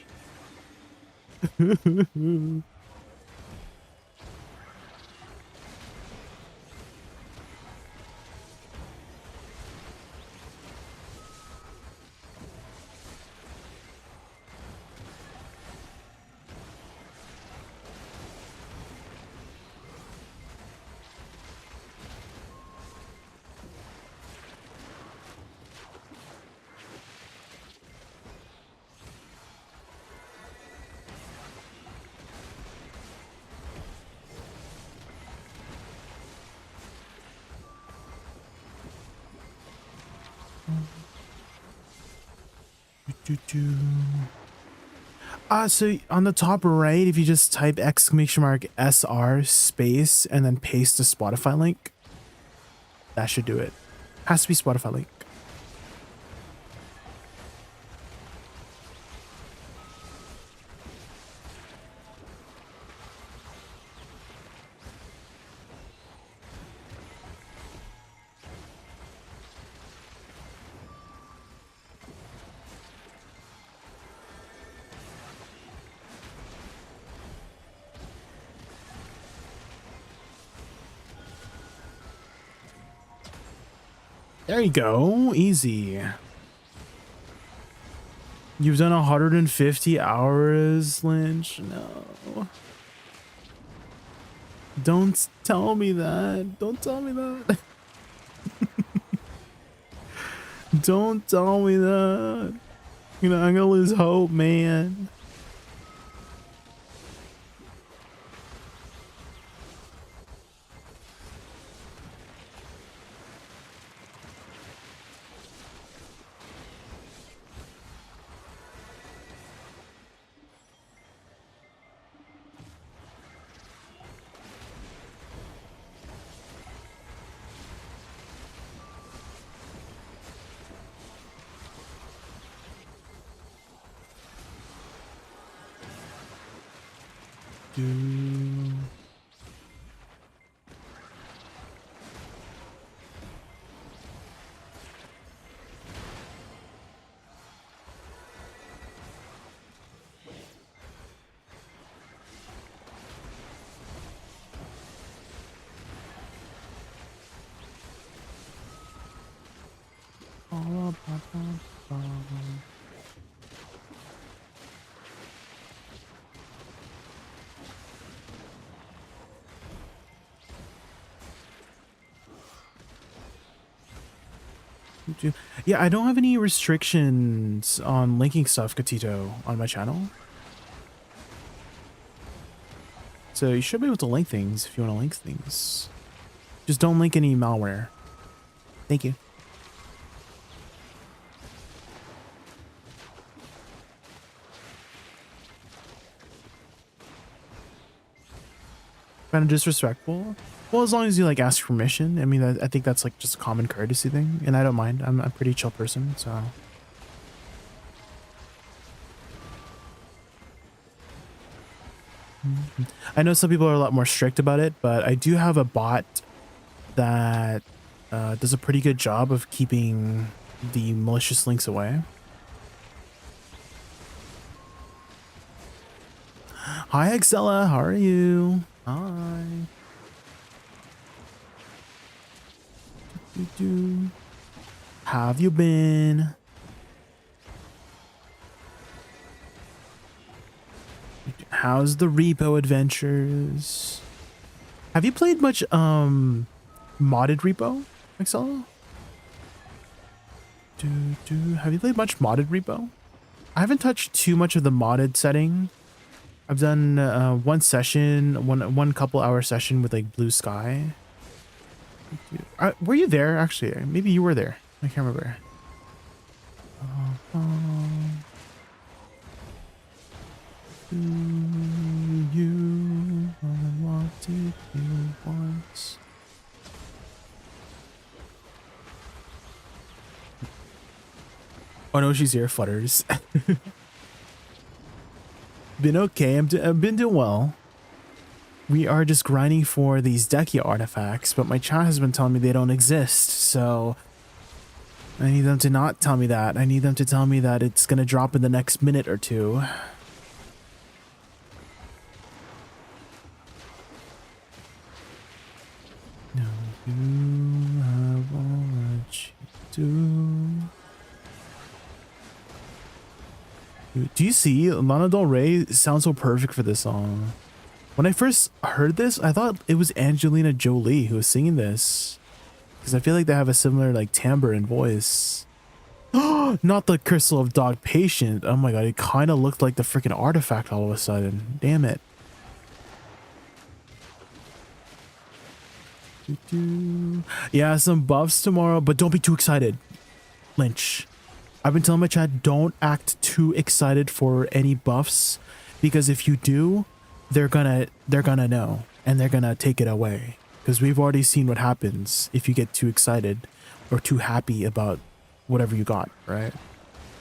So on the top right, if you just type !SR space and then paste the Spotify link, that should do it. Has to be Spotify link. There you go. Easy. You've done 150 hours, Lynch? No. Don't tell me that. Don't tell me that. Don't tell me that. You know, I'm gonna lose hope, man. Yeah, I don't have any restrictions on linking stuff, Katito, on my channel. So you should be able to link things if you want to link things. Just don't link any malware. Thank you. Kind of disrespectful. Well, as long as you like ask permission. I mean, I think that's like just a common courtesy thing, and I don't mind. I'm a pretty chill person, so. I know some people are a lot more strict about it, but I do have a bot that does a pretty good job of keeping the malicious links away. Hi, Excella. How are you? Hi. How have you been? How's the repo adventures? Have you played much modded repo, Excella? Have you played much modded repo? I haven't touched too much of the modded setting. I've done one session, one couple hour session with like Blue Sky. Were you there actually? Maybe you were there. I can't remember. You I wanted you once. Oh no, she's here. Flutters. Been okay. I've been doing well. We are just grinding for these Dehkia artifacts, but my chat has been telling me they don't exist, so I need them to not tell me that. I need them to tell me that it's gonna drop in the next minute or two. No, you have all that you do. Do you see? Lana Del Rey sounds so perfect for this song. When I first heard this, I thought it was Angelina Jolie who was singing this. Because I feel like they have a similar like timbre and voice. Not the Crystal of Dog Patient. Oh my god, it kind of looked like the freaking artifact all of a sudden. Damn it. Yeah, some buffs tomorrow, but don't be too excited, Lynch. I've been telling my chat, don't act too excited for any buffs, because if you do, they're gonna know and they're gonna take it away, because we've already seen what happens if you get too excited or too happy about whatever you got, right?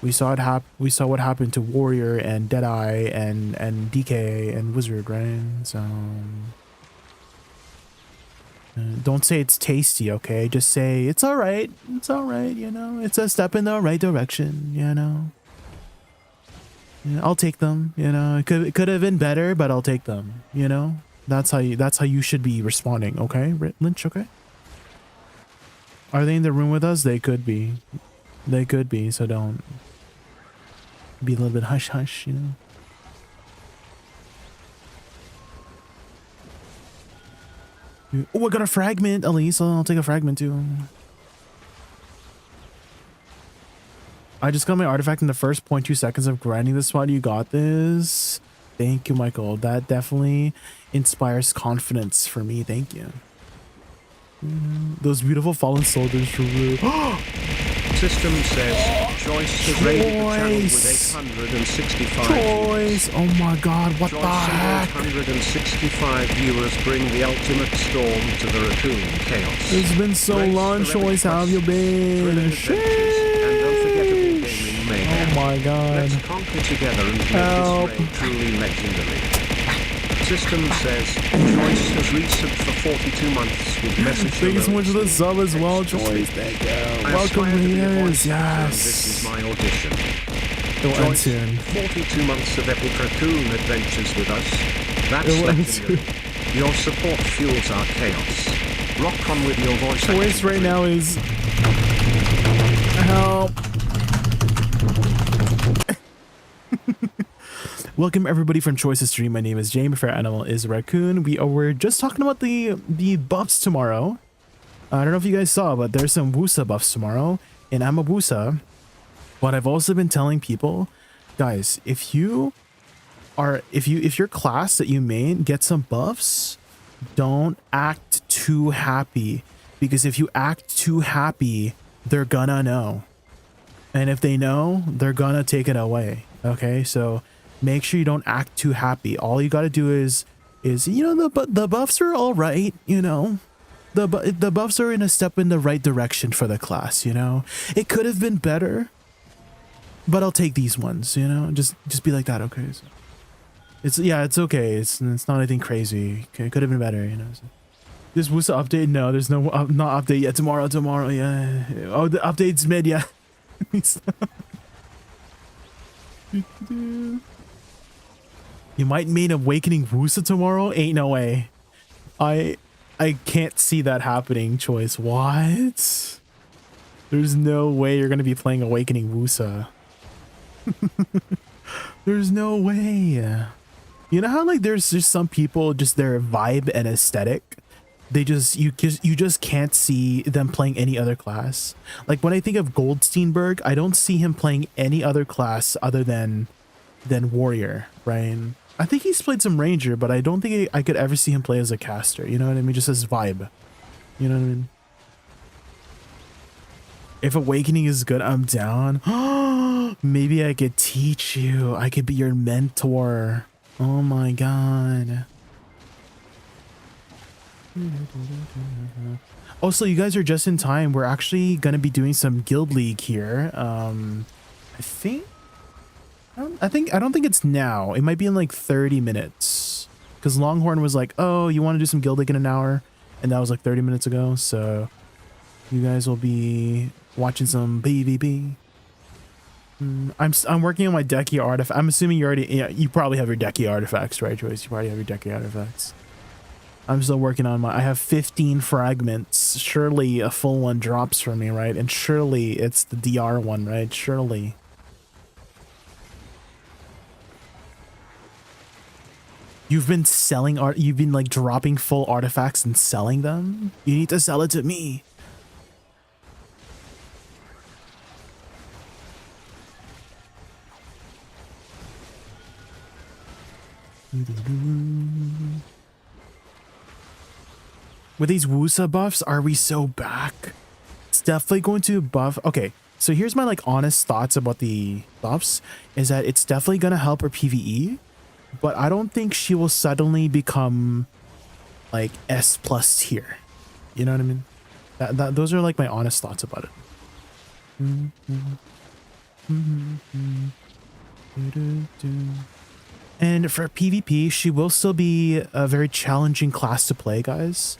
We saw what happened to Warrior and Deadeye and DK and Wizard, right? So don't say it's tasty, okay? Just say it's all right. It's all right, you know. It's a step in the right direction, you know. Yeah, I'll take them, you know. It could have been better, but I'll take them, you know. That's how you should be responding, okay, Lynch? Okay. Are they in the room with us? They could be. They could be. So don't be a little bit hush hush, you know. Oh, I got a fragment, Elise. I'll take a fragment too. I just got my artifact in the first 0.2 seconds of grinding this spot. You got this. Thank you, Michael. That definitely inspires confidence for me. Thank you. Those beautiful fallen soldiers for real. System says Choice has raided the channel with 865 Choice! Oh my god, what Choice the heck? 865 viewers bring the ultimate storm to the Raccoon Chaos. It's been so long, Choice. How have you been? Shit! And unforgettable gaming mayhem. Oh my god. Let's conquer together and make this raid truly legendary. System says Choice has resubbed for 42 months with message. Thank you so much for the sub as well, Choice. Thank you. Welcome, leaders. Yes. This is my audition. It'll end soon. 42 months of epic raccoon adventures with us. That's It'll end legendary. Your support fuels our chaos. Rock on with your voice. Choice right now is help. Welcome everybody from Choice's stream. My name is Jay. My favorite animal is raccoon. We're just talking about the buffs tomorrow. I don't know if you guys saw, but there's some Woosa buffs tomorrow, and I'm a Woosa. But I've also been telling people, guys, if your class that you main gets some buffs, don't act too happy, because if you act too happy, they're gonna know, and if they know, they're gonna take it away. Okay, so make sure you don't act too happy. All you got to do is you know, the buffs are all right, you know. The buffs are in a step in the right direction for the class, you know. It could have been better, but I'll take these ones, you know. Just be like that, okay? So. It's okay. It's not anything crazy. It could have been better, you know. So. This Woosa update? No, there's no not update yet. Tomorrow, yeah. Oh, the update's mid, yeah. You might mean Awakening Woosa tomorrow? Ain't no way. I can't see that happening, Choice. What? There's no way you're gonna be playing Awakening Woosa. There's no way. You know how like there's just some people, just their vibe and aesthetic, you just can't see them playing any other class. Like when I think of Goldsteinberg, I don't see him playing any other class other than warrior, right? I think he's played some ranger, but I don't think I could ever see him play as a caster. You know what I mean? Just as vibe. You know what I mean? If Awakening is good, I'm down. Maybe I could teach you. I could be your mentor. Oh my god. Also, you guys are just in time. We're actually going to be doing some Guild League here. I don't think it's now. It might be in like 30 minutes. Because Longhorn was like, oh, you want to do some Guild League in an hour? And that was like 30 minutes ago. So you guys will be watching some PvP. I'm working on my Dehkia artifact. I'm assuming you already, yeah, you probably have your Dehkia artifacts, right, Joyce? You probably have your Dehkia artifacts. I'm still working on I have 15 fragments. Surely a full one drops for me, right? And surely it's the DR one, right? Surely. You've been selling art. You've been like dropping full artifacts and selling them. You need to sell it to me. With these Woosa buffs, are we so back? It's definitely going to buff. Okay, so here's my like honest thoughts about the buffs. Is that it's definitely gonna help her PvE. But I don't think she will suddenly become like S+ tier. You know what I mean? Those are like my honest thoughts about it. And for PvP, she will still be a very challenging class to play, guys.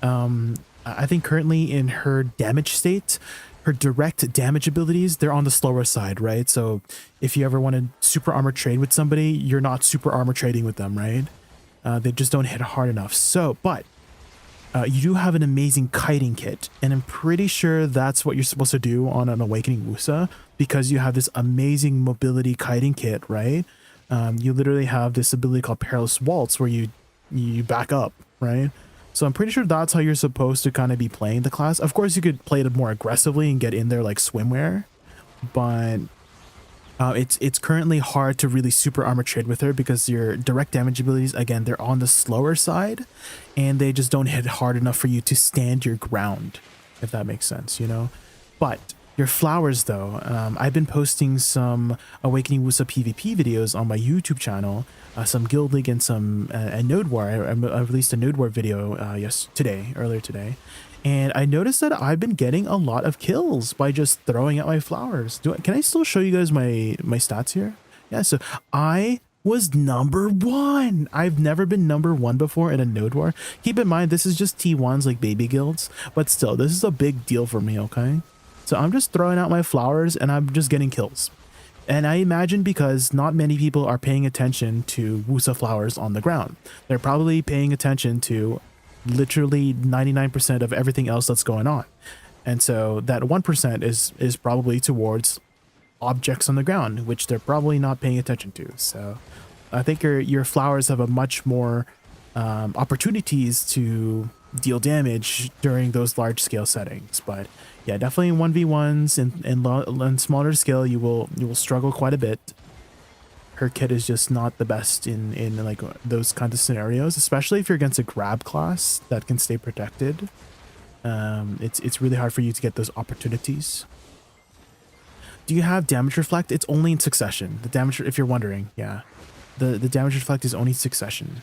I think currently in her damage state, her direct damage abilities, they're on the slower side, right? So if you ever want to super armor trade with somebody, you're not super armor trading with them, right? They just don't hit hard enough. So, but you do have an amazing kiting kit, and I'm pretty sure that's what you're supposed to do on an Awakening Woosa, because you have this amazing mobility kiting kit, right? You literally have this ability called Perilous Waltz, where you back up, right? So I'm pretty sure that's how you're supposed to kind of be playing the class. Of course, you could play it more aggressively and get in there like swimwear, but it's currently hard to really super armor trade with her because your direct damage abilities, again, they're on the slower side, and they just don't hit hard enough for you to stand your ground, if that makes sense, you know? But your flowers, though, I've been posting some Awakening Woosa PvP videos on my YouTube channel, some Guild League and some Node War. I released a Node War video earlier today, and I noticed that I've been getting a lot of kills by just throwing out my flowers. Can I still show you guys my stats here? Yeah, so I was #1. I've never been #1 before in a Node War. Keep in mind, this is just T1s, like baby guilds, but still, this is a big deal for me, okay? So I'm just throwing out my flowers and I'm just getting kills. And I imagine because not many people are paying attention to Woosa flowers on the ground. They're probably paying attention to literally 99% of everything else that's going on. And so that 1% is probably towards objects on the ground, which they're probably not paying attention to. So I think your flowers have a much more opportunities to deal damage during those large scale settings. But yeah, definitely in 1v1s and smaller scale, you will struggle quite a bit. Her kit is just not the best in like those kinds of scenarios, especially if you're against a grab class that can stay protected. It's really hard for you to get those opportunities. Do you have damage reflect? It's only in succession. The damage, if you're wondering, yeah, the damage reflect is only succession.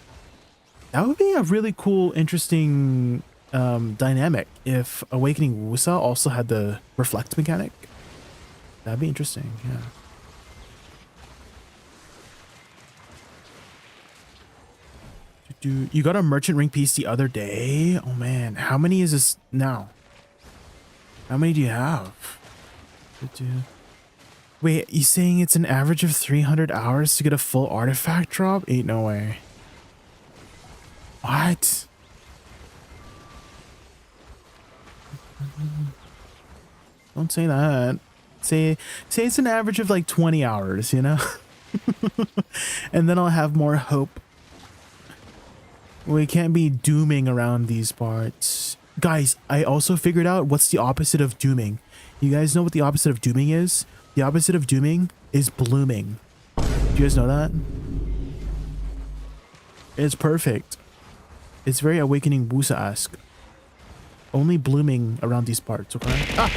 That would be a really cool, interesting dynamic if Awakening Woosa also had the reflect mechanic. That'd be interesting, yeah. You got a merchant ring piece the other day? Oh man, how many is this now? How many do you have? Wait, you saying it's an average of 300 hours to get a full artifact drop? Ain't no way. What? Don't say that. Say it's an average of like 20 hours, you know? And then I'll have more hope. We can't be dooming around these parts. Guys, I also figured out what's the opposite of dooming. You guys know what the opposite of dooming is? The opposite of dooming is blooming. Do you guys know that? It's perfect. It's very Awakening Woosa-esque. Only blooming around these parts, okay? Ah!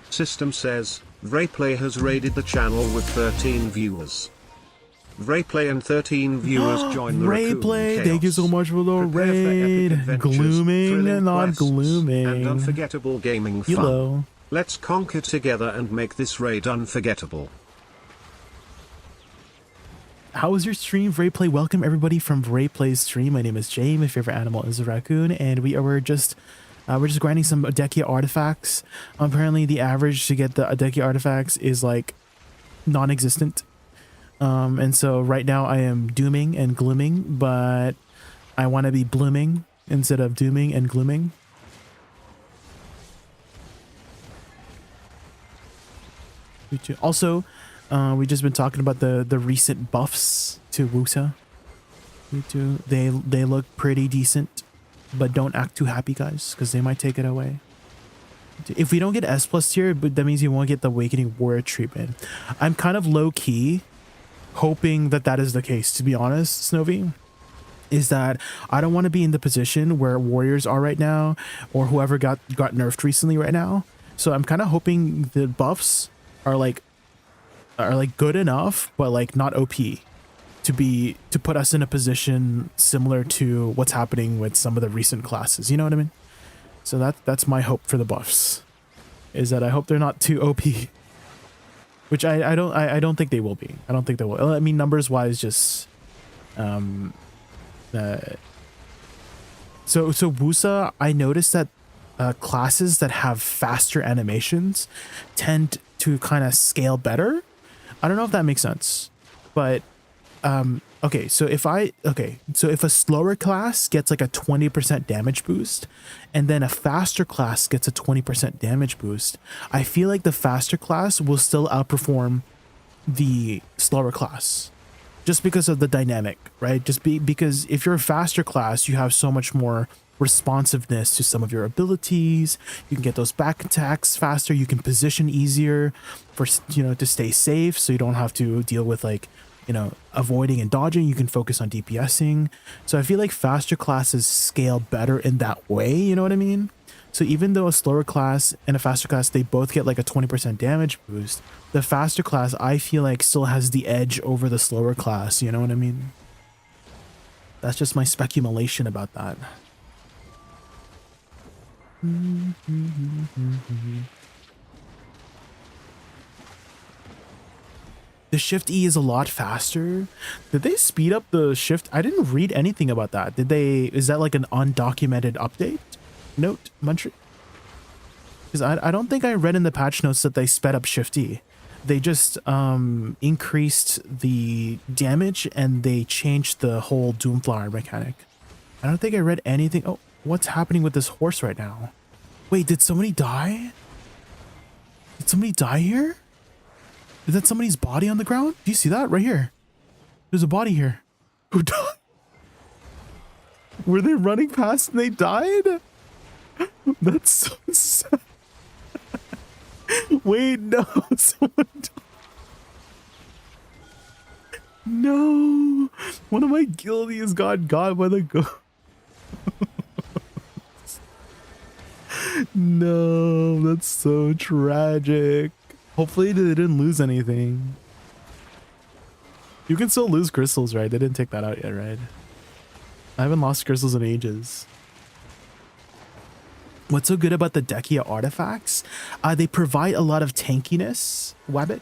System says, Rayplay has raided the channel with 13 viewers. Rayplay and 13 viewers join the Rayplay, Raccoon thank you so Chaos. much for the Prepare for epic raid. adventures, Glooming thrilling and not quests, glooming. and unforgettable gaming fun. Hello. Let's conquer together and make this raid unforgettable. How was your stream, Rayplay? Welcome everybody from Rayplay's stream. My name is Jay. My favorite animal is a raccoon, and we're just grinding some Dehkia artifacts. Apparently, the average to get the Dehkia artifacts is like non-existent. And so right now I am dooming and glooming, but I want to be blooming instead of dooming and glooming. Also, we just been talking about the recent buffs to Woosa. They look pretty decent, but don't act too happy, guys, because they might take it away. If we don't get S+ tier, but that means you won't get the Awakening Warrior treatment. I'm kind of low key hoping that that is the case, to be honest, Snowy. Is that I don't want to be in the position where warriors are right now, or whoever got nerfed recently right now. So I'm kind of hoping the buffs are like good enough, but like not OP to put us in a position similar to what's happening with some of the recent classes. You know what I mean? So that's my hope for the buffs, is that I hope they're not too OP. Which I don't think they will be. I don't think they will. I mean, numbers wise, just so Woosa, I noticed that classes that have faster animations tend to kind of scale better. I don't know if that makes sense, but okay, so if a slower class gets like a 20% damage boost, and then a faster class gets a 20% damage boost, I feel like the faster class will still outperform the slower class, just because of the dynamic, right? Because if you're a faster class, you have so much more responsiveness to some of your abilities. You can get those back attacks faster. You can position easier for, to stay safe, so you don't have to deal with like, avoiding and dodging. You can focus on DPSing. So I feel like faster classes scale better in that way, you know what I mean? So even though a slower class and a faster class, they both get like a 20% damage boost, the faster class, I feel like, still has the edge over the slower class, you know what I mean? That's just my speculation about that. The Shift E is a lot faster. Did they speed up the Shift? I didn't read anything about that. Is that like an undocumented update note, Munchie? Because I don't think I read in the patch notes that they sped up Shift E. They just increased the damage and they changed the whole Doomflower mechanic. I don't think I read anything. Oh, what's happening with this horse right now? Wait, did somebody die? Did somebody die here? Is that somebody's body on the ground? Do you see that? Right here. There's a body here. Who died? Were they running past and they died? That's so sad. Wait, no. Someone died. No. One of my guildies got by the ghost. No, that's so tragic. Hopefully they didn't lose anything. You can still lose crystals, right? They didn't take that out yet, right? I haven't lost crystals in ages. What's so good about the Dehkia artifacts? They provide a lot of tankiness, Wabbit.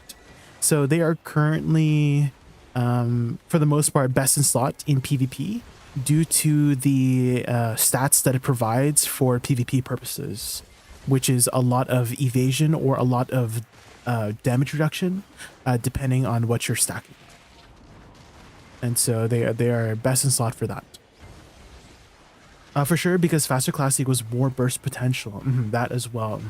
So they are currently, for the most part, best in slot in PvP. due to the stats that it provides for PvP purposes, which is a lot of evasion or a lot of damage reduction, depending on what you're stacking. And so they are best in slot for that. For sure, because faster class equals more burst potential. That as well.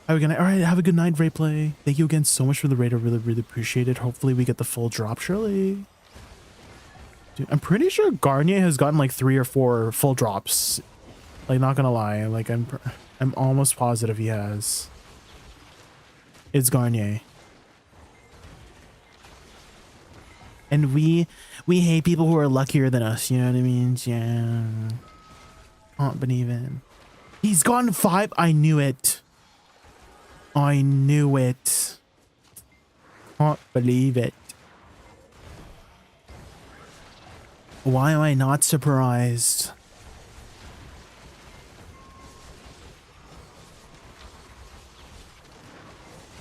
All right, have a good night, Rayplay. Thank you again so much for the raid. I really, really appreciate it. Hopefully we get the full drop shortly. Dude, I'm pretty sure Garnier has gotten like 3 or 4 full drops. Like, not gonna lie. Like, I'm almost positive he has. It's Garnier. And we hate people who are luckier than us, you know what I mean? Yeah. Can't believe it. He's gotten 5. I knew it. I knew it. Can't believe it. Why am I not surprised?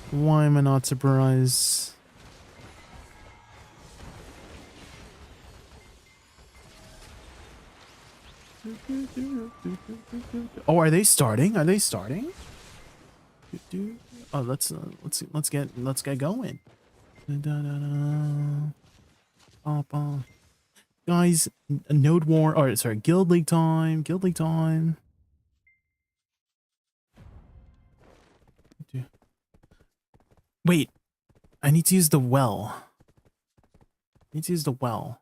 Why am I not surprised? Oh, are they starting? Are they starting? Oh, let's get going. Guys, Node War, or sorry, Guild League time. Guild League time. Wait, I need to use the well. I need to use the well.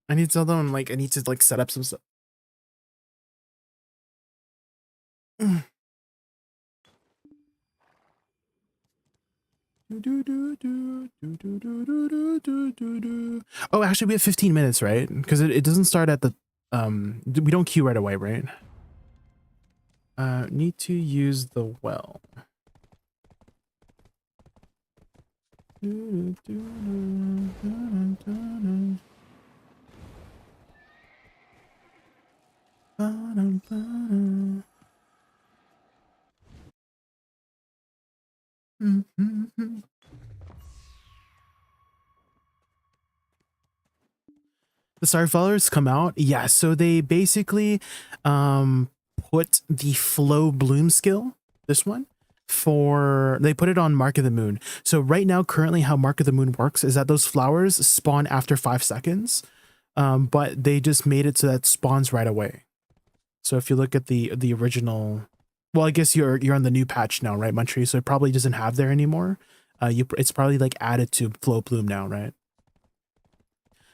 I need to tell them, like, I need to, like, set up some stuff. Oh, actually, we have 15 minutes, right? Because it doesn't start at the, we don't queue right away, right? Need to use the well. The Starfallers come out. Yeah, so they basically put the Flow Bloom skill, this one, they put it on Mark of the Moon. So right now, currently how Mark of the Moon works is that those flowers spawn after 5 seconds, but they just made it so that it spawns right away. So if you look at the original, well, I guess you're on the new patch now, right, Muntree? So it probably doesn't have there anymore. It's probably like added to Flow Bloom now, right?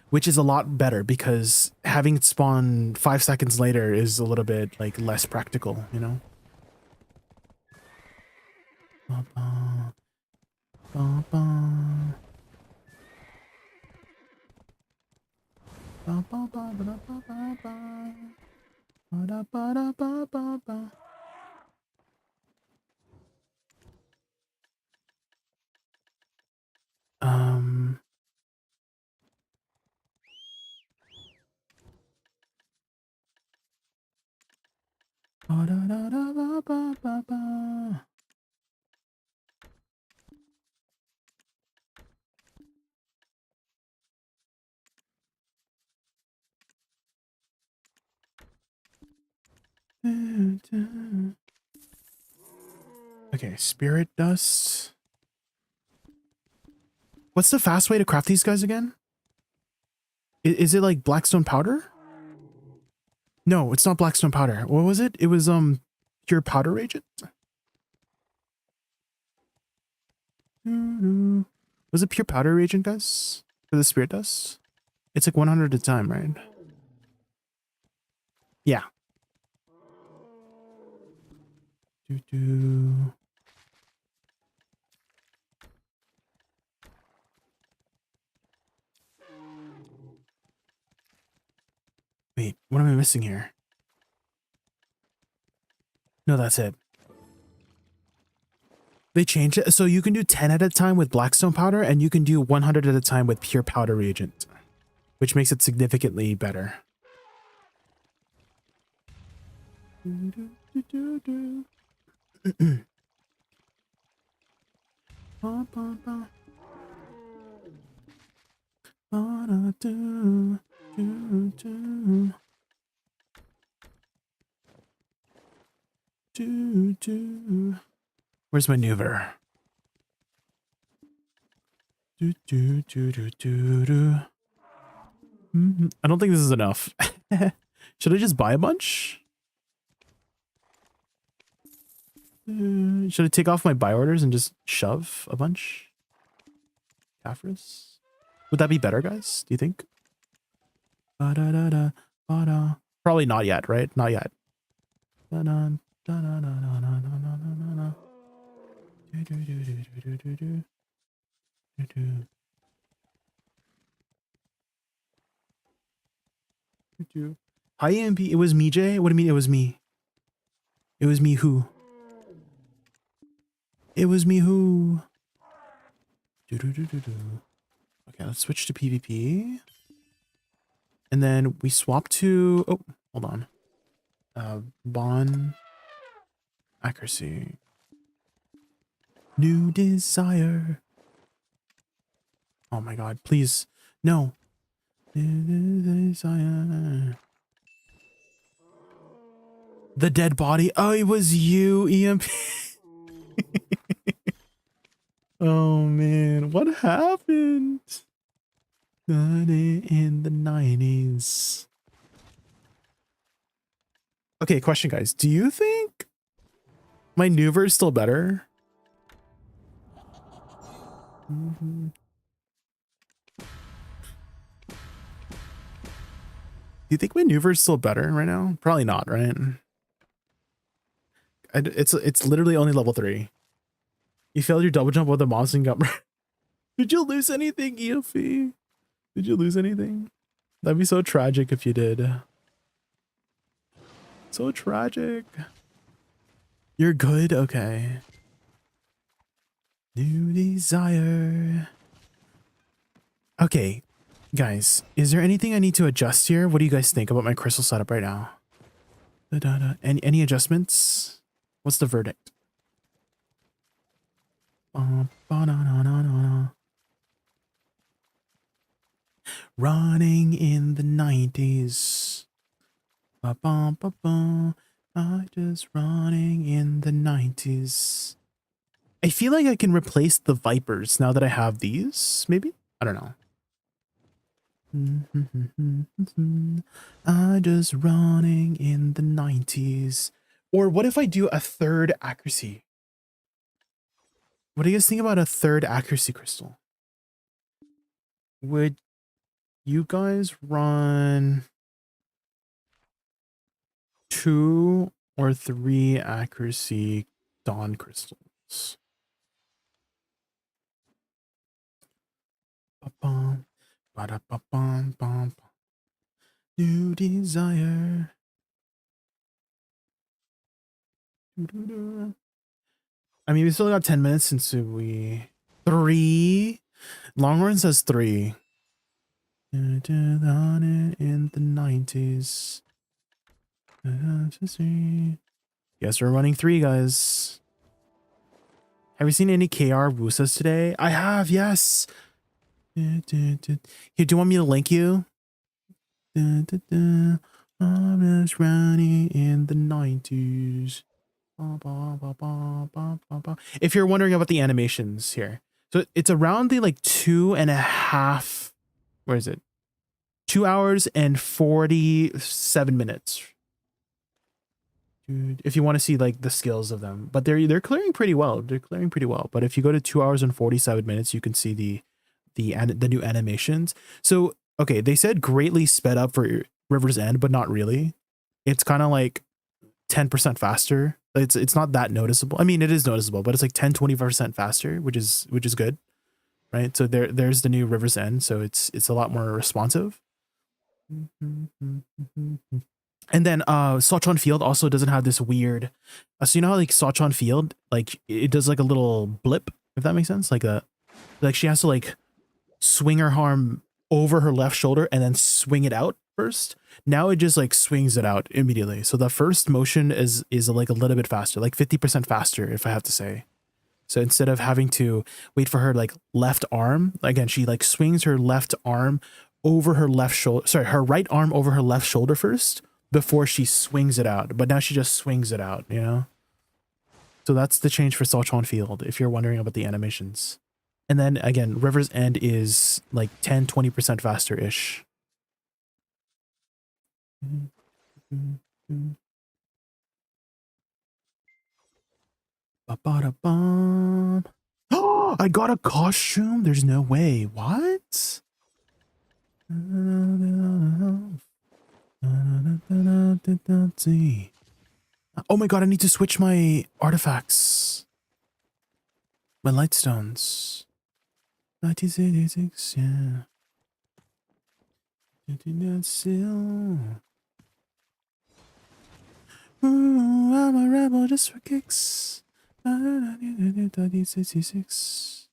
Which is a lot better because having it spawn 5 seconds later is a little bit like less practical, you know? Okay, spirit dust. What's the fast way to craft these guys again? Is it like blackstone powder? No, it's not blackstone powder. What was it? It was pure powder agent. Was it pure powder agent, guys? For the spirit dust? It's like 100 at a time, right? Yeah. Wait, what am I missing here? No, that's it. They changed it. So you can do 10 at a time with blackstone powder, and you can do 100 at a time with pure powder reagent. which makes it significantly better. Where's my maneuver? I don't think this is enough. Should I just buy a bunch? Should I take off my buy orders and just shove a bunch? Caphras? Would that be better, guys? Do you think? Probably not yet, right? Not yet. Hi, AMP. It was me, Jay. What do you mean it was me? It was me who? It was me who? Okay, let's switch to PvP. And then we swap to... Oh, hold on. Bond. Accuracy. New desire. Oh my god, please. No. New desire. The dead body. Oh, it was you, EMP. Oh man, what happened? In the 90s. Okay, question, guys. Do you think my maneuver is still better? Do you think my maneuver is still better right now? Probably not, right? It's literally only level 3. You failed your double jump with a monster and got... Did you lose anything, EFE? Did you lose anything? That'd be so tragic if you did. So tragic. You're good? Okay. New desire. Okay, guys. Is there anything I need to adjust here? What do you guys think about my crystal setup right now? Any adjustments? What's the verdict? Running in the 90s. I just running in the 90s. I feel like I can replace the Vipers now that I have these, maybe? I don't know. I just running in the 90s. Or what if I do a third accuracy? What do you guys think about a third accuracy crystal? Would you guys run 2 or 3 accuracy dawn crystals? New desire. I mean, we still got 10 minutes since we... 3? Longhorn says 3. In the 90s. Yes, we're running 3, guys. Have you seen any KR Woosas today? I have, yes. Here, do you want me to link you? I'm just running in the 90s. If you're wondering about the animations here, so it's around the like 2.5. Where is it? 2 hours and 47 minutes. Dude, if you want to see like the skills of them, but they're clearing pretty well. They're clearing pretty well. But if you go to 2 hours and 47 minutes, you can see the new animations. So okay, they said greatly sped up for River's End, but not really. It's kind of like 10% faster. It's not that noticeable. I mean, it is noticeable, but it's like 10-20% faster, which is good, right? So there's the new River's End, so it's a lot more responsive. And then Sochon Field also doesn't have this weird. So you know how like Sochon Field, like it does like a little blip, if that makes sense, like she has to like swing her arm over her left shoulder and then swing it out first. Now it just like swings it out immediately. So the first motion is like a little bit faster, like 50% faster, if I have to say. So instead of having to wait for her like left arm, again, she like swings her left arm over her left shoulder, sorry, her right arm over her left shoulder first before she swings it out. But now she just swings it out, you know? So that's the change for Solchon Field, if you're wondering about the animations. And then again, River's End is like 10-20% faster-ish. Ba-ba-da-bum. Oh, I got a costume? There's no way. What? Oh my god, I need to switch my artifacts. My lightstones. 1986, yeah. Still. Ooh, I'm a rebel just for kicks. 1966.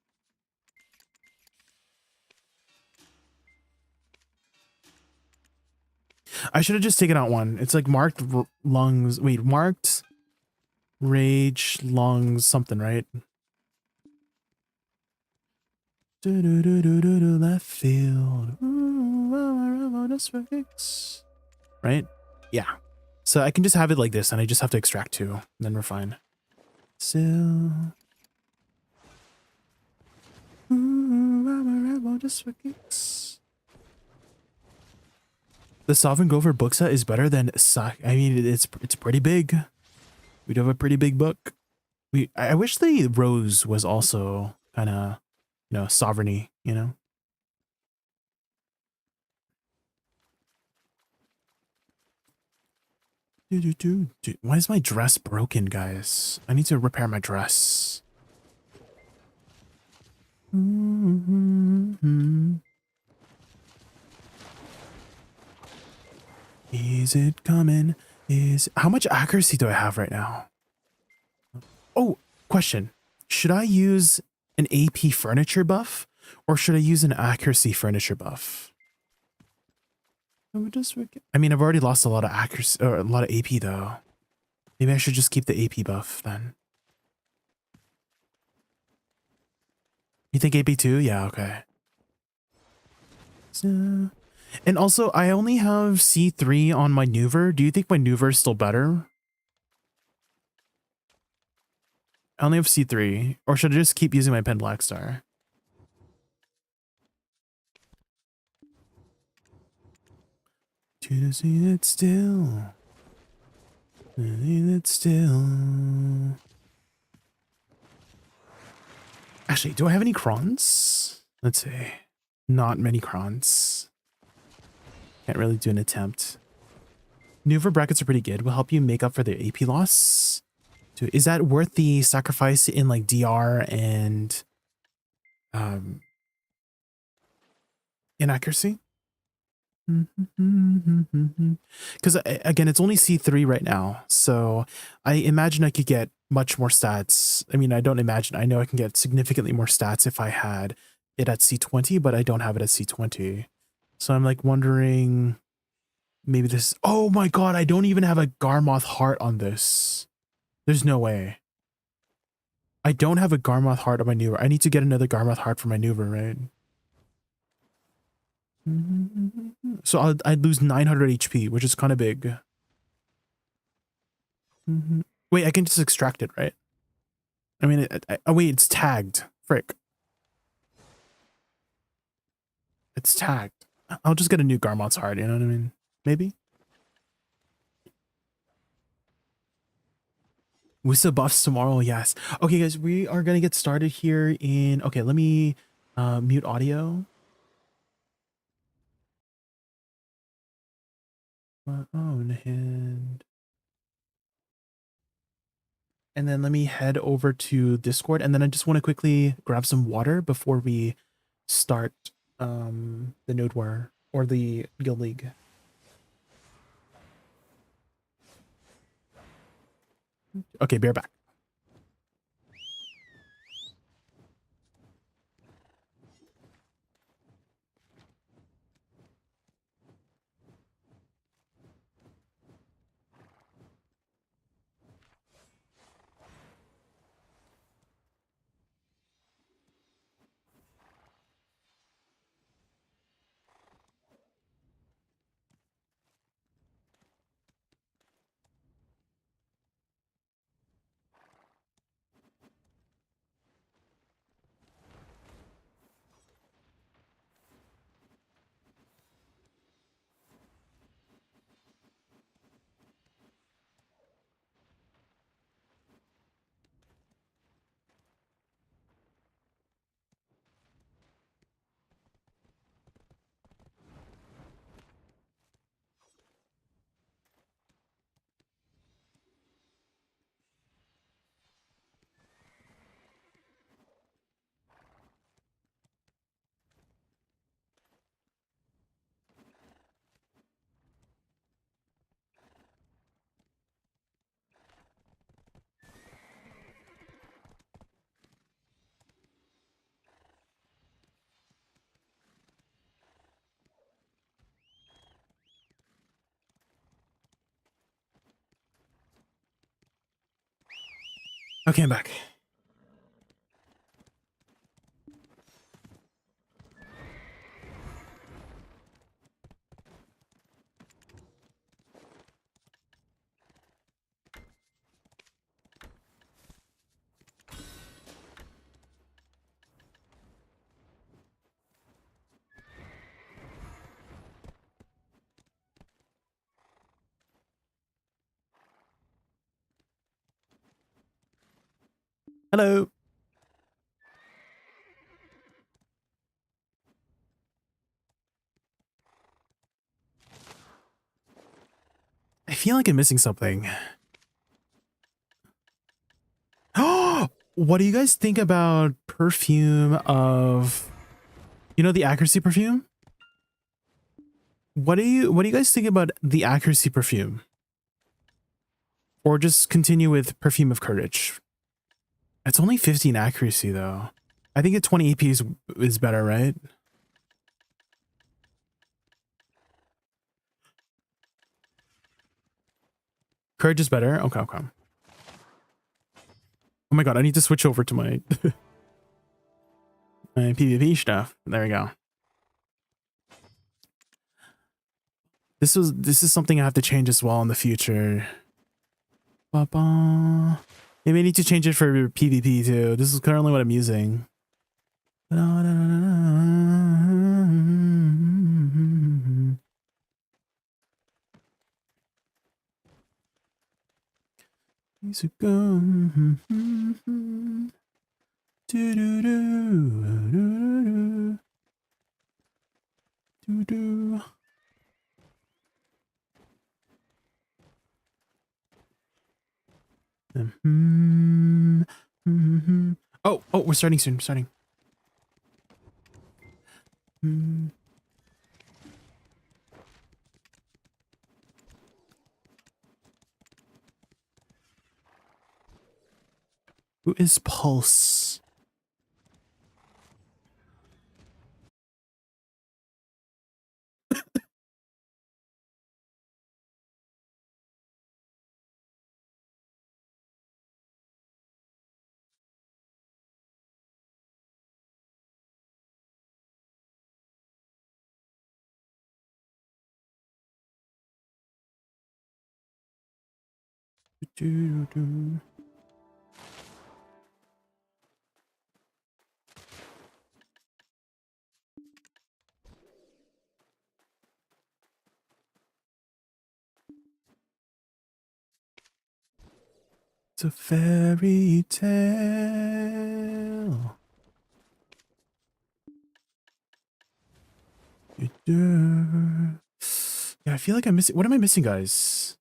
I should have just taken out one. It's like marked lungs. Wait, marked rage lungs something, right? Left field. Ooh, just for kicks. Right? Yeah. So I can just have it like this, and I just have to extract 2, and then we're fine. So, ooh, I'm a rebel just for kicks. The Sovereign Gopher Booksa is better than I mean, it's pretty big. We do have a pretty big book. I wish the Rose was also kind of, you know, sovereigny, you know. Why is my dress broken, guys? I need to repair my dress. Is it coming? How much accuracy do I have right now? Oh, question. Should I use an AP furniture buff or should I use an accuracy furniture buff? I mean, I've already lost a lot of accuracy or a lot of AP though. Maybe I should just keep the AP buff then. You think AP 2? Yeah, okay. So, and also, I only have C3 on my Nuver. Do you think my Nuver is still better? I only have C3. Or should I just keep using my Pen Black Star? To see that still. That still. Actually, do I have any crons? Let's see. Not many crons. Can't really do an attempt. Nuver brackets are pretty good. Will help you make up for the AP loss. Is that worth the sacrifice in like DR and inaccuracy? Because again, it's only C3 right now, so I imagine I could get much more stats. I mean, I don't imagine. I know I can get significantly more stats if I had it at C20, but I don't have it at C20. So I'm like wondering, maybe this. Oh my god, I don't even have a Garmoth heart on this. There's no way. I don't have a Garmoth heart on my Nuver. I need to get another Garmoth heart for my Nuver, right? So I'd lose 900 HP, which is kind of big. Wait, I can just extract it, right? I mean, oh wait, it's tagged. Frick. It's tagged. I'll just get a new Garmoth's heart, you know what I mean? Maybe? Woosa buffs tomorrow, yes. Okay, guys, we are gonna get started here in... Okay, let me mute audio. My own hand. And then let me head over to Discord, and then I just want to quickly grab some water before we start the Node War or the Guild League. Okay, bear back. Okay, I'm back. Hello. I feel like I'm missing something. Oh, what do you guys think about perfume of, you know, the accuracy perfume? What do you guys think about the accuracy perfume? Or just continue with perfume of courage? It's only 15 accuracy though. I think at 20 AP is better, right? Courage is better. Okay, okay. Oh my god, I need to switch over to my my PvP stuff. There we go. This is something I have to change as well in the future. Ba-ba. Maybe I need to change it for PvP too. This is currently what I'm using. Music go. Do do do do do. Oh, we're starting soon. Starting. Who is Pulse? It's a fairy tale. Yeah, I feel like I'm missing. What am I missing, guys?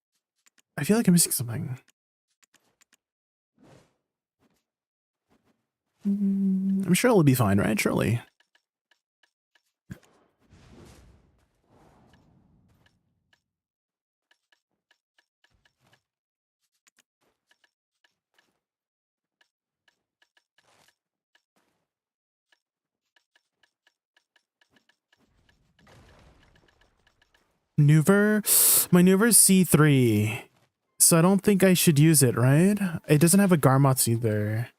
I feel like I'm missing something. I'm sure it'll be fine, right? Surely. Maneuver? My maneuver is C3. So I don't think I should use it, right? It doesn't have a Garmots either.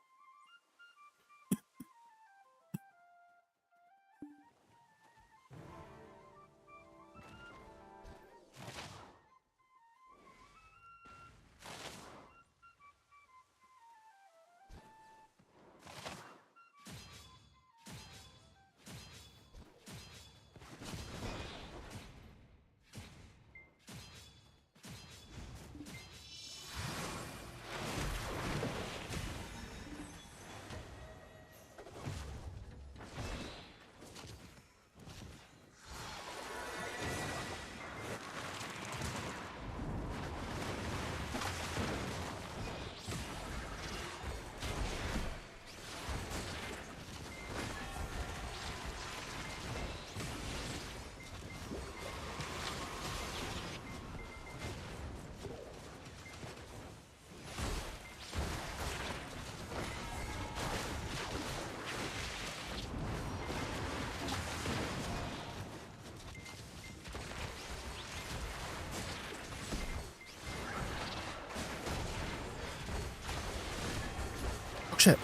Shit.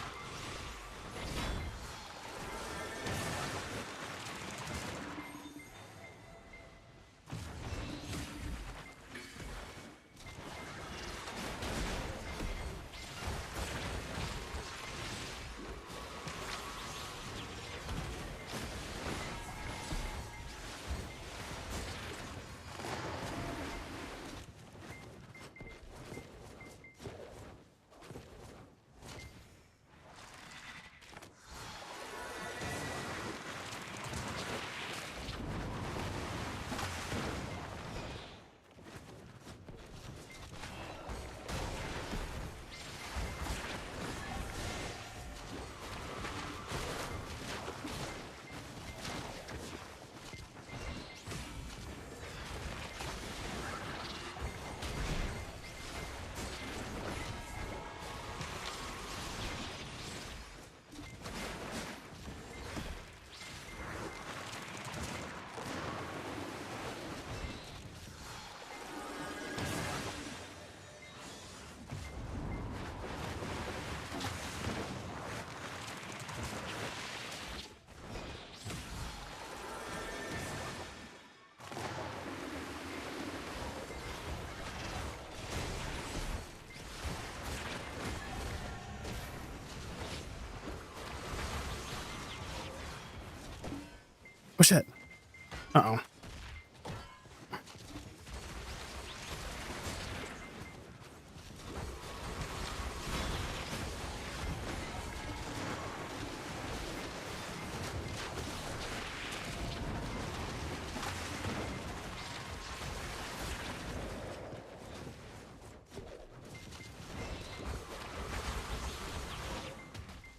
Oh shit. Uh-oh.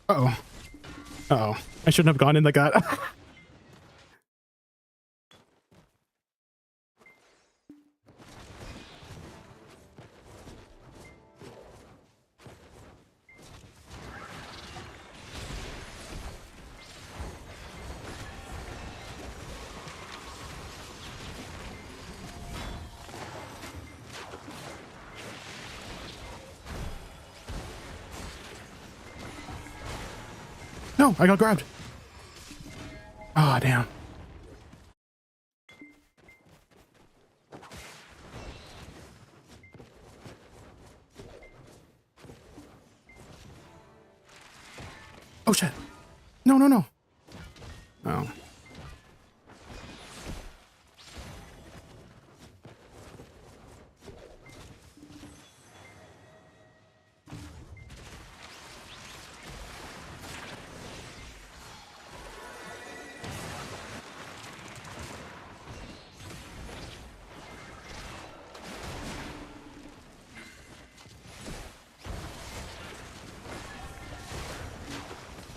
Uh-oh. Uh-oh. I shouldn't have gone in the gut. No, I got grabbed. Ah, damn. Oh shit. No, no, no. Oh.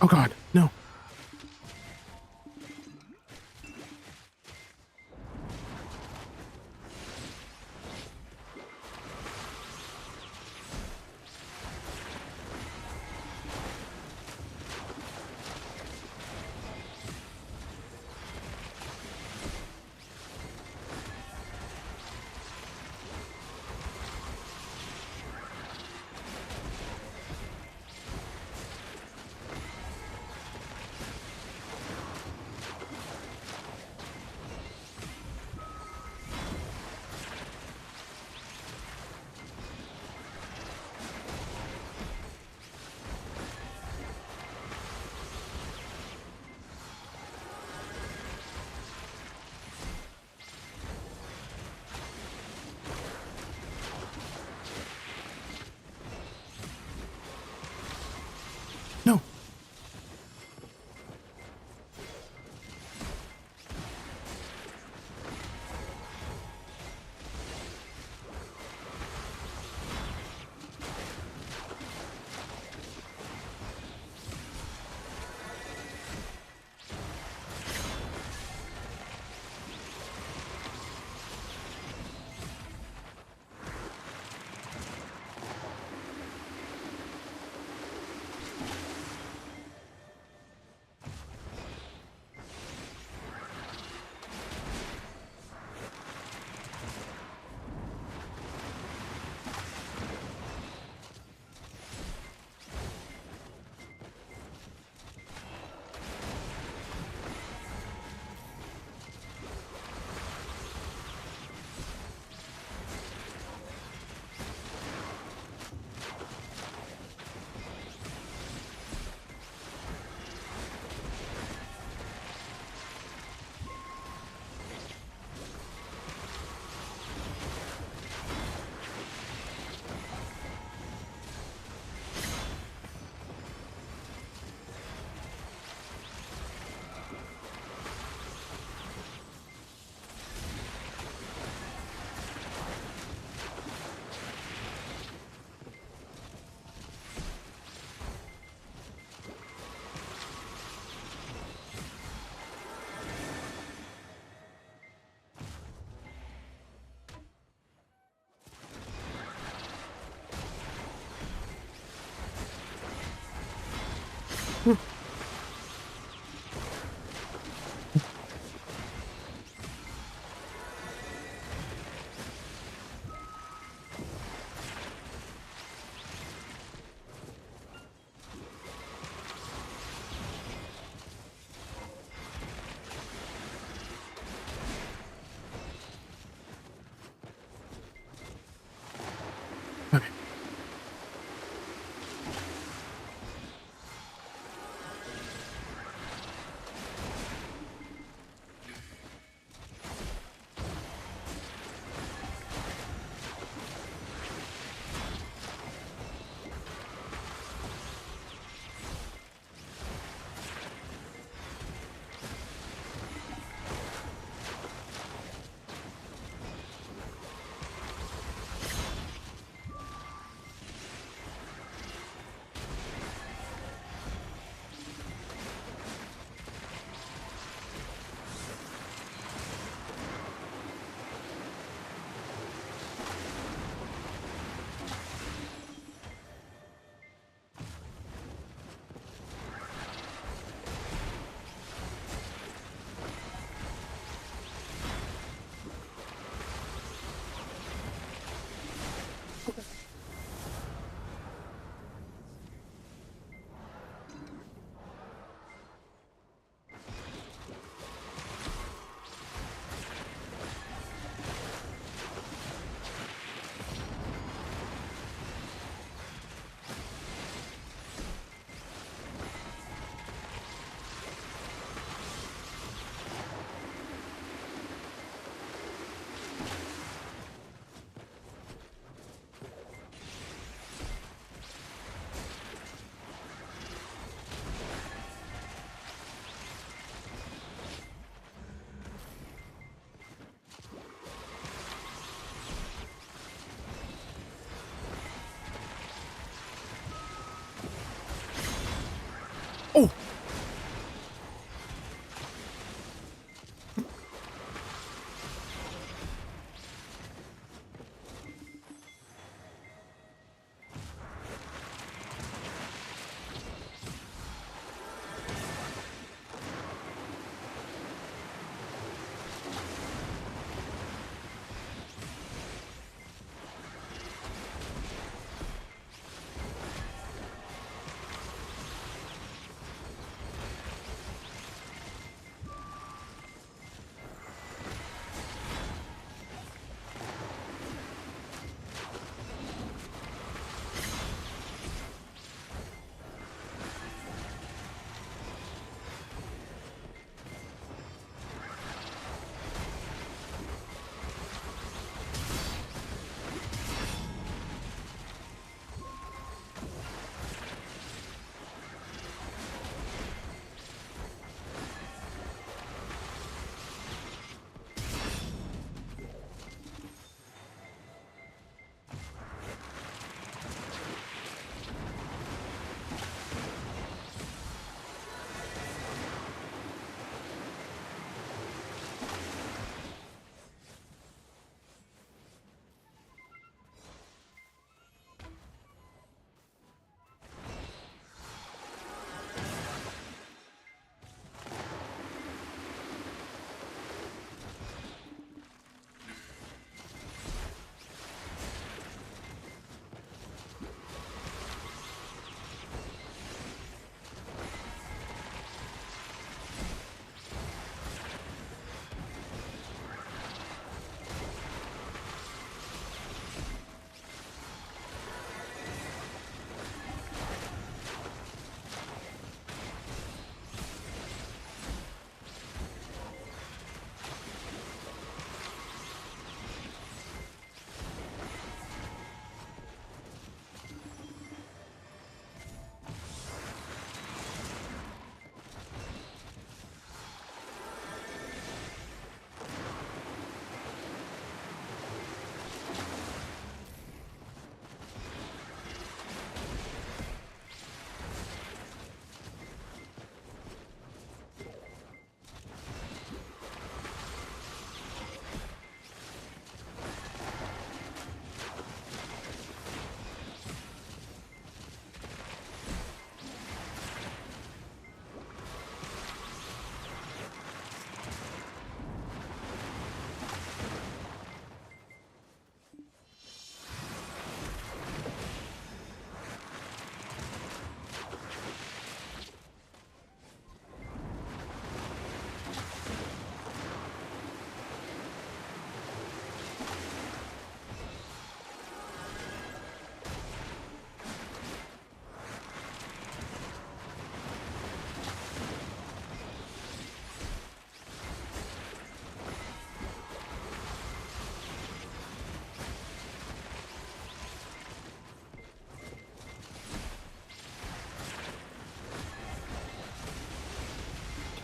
Oh god, no. Okay.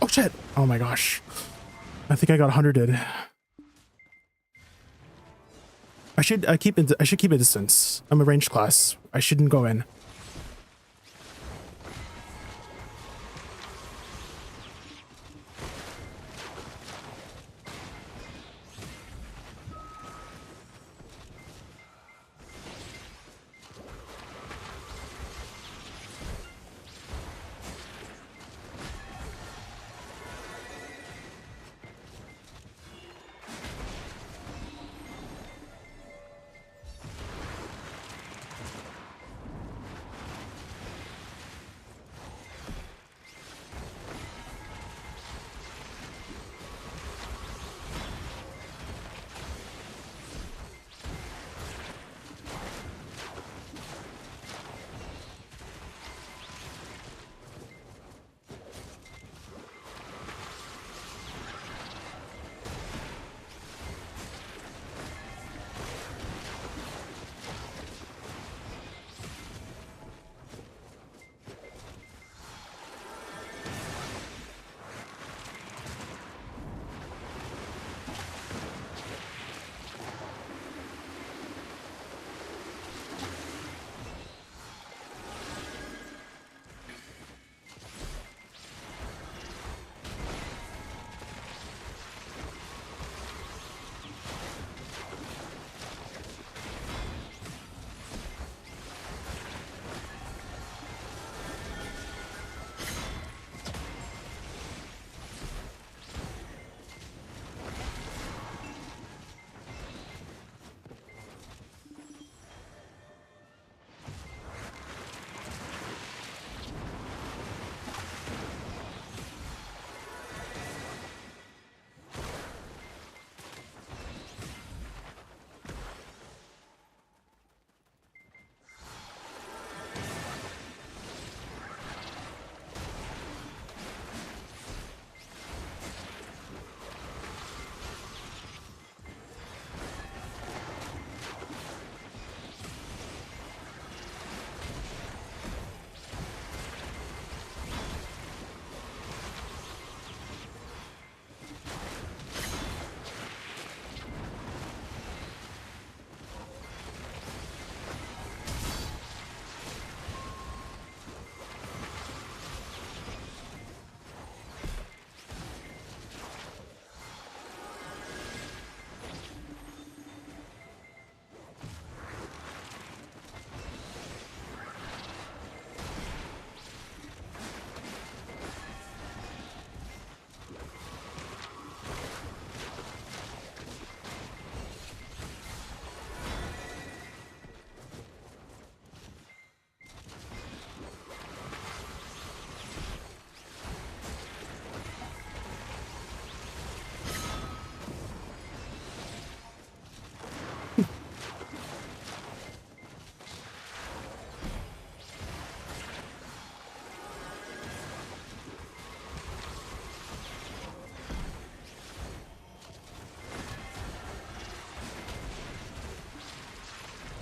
Oh shit! Oh my gosh. I think I got 100'd. I should keep a distance. I'm a ranged class. I shouldn't go in.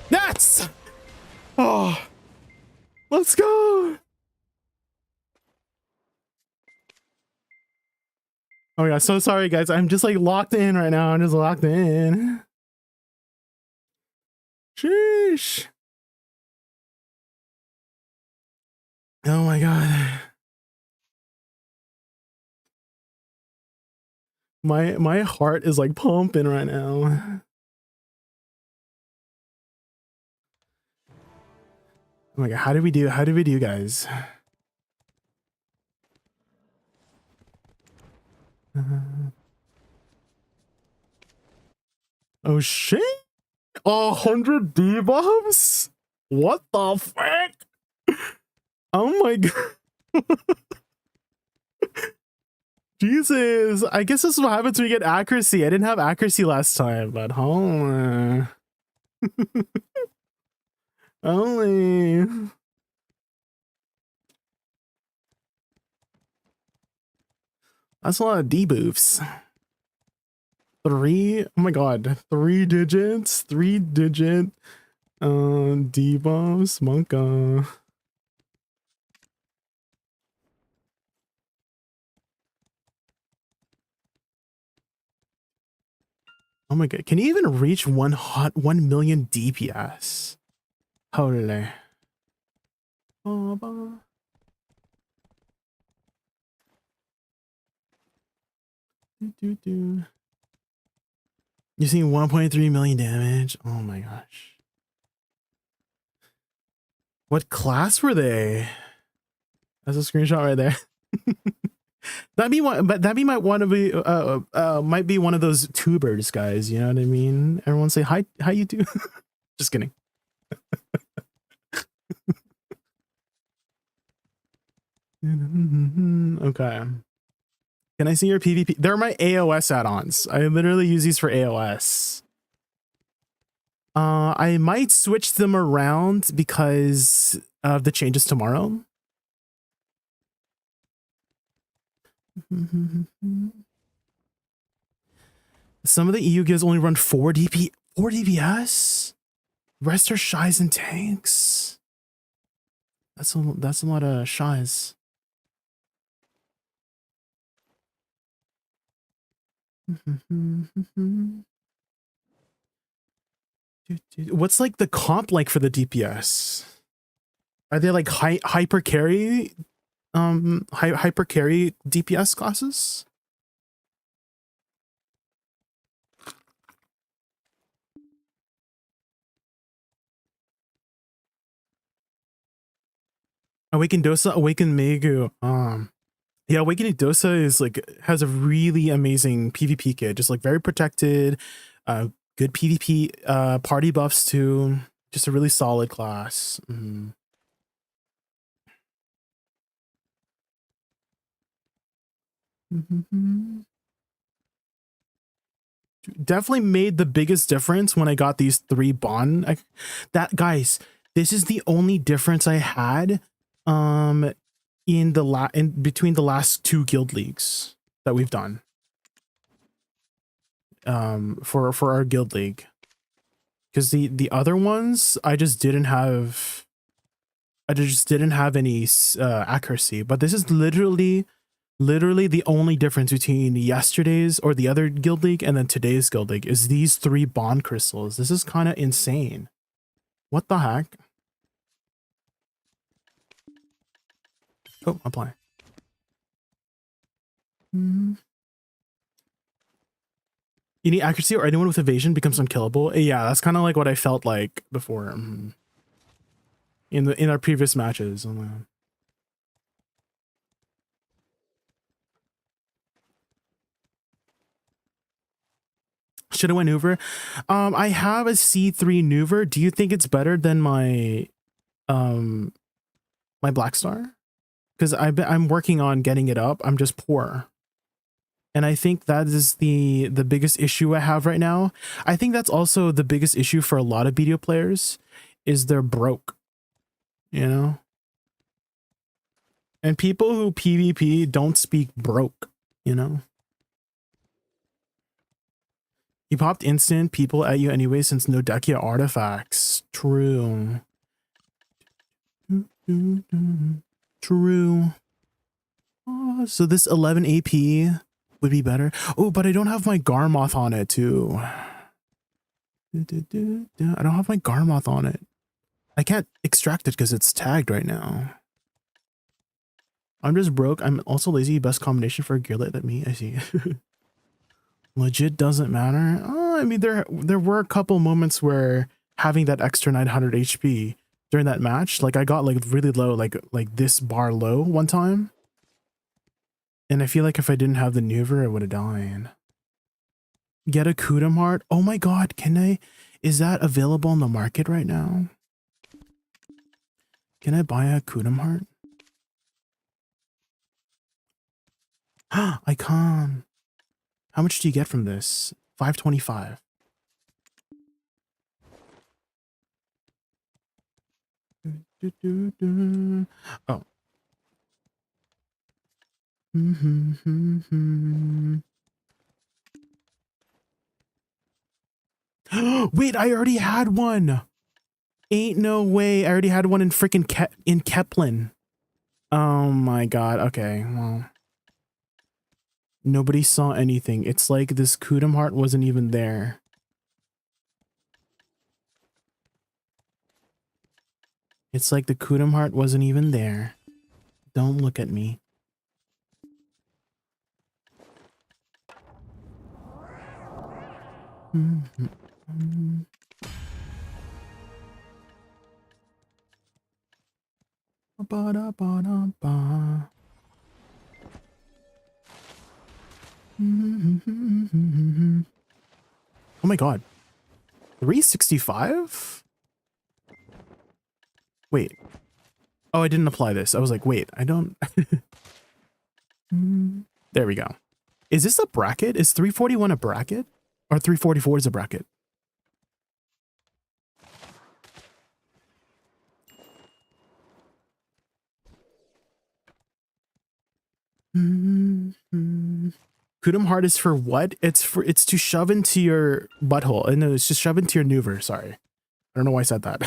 Yes! Oh, let's go! Oh my god, so sorry guys. I'm just like locked in right now. I'm just locked in. Sheesh. Oh my god. My heart is like pumping right now. Oh my god, how did we do? How did we do, guys? Oh shit! 100 debuffs? What the frick? Oh my god. Jesus. I guess this is what happens when you get accuracy. I didn't have accuracy last time, but holy. Holy. That's a lot of debuffs. Oh my god, 3 digits, 3-digit debuffs, monka. Oh my god, can you even reach 1 million DPS? Holy. You're seeing 1.3 million damage? Oh my gosh. What class were they? That's a screenshot right there. That'd be one, but that'd be might be one of those tubers guys, you know what I mean? Everyone say hi, how you do? Just kidding. Okay. Can I see your PvP? They're my AOS add-ons. I literally use these for AOS. I might switch them around because of the changes tomorrow. Some of the EU guilds only run 4 DPS. Rest are shies and tanks. That's a lot of shies. What's like the comp like for the DPS? Are they like hyper carry hyper carry DPS classes? Awaken Dosa, Awaken Megu. Yeah, Awakening Dosa is like has a really amazing PvP kit, just like very protected, good PvP party buffs too. Just a really solid class. Definitely made the biggest difference when I got these 3 bond. Guys, this is the only difference I had in between the last 2 guild leagues that we've done. For our guild league. Because the other ones I just didn't have any accuracy, but this is literally the only difference between yesterday's or the other guild league and then today's guild league is these 3 bond crystals. This is kind of insane. What the heck? Oh, apply. You need accuracy or anyone with evasion becomes unkillable. Yeah, that's kind of like what I felt like before in our previous matches. Should have went Nuver. I have a C3 Nuver. Do you think it's better than my my Black Star? Because I'm working on getting it up. I'm just poor. And I think that is the biggest issue I have right now. I think that's also the biggest issue for a lot of BDO players is they're broke, you know? And people who PvP don't speak broke, you know? You popped instant people at you anyway since no Dehkia artifacts. True. True. Oh, so this 11 AP would be better. Oh, but I don't have my Garmoth on it too. I don't have my Garmoth on it. I can't extract it because it's tagged right now. I'm just broke. I'm also lazy. Best combination for a gear like me. I see. Legit doesn't matter. Oh, I mean, there were a couple moments where having that extra 900 HP during that match, like I got like really low, like this bar low one time. And I feel like if I didn't have the Nuver, I would have died. Get a Kudam Heart. Oh my god, can I? Is that available on the market right now? Can I buy a Kudam Heart? I can't. How much do you get from this? 525. Oh. Wait, I already had one. Ain't no way. I already had one in freaking Keplin. Oh my god. Okay, well. Nobody saw anything. It's like this Kudam Heart wasn't even there. It's like the Kudum heart wasn't even there. Don't look at me. Ba-da-ba-da-ba. Oh my god. 365? Wait. Oh, I didn't apply this. I was like, wait, I don't... There we go. Is this a bracket? Is 341 a bracket? Or 344 is a bracket? Kudum heart is for what? It's to shove into your butthole. No, it's just shove into your neuver. Sorry. I don't know why I said that.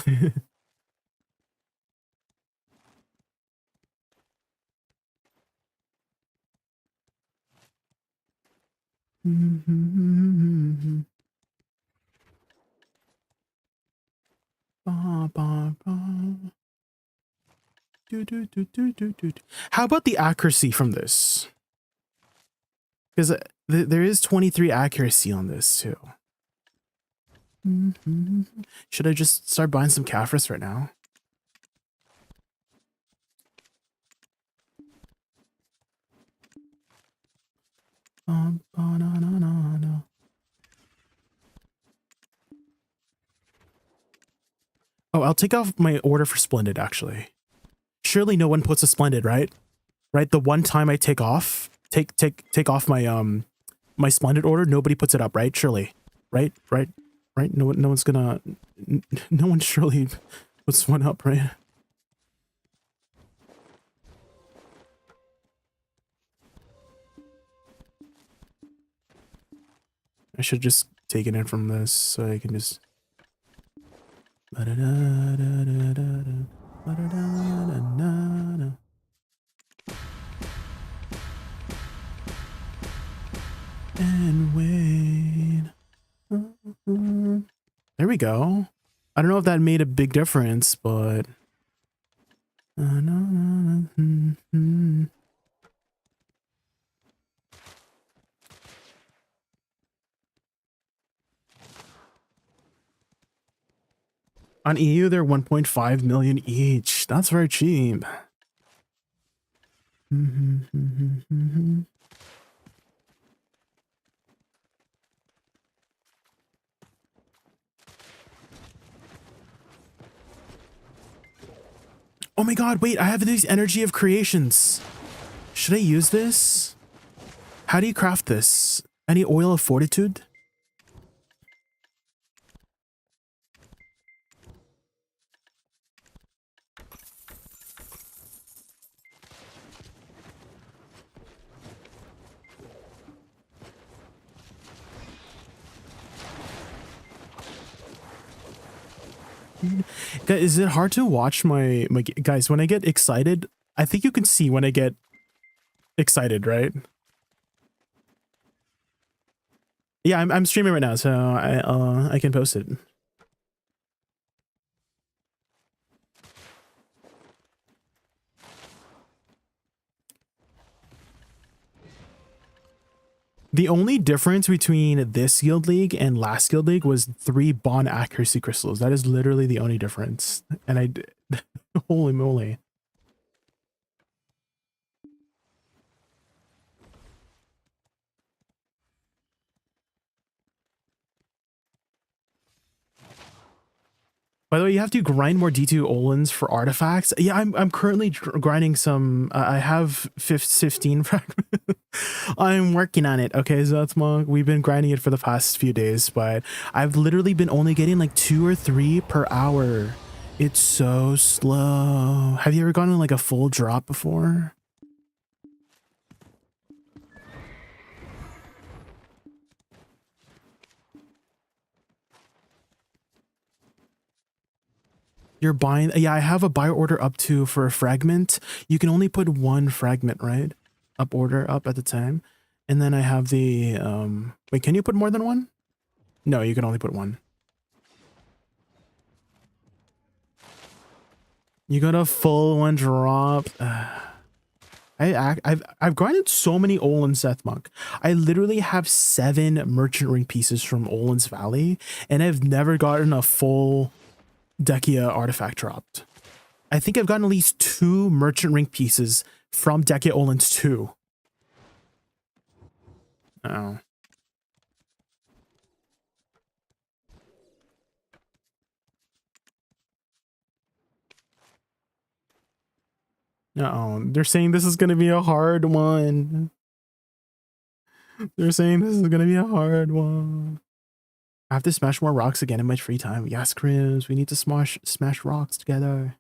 How about the accuracy from this? Because there is 23 accuracy on this too. Should I just start buying some Caphras right now? Oh, I'll take off my order for Splendid, actually. Surely no one puts a Splendid, right? Right? The one time I take off my my Splendid order, nobody puts it up, right? Surely. Right? No one's gonna... No one surely puts one up, right? I should just take it in from this so I can just... And wait. There we go. I don't know if that made a big difference, but... On EU, they're 1.5 million each. That's very cheap. Oh my god, wait, I have these energy of creations. Should I use this? How do you craft this? Any oil of fortitude? Is it hard to watch my guys when I get excited? I think you can see when I get excited, right? Yeah, I'm streaming right now, so I can post it. The only difference between this Guild League and last Guild League was 3 bond accuracy crystals. That is literally the only difference. And I... Holy moly. By the way, you have to grind more D2 Olins for artifacts. Yeah, I'm currently grinding some. I have 15 fragments. I'm working on it. Okay, Zothmog, we've been grinding it for the past few days, but I've literally been only getting like 2 or 3 per hour. It's so slow. Have you ever gotten like a full drop before? You're buying... Yeah, I have a buy order up to for a fragment. You can only put 1 fragment, right? Up order up at the time. And then I have the... Wait, can you put more than 1? No, you can only put 1. You got a full one drop. I've grinded so many Olin Seth Monk. I literally have 7 merchant ring pieces from Olin's Valley, and I've never gotten a full Dehkia artifact dropped. I think I've gotten at least 2 merchant ring pieces from Dehkia Olin's 2. Uh-oh. Uh-oh. They're saying this is going to be a hard one. They're saying this is going to be a hard one. I have to smash more rocks again in my free time. Yes, Crims, we need to smash rocks together.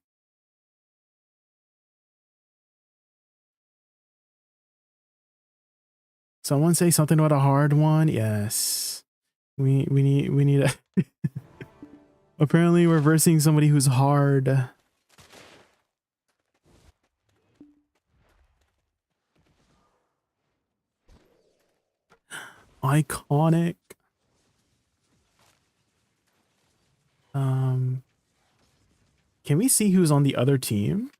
Someone say something about a hard one. Yes. We need a apparently we're versing somebody who's hard. Iconic. Can we see who's on the other team?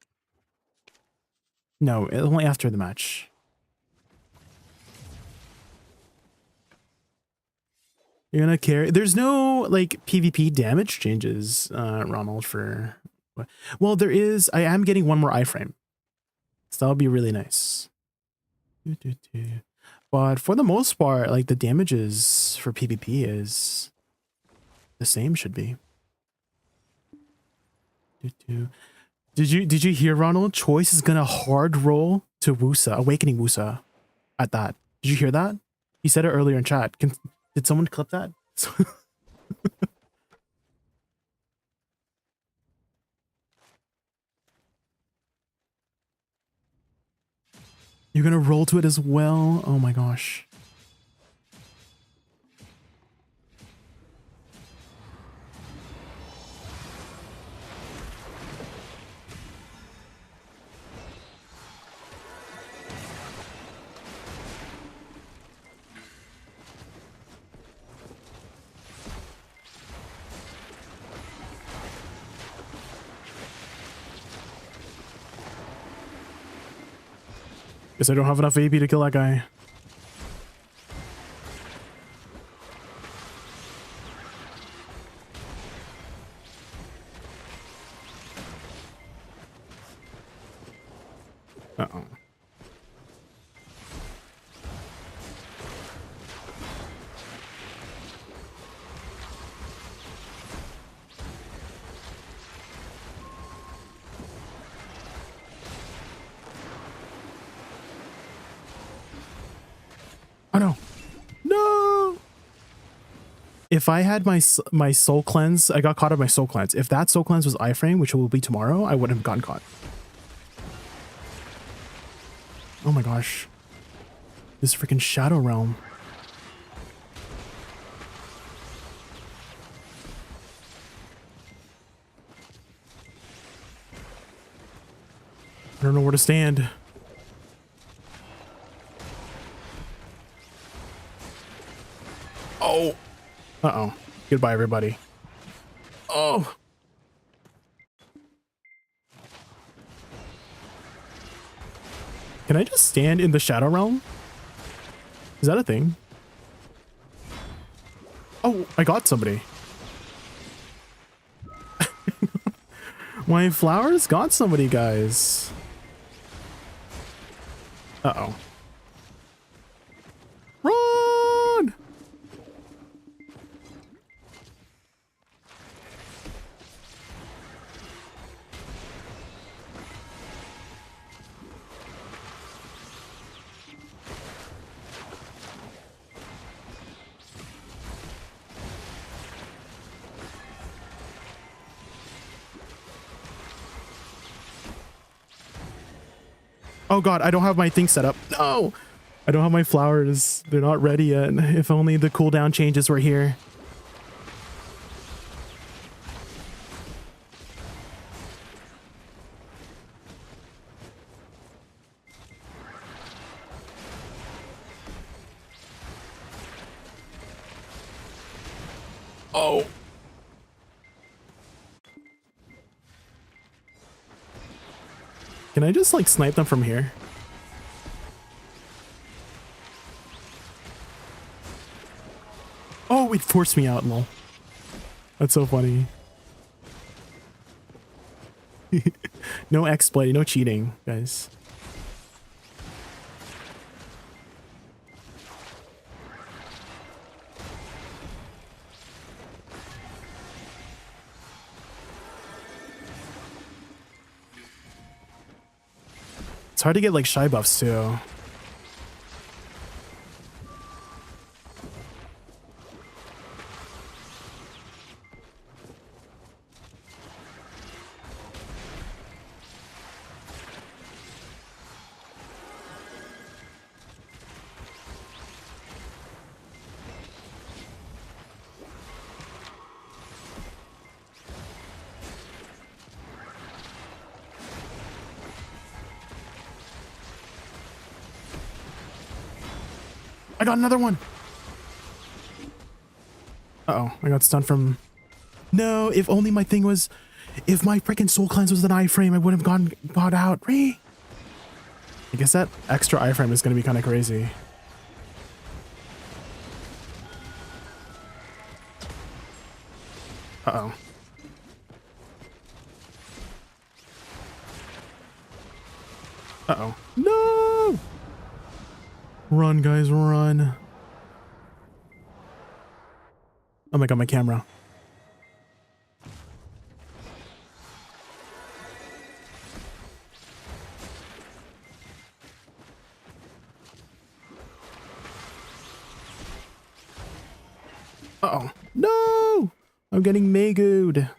No, only after the match. You're gonna carry. There's no like PvP damage changes, Ronald, for well, there is. I am getting 1 more iframe. So that'll be really nice. But for the most part, like the damages for PvP is the same, should be. Did you hear, Ronald? Choice is gonna hard roll to Woosa, Awakening Woosa at that. Did you hear that? He said it earlier in chat. Did someone clip that? You're gonna roll to it as well? Oh my gosh. Guess I don't have enough AP to kill that guy. Uh-oh. Oh no. No! If I had my soul cleanse, I got caught on my soul cleanse. If that soul cleanse was iframe, which will be tomorrow, I wouldn't have gotten caught. Oh my gosh. This freaking Shadow Realm. I don't know where to stand. Oh. Uh-oh. Goodbye, everybody. Oh. Can I just stand in the Shadow Realm? Is that a thing? Oh, I got somebody. My flowers got somebody, guys. Uh-oh. Run! Oh god, I don't have my thing set up. No! I don't have my flowers. They're not ready yet. If only the cooldown changes were here. Oh. Can I just like snipe them from here? Oh, it forced me out, lol. That's so funny. No exploit, no cheating, guys. It's hard to get like shy buffs too. I got another one. Uh-oh, I got stunned from... No, if only my thing was... If my freaking soul cleanse was an iframe, I would have got out. I guess that extra iframe is going to be kind of crazy. Uh-oh. Uh-oh. No! Run, guys, run. Oh my god, my camera. Uh-oh. No! I'm getting Magooed.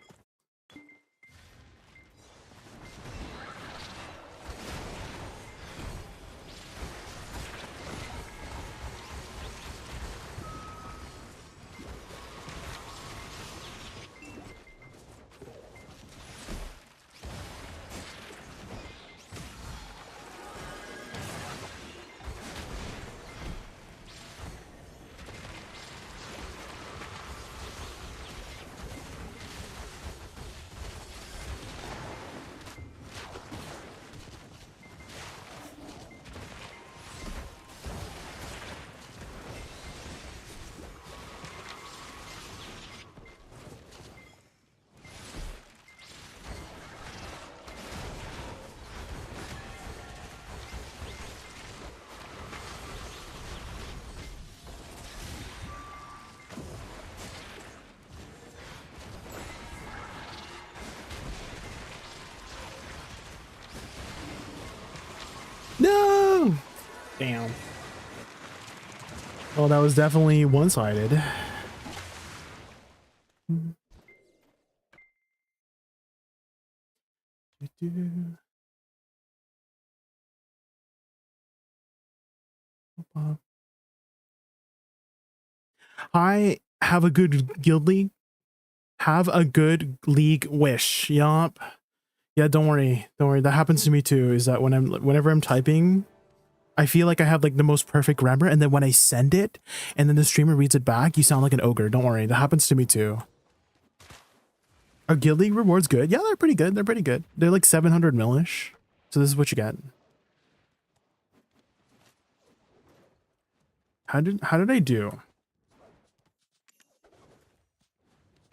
No! Damn. Well, that was definitely one-sided. I have a good guild league. Have a good league wish. Yup. Yeah, don't worry. Don't worry. That happens to me too, is that whenever I'm typing, I feel like I have like the most perfect grammar, and then when I send it and then the streamer reads it back, you sound like an ogre. Don't worry. That happens to me too. Are guild league rewards good? Yeah, they're pretty good. They're pretty good. They're like 700 millish. So this is what you get. How did I do?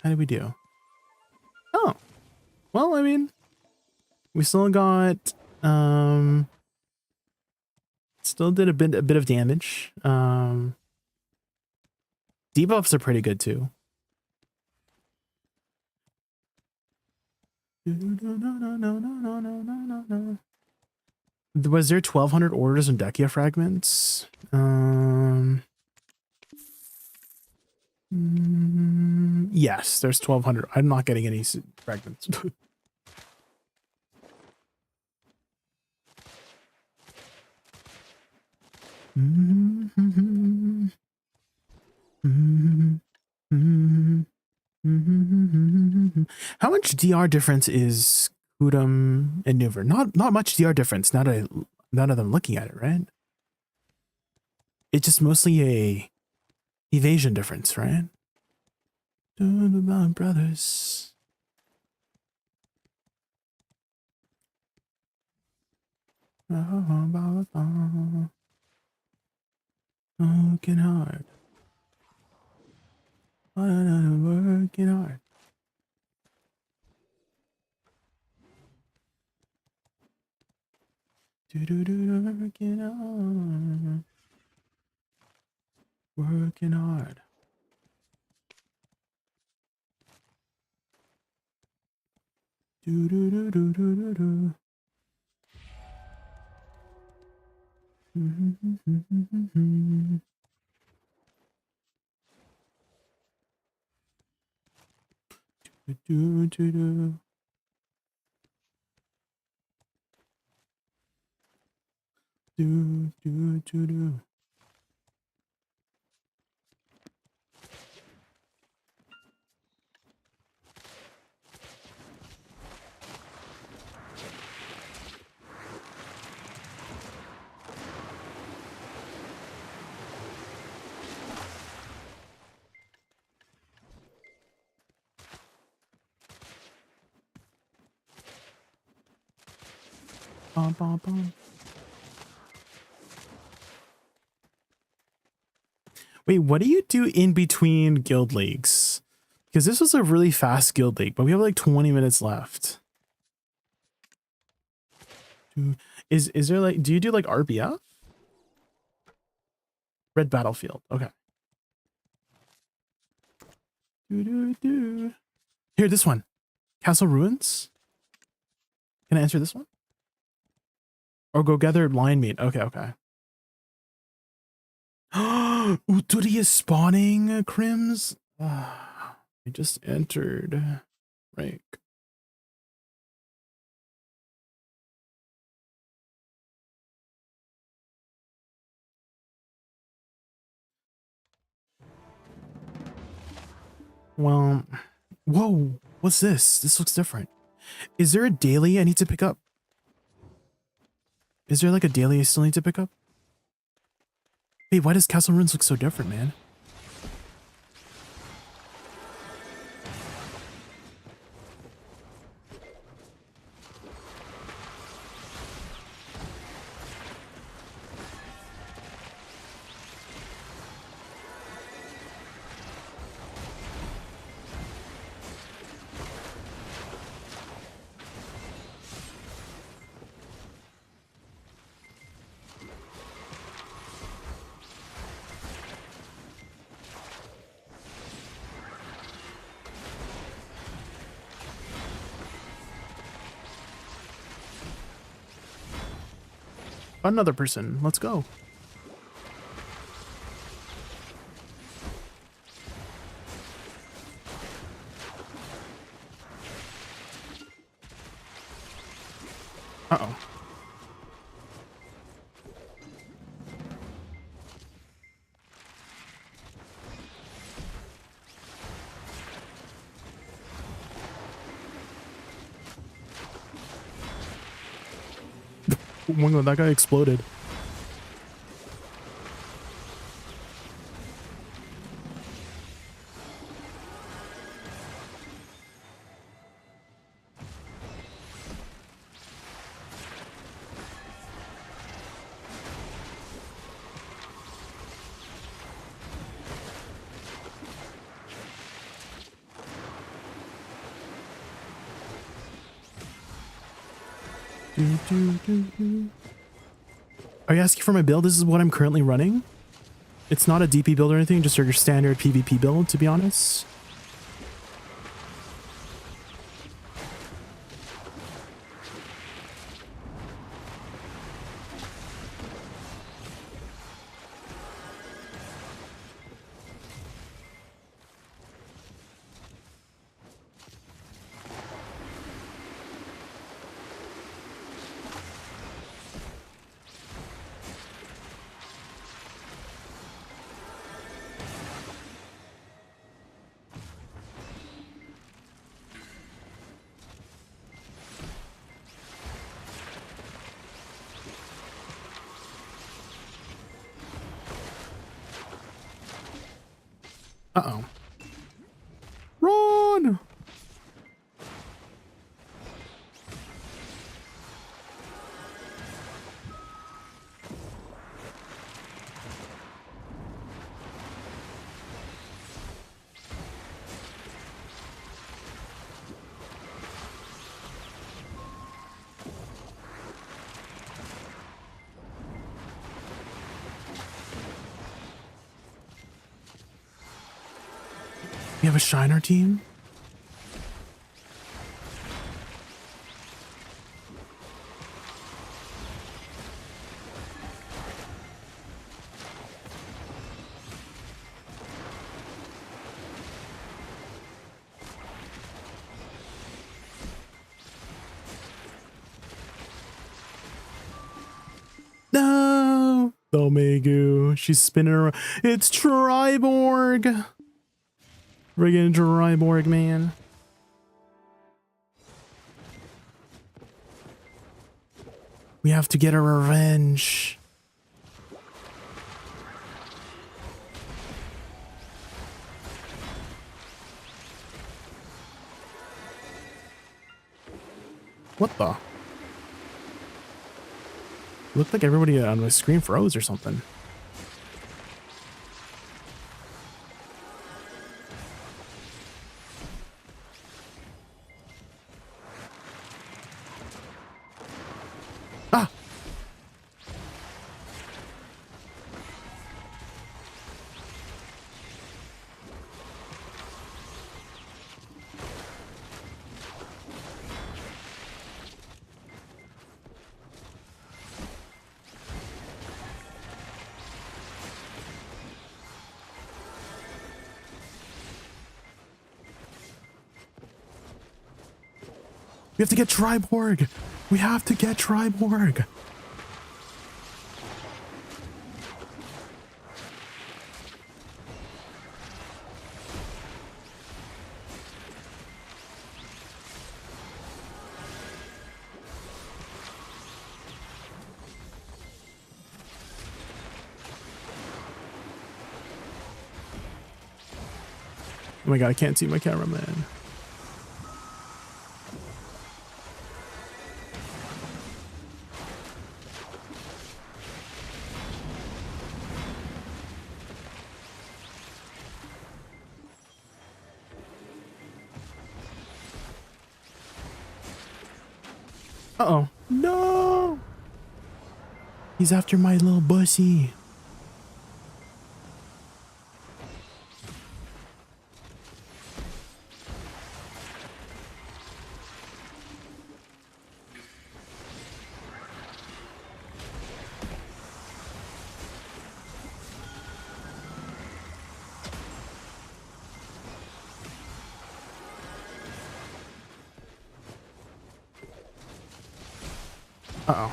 How did we do? Oh. Well, I mean, we still got still did a bit of damage. Debuffs are pretty good too. Was there 1200 orders and Dehkia fragments? Yes, there's 1200. I'm not getting any fragments. How much DR difference is Kudum and Nuver? Not much DR difference. Now that I'm looking at it, right? It's just mostly a evasion difference, right? Brothers. Working hard. Working hard. Working hard. Working hard. Do do do do do do do. Do do do. Do do do do. Bum, bum, bum. Wait, what do you do in between guild leagues? Because this was a really fast guild league, but we have like 20 minutes left. Is there like, do you do like RBF? Red Battlefield. Okay. Here, this one. Castle Ruins. Can I answer this one? Or go gather lion meat. Okay, okay. Uturi is spawning, Crims. I just entered. Right. Well, whoa, what's this? This looks different. Is there a daily I need to pick up? Is there like a daily I still need to pick up? Hey, why does Castle Ruins look so different, man? Another person. Let's go. Uh-oh. Oh my god, that guy exploded. Are you asking for my build? This is what I'm currently running. It's not a DP build or anything, just your standard PvP build, to be honest. Uh-oh. Run! We have a Shiner team? No! Thomegu. She's spinning around. It's Triborg! Friggin' Triborg, man. We have to get a revenge. What the? Looked like everybody on my screen froze or something. Ah! We have to get Triborg! We have to get Triborg! Oh my god, I can't see my cameraman. Uh-oh. No! He's after my little bussy. Uh-oh.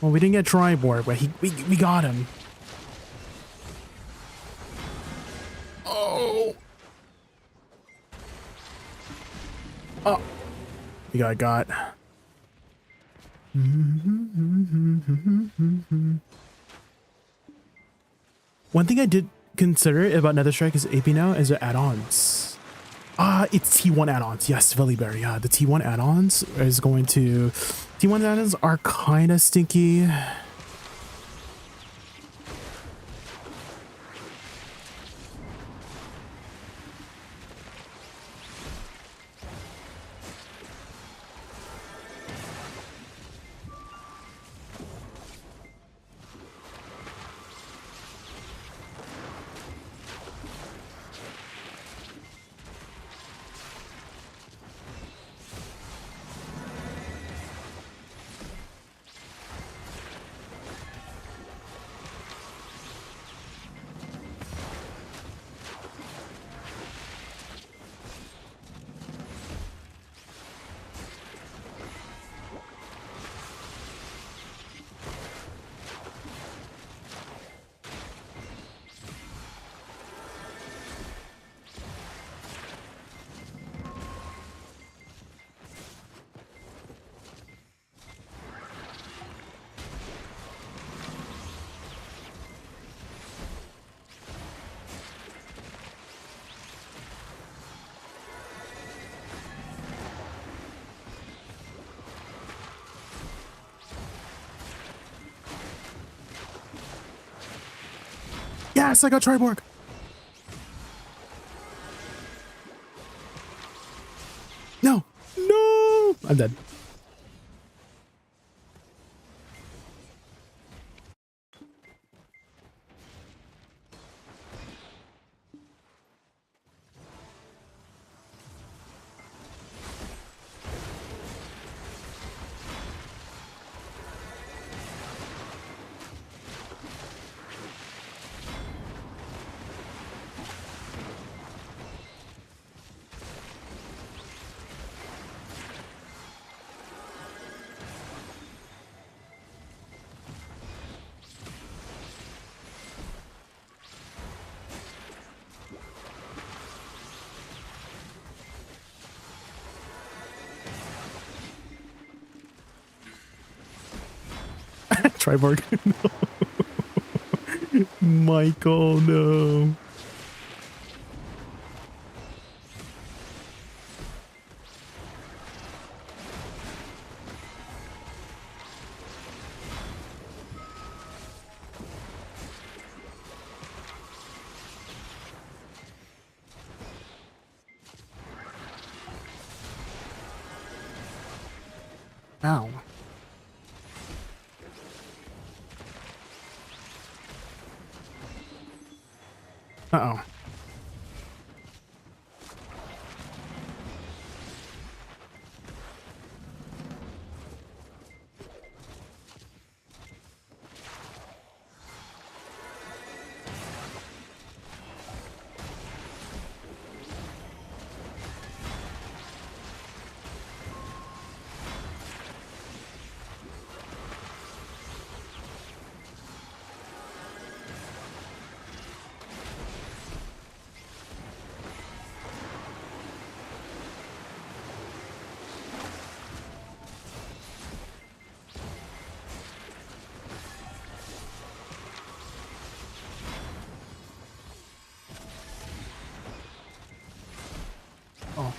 Well, we didn't get Triborg, but we got him. Oh! Oh! We got. One thing I did consider about Nether Strike is AP now is the add-ons. It's T1 add-ons. Yes, Velibear. Yeah, the T1 add-ons is going to... T1 add-ons are kind of stinky. Yes, I got Triborg. No, I'm dead. Triborg. No. Michael, no. Ow. Uh-oh. Oh.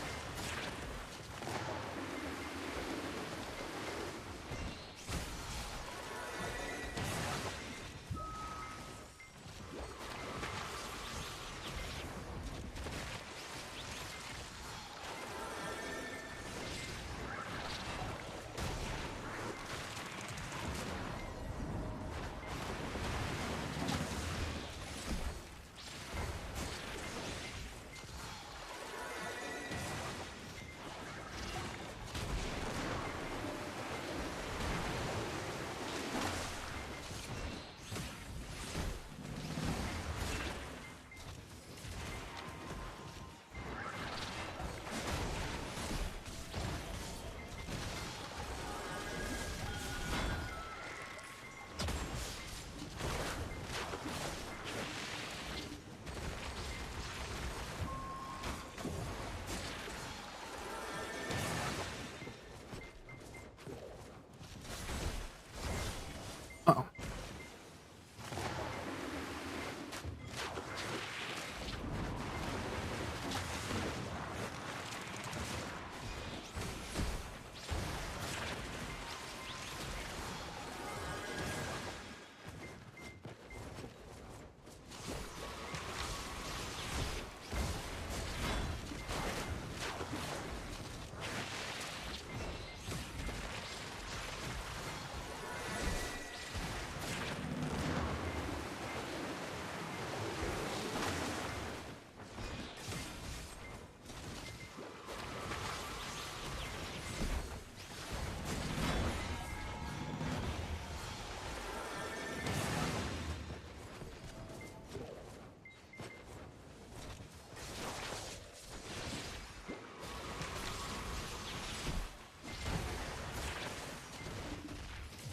Uh-oh.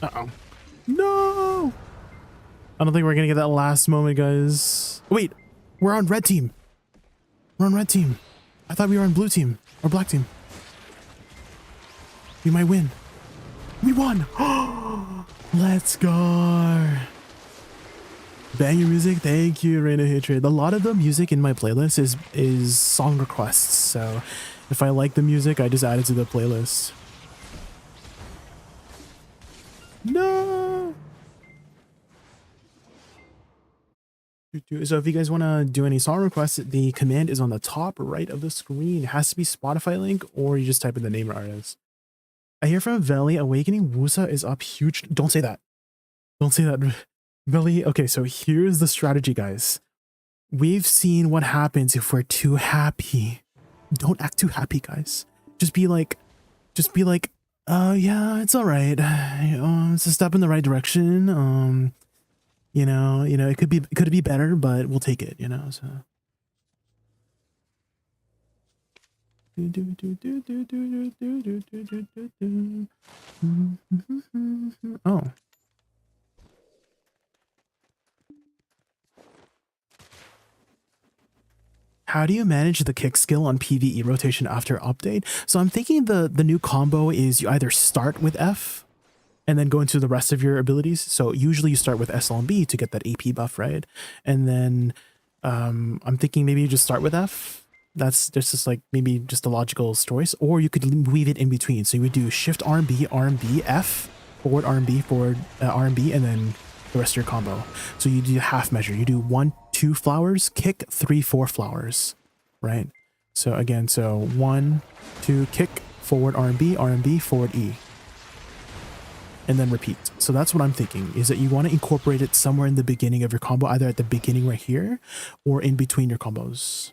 Uh-oh. No! I don't think we're gonna get that last moment, guys. Wait, we're on red team. We're on red team. I thought we were on blue team or black team. We might win. We won! Let's go! Banger music, thank you, Reina Hatred. A lot of the music in my playlist is song requests, so if I like the music, I just add it to the playlist. No! So if you guys want to do any song requests, the command is on the top right of the screen. It has to be Spotify link, or you just type in the name of artist. I hear from Veli, awakening Woosa is up huge. Don't say that. Don't say that. Veli, okay, so here's the strategy, guys. We've seen what happens if we're too happy. Don't act too happy, guys. Just be like, yeah, it's all right. It's a step in the right direction. You know, it could be better, but we'll take it, you know, so. Oh. How do you manage the kick skill on PvE rotation after update? So I'm thinking the new combo is you either start with F and then go into the rest of your abilities. So usually you start with SL and B to get that AP buff, right? And then I'm thinking maybe you just start with F. That's just like maybe just a logical choice, or you could weave it in between. So you would do Shift RMB, F, forward RMB, forward RMB, and then the rest of your combo. So you do half measure. You do 1, 2 flowers, kick, 3, 4 flowers, right? So again, so 1, 2, kick, forward RMB, forward E, and then repeat. So that's what I'm thinking, is that you want to incorporate it somewhere in the beginning of your combo, either at the beginning right here or in between your combos.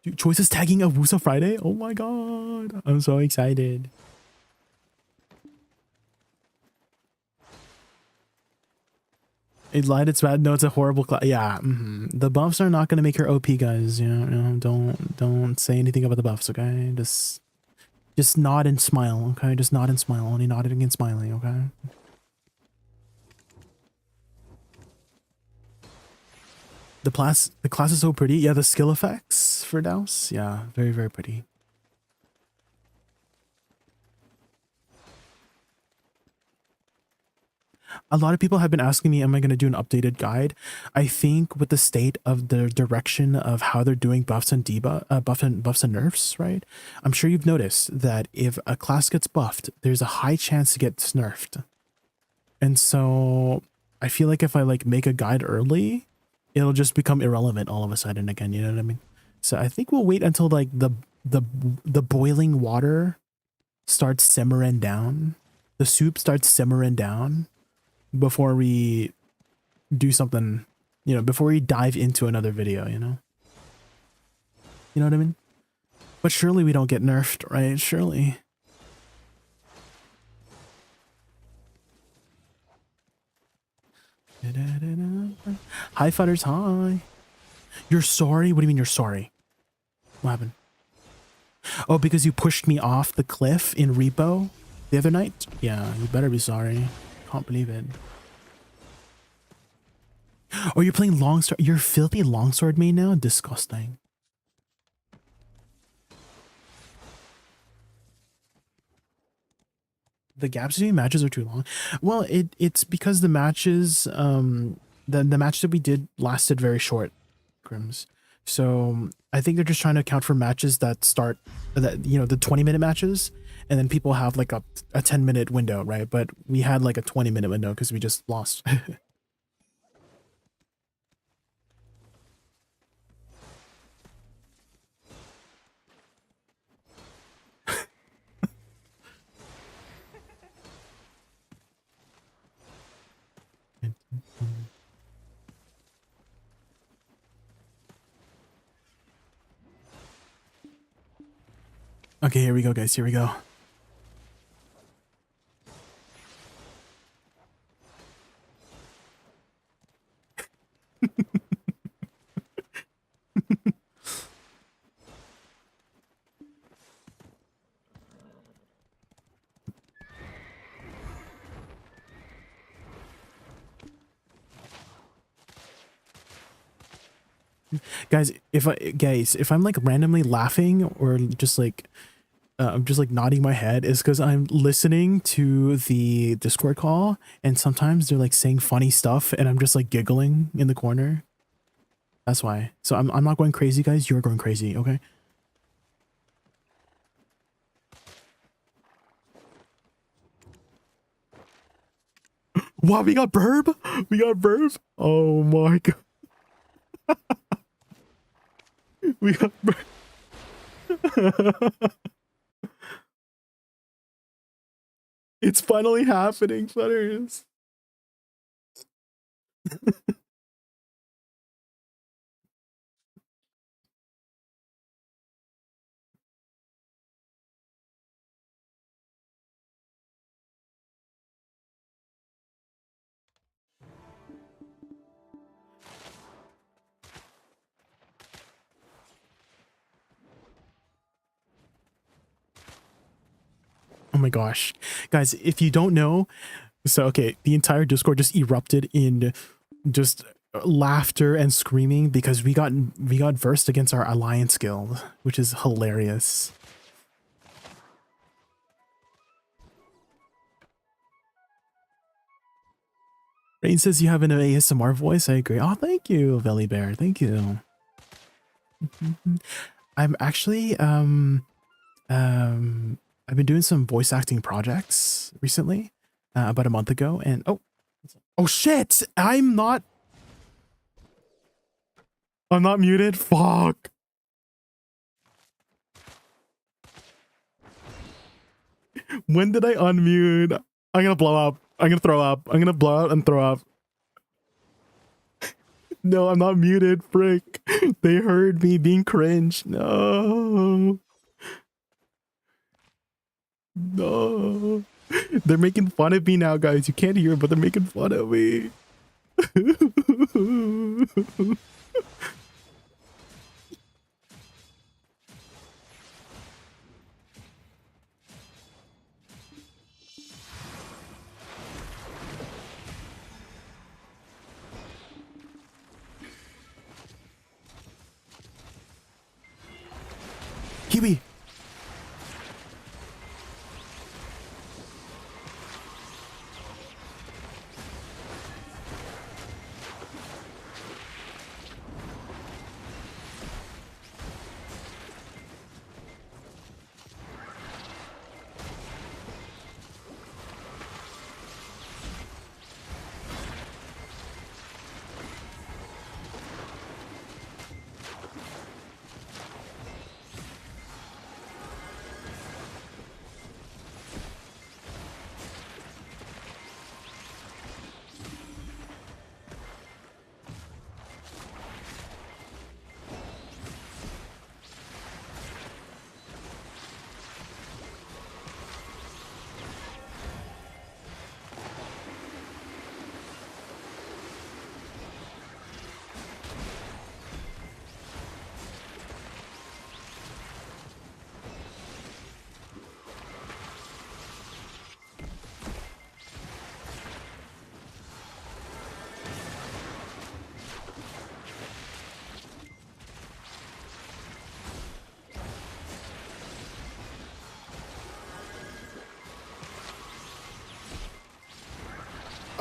Dude, Choice is tagging a Woosa Friday? Oh my god. I'm so excited. It lied, it's bad. No, it's a horrible class. Yeah, the buffs are not going to make her OP, guys. You know, don't say anything about the buffs, okay? Just nod and smile, okay? Just nod and smile. Only nodding and smiling, okay? The class is so pretty. Yeah, the skill effects for Douse. Yeah, very, very pretty. A lot of people have been asking me, am I going to do an updated guide? I think with the state of the direction of how they're doing buffs and buffs and nerfs, right? I'm sure you've noticed that if a class gets buffed, there's a high chance to get nerfed. And so I feel like if I like make a guide early, it'll just become irrelevant all of a sudden again, you know what I mean? So I think we'll wait until like the boiling water starts simmering down. The soup starts simmering down before we do something, you know, before we dive into another video, you know? You know what I mean? But surely we don't get nerfed, right? Surely. Hi, Futters, hi. You're sorry? What do you mean you're sorry? What happened? Oh, because you pushed me off the cliff in Repo the other night? Yeah, you better be sorry. Can't believe it. Oh, you're playing Longsword? You're filthy Longsword main now? Disgusting. The gaps between matches are too long. Well, it's because the matches, the match that we did lasted very short, Grims. So I think they're just trying to account for matches that start, that, you know, the 20-minute matches, and then people have like a 10-minute window, right? But we had like a 20-minute window because we just lost. Okay, here we go, guys. Here we go. Guys, if I'm like randomly laughing or just like I'm just like nodding my head, is because I'm listening to the Discord call, and sometimes they're like saying funny stuff and I'm just like giggling in the corner. That's why. So I'm not going crazy, guys. You're going crazy, okay? Wow, we got Burb? We got Burb? Oh my god. We got Burb. It's finally happening, Flutters. Oh my gosh. Guys, if you don't know, so okay, the entire Discord just erupted in just laughter and screaming because we got versed against our Alliance guild, which is hilarious. Rain says you have an ASMR voice. I agree. Oh, thank you, Belly Bear. Thank you. I'm actually I've been doing some voice acting projects recently, about a month ago, and oh shit! I'm not muted. Fuck. When did I unmute? I'm gonna blow up. I'm gonna throw up. I'm gonna blow out and throw up. No, I'm not muted. Frick. They heard me being cringe. No. No. They're making fun of me now, guys. You can't hear it, but they're making fun of me. Kiwi.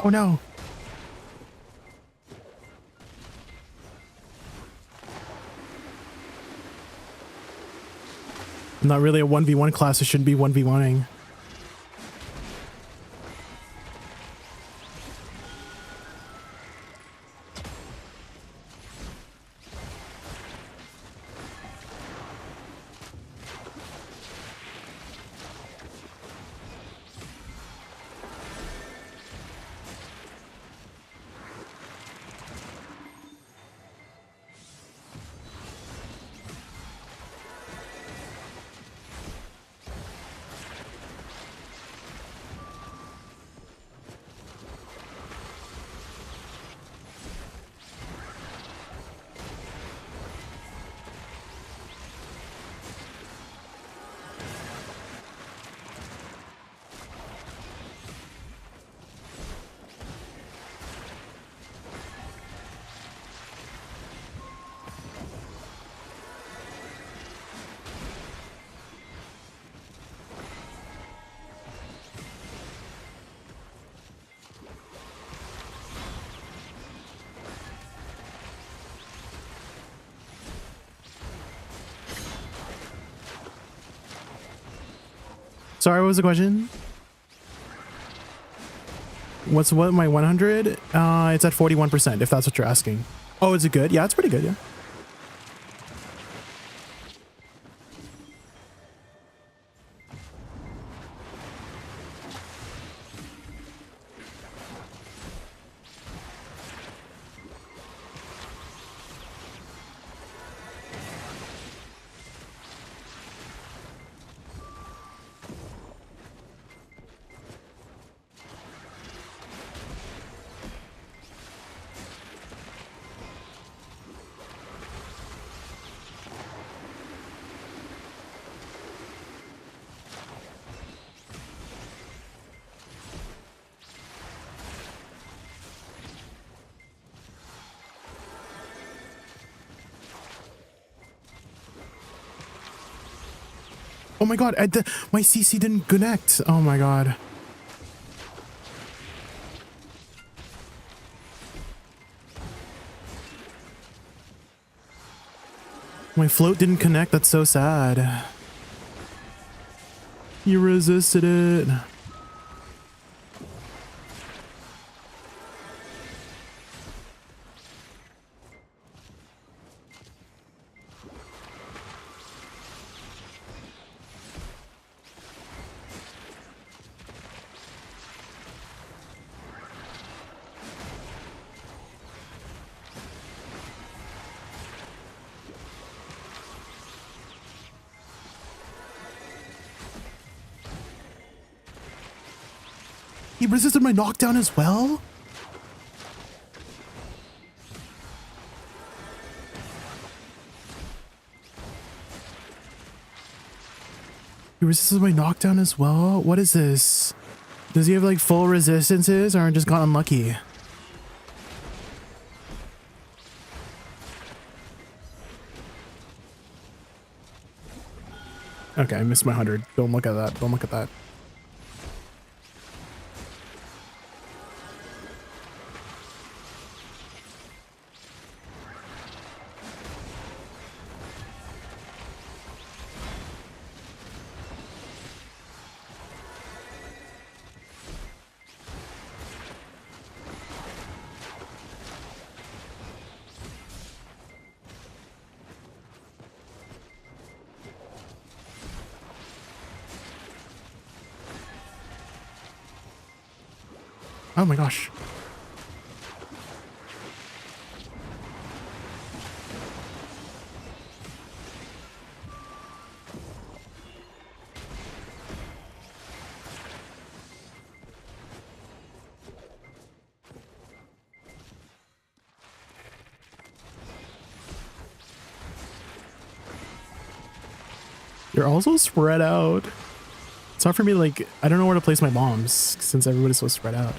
Oh no. I'm not really a 1v1 class. I shouldn't be 1v1ing. Sorry, what was the question? What my 100? It's at 41%, if that's what you're asking. Oh, is it good? Yeah, it's pretty good, yeah. Oh my god, my CC didn't connect. Oh my god. My float didn't connect. That's so sad. You resisted it. He resisted my knockdown as well? He resisted my knockdown as well? What is this? Does he have like full resistances or just got unlucky? Okay, I missed my 100. Don't look at that. Don't look at that. Oh my gosh. You're also spread out. It's hard for me, like, I don't know where to place my bombs since everybody's so spread out.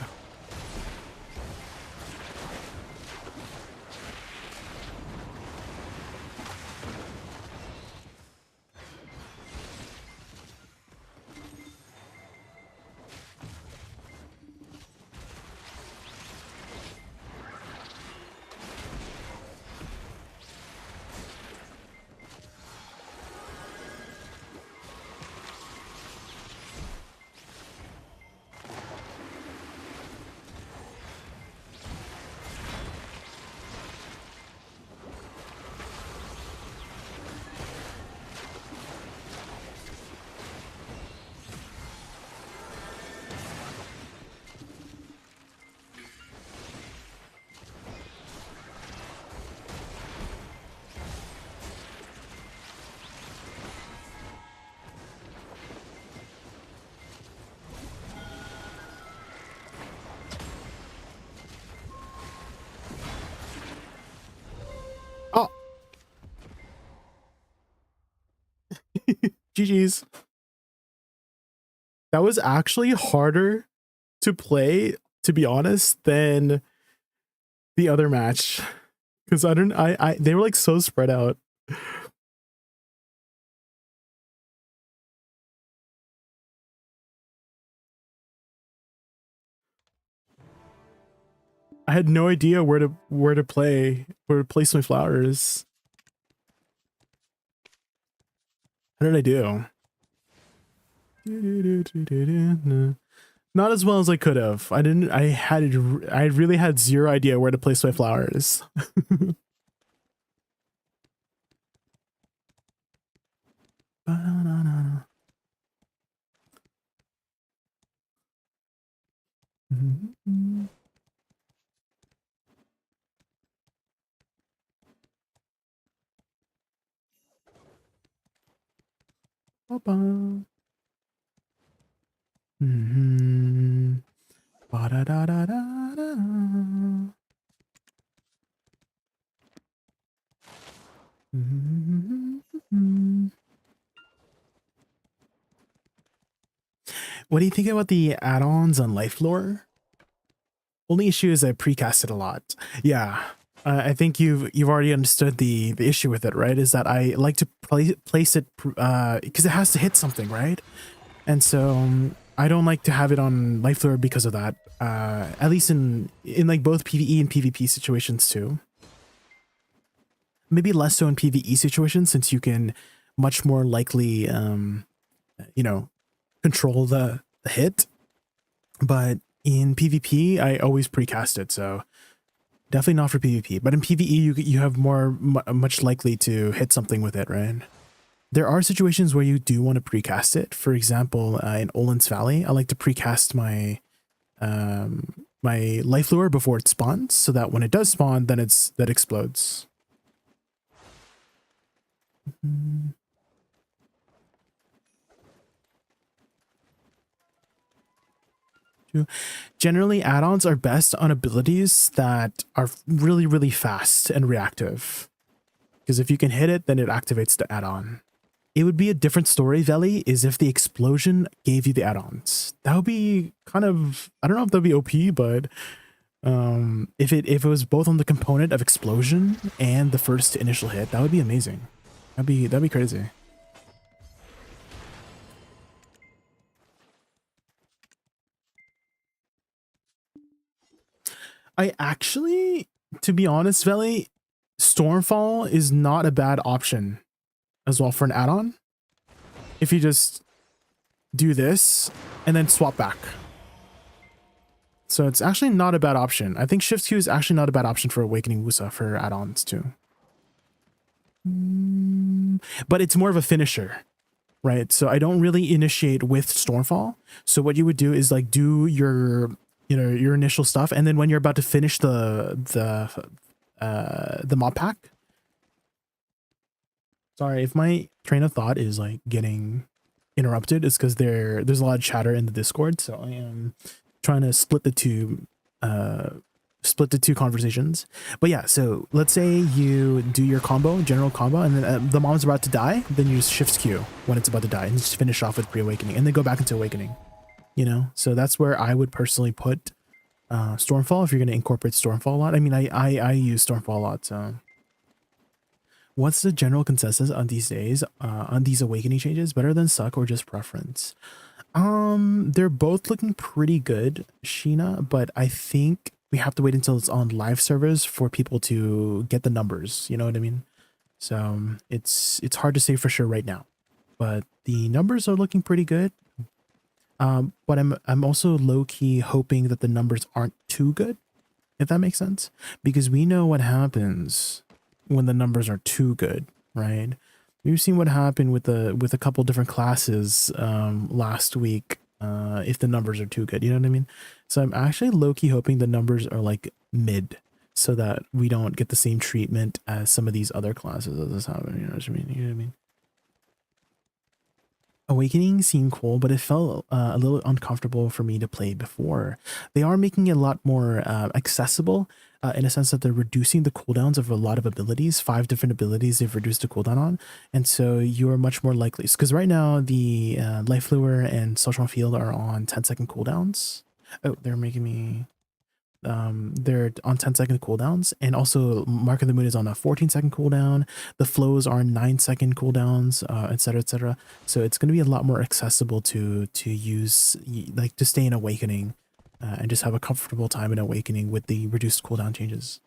Oh, GG's. That was actually harder to play, to be honest, than the other match. Because they were like so spread out. I had no idea where to place my flowers. How did I do? Not as well as I could have. I really had zero idea where to place my flowers. What do you think about the add-ons on Life Lore? Only issue is I precasted a lot. Yeah. I think you've already understood the issue with it, right? Is that I like to place it because it has to hit something, right? And so I don't like to have it on life lure because of that. At least in like both PvE and PvP situations too. Maybe less so in PvE situations, since you can much more likely, you know, control the hit. But in PvP, I always precast it, so definitely not for PvP. But in PvE, you have much likely to hit something with it, right? There are situations where you do want to precast it. For example, in Olin's Valley, I like to precast my my life lure before it spawns, so that when it does spawn, then that explodes. Generally, add-ons are best on abilities that are really, really fast and reactive. Because if you can hit it, then it activates the add-on. It would be a different story, Veli, is if the explosion gave you the add-ons. That would be kind of, I don't know if that'd be OP, but if it was both on the component of explosion and the first initial hit, that would be amazing. That'd be crazy. I actually, to be honest, Veli, Stormfall is not a bad option as well for an add-on. If you just do this and then swap back. So it's actually not a bad option. I think Shift Q is actually not a bad option for Awakening Woosa for add-ons too. But it's more of a finisher, right? So I don't really initiate with Stormfall. So what you would do is like do your, you know, your initial stuff, and then when you're about to finish the mod pack. Sorry if my train of thought is like getting interrupted. It's because there's a lot of chatter in the Discord, so I am trying to split the two conversations. But yeah, so let's say you do your combo, general combo, and then the mom's about to die, then you just shift Q when it's about to die and just finish off with pre-awakening and then go back into awakening, you know? So that's where I would personally put Stormfall if you're going to incorporate Stormfall a lot. I mean, I use Stormfall a lot, so. What's the general consensus on these days, on these awakening changes? Better than suck or just preference? They're both looking pretty good, Sheena, but I think we have to wait until it's on live servers for people to get the numbers. You know what I mean? So it's hard to say for sure right now, but the numbers are looking pretty good. But I'm also low key hoping that the numbers aren't too good, if that makes sense, because we know what happens when the numbers are too good, right? We've seen what happened with a couple different classes last week if the numbers are too good, you know what I mean? So I'm actually low-key hoping the numbers are like mid, so that we don't get the same treatment as some of these other classes that this happened, you know what I mean? You know what I mean? Awakening seemed cool, but it felt a little uncomfortable for me to play before. They are making it a lot more accessible in a sense that they're reducing the cooldowns of a lot of abilities. 5 different abilities they've reduced the cooldown on. And so you're much more likely. Because right now the Life Lure and Social Field are on 10-second cooldowns. Oh, they're making me... they're on 10-second cooldowns, and also Mark of the Moon is on a 14-second cooldown. The flows are 9-second cooldowns, etc., etc. So it's going to be a lot more accessible to use, like to stay in Awakening, and just have a comfortable time in Awakening with the reduced cooldown changes.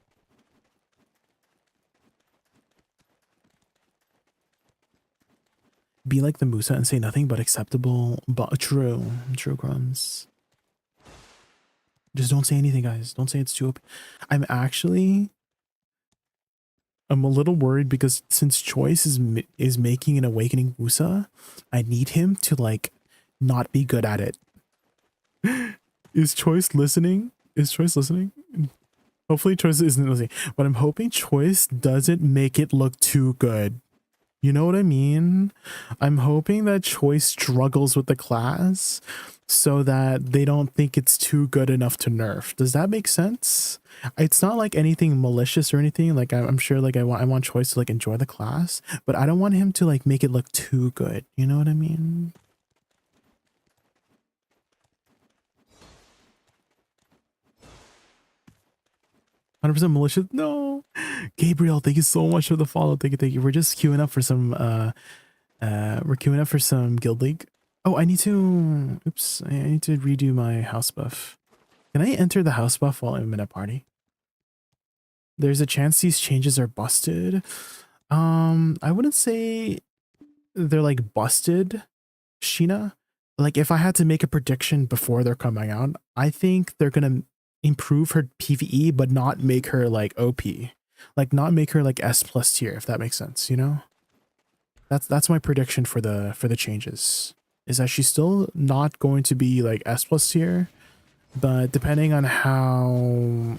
Be like the Musa and say nothing but acceptable, but true crumbs. Just don't say anything, guys. Don't say it's too open. I'm a little worried because since Choice is making an Awakening Woosa, I need him to like not be good at it. Is Choice listening? Is Choice listening? Hopefully Choice isn't listening, but I'm hoping Choice doesn't make it look too good. You know what I mean? I'm hoping that Choice struggles with the class so that they don't think it's too good enough to nerf. Does that make sense? It's not like anything malicious or anything. Like I'm sure like I want Choice to like enjoy the class, but I don't want him to like make it look too good. You know what I mean? %, malicious? No. Gabriel, thank you so much for the follow. Thank you, thank you. We're just queuing up for some we're queuing up for some Guild League. Oh, I need to oops, I need to redo my house buff. Can I enter the house buff while I'm in a party? There's a chance these changes are busted. I wouldn't say they're like busted, Sheena. Like if I had to make a prediction before they're coming out, I think they're gonna improve her PvE, but not make her like OP. Like not make her like S plus tier, if that makes sense, you know? That's my prediction for the changes. Is that she's still not going to be like S plus tier, but depending on how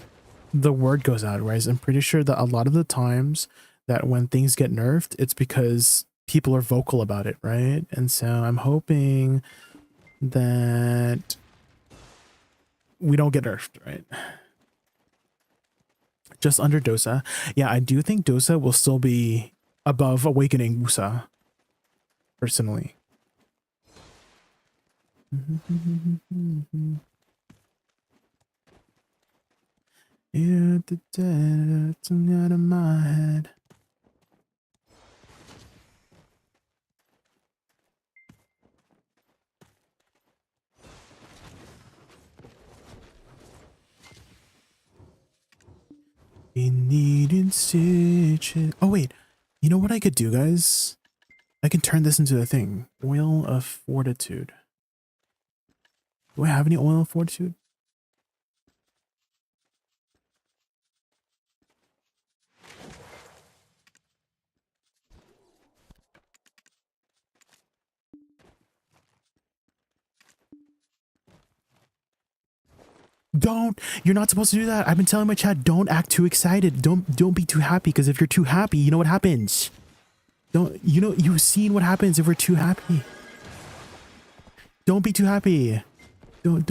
the word goes out, right? I'm pretty sure that a lot of the times that when things get nerfed, it's because people are vocal about it, right? And so I'm hoping that we don't get nerfed, right? Just under Dosa. Yeah, I do think Dosa will still be above Awakening Woosa, personally. Yeah, the dead out of my head. We needed stitches. Oh wait, you know what I could do, guys? I can turn this into a thing. Oil of Fortitude. Do I have any oil of Fortitude? Don't. You're not supposed to do that. I've been telling my chat, don't act too excited. Don't be too happy, because if you're too happy, you know what happens. Don't, you know, you've seen what happens if we're too happy. Don't be too happy. Don't.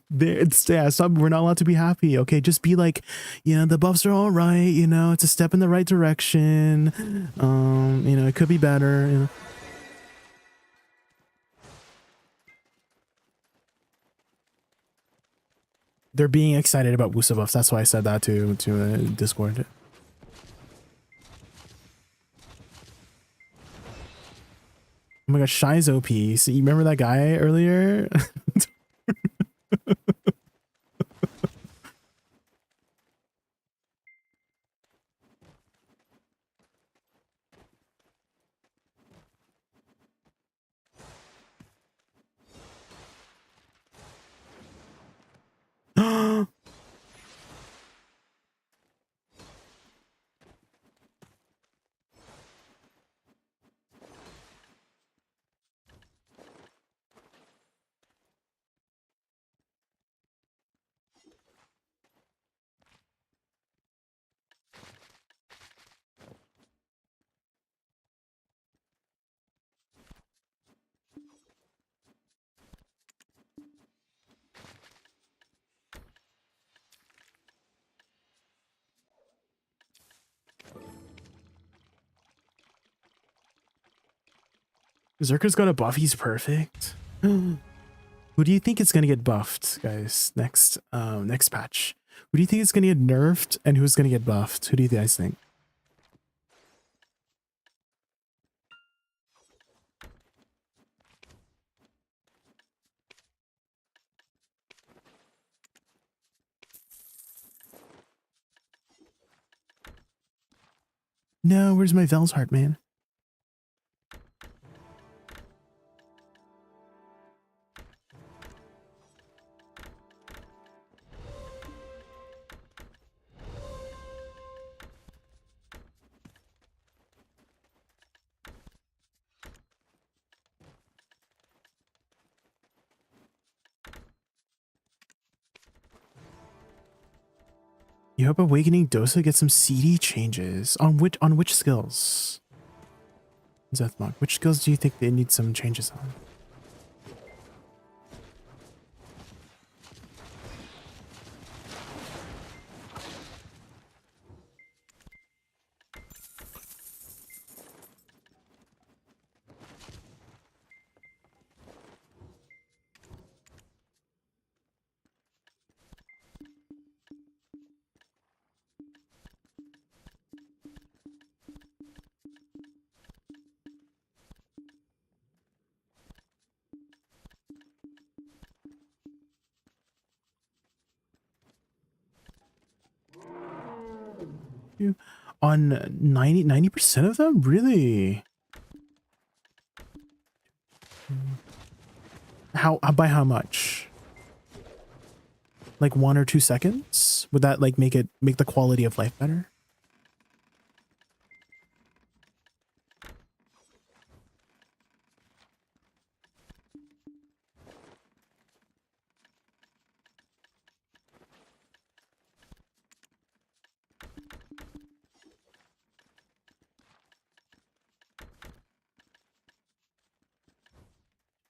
There, it's, yeah, we're not allowed to be happy. Okay, just be like, yeah, the buffs are all right. You know, it's a step in the right direction. You know, it could be better. You know. They're being excited about Woosa buffs. That's why I said that to Discord. Oh my god, Shy's OP. So you remember that guy earlier? Zerka's got a buff. He's perfect. Who do you think is gonna get buffed, guys? Next patch. Who do you think is gonna get nerfed, and who's gonna get buffed? Who do you guys think? No, where's my Vel's heart, man? You hope Awakening Dosa gets some CD changes. On which skills? Zethmog, which skills do you think they need some changes on? On 90% of them? Really? By how much? Like 1 or 2 seconds? Would that like make the quality of life better?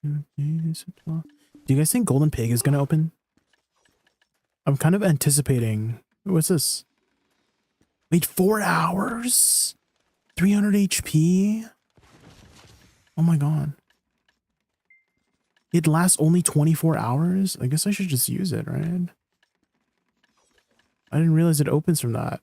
Do you guys think Golden Pig is gonna open? I'm kind of anticipating. What's this? Wait, 4 hours? 300 HP? Oh my god. It lasts only 24 hours? I guess I should just use it, right? I didn't realize it opens from that.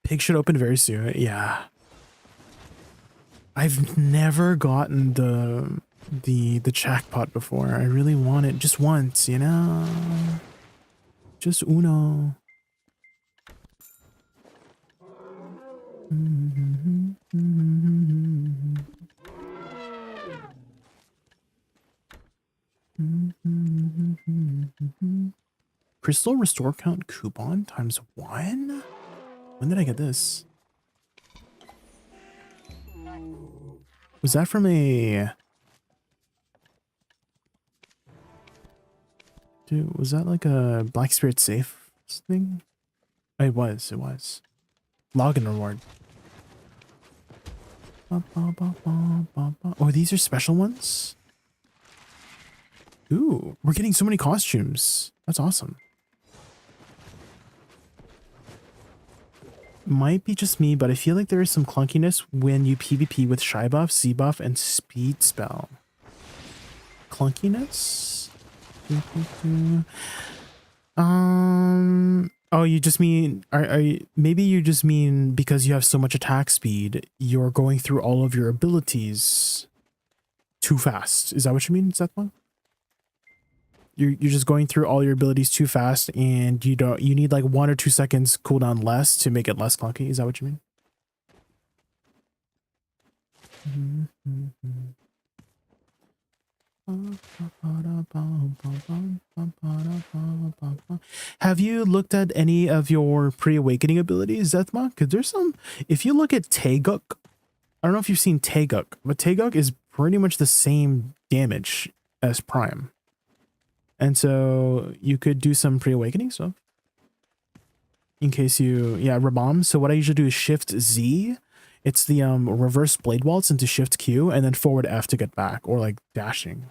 Pig should open very soon. Yeah. I've never gotten the jackpot before. I really want it just once, you know? Just uno. Crystal restore count coupon times 1? When did I get this? Was that from a... Dude, was that like a Black Spirit safe thing? It was. Login reward. Oh, these are special ones? Ooh, we're getting so many costumes. That's awesome. Might be just me, but I feel like there is some clunkiness when you PvP with Shy Buff, C Buff, and Speed Spell. Clunkiness? Oh, you just mean, maybe you just mean because you have so much attack speed, you're going through all of your abilities too fast. Is that what you mean, Zethma? You're just going through all your abilities too fast, and you need like 1 or 2 seconds cooldown less to make it less clunky. Is that what you mean? Have you looked at any of your pre-awakening abilities, Zethma? Because there's some, if you look at Taeguk, I don't know if you've seen Taeguk, but Taeguk is pretty much the same damage as Prime. And so you could do some pre-awakening stuff. In case you, yeah, Rabam. So what I usually do is Shift Z. It's the reverse blade waltz into Shift Q and then forward F to get back, or like dashing.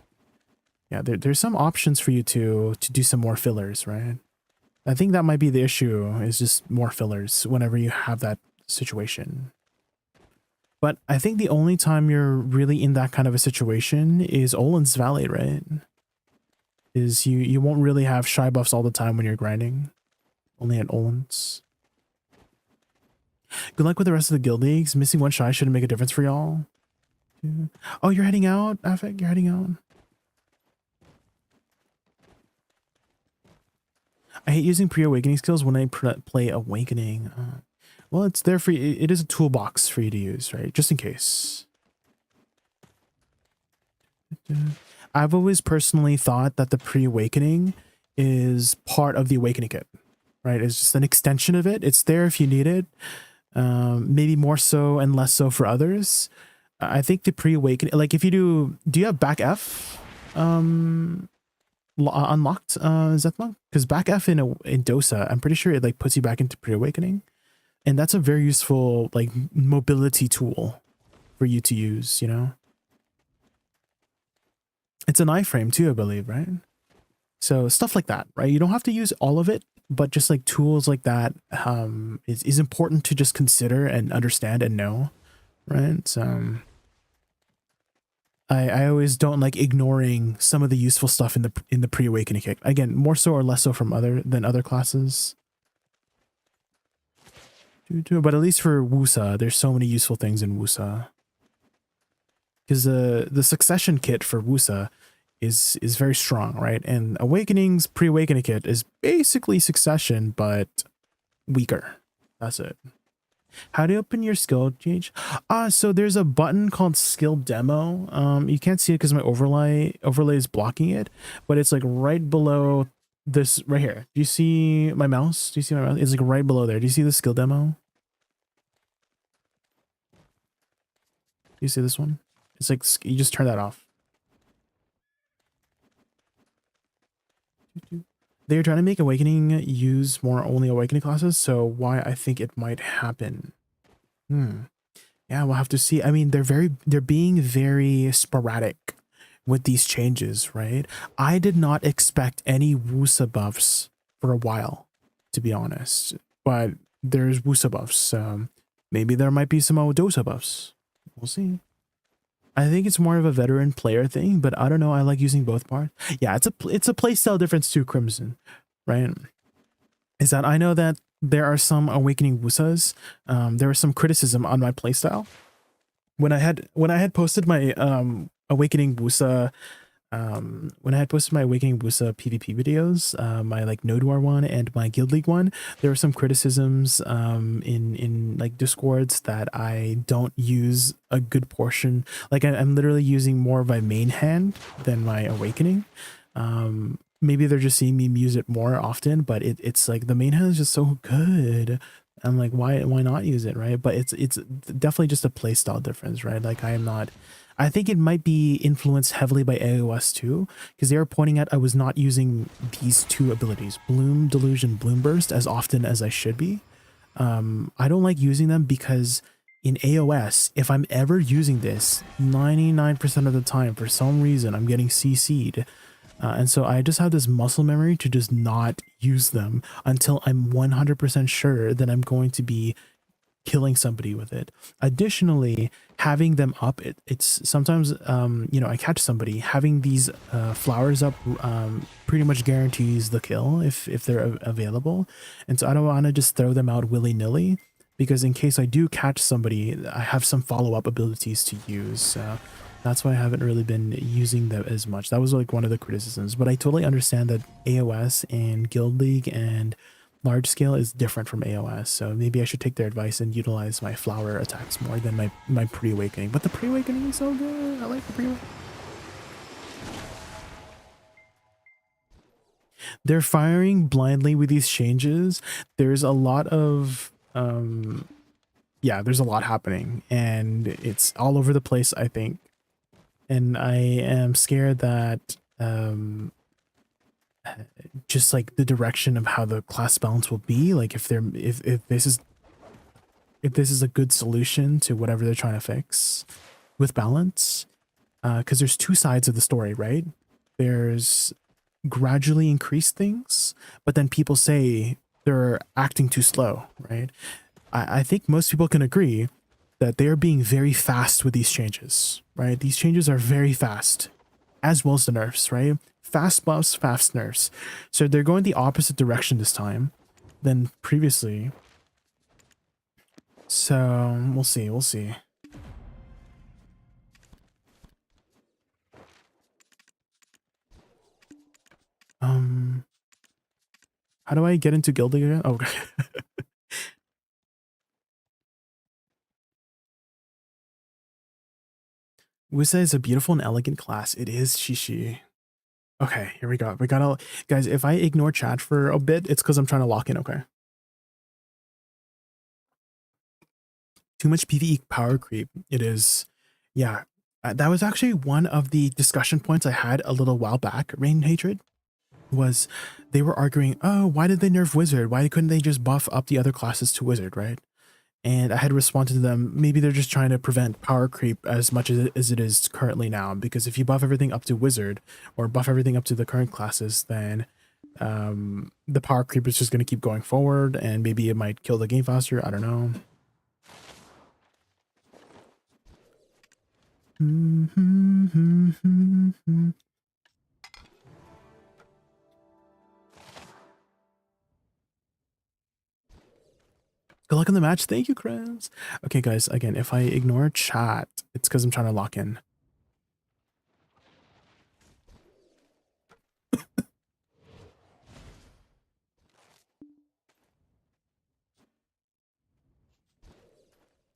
Yeah, there's some options for you to do some more fillers, right? I think that might be the issue, is just more fillers whenever you have that situation. But I think the only time you're really in that kind of a situation is Olin's Valley, right? Is you won't really have shy buffs all the time when you're grinding. Only at Olin's. Good luck with the rest of the guild leagues. Missing 1 shy shouldn't make a difference for y'all. Oh, you're heading out, Affect? You're heading out? I hate using pre-awakening skills when I play Awakening. Well, it's there for you. It is a toolbox for you to use, right? Just in case. I've always personally thought that the pre-awakening is part of the awakening kit, right? It's just an extension of it. It's there if you need it. Maybe more so and less so for others. I think the pre-awakening, like if you do you have back F unlocked, Zethma? Because back F in Dosa, I'm pretty sure it like puts you back into pre-awakening. And that's a very useful like mobility tool for you to use, you know? It's an iframe too, I believe, right? So stuff like that, right? You don't have to use all of it, but just like tools like that is important to just consider and understand and know right? So I always don't like ignoring some of the useful stuff in the pre-awakening kit. Again, more so or less so from other classes. But at least for Woosa, there's so many useful things in Woosa. Because the succession kit for Woosa is very strong, right? And Awakening's pre-awakening kit is basically succession, but weaker. That's it. How do you open your skill gauge? So there's a button called skill demo. You can't see it because my overlay is blocking it, but it's like right below this right here. Do you see my mouse? Do you see my mouse? It's like right below there. Do you see the skill demo? Do you see this one? It's like you just turn that off. They're trying to make Awakening use more only Awakening classes, so why I think it might happen. Yeah, we'll have to see. I mean, they're being very sporadic with these changes, right? I did not expect any Woosa buffs for a while, to be honest. But there's Woosa buffs. Maybe there might be some Dosa buffs. We'll see. I think it's more of a veteran player thing, but I don't know. I like using both parts. Yeah, it's a playstyle difference too, Crimson, right? Is that I know that there are some Awakening Woosas. There was some criticism on my playstyle when I had posted my Awakening Woosa. When I had posted my Awakening Woosa PvP videos, my like Node War one and my Guild League one, there were some criticisms in like Discords that I don't use a good portion. Like I'm literally using more of my main hand than my Awakening. Maybe they're just seeing me use it more often, but it's like the main hand is just so good. I'm like, why not use it, right? But it's definitely just a playstyle difference, right? Like I think it might be influenced heavily by AOS too, because they were pointing out I was not using these two abilities, Bloom Delusion, Bloom Burst, as often as I should be. I don't like using them because in AOS, if I'm ever using this, 99% of the time, for some reason, I'm getting CC'd. And so I just have this muscle memory to just not use them until I'm 100% sure that I'm going to be killing somebody with it. Additionally, having them up, it's sometimes, you know, I catch somebody, having these flowers up pretty much guarantees the kill if they're available. And so I don't want to just throw them out willy-nilly, because in case I do catch somebody, I have some follow-up abilities to use. That's why I haven't really been using them as much. That was like one of the criticisms, but I totally understand that AOS and Guild League and large scale is different from AOS, so maybe I should take their advice and utilize my flower attacks more than my pre-awakening. But the pre-awakening is so good. I like the pre-awakening. They're firing blindly with these changes. There's a lot of yeah, there's a lot happening and it's all over the place, I think. And I am scared that just like the direction of how the class balance will be, like if this is a good solution to whatever they're trying to fix with balance, because there's two sides of the story, right? There's gradually increase things, but then people say they're acting too slow, right? I think most people can agree that they are being very fast with these changes, right? These changes are very fast, as well as the nerfs, right? Fast buffs, fast nerfs. So they're going the opposite direction this time than previously. So we'll see, we'll see. How do I get into Guild League again? Oh, okay. Woosa is a beautiful and elegant class. It is, Shishi. Okay, here we go. We gotta, guys, if I ignore chat for a bit, it's because I'm trying to lock in, okay? Too much PvE power creep. It is, yeah. That was actually one of the discussion points I had a little while back, Rain Hatred, was they were arguing, oh, why did they nerf Wizard? Why couldn't they just buff up the other classes to Wizard, right? And I had responded to them, maybe they're just trying to prevent power creep as much as it is currently now, because if you buff everything up to Wizard or buff everything up to the current classes, then the power creep is just going to keep going forward and maybe it might kill the game faster. I don't know. Good luck in the match. Thank you, Krabs. Okay, guys, again, if I ignore chat, it's because I'm trying to lock in.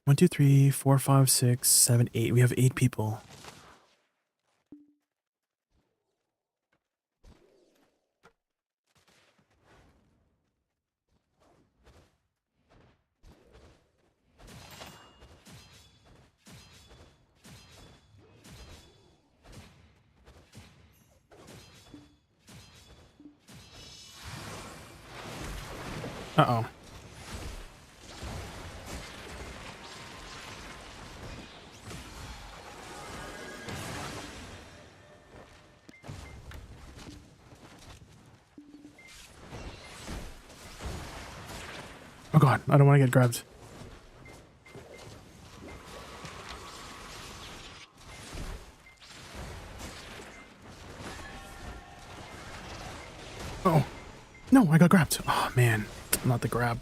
One, two, three, four, five, six, seven, eight. We have 8 people. Uh-oh. Oh god, I don't want to get grabbed. Oh. No, I got grabbed. Oh man, not the grab.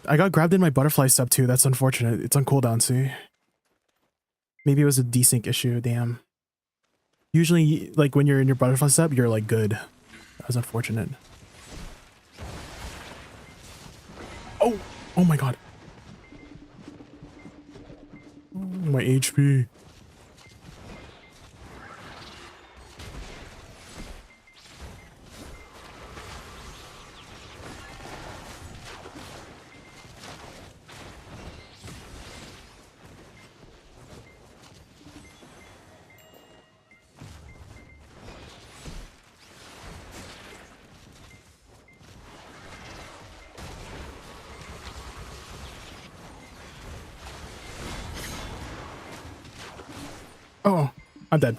I got grabbed in my butterfly step too. That's unfortunate. It's on cooldown, see? Maybe it was a desync issue, damn. Usually, like, when you're in your butterfly step, you're, like, good. That was unfortunate. Oh! Oh my god. Oh, my HP. Oh, I'm dead.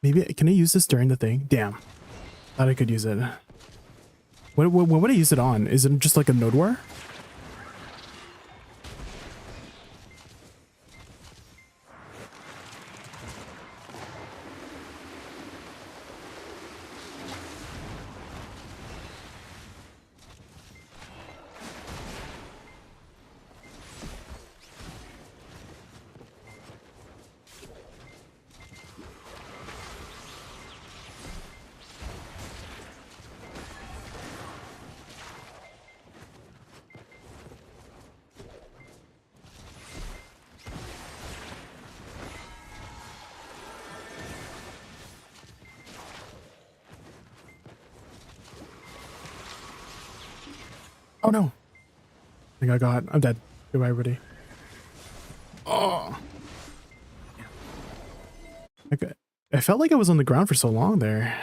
Maybe, can I use this during the thing? Damn. Thought I could use it. What would I use it on? Is it just like a node war? Oh no. I think I got, I'm dead. Goodbye, everybody. Oh. Okay. I felt like I was on the ground for so long there.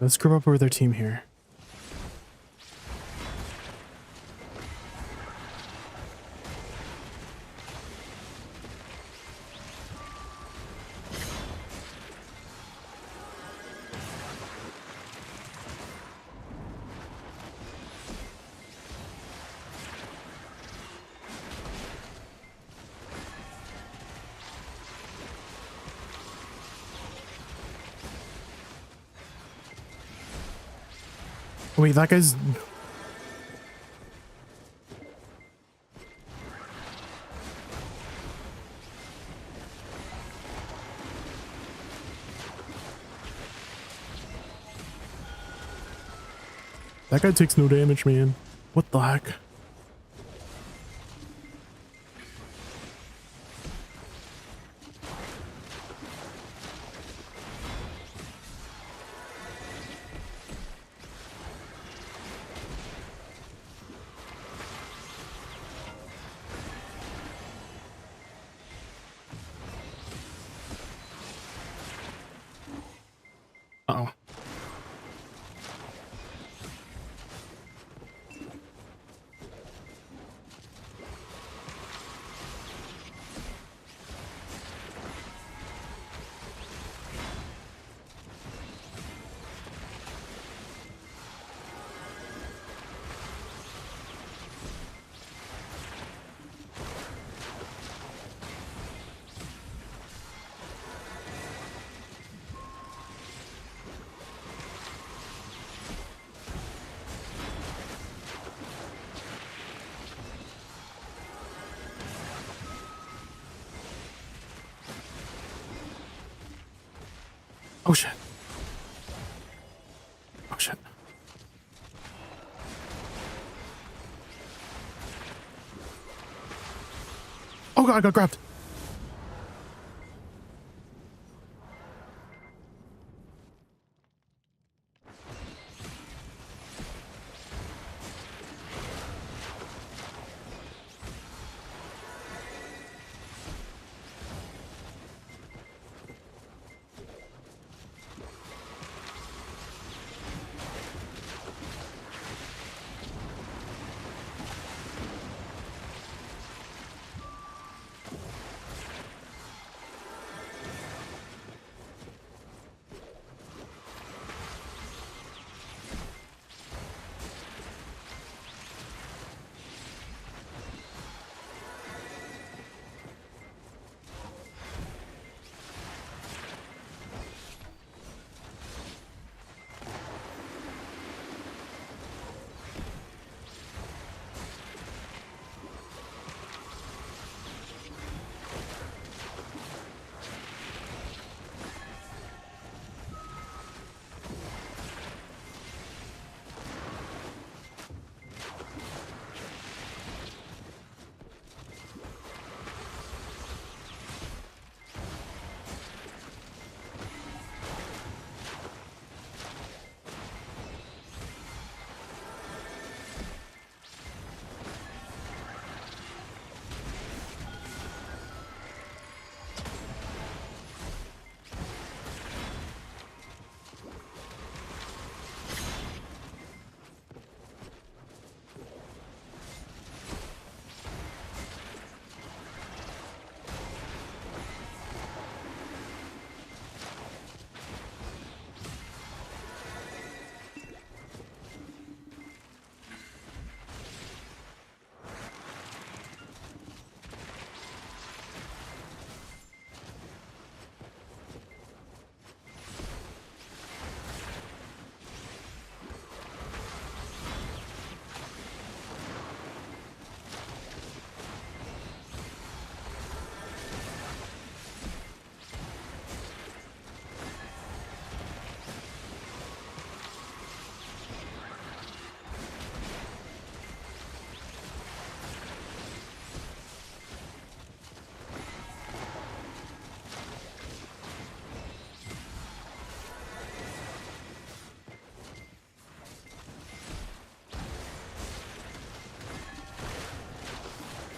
Let's group up with our team here. Wait, that guy's... That guy takes no damage, man. What the heck? Oh shit. Oh shit. Oh god, I got grabbed.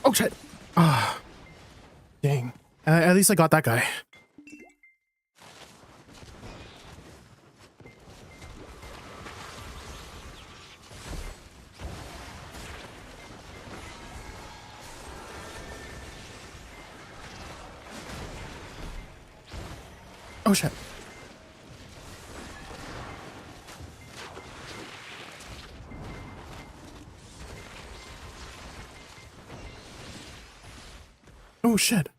Oh shit. Ah, dang. At least I got that guy. Oh shit. Oh shit.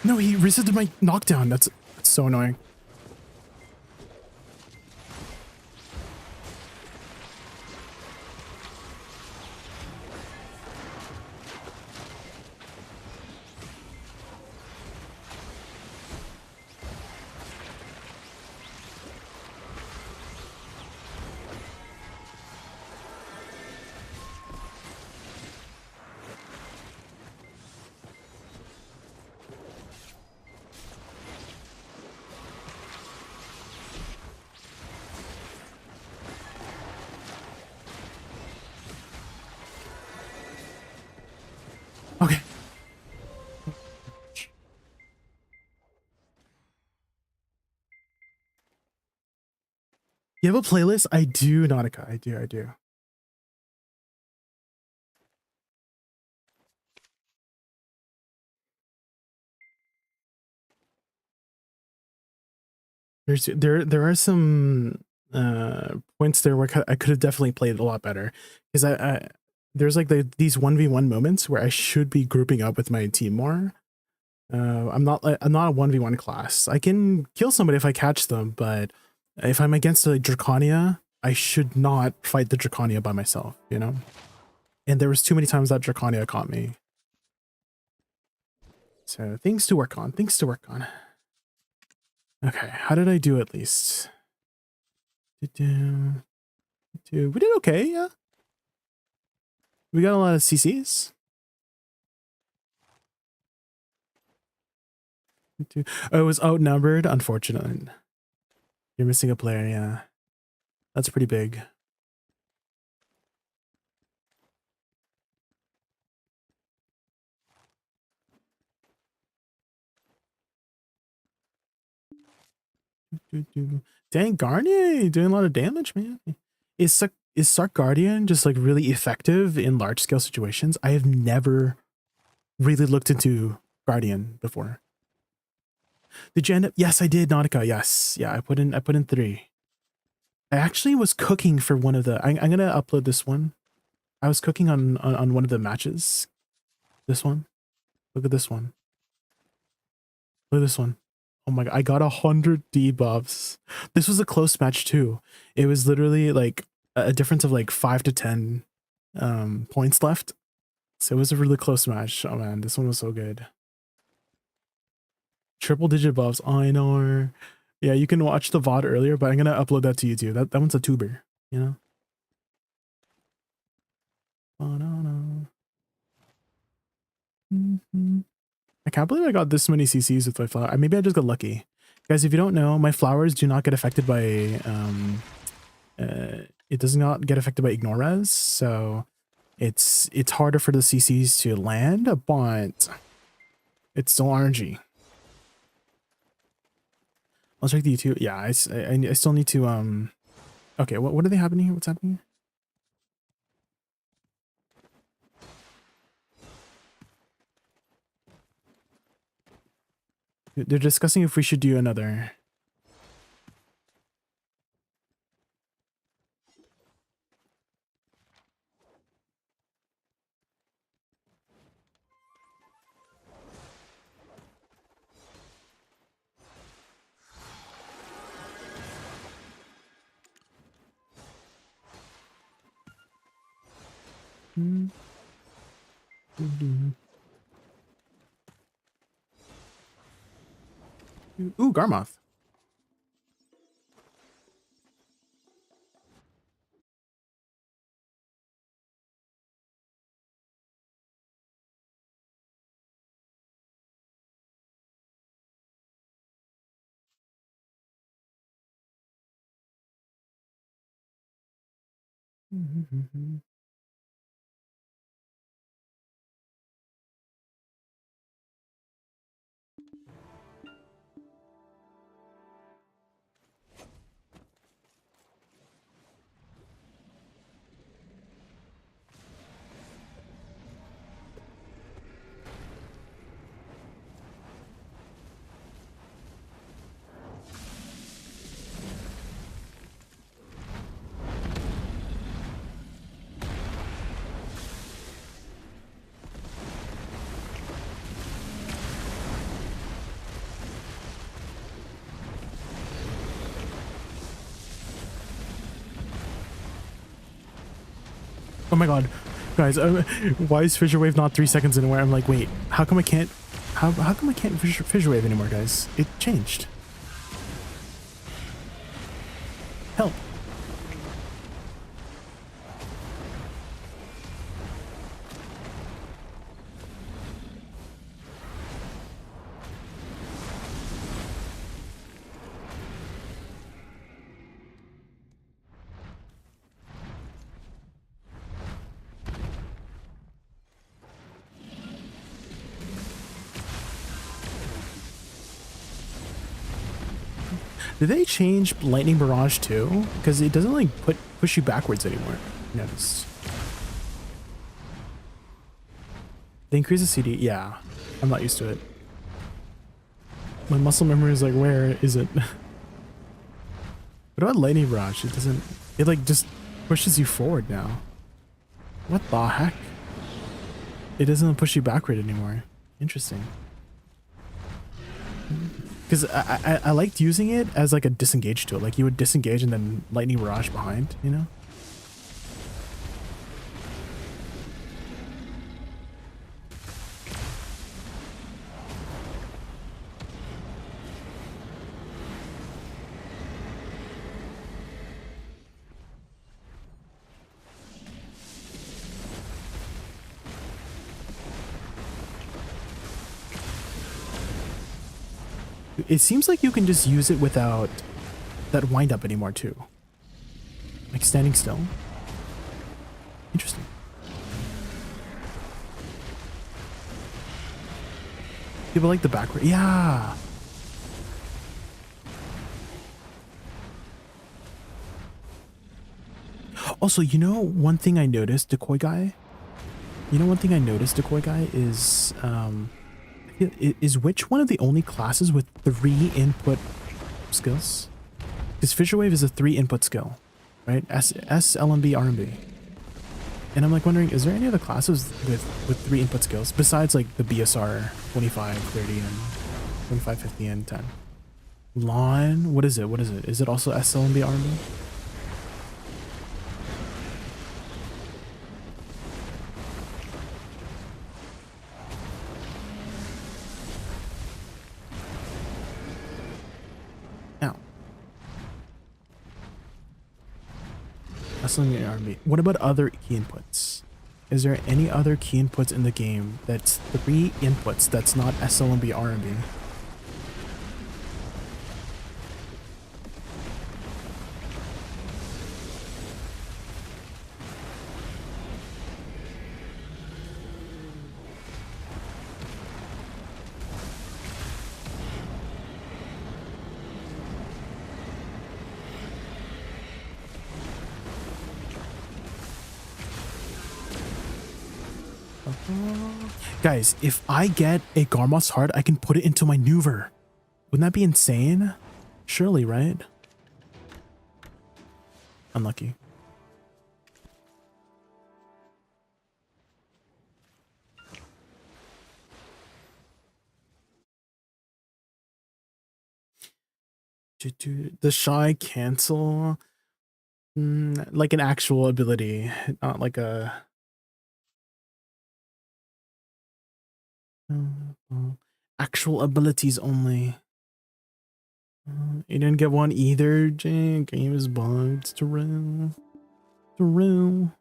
No, he resisted my knockdown. That's so annoying. Okay. You have a playlist? I do, Nautica. I do. There are some points there where I could have definitely played a lot better, because I there's like these 1v1 moments where I should be grouping up with my team more. I'm not a 1v1 class. I can kill somebody if I catch them, but if I'm against a Draconia, I should not fight the Draconia by myself, you know? And there was too many times that Draconia caught me. So things to work on, things to work on. Okay, how did I do at least? We did okay, yeah. We got a lot of CCs. Oh, it was outnumbered, unfortunately. You're missing a player, yeah. That's pretty big. Dang, Garnier doing a lot of damage, man. Is Sark Guardian just like really effective in large scale situations? I have never really looked into Guardian before. Did you end up? Yes, I did, Nautica. Yes, yeah, I put in 3. I actually was cooking for one of the. I'm gonna upload this one. I was cooking on one of the matches. This one. Look at this one. Look at this one. Oh my god, I got 100 debuffs. This was a close match too. It was literally like a difference of like 5 to 10 points left. So it was a really close match. Oh man, this one was so good. Triple digit buffs. I know. Yeah, you can watch the VOD earlier, but I'm gonna upload that to YouTube. That one's a tuber, you know? I can't believe I got this many CCs with my flower. Maybe I just got lucky. Guys, if you don't know, my flowers do not get affected by it does not get affected by ignore res, so it's harder for the CCs to land, but it's still RNG. I'll check the YouTube. Yeah, I still need to okay, what are they happening here? What's happening here? They're discussing if we should do another. Ooh, Garmoth. Oh my god, guys! Why is Fissure Wave not 3 seconds in? Where I'm like, wait, how come I can't? How come I can't Fissure Wave anymore, guys? It changed. Help! Did they change Lightning Barrage too? Because it doesn't like push you backwards anymore. Notice. They increase the CD. Yeah, I'm not used to it. My muscle memory is like, where is it? What about lightning rush? It doesn't. It like just pushes you forward now. What the heck? It doesn't push you backward anymore. Interesting. Because I liked using it as like a disengage tool. Like you would disengage and then lightning barrage behind, you know? It seems like you can just use it without that wind up anymore too. Like standing still. Interesting. People like the backward. Yeah. Also, you know, one thing I noticed, Decoy Guy? You know, one thing I noticed, Decoy Guy, is, is which one of the only classes with 3 input skills? Because Fissure Wave is a 3 input skill, right? S, LMB, RMB. And I'm like wondering, is there any other classes with 3 input skills besides like the BSR 25, 30, and 25, 50, and 10? Lawn? What is it? What is it? Is it also S, LMB, RMB? RMB. What about other key inputs? Is there any other key inputs in the game that's 3 inputs that's not SLMB RMB? Guys, if I get a Garmoth's Heart, I can put it into my Nuver. Wouldn't that be insane? Surely, right? Unlucky. The Shy cancel? Like an actual ability, not like a... actual abilities only. You didn't get one either, Jay. Game is bugged. It's real. It's real.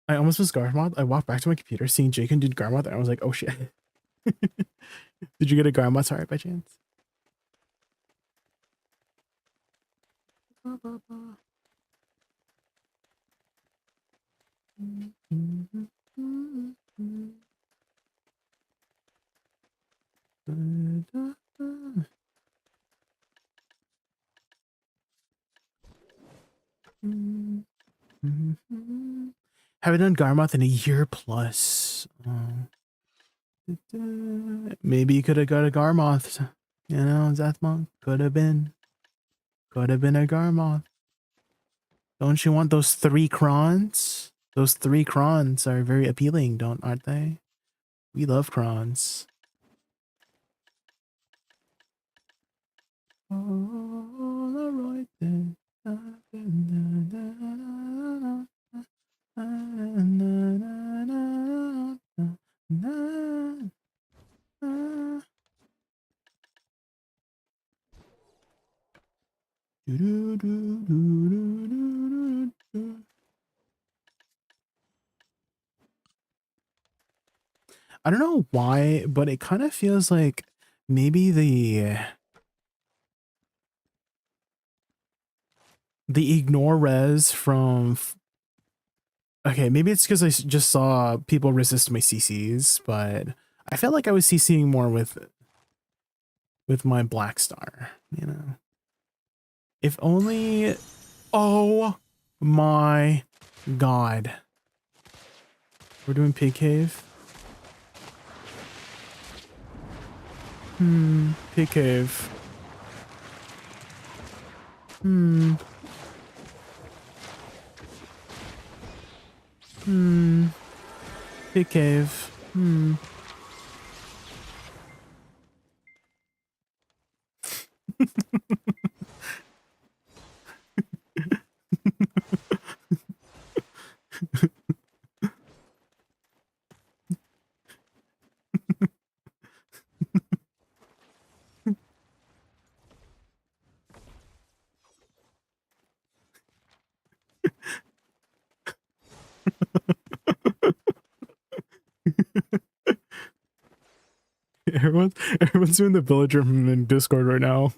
I almost was Garmoth. I walked back to my computer seeing Jaykun did Garmoth and I was like, oh shit. Did you get a Garmoth's Heart by chance? Haven't done Garmoth in a year plus. Maybe you could have got a Garmoth. You know, Zathmonk. Could have been. Could have been a Garmoth. Don't you want those 3 crons? Those 3 crons are very appealing, aren't they? We love crons. All right then. I don't know why, but it kind of feels like maybe the ignore res from okay, maybe it's because just saw people resist my CCs, but I felt like I was CCing more with my Black Star, you know. If only, oh my god. We're doing pig cave. Pig cave. Pig cave. Everyone's doing the villager in Discord right now.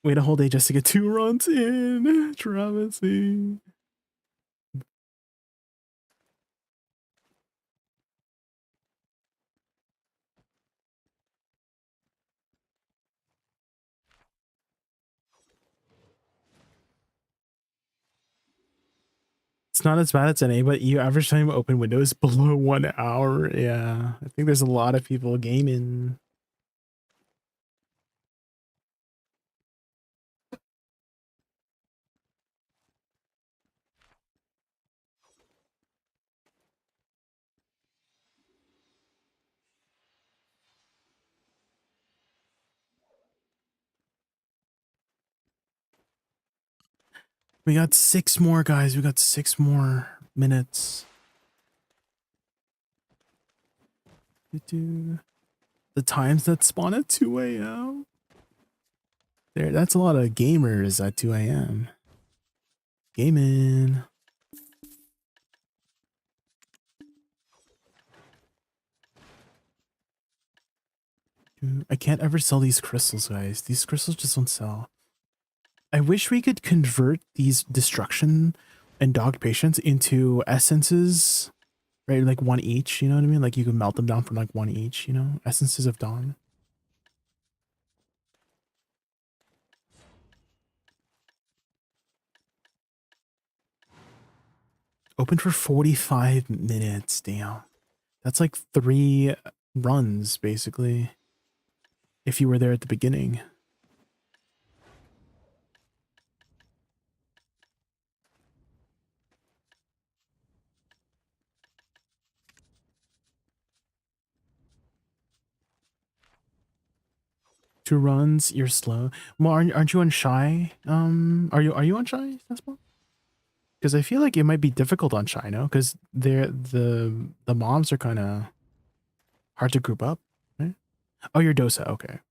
Wait a whole day just to get 2 runs in. Travesty. It's not as bad as NA, but you average time open windows below 1 hour. Yeah, I think there's a lot of people gaming. We got 6 more, guys. We got 6 more minutes. The times that spawn at 2 a.m. That's a lot of gamers at 2 a.m. Gaming. I can't ever sell these crystals, guys. These crystals just don't sell. I wish we could convert these destruction and dog patience into essences, right? Like 1 each, you know what I mean? Like you can melt them down from like 1 each, you know? Essences of Dawn. Open for 45 minutes, damn. That's like 3 runs, basically. If you were there at the beginning. Two runs, you're slow. Well, aren't you on Shy? Are you on Shy, Despo? Because I feel like it might be difficult on Shy, no? Because the mobs are kind of hard to group up, right? Oh, you're Dosa, okay.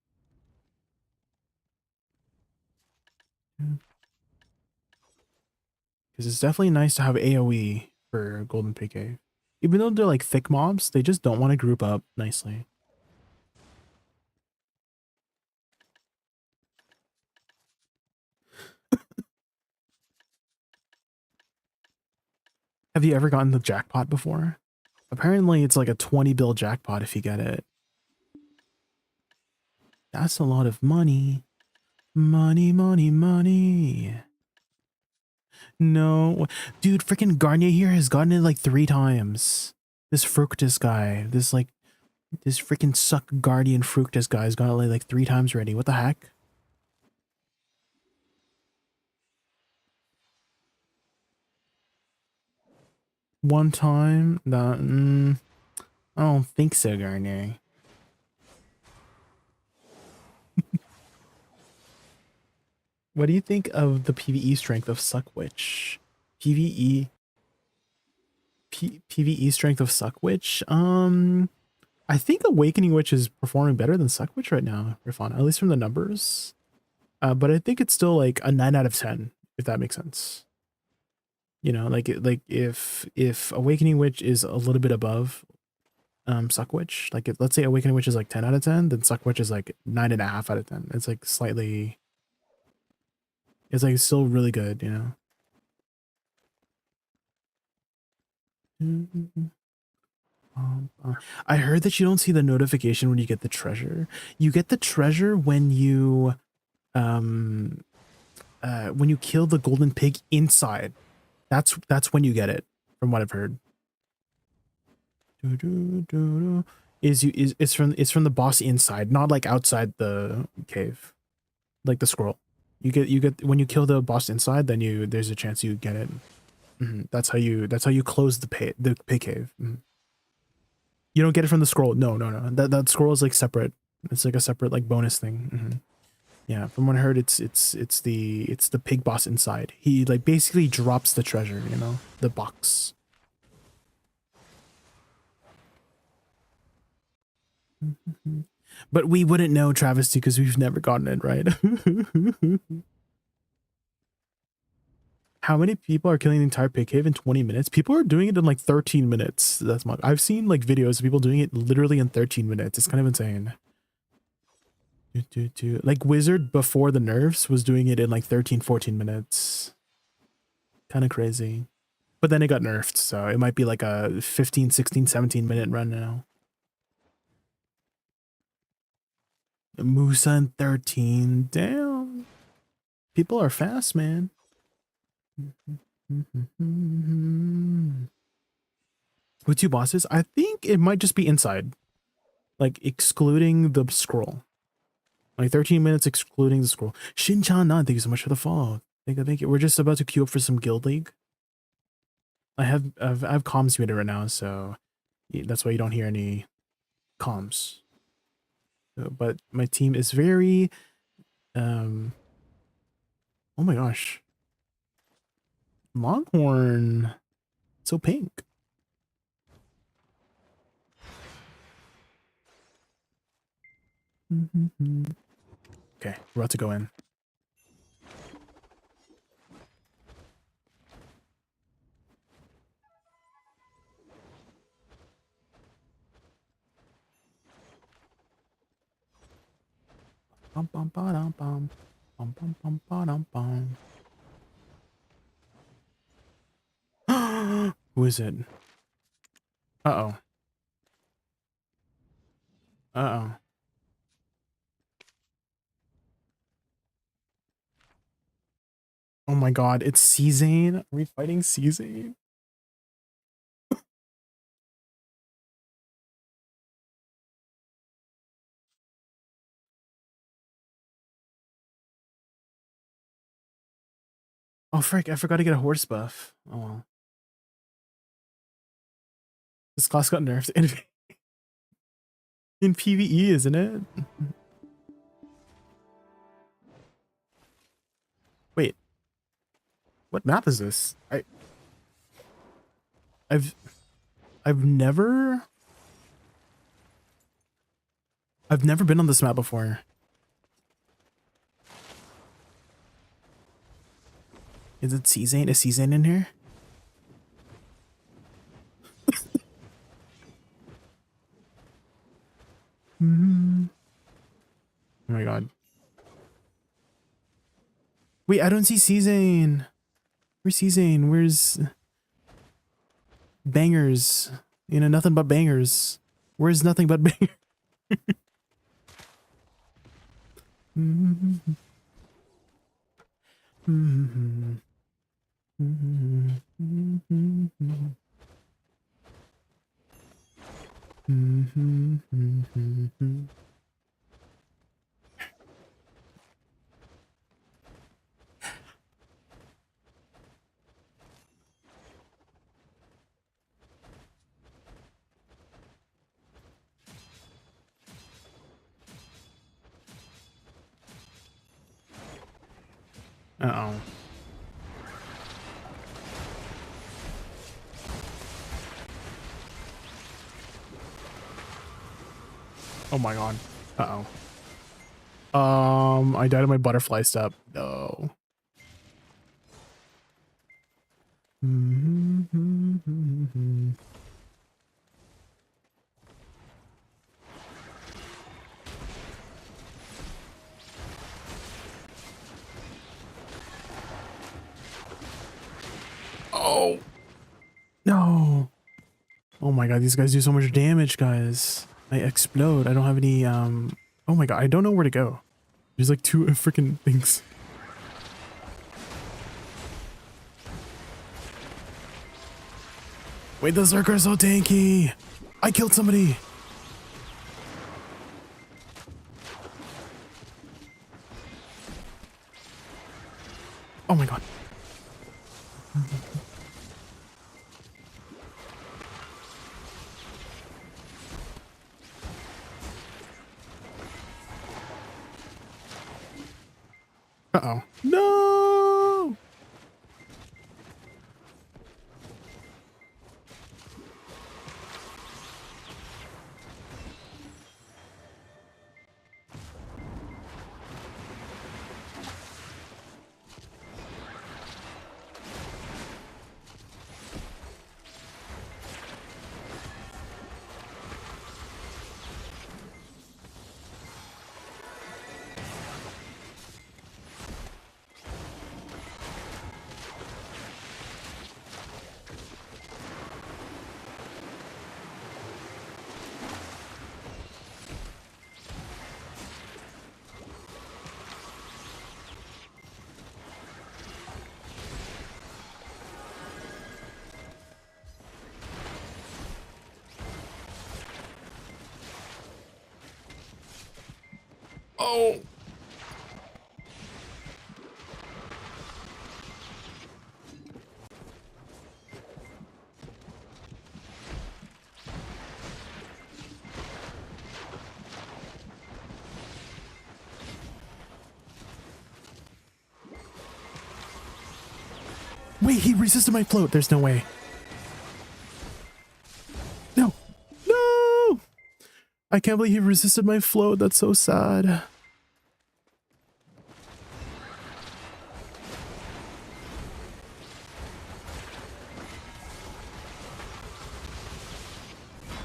Because it's definitely nice to have AoE for Golden PK. Even though they're like thick mobs, they just don't want to group up nicely. Have you ever gotten the jackpot before? Apparently it's like a 20 bill jackpot if you get it. That's a lot of money. Money, money, money. No. Dude, freaking Garnier here has gotten it like 3 times. This Fructus guy. This freaking suck Guardian Fructus guy has got it like 3 times already. What the heck? One time? I don't think so, Garnier. What do you think of the PvE strength of Suckwitch? PvE strength of Suckwitch? I think Awakening Witch is performing better than Suck Witch right now, Rifan, at least from the numbers. But I think it's still like a 9 out of 10, if that makes sense. You know, like if Awakening Witch is a little bit above Suck Witch, like if, let's say Awakening Witch is like 10 out of 10, then Suck Witch is like 9.5 out of 10. It's like slightly, it's like still really good, you know. I heard that you don't see the notification when you get the treasure. You get the treasure when you kill the golden pig inside. That's when you get it, from what I've heard. It's from the boss inside, not like outside the cave, like the scroll. You get when you kill the boss inside, then there's a chance you get it. That's how you close the pig cave. You don't get it from the scroll. No. That scroll is like separate. It's like a separate like bonus thing. Yeah, from what I heard, it's the pig boss inside. He like basically drops the treasure, you know, the box. But we wouldn't know, Travesty, because we've never gotten it, right? How many people are killing the entire pig cave in 20 minutes? People are doing it in like 13 minutes. That's my, I've seen like videos of people doing it literally in 13 minutes. It's kind of insane. Like Wizard before the nerfs was doing it in like 13-14 minutes. Kind of crazy. But then it got nerfed, so it might be like a 15, 16, 17 minute run now. Woosa in 13. Damn. People are fast, man. With 2 bosses, I think it might just be inside. Like excluding the scroll. Like 13 minutes excluding the scroll. Shin-chan-nan, thank you so much for the follow. Thank you. We're just about to queue up for some Guild League. I have comms muted right now, so that's why you don't hear any comms. But my team is very oh my gosh. Longhorn. So pink. Okay, we're about to go in. Bum bum ba dum bum. Bum bum bum ba dum bum. Who is it? Uh-oh. Uh-oh. Oh my god, it's C-Zane? Are we fighting C-Zane? Oh frick, I forgot to get a horse buff. Oh well. This class got nerfed in PvE, isn't it? Wait. What map is this? I've never been on this map before. Is it C-Zane? Is C-Zane in here? Oh my god. Wait, I don't see C-Zane. Where's C-Zane? Where's bangers? You know, nothing but bangers. Where's nothing but bangers? Uh-oh. Oh my god. Uh-oh. I died of my butterfly step. No. Oh. No. Oh my god, these guys do so much damage, guys. I explode. I don't have any, oh my god, I don't know where to go. There's like two freaking things. Wait, the Zerker is so tanky. I killed somebody. Oh my god. Uh-oh. No! Oh! Wait, he resisted my float. There's no way. No. No! I can't believe he resisted my float. That's so sad.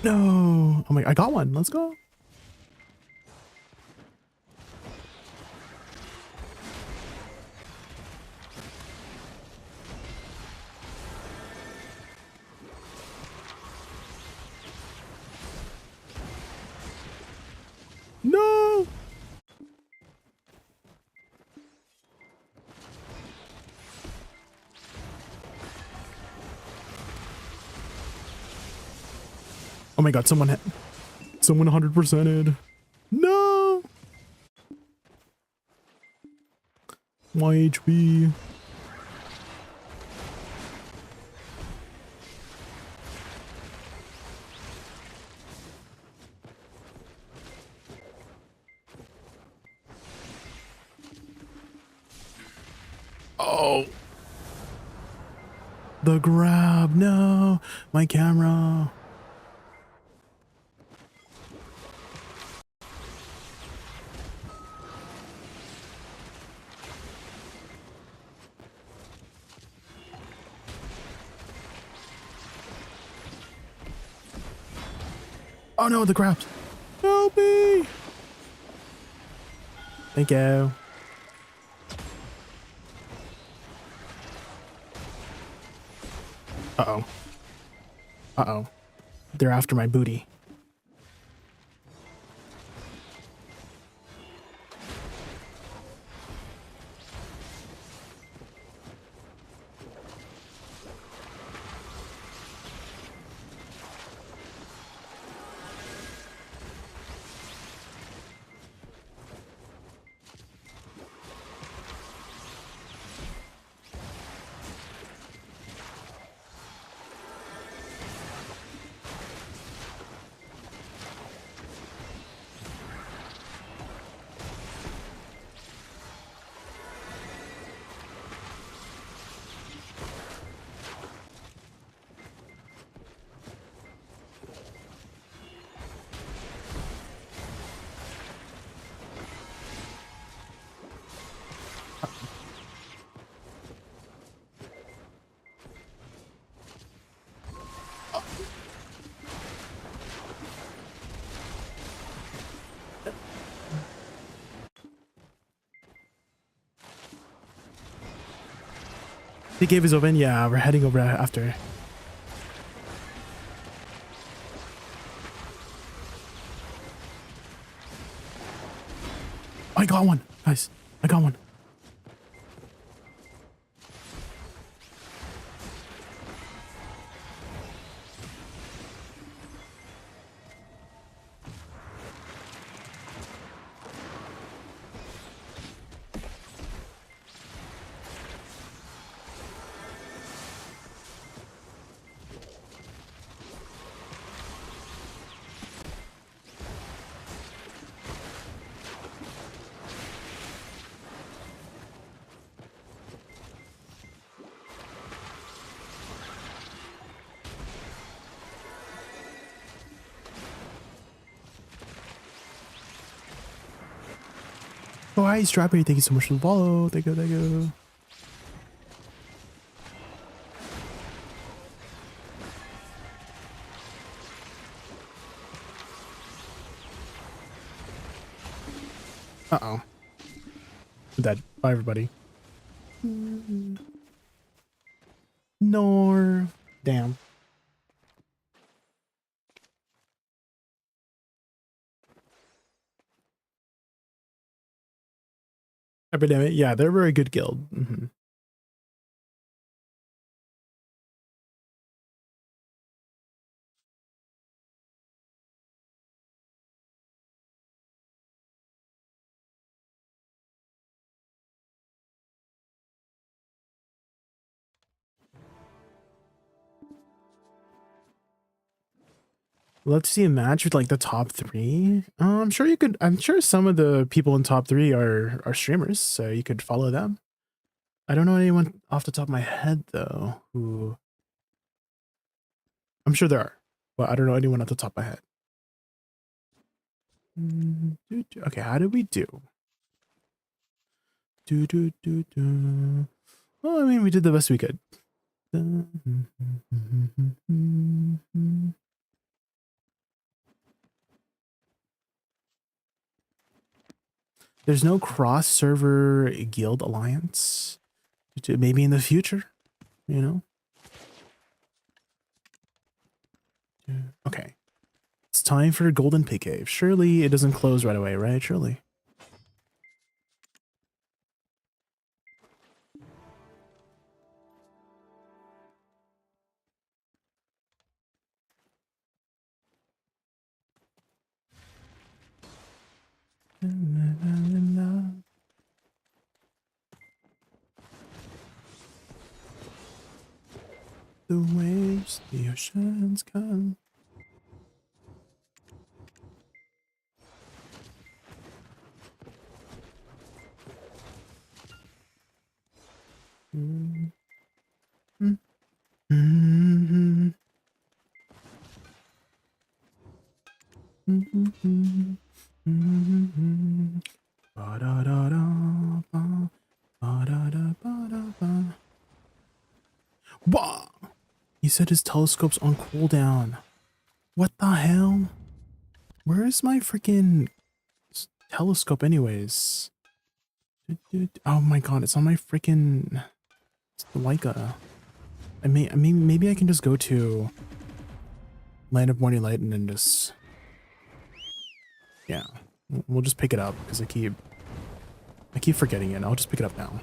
No. Oh my, I got one. Let's go. No. Oh my god, someone 100%ed. No. My HP. Oh. The grab. No. My camera. Oh no, the grabs. Help me. Thank you. Uh-oh. Uh-oh. They're after my booty. The cave is open. Yeah, we're heading over after. I got one, guys. I got one. Oh, hi, Strawberry. Thank you so much for the follow. Thank you, thank you. Uh-oh. I'm dead. Bye, everybody. Nor. Damn. Epidemic. Yeah, they're a very good guild. Let's see a match with like the top 3. I'm sure you could. I'm sure some of the people in top 3 are streamers, so you could follow them. I don't know anyone off the top of my head though. Who? I'm sure there are, but I don't know anyone off the top of my head. Okay, how did we do? Well, I mean, we did the best we could. There's no cross-server guild alliance. Maybe in the future, you know? Okay. It's time for Golden Pig Cave. Surely it doesn't close right away, right? Surely. The waves, the oceans come. Whoa! He said his telescope's on cooldown. What the hell? Where is my freaking telescope anyways? Oh my god, it's on my freaking Leica. I mean, maybe I can just go to Land of Morning Light and then just... Yeah, we'll just pick it up because I keep forgetting it. I'll just pick it up now.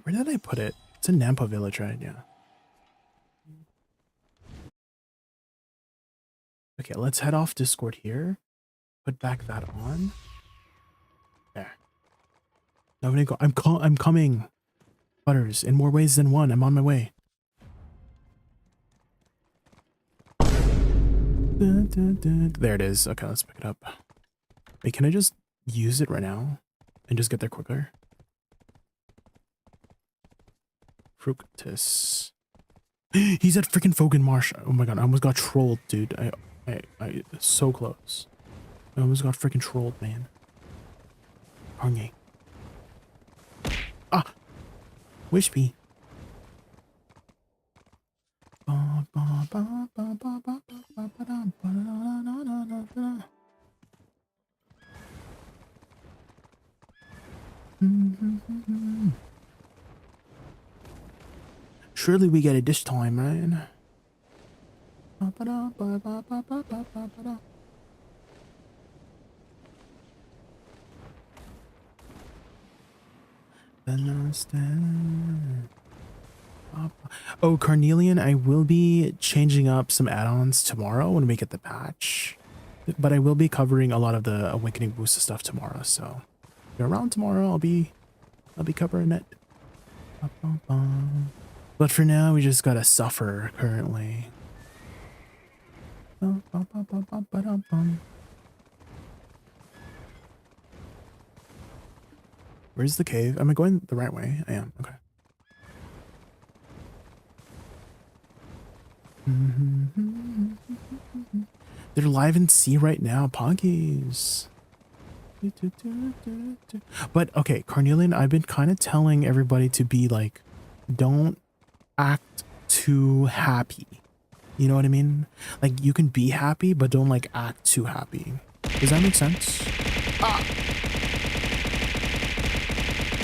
Where did I put it? It's in Nampa Village, right? Yeah. Okay, let's head off Discord here. Put back that on. There. Now I'm gonna go. I'm coming. Butters, in more ways than one. I'm on my way. Dun, dun, dun. There it is. Okay, let's pick it up. Wait, can I just use it right now and just get there quicker? Fructus. He's at freaking Fogan Marsh. Oh my god, I almost got trolled, dude. I so close. I almost got freaking trolled, man. Hungry. Ah! Wishbee. Surely we get it this time, right? Oh, Carnelian, I will be changing up some add-ons tomorrow when we get the patch. But I will be covering a lot of the Awakening Woosa stuff tomorrow, so if you're around tomorrow, I'll be covering it. But for now, we just gotta suffer currently. Where's the cave? Am I going the right way? I am. Okay. They're live in sea right now, Poggies. But okay, Carnelian, I've been kind of telling everybody to be like, don't act too happy. You know what I mean? Like, you can be happy, but don't like act too happy. Does that make sense? Ah!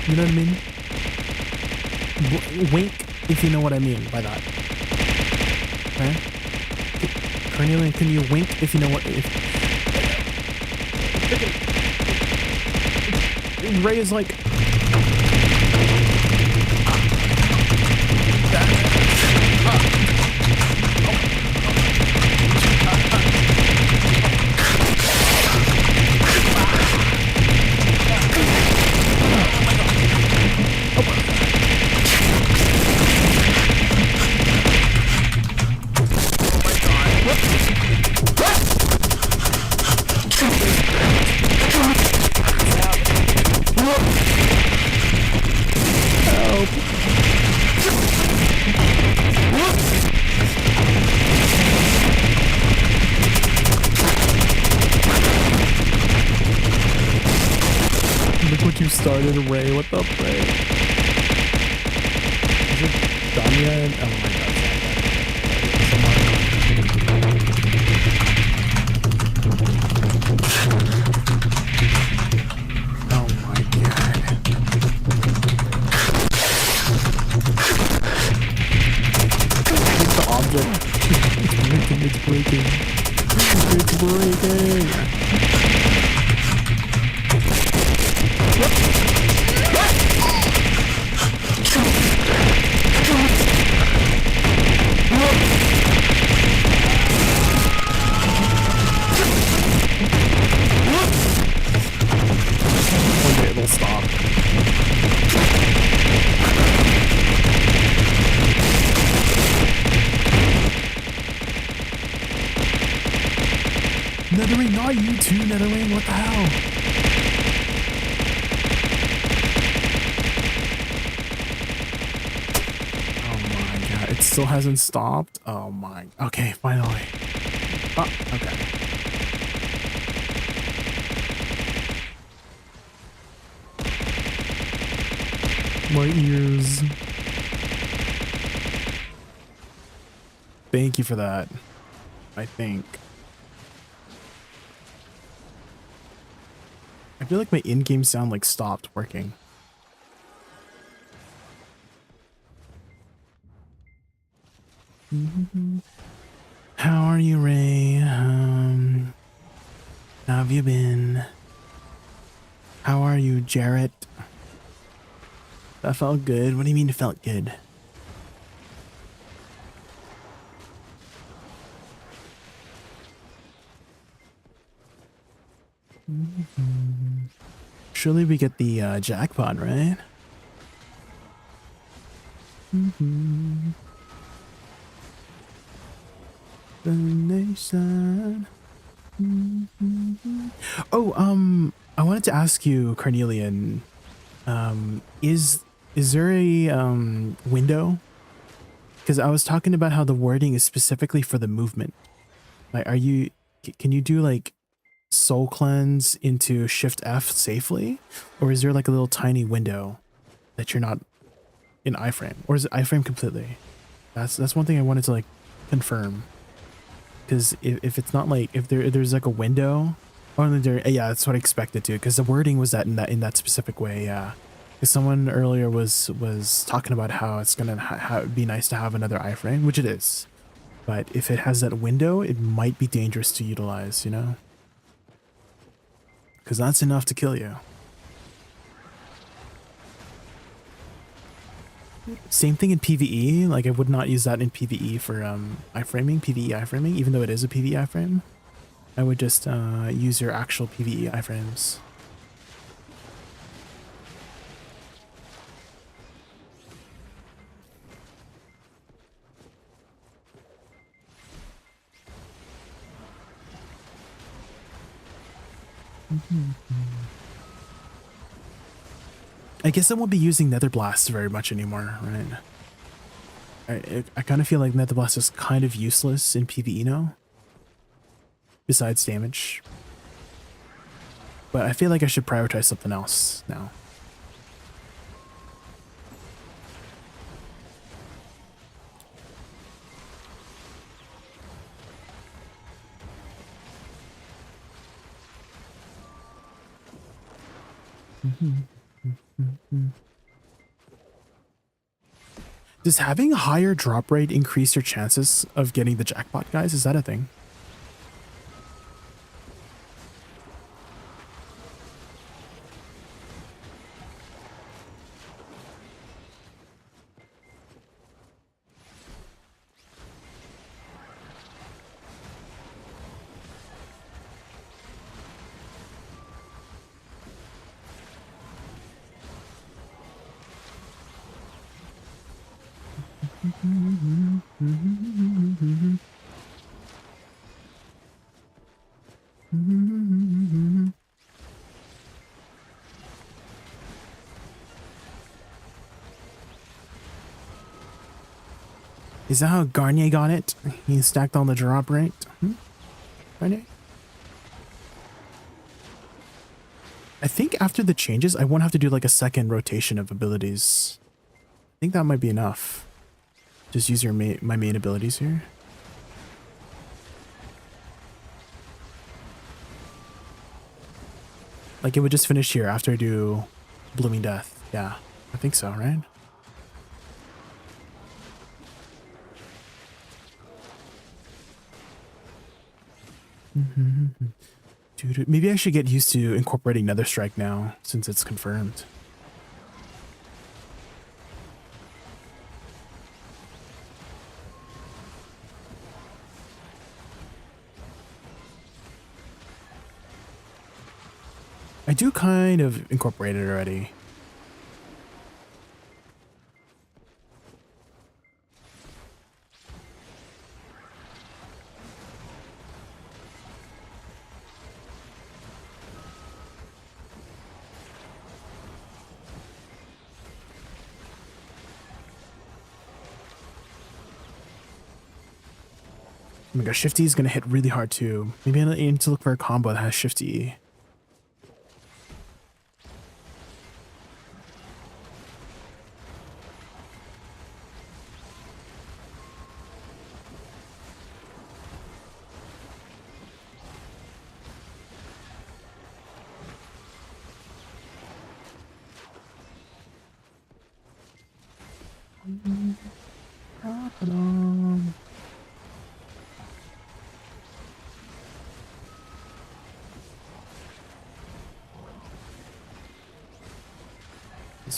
You know what I mean? Wink if you know what I mean by that. Okay? Carnelian, can you wink if you know what... Ray is like... Started Ray, what the frick? Is it done yet? Oh my god, oh my god. It's the object. It's breaking. It's breaking. It'll stop. Nethering, not you too, Nethering, what the hell? Oh my god, it still hasn't stopped? Oh my, okay, finally. Oh, okay. My ears. Thank you for that. I think. I feel like my in-game sound like stopped working. How are you, Ray? How have you been? How are you, Jarrett? That felt good. What do you mean it felt good? Surely we get the jackpot, right? The nation. Oh, I wanted to ask you, Carnelian, is there a window? Because I was talking about how the wording is specifically for the movement. Like, can you do like soul cleanse into Shift F safely, or is there like a little tiny window that you're not in iframe, or is it iframe completely? That's one thing I wanted to like confirm. Because if it's not like if there's like a window, or there, yeah, that's what I expected to. Because the wording was that in that specific way, yeah. Because someone earlier was talking about how it's gonna be nice to have another iframe, which it is. But if it has that window, it might be dangerous to utilize, you know? Because that's enough to kill you. Same thing in PvE. Like I would not use that in PvE for PvE iframing, even though it is a PvE iframe. I would just use your actual PvE iframes. I guess I won't be using Nether Blast very much anymore, right? I kind of feel like Nether Blast is kind of useless in PvE now. Besides damage. But I feel like I should prioritize something else now. Does having a higher drop rate increase your chances of getting the jackpot, guys? Is that a thing? Is that how Garnier got it? He stacked on the drop rate? Garnier? I think after the changes, I won't have to do like a second rotation of abilities. I think that might be enough. Just use your my main abilities here. Like it would just finish here after I do Blooming Death. Yeah, I think so, right? Dude, maybe I should get used to incorporating Nether Strike now, since it's confirmed. I do kind of incorporate it already. Oh my gosh, Shifty is going to hit really hard too. Maybe I need to look for a combo that has Shifty.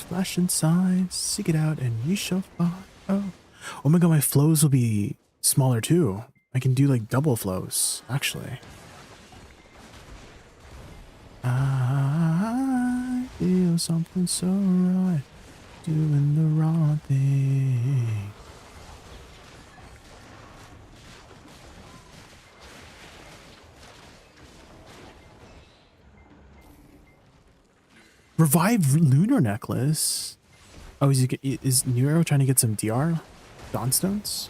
Flash inside, seek it out, and ye shall find. Oh my god, my flows will be smaller too. I can do like double flows, actually. I feel something so right, doing the wrong thing. Revive Lunar Necklace. Oh, is New Arrow trying to get some DR Dawnstones?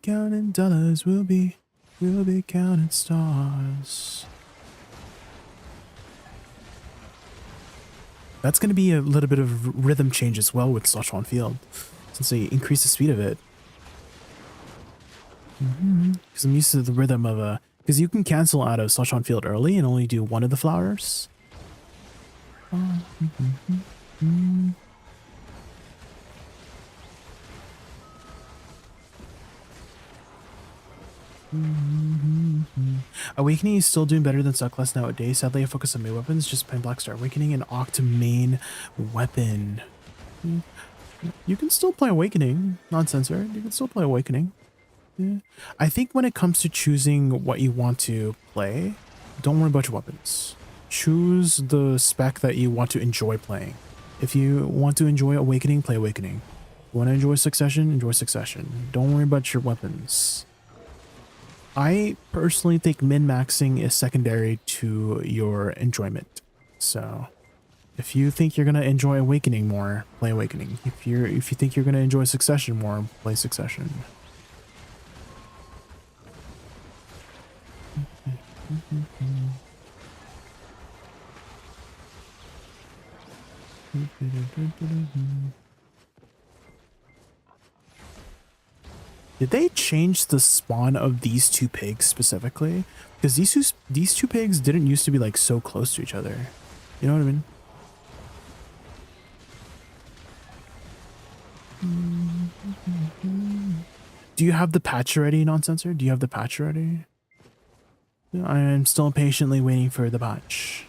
Counting dollars, we'll be counting stars. That's going to be a little bit of rhythm change as well with Slotron Field, since they increase the speed of it. Because I'm used to the rhythm of a... Because you can cancel out of Slotron Field early and only do one of the flowers. Awakening is still doing better than Suckless nowadays. Sadly, I focus on main weapons, just playing Black Star Awakening and Oct main weapon. You can still play Awakening, non-censored. You can still play Awakening. Yeah. I think when it comes to choosing what you want to play, don't worry about your weapons. Choose the spec that you want to enjoy playing. If you want to enjoy Awakening, play Awakening. If you want to enjoy Succession, enjoy Succession. Don't worry about your weapons. I personally think min-maxing is secondary to your enjoyment. So if you think you're gonna enjoy Awakening more, play Awakening. If you think you're gonna enjoy Succession more, play Succession. Did they change the spawn of these two pigs specifically? Because these two pigs didn't used to be like so close to each other. You know what I mean? Do you have the patch already, non-censor? Do you have the patch already? I am still patiently waiting for the patch.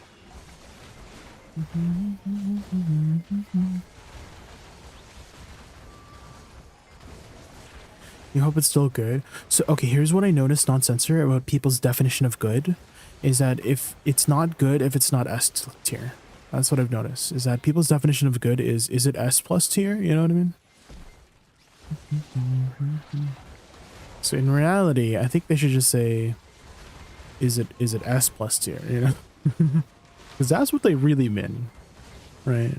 You hope it's still good. So, okay, here's what I noticed, non-censor, about people's definition of good, is that if it's not good, if it's not S tier. That's what I've noticed, is that people's definition of good is it S plus tier? You know what I mean? So in reality, I think they should just say, is it S plus tier, you know? Because that's what they really mean, right?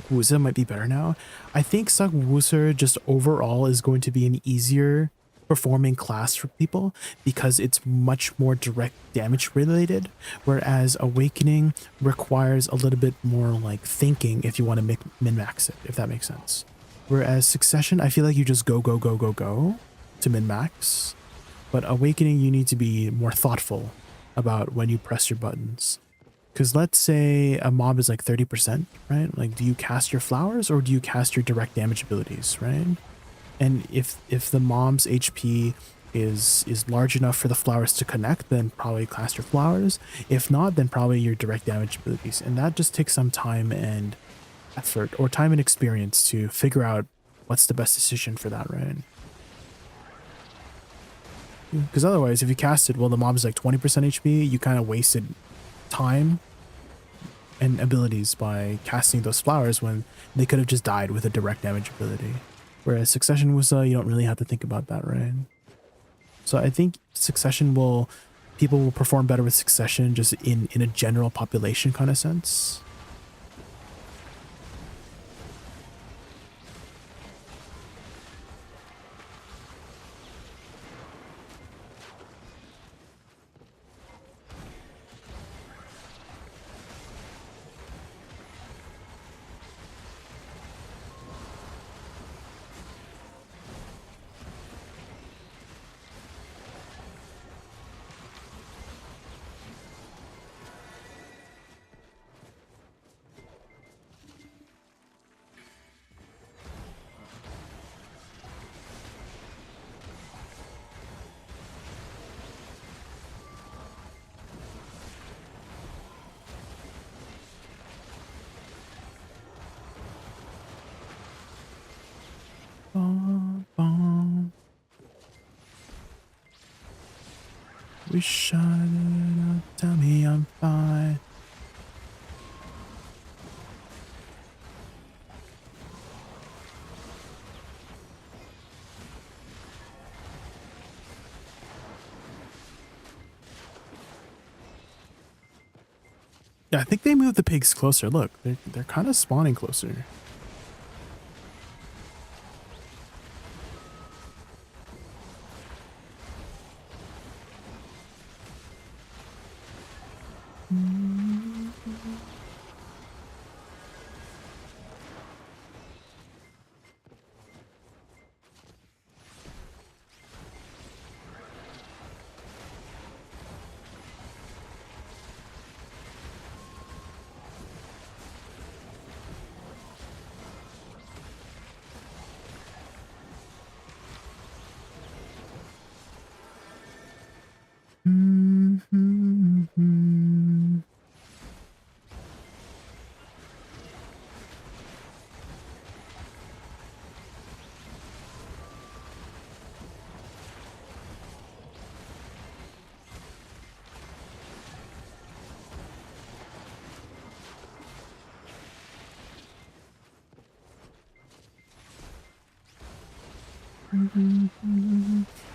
Woosa might be better now. I think Woosa just overall is going to be an easier performing class for people because it's much more direct damage related, whereas Awakening requires a little bit more like thinking if you want to min-max it, if that makes sense. Whereas Succession, I feel like you just go to min-max, but Awakening you need to be more thoughtful about when you press your buttons. Because let's say a mob is like 30%, right? Like, do you cast your flowers or do you cast your direct damage abilities, right? And if the mob's HP is large enough for the flowers to connect, then probably cast your flowers. If not, then probably your direct damage abilities. And that just takes some time and effort, or time and experience to figure out what's the best decision for that, right? Because otherwise, if you cast it, well, the mob is like 20% HP, you kind of wasted time and abilities by casting those flowers when they could have just died with a direct damage ability. Whereas Succession Woosa, you don't really have to think about that, right? So I think people will perform better with Succession just in a general population kind of sense. Wish I didn't tell me I'm fine. Yeah, I think they moved the pigs closer. Look, they're kind of spawning closer.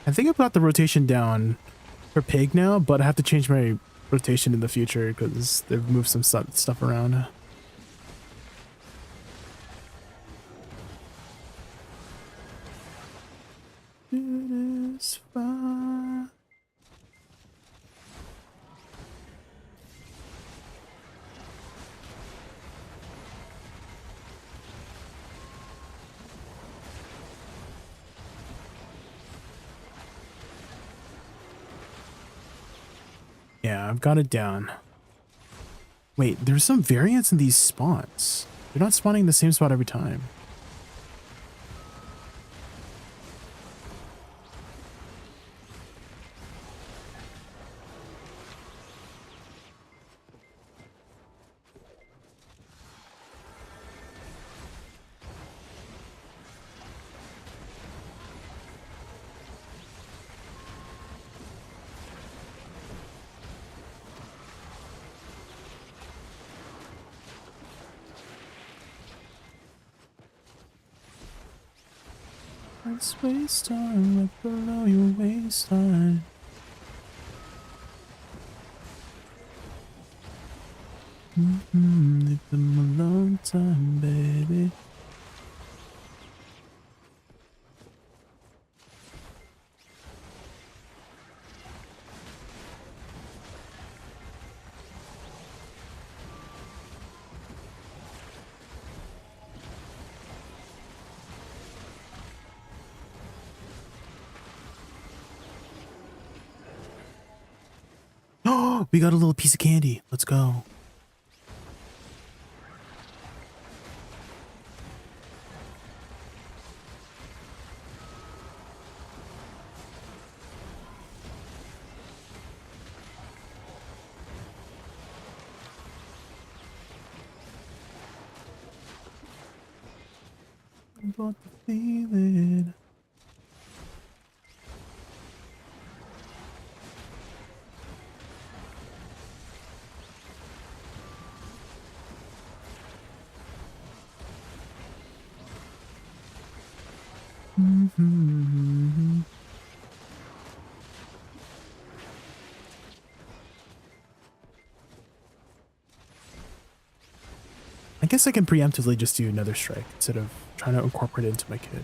I think I brought the rotation down for pig now, but I have to change my rotation in the future because they've moved some stuff around. It is fine. Yeah, I've got it down. Wait, there's some variance in these spawns. They're not spawning in the same spot every time. Let's waste time right below your waistline. Leave them a long time, baby. Oh, we got a little piece of candy. Let's go. About the feeling. I guess I can preemptively just do another strike instead of trying to incorporate it into my kit.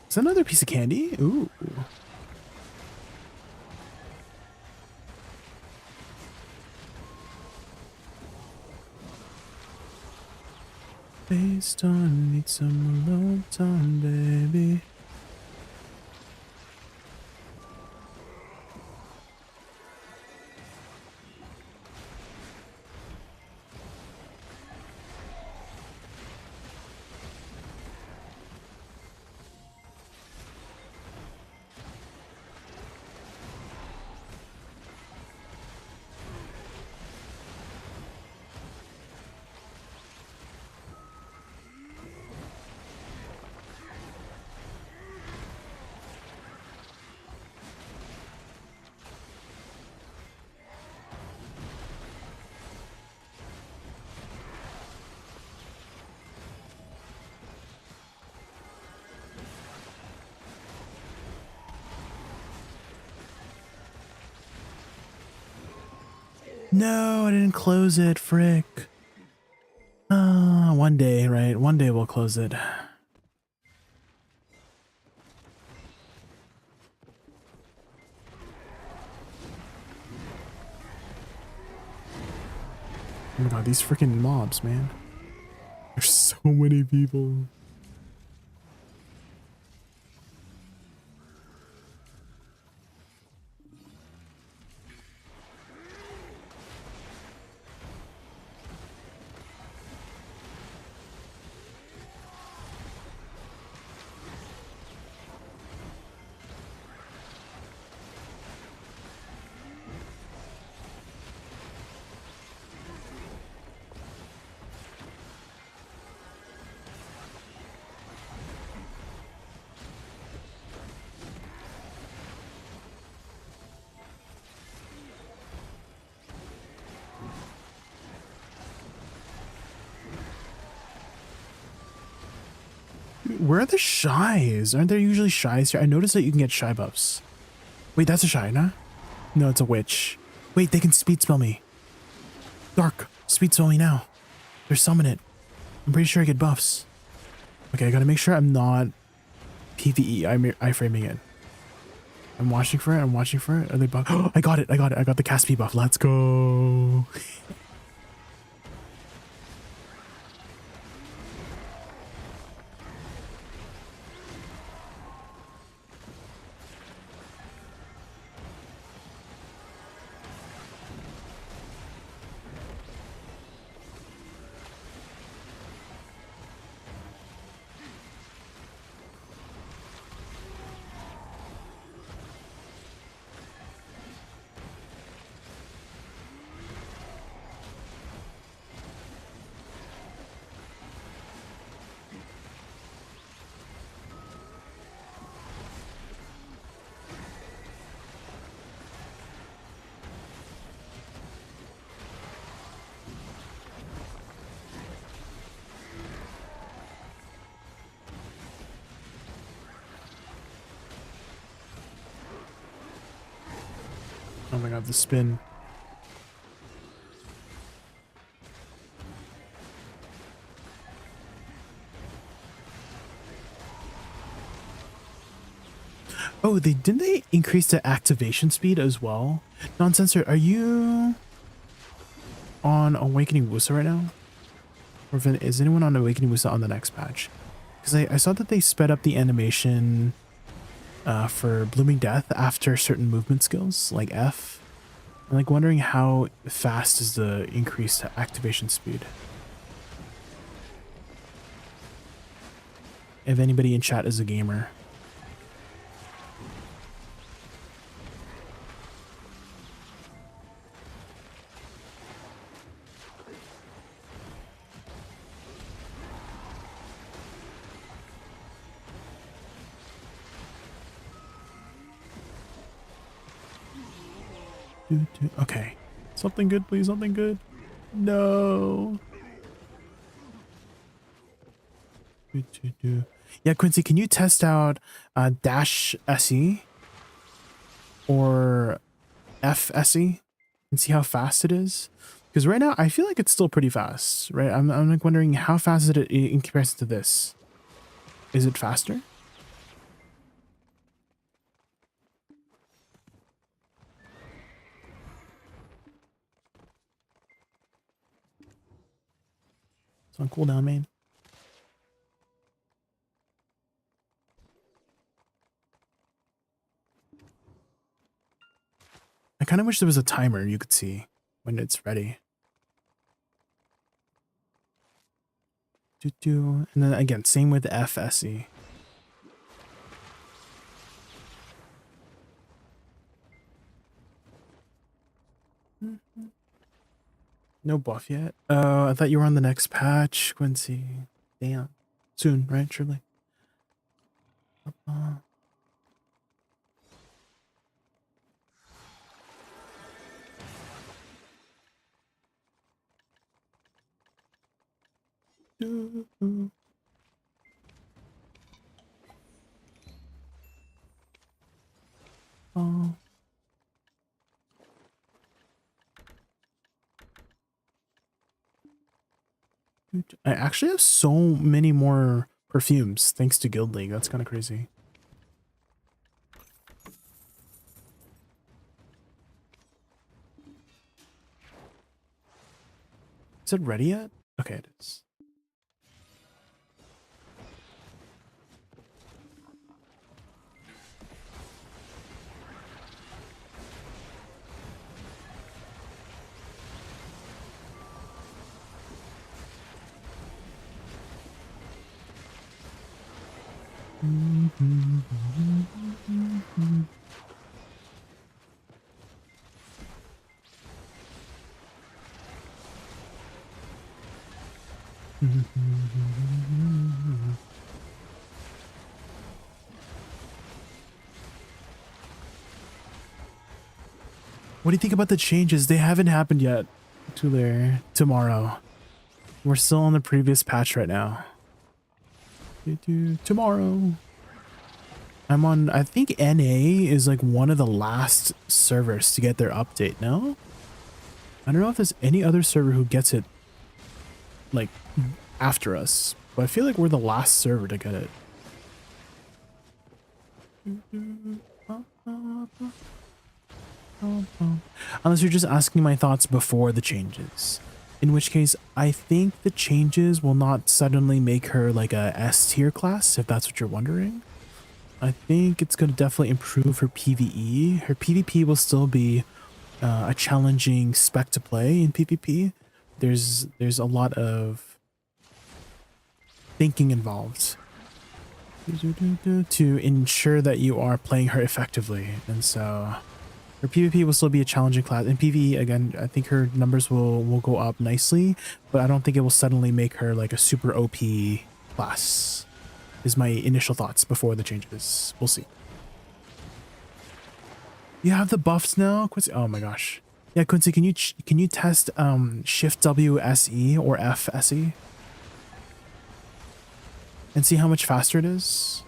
Is that another piece of candy? Ooh. Based on need some alone time, baby. No, I didn't close it, frick. One day, right? One day we'll close it. Oh my god, these freaking mobs, man. There's so many people. Where are the shies? Aren't there usually shies here? I noticed that you can get shy buffs. Wait, that's a shy, nah? No, it's a witch. Wait, they can speed spell me. Dark, speed spell me now. They're summon it. I'm pretty sure I get buffs. Okay, I gotta make sure I'm not PvE iframing it. I'm watching for it. I'm watching for it. Are they buff? Oh, I got it. I got it. I got the cast P buff. Let's go. Oh my god, the spin. Oh, didn't they increase the activation speed as well? Non-censor, are you on Awakening Woosa right now? Or is anyone on Awakening Woosa on the next patch? Because I saw that they sped up the animation for Blooming Death after certain movement skills, like F. I'm like wondering how fast is the increased activation speed. If anybody in chat is a gamer. Okay. Something good, please. Something good. No. Yeah, Quincy, can you test out dash SE or FSE and see how fast it is? Because right now I feel like it's still pretty fast, right? I'm like wondering how fast is it in comparison to this? Is it faster? It's on cooldown, man. I kind of wish there was a timer you could see when it's ready. And then again, same with FSE. No buff yet? Oh, I thought you were on the next patch, Quincy. Damn. Soon, right? Surely. Oh. I actually have so many more perfumes thanks to Guild League. That's kind of crazy. Is it ready yet? Okay, it is. What do you think about the changes? They haven't happened yet to their tomorrow. We're still on the previous patch right now. Tomorrow. I'm on, I think NA is like one of the last servers to get their update, no? I don't know if there's any other server who gets it like after us, but I feel like we're the last server to get it. Unless you're just asking my thoughts before the changes. In which case, I think the changes will not suddenly make her like a S tier class, if that's what you're wondering. I think it's going to definitely improve her PvE. Her PvP will still be a challenging spec to play in PvP. There's a lot of thinking involved to ensure that you are playing her effectively, and so her PvP will still be a challenging class. In PvE, again, I think her numbers will go up nicely, but I don't think it will suddenly make her like a super OP class, is my initial thoughts before the changes. We'll see. You have the buffs now, Quincy? Oh my gosh. Yeah, Quincy, can you test Shift W SE or F SE? And see how much faster it is?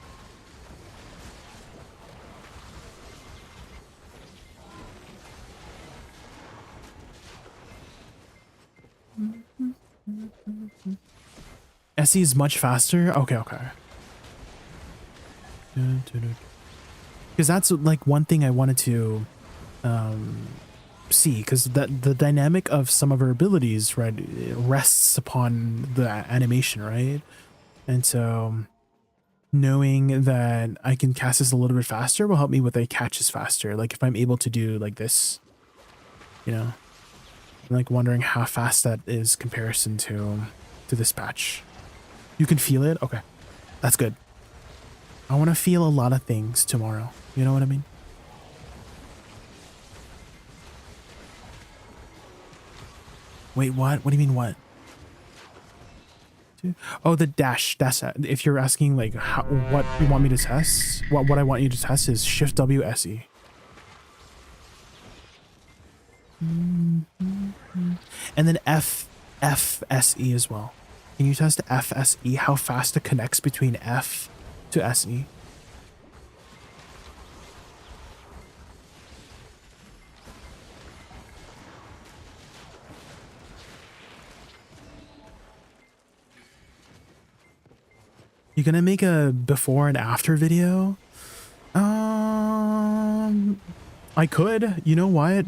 SE is much faster? Okay. Because that's like one thing I wanted to see, because the dynamic of some of her abilities, right, it rests upon the animation, right? And so knowing that I can cast this a little bit faster will help me with the catches faster. Like if I'm able to do like this, you know, I'm like wondering how fast that is comparison to this patch. You can feel it? Okay, that's good. I want to feel a lot of things tomorrow. You know what I mean? Wait, what? What do you mean what? Oh, the dash. That's if you're asking like what you want me to test. What I want you to test is Shift W SE. And then F SE as well. Can you test F SE? How fast it connects between F to SE? You gonna make a before and after video? I could. You know what?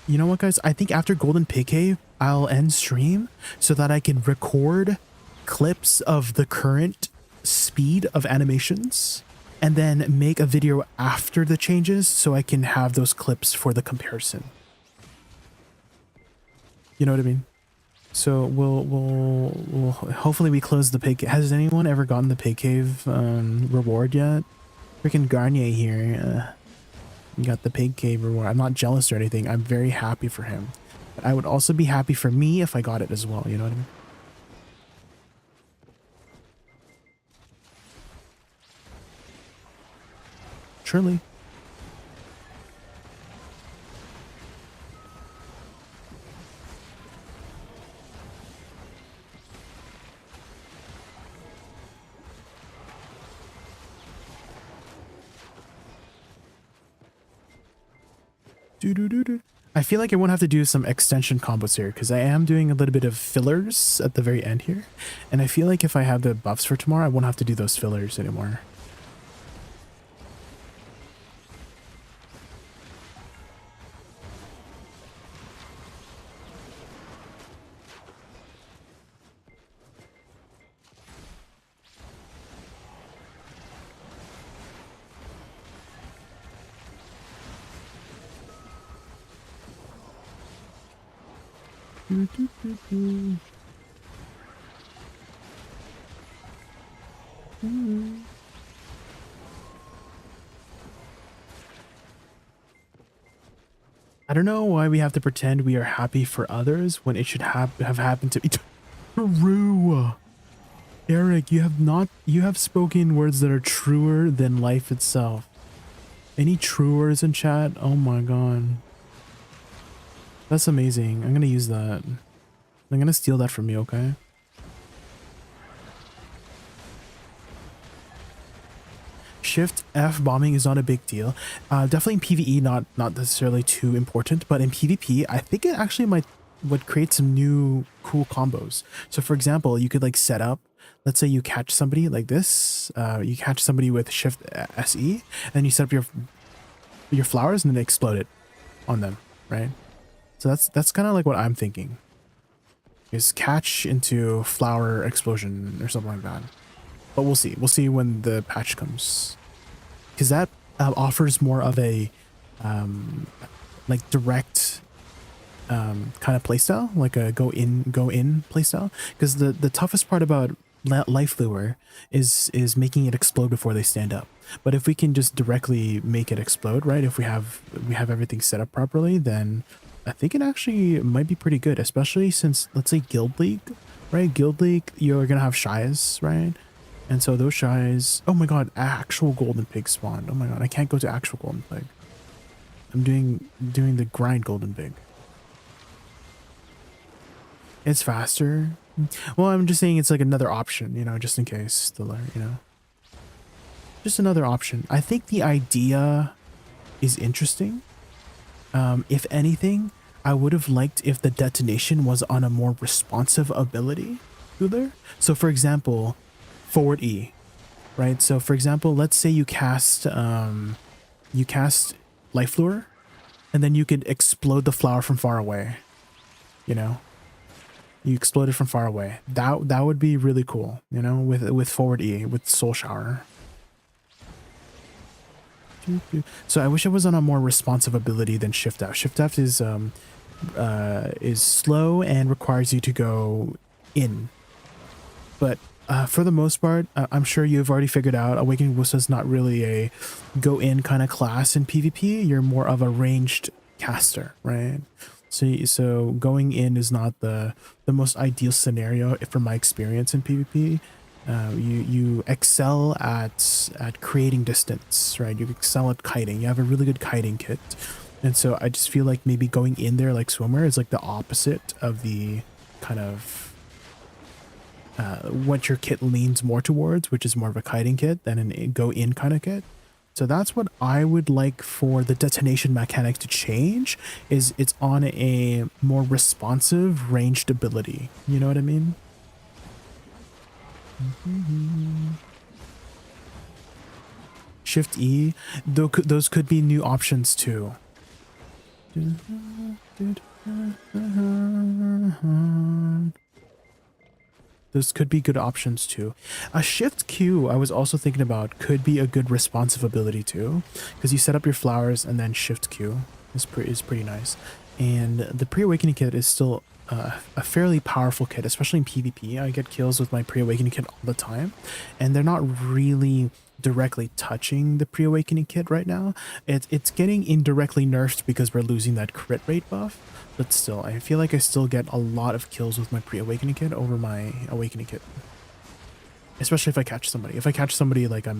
You know what, guys? I think after Golden Pig Cave, I'll end stream so that I can record clips of the current speed of animations and then make a video after the changes so I can have those clips for the comparison. You know what I mean? So we'll hopefully we close the pig. Has anyone ever gotten the pig cave reward yet? Freaking Garnier here got the pig cave reward. I'm not jealous or anything. I'm very happy for him. But I would also be happy for me if I got it as well. You know what I mean? Surely. I feel like I won't have to do some extension combos here because I am doing a little bit of fillers at the very end here. And I feel like if I have the buffs for tomorrow, I won't have to do those fillers anymore. I don't know why we have to pretend we are happy for others when it should have happened to me. True. Eric, you have spoken words that are truer than life itself. Any truers in chat? Oh my god. That's amazing. I'm gonna use that. I'm gonna steal that from you, okay? Shift F bombing is not a big deal. Definitely in PvE, not necessarily too important, but in PvP, I think it actually would create some new cool combos. So for example, you could like set up, let's say you catch somebody like this, you catch somebody with Shift SE, and then you set up your flowers and then explode it on them, right? So that's kind of like what I'm thinking. Is catch into flower explosion or something like that. But we'll see. We'll see when the patch comes. Because that offers more of a like direct kind of playstyle, like a go in playstyle. Because the toughest part about life lure is making it explode before they stand up. But if we can just directly make it explode, right? If we have everything set up properly, then I think it actually might be pretty good, especially since, let's say, Guild League, right? Guild League, you're gonna have shies, right? And so those shies, oh my god, actual golden pig spawned. Oh my god, I can't go to actual golden pig. I'm doing the grind golden pig. It's faster. Well, I'm just saying it's like another option, you know, just in case the, you know, just another option. I think the idea is interesting. If anything, I would have liked if the detonation was on a more responsive ability ruler. So for example, forward E, right? So for example, let's say you cast life lure, and then you could explode the flower from far away. You know, you explode it from far away. That would be really cool. You know, with forward E, with soul shower. So I wish it was on a more responsive ability than Shift F. Shift F is slow and requires you to go in. But for the most part, I'm sure you've already figured out Awakening Woosa is not really a go in kind of class in PvP. You're more of a ranged caster, right? So going in is not the most ideal scenario from my experience in PvP. You excel at creating distance, right? You excel at kiting. You have a really good kiting kit. And so I just feel like maybe going in there like Swimmer is like the opposite of the kind of what your kit leans more towards, which is more of a kiting kit than a go in kind of kit. So that's what I would like for the detonation mechanic to change, is it's on a more responsive ranged ability. You know what I mean? Shift E, those could be new options too. Those could be good options too. A Shift Q I was also thinking about could be a good responsive ability too, because you set up your flowers and then Shift Q is pretty nice. And the pre-awakening kit is still a fairly powerful kit, especially in PvP. I get kills with my pre-awakening kit all the time, and they're not really directly touching the pre-awakening kit right now. It's getting indirectly nerfed because we're losing that crit rate buff, but still, I feel like I still get a lot of kills with my pre-awakening kit over my awakening kit. Especially if I catch somebody. If I catch somebody, like I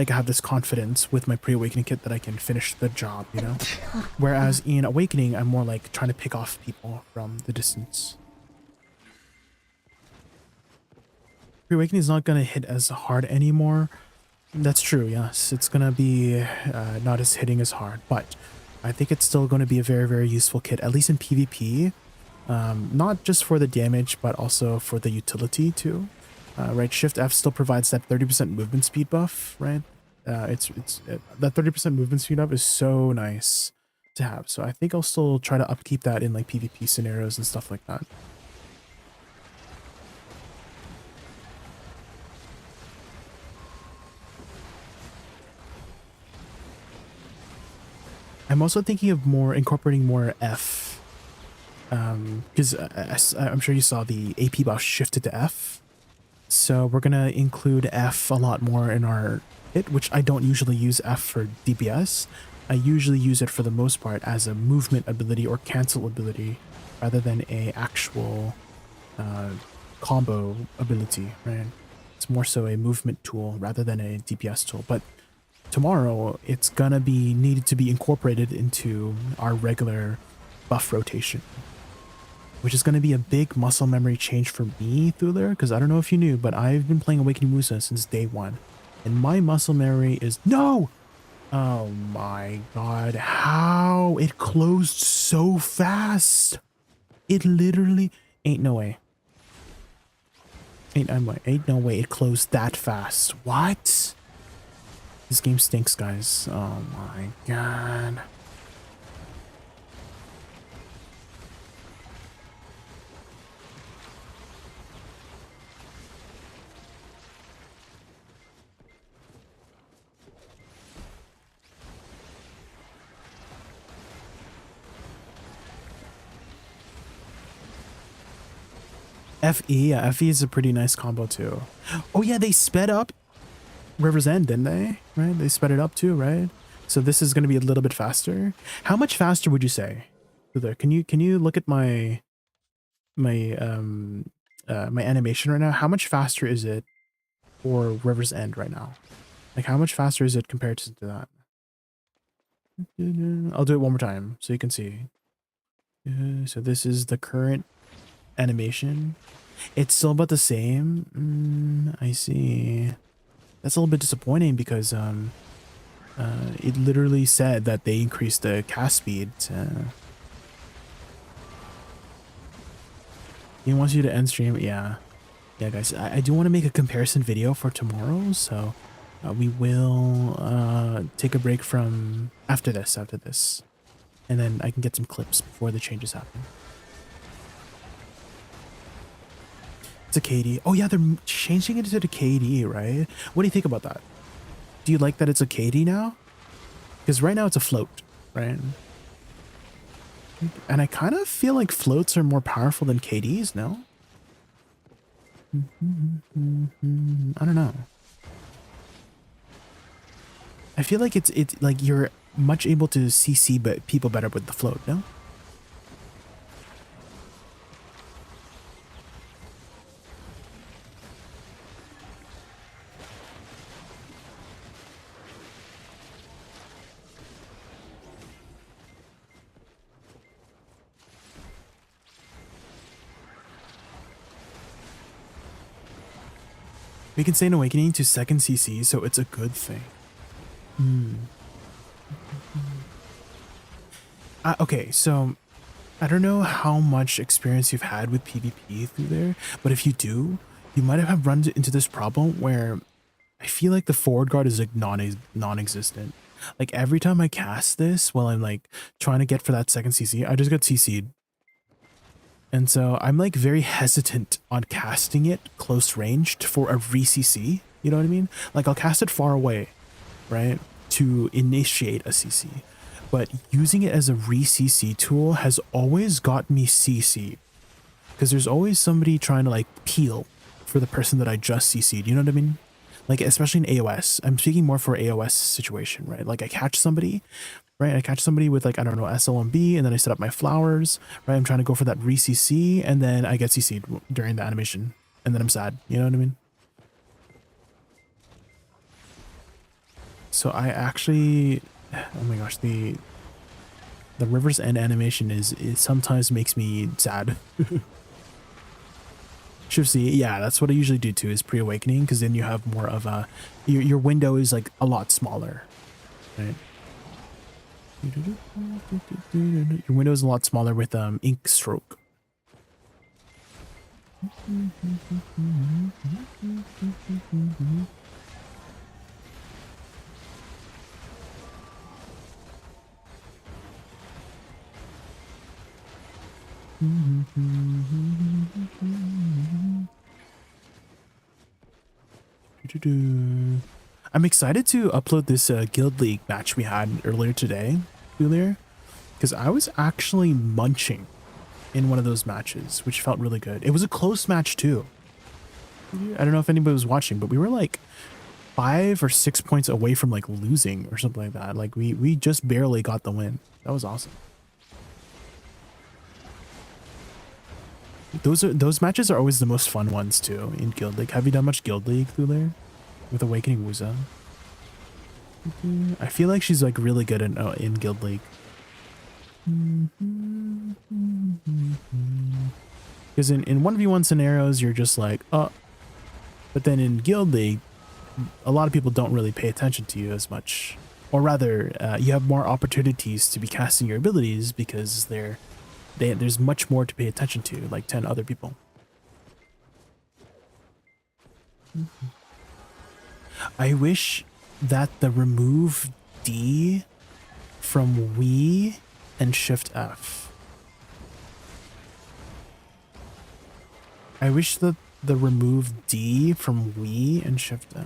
have this confidence with my pre-awakening kit that I can finish the job, you know? Whereas in awakening, I'm more like trying to pick off people from the distance. Pre-awakening is not going to hit as hard anymore. That's true, yes. It's going to be not as hitting as hard, but I think it's still going to be a very, very useful kit, at least in PvP. Not just for the damage, but also for the utility too. Right, Shift F still provides that 30% movement speed buff, right? That 30% movement speed up is so nice to have. So I think I'll still try to upkeep that in like PvP scenarios and stuff like that. I'm also thinking of incorporating more F, because I'm sure you saw the AP buff shifted to F. So we're gonna include F a lot more in our kit, which I don't usually use F for DPS. I usually use it for the most part as a movement ability or cancel ability rather than a actual combo ability, right? It's more so a movement tool rather than a DPS tool. But tomorrow it's gonna be needed to be incorporated into our regular buff rotation, which is going to be a big muscle memory change for me through there, because I don't know if you knew, but I've been playing Awakening Woosa since day one, and my muscle memory is no. Oh my god, how it closed so fast! It literally ain't no way. Ain't no way it closed that fast. What? This game stinks, guys. Oh my god. FE, yeah, FE is a pretty nice combo too. Oh yeah, they sped up River's End, didn't they? Right, they sped it up too, right? So this is going to be a little bit faster. How much faster would you say? Can you look at my animation right now? How much faster is it for River's End right now? Like how much faster is it compared to that? I'll do it one more time so you can see. So this is the current animation. It's still about the same. I see. That's a little bit disappointing because it literally said that they increased the cast speed. He wants you to end stream. Yeah, guys. I do want to make a comparison video for tomorrow, so we will take a break from after this, and then I can get some clips before the changes happen. It's a KD. Oh yeah, they're changing it to the KD, right? What do you think about that? Do you like that it's a KD now? Because right now it's a float, right? And I kind of feel like floats are more powerful than KDs, no? I don't know. I feel like it's like you're much able to CC but people better with the float, no? We can say an awakening to second CC, so it's a good thing. Okay, so I don't know how much experience you've had with PvP through there, but if you do, you might have run into this problem where I feel like the forward guard is like non-existent. Like every time I cast this while I'm like trying to get for that second CC, I just got CC'd. And so I'm like very hesitant on casting it close ranged for a re-CC. You know what I mean? Like I'll cast it far away, right? To initiate a CC. But using it as a re-CC tool has always got me CC'd. Because there's always somebody trying to like peel for the person that I just CC'd. You know what I mean? Like especially in AOS. I'm speaking more for AOS situation, right? Like I catch somebody, right? I catch somebody with like, I don't know, SLMB, and then I set up my flowers, right? I'm trying to go for that re-CC, and then I get CC'd during the animation, and then I'm sad. You know what I mean? So I actually, oh my gosh, the River's End animation it sometimes makes me sad. Should see, yeah, that's what I usually do too, is pre-awakening, because then you have more of a, your window is like a lot smaller, right? Your window is a lot smaller with ink stroke. I'm excited to upload this Guild League match we had earlier today, because I was actually munching in one of those matches, which felt really good. It was a close match too. I don't know if anybody was watching, but we were like 5 or 6 points away from like losing or something like that. Like we just barely got the win. That was awesome. Those matches are always the most fun ones too in Guild League. Have you done much Guild League through there with Awakening Woosa? I feel like she's like really good in Guild League. Because in 1v1 scenarios you're just like, oh, but then in Guild League a lot of people don't really pay attention to you as much, or rather you have more opportunities to be casting your abilities because there's much more to pay attention to, like 10 other people. I wish that the remove D from Wii and Shift F. I wish that the remove D from Wii and Shift F.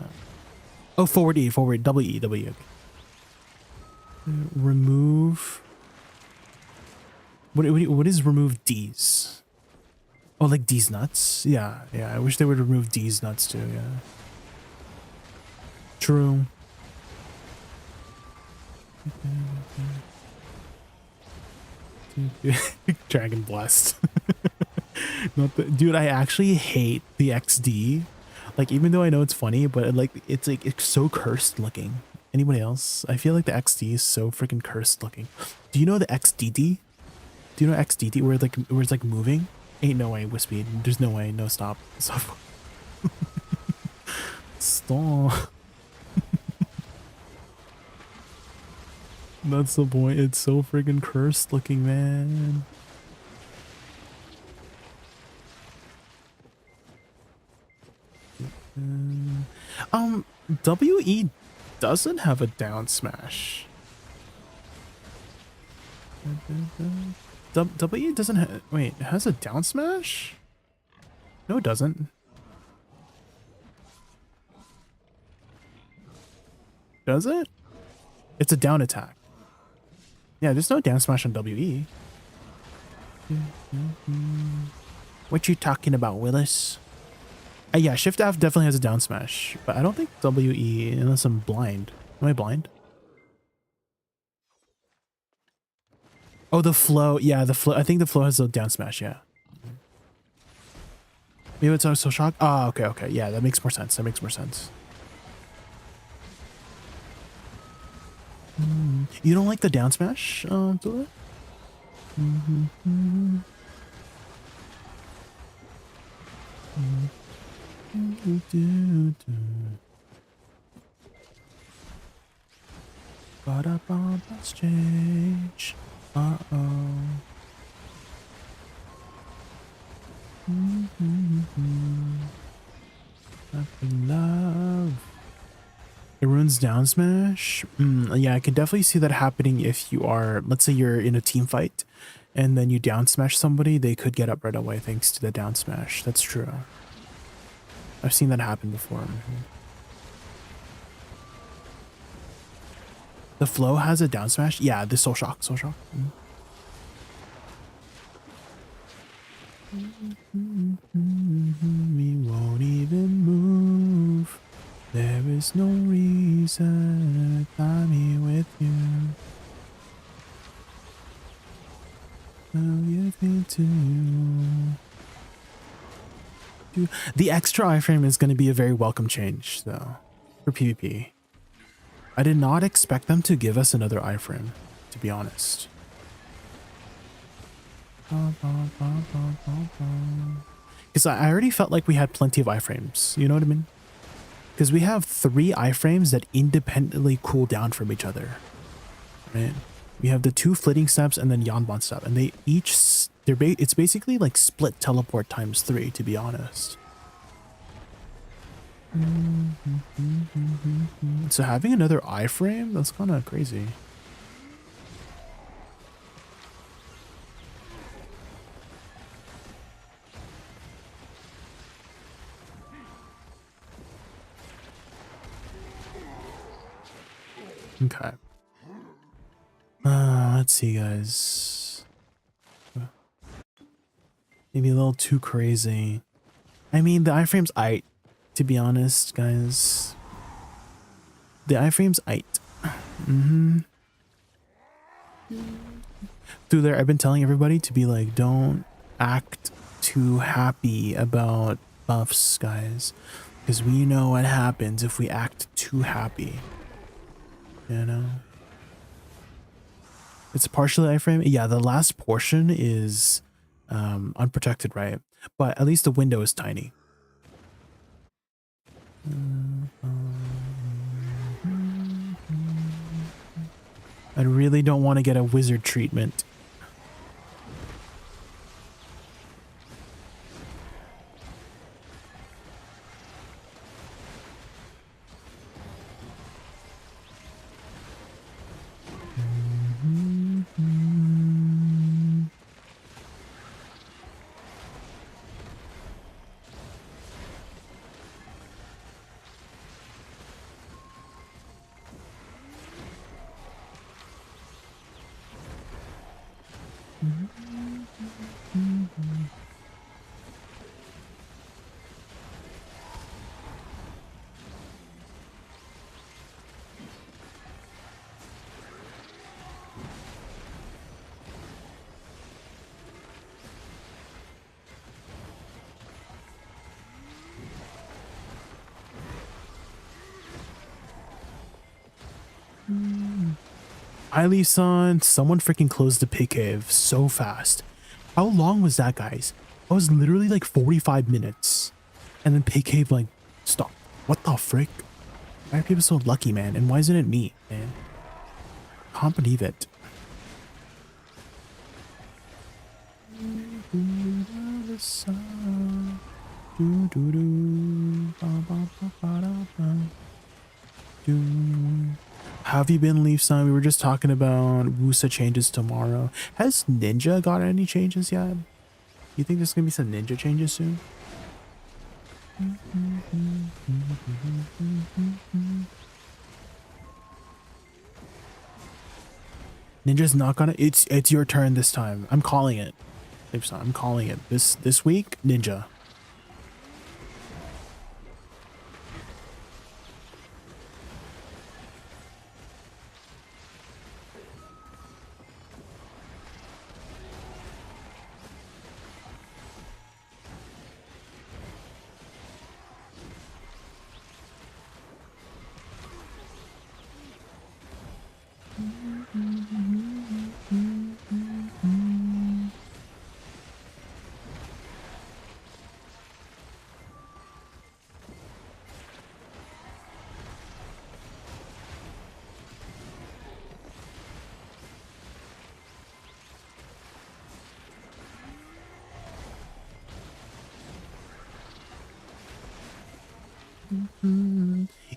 Oh, forward E, W, okay. Remove. What is remove D's? Oh, like D's nuts? Yeah. I wish they would remove D's nuts too, yeah. True. Dragon blessed. Dude, I actually hate the XD. Like, even though I know it's funny, but it's so cursed looking. Anybody else? I feel like the XD is so freaking cursed looking. Do you know the XDD? Do you know XDD where it's like moving? Ain't no way, Wispy. There's no way. No, stop. Stop. Stop. That's the point. It's so freaking cursed looking, man. WE doesn't have a down smash. W doesn't have. Wait, it has a down smash? No, it doesn't. Does it? It's a down attack. Yeah, there's no down smash on WE. What you talking about, Willis? Yeah, Shift F definitely has a down smash, but I don't think WE, unless I'm blind. Am I blind? Oh, the flow. Yeah, the flow. I think the flow has a down smash. Yeah. Maybe it's also shock. Ah, okay. Yeah, that makes more sense. You don't like the down smash, Dula? Let's change. Love. It ruins down smash. Yeah, I can definitely see that happening if you are, let's say you're in a team fight and then you down smash somebody, they could get up right away thanks to the down smash. That's true. I've seen that happen before. The flow has a down smash? Yeah, the soul shock. We won't even move. There is no reason I'm here with you. I'll give it to you. The extra iframe is going to be a very welcome change, though, for PvP. I did not expect them to give us another iframe, to be honest. Because I already felt like we had plenty of iframes, you know what I mean? Because we have 3 iframes that independently cool down from each other, right? We have the 2 flitting steps and then Yanban step, and they each it's basically like split teleport times 3, to be honest. So having another iframe, that's kind of crazy. Okay. Let's see, guys. Maybe a little too crazy. I mean, the iframe's aight, to be honest, guys. The iframe's aight. Through there, I've been telling everybody to be like, don't act too happy about buffs, guys. Because we know what happens if we act too happy. You know? It's partially iframe. Yeah, the last portion is unprotected, right? But at least the window is tiny. I really don't want to get a wizard treatment. Son, someone freaking closed the pig cave so fast. How long was that, guys? That was literally like 45 minutes. And then pig cave like stopped. What the frick? Why are people so lucky, man? And why isn't it me, man? Can't believe it. How have you been, Leaf Son? We were just talking about Woosa changes tomorrow. Has Ninja got any changes yet? You think there's gonna be some Ninja changes soon? Ninja's not gonna. It's your turn this time. I'm calling it. Leaf Son, I'm calling it. This week, Ninja.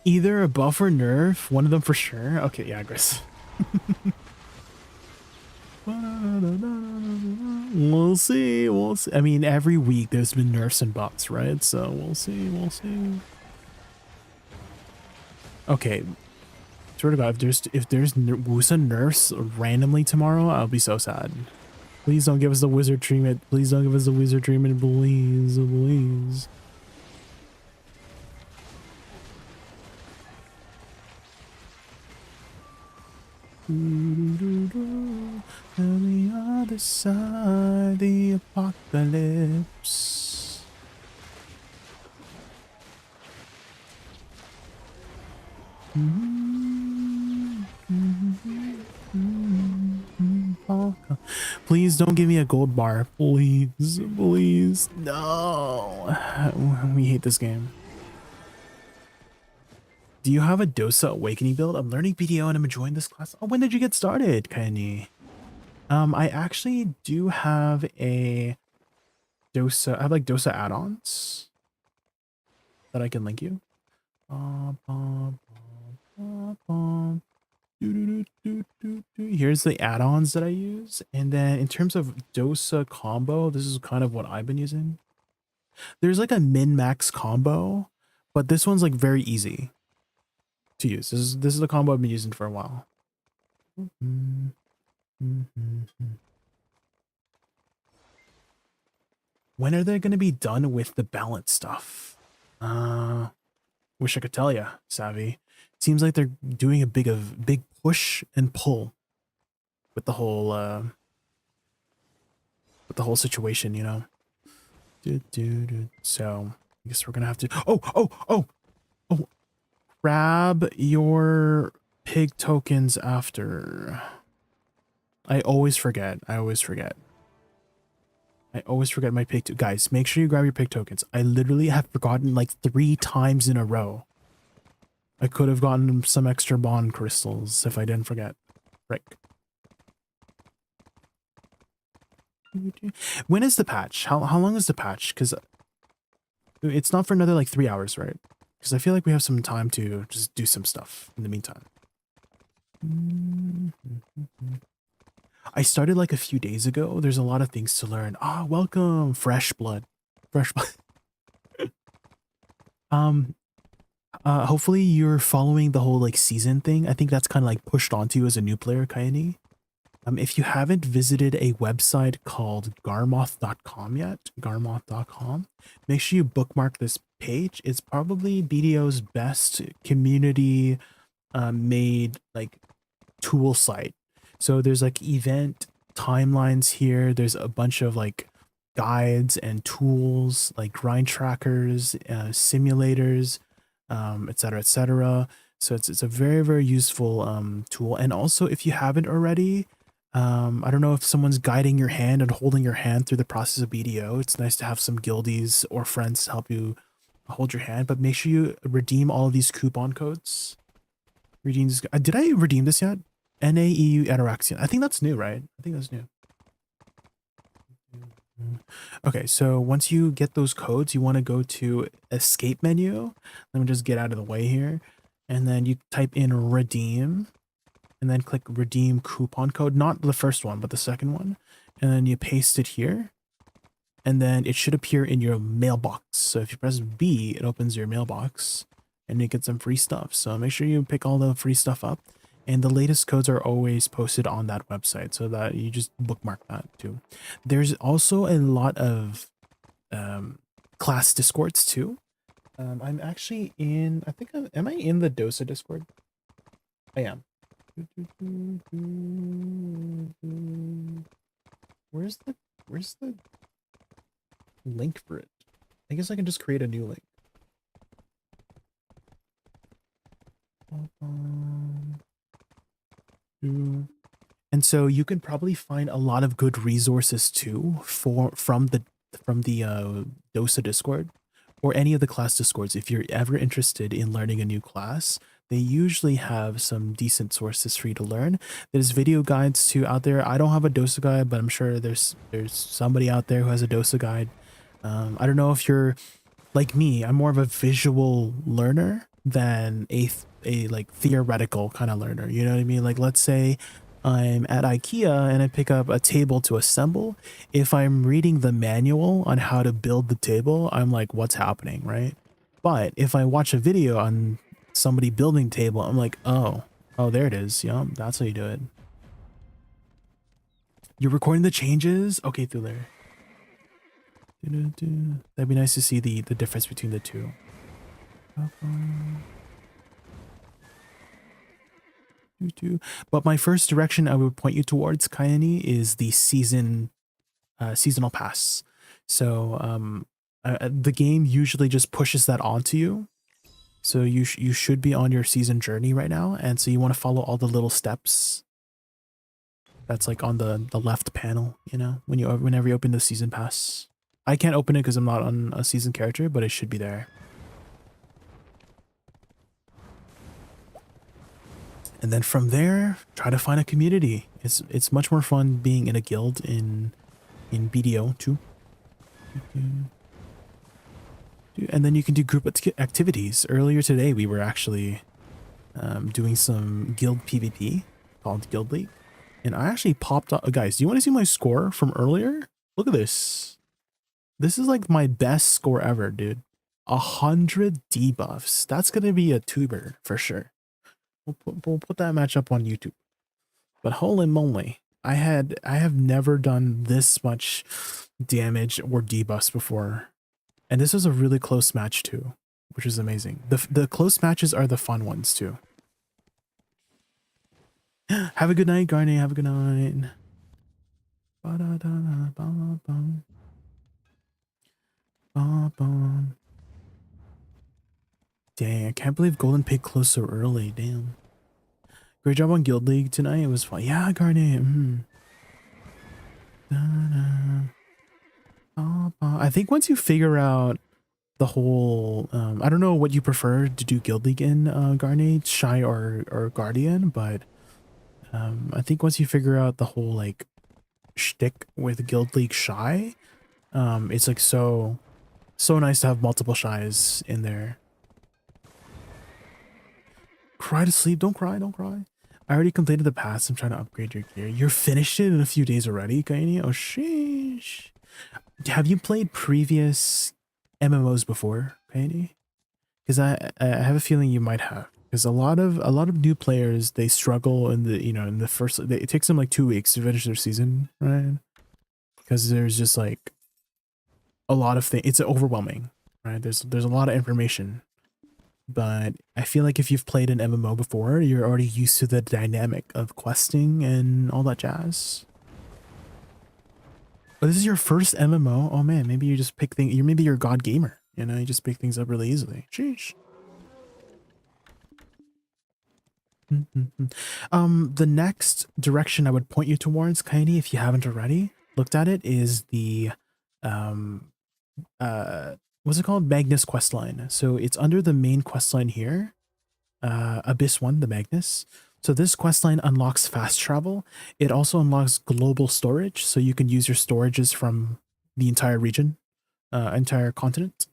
Either a buff or nerf, one of them for sure. Okay, yeah, Chris. We'll see. We'll see. I mean, every week there's been nerfs and buffs, right? So we'll see. We'll see. Okay. Swear to God, if there's Woosa nerfs randomly tomorrow, I'll be so sad. Please don't give us the wizard treatment. Please don't give us the wizard treatment. Please, please. On the other side, the apocalypse. Please don't give me a gold bar. Please, please. No. We hate this game. Do you have a Dosa Awakening build? I'm learning BDO and I'm enjoying this class. Oh, when did you get started, Kaini? I actually do have a Dosa. I have like Dosa add-ons that I can link you. Here's the add-ons that I use. And then in terms of Dosa combo, this is kind of what I've been using. There's like a min-max combo, but this one's like very easy to use. This is the combo I've been using for a while. When are they going to be done with the balance stuff? Wish I could tell ya, Savvy. Seems like they're doing a big push and pull with the whole situation, you know. So I guess we're gonna have to. Oh! Grab your pig tokens after. I always forget. I always forget my pig. Guys, make sure you grab your pig tokens. I literally have forgotten like 3 times in a row. I could have gotten some extra bond crystals if I didn't forget. Frick. When is the patch? How long is the patch? Because it's not for another like 3 hours, right? Because I feel like we have some time to just do some stuff in the meantime. I started like a few days ago. There's a lot of things to learn. Ah, welcome, fresh blood. Fresh blood. Hopefully you're following the whole like season thing. I think that's kind of like pushed onto you as a new player, Kaini. If you haven't visited a website called garmoth.com yet, garmoth.com, make sure you bookmark this page. It's probably BDO's best community made like tool site. So there's like event timelines here. There's a bunch of like guides and tools like grind trackers, simulators, etc., etc. So it's a very, very useful tool. And also, if you haven't already, I don't know if someone's guiding your hand and holding your hand through the process of BDO. It's nice to have some guildies or friends to help you hold your hand. But make sure you redeem all of these coupon codes. Redeem this. Did I redeem this yet? NAEU Ataraxian. I think that's new, right? I think that's new. Okay, so once you get those codes, you want to go to escape menu. Let me just get out of the way here. And then you type in redeem. And then click redeem coupon code. Not the first one, but the second one. And then you paste it here. And then it should appear in your mailbox. So if you press B, it opens your mailbox. And you get some free stuff. So make sure you pick all the free stuff up. And the latest codes are always posted on that website, so that you just bookmark that too. There's also a lot of class discords too. I'm actually in, I think am I in the Dosa Discord? I am. Where's the link for it? I guess I can just create a new link. And so you can probably find a lot of good resources too from the Dosa Discord or any of the class discords. If you're ever interested in learning a new class, they usually have some decent sources for you to learn. There's video guides too out there. I don't have a Dosa guide, but I'm sure there's somebody out there who has a Dosa guide. I don't know if you're like me. I'm more of a visual learner than a like theoretical kind of learner. You know what I mean? Like, let's say I'm at IKEA and I pick up a table to assemble. If I'm reading the manual on how to build the table, I'm like, what's happening, right? But if I watch a video on somebody building table, I'm like, oh, there it is. Yeah, that's how you do it. You're recording the changes? Okay, through there. That'd be nice to see the difference between the two. But my first direction I would point you towards, Kayani, is the seasonal pass. So the game usually just pushes that onto you. So you should be on your season journey right now, and so you want to follow all the little steps. That's like on the left panel, you know, whenever you open the season pass. I can't open it because I'm not on a season character, but it should be there. And then from there, try to find a community. It's much more fun being in a guild in BDO too. And then you can do group activities. Earlier today, we were actually doing some guild PvP called Guild League. And I actually popped up. Guys, do you want to see my score from earlier? Look at this. This is like my best score ever, dude. 100 debuffs. That's going to be a tuber for sure. We'll put that match up on YouTube. But holy moly, I have never done this much damage or debuffs before. And this was a really close match too, which is amazing. The close matches are the fun ones too. Have a good night, Garnet. Have a good night. Dang, I can't believe Golden Pig closed so early. Damn. Great job on Guild League tonight. It was fun. Yeah, Garnet. I think once you figure out the whole, I don't know what you prefer to do Guild League in, Garnet, Shy or Guardian, but I think once you figure out the whole like shtick with Guild League Shy, it's like so nice to have multiple Shies in there. Cry to sleep. Don't cry. Don't cry. I already completed the pass. I'm trying to upgrade your gear. You're finished it in a few days already, Kaini? Oh, sheesh. Have you played previous MMOs before, Kaini? Because I have a feeling you might have. Because a lot of new players, they struggle in the first. It takes them like 2 weeks to finish their season, right? Because there's just like a lot of things. It's overwhelming, right? There's a lot of information. But I feel like if you've played an MMO before, you're already used to the dynamic of questing and all that jazz. But this is your first MMO? Oh man, maybe you just pick things. Maybe you're a god gamer. You know, you just pick things up really easily. Sheesh. The next direction I would point you towards, Kaini, if you haven't already looked at it, is the what's it called? Magnus questline. So it's under the main questline here. Abyss 1, the Magnus. So this questline unlocks fast travel. It also unlocks global storage, so you can use your storages from the entire region, entire continent.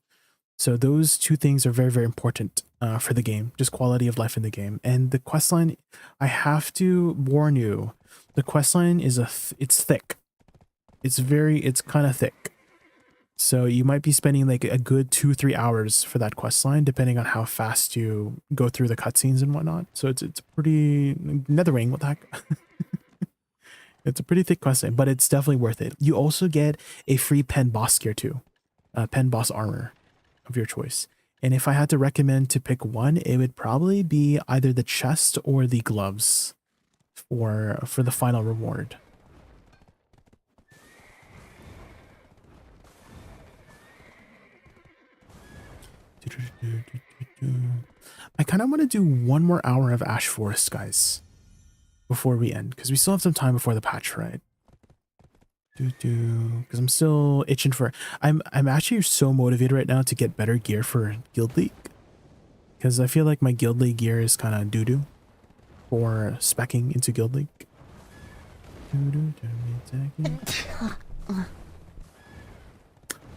So those two things are very, very important for the game, just quality of life in the game. And the questline, I have to warn you, the questline is it's thick. It's kind of thick. So you might be spending like a good 2-3 hours for that quest line, depending on how fast you go through the cutscenes and whatnot. So it's pretty Netherwing. What the heck? It's a pretty thick quest line, but it's definitely worth it. You also get a free pen boss gear too, pen boss armor of your choice. And if I had to recommend to pick one, it would probably be either the chest or the gloves for the final reward. I kind of want to do one more hour of Ash Forest, guys, before we end, because we still have some time before the patch, right? Because I'm still itching for. I'm actually so motivated right now to get better gear for Guild League, because I feel like my Guild League gear is kind of doo-doo for speccing into Guild League.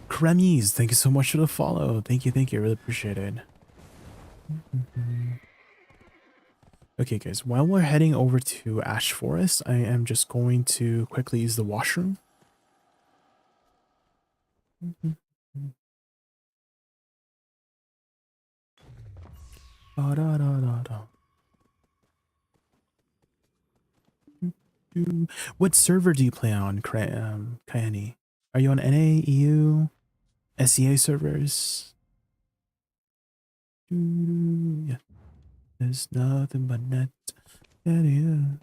Kremies, thank you so much for the follow. Thank you, I really appreciate it. Okay, guys, while we're heading over to Ash Forest, I am just going to quickly use the washroom. What server do you play on, Kayani? Are you on NA, EU, SEA servers? Yeah. There's nothing but net. Dude,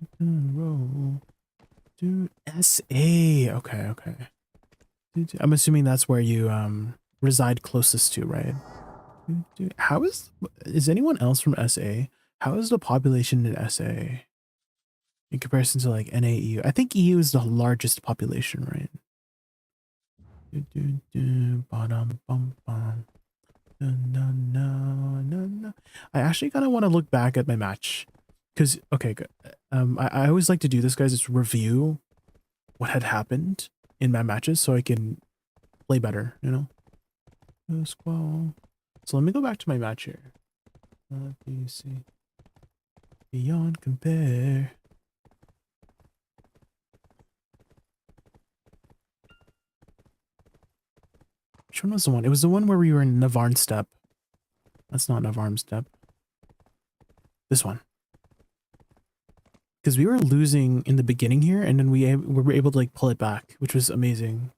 SA. Okay. I'm assuming that's where you reside closest to, right? How is anyone else from SA? How is the population in SA in comparison to like NA, EU? I think EU is the largest population, right? I actually kind of want to look back at my match Because okay, good. I always like to do this, guys. Is review what had happened in my matches so I can play better. You know. Squall. So let me go back to my match here. Let me see. Beyond compare. Which one was the one? It was the one where we were in Navarne Step. That's not Navarne Step. This one. Because we were losing in the beginning here, and then we were able to like pull it back, which was amazing.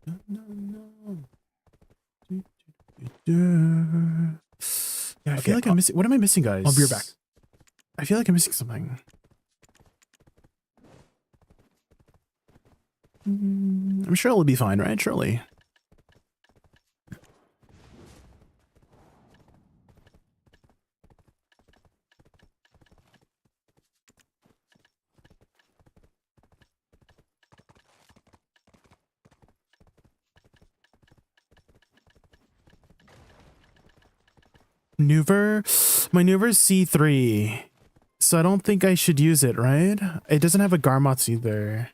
No, no, no. Yeah, I feel like I'm missing. What am I missing, guys? I'll be right back. I feel like I'm missing something. I'm sure it'll be fine, right? Surely. Maneuver C3. So I don't think I should use it, right? It doesn't have a Garmots either.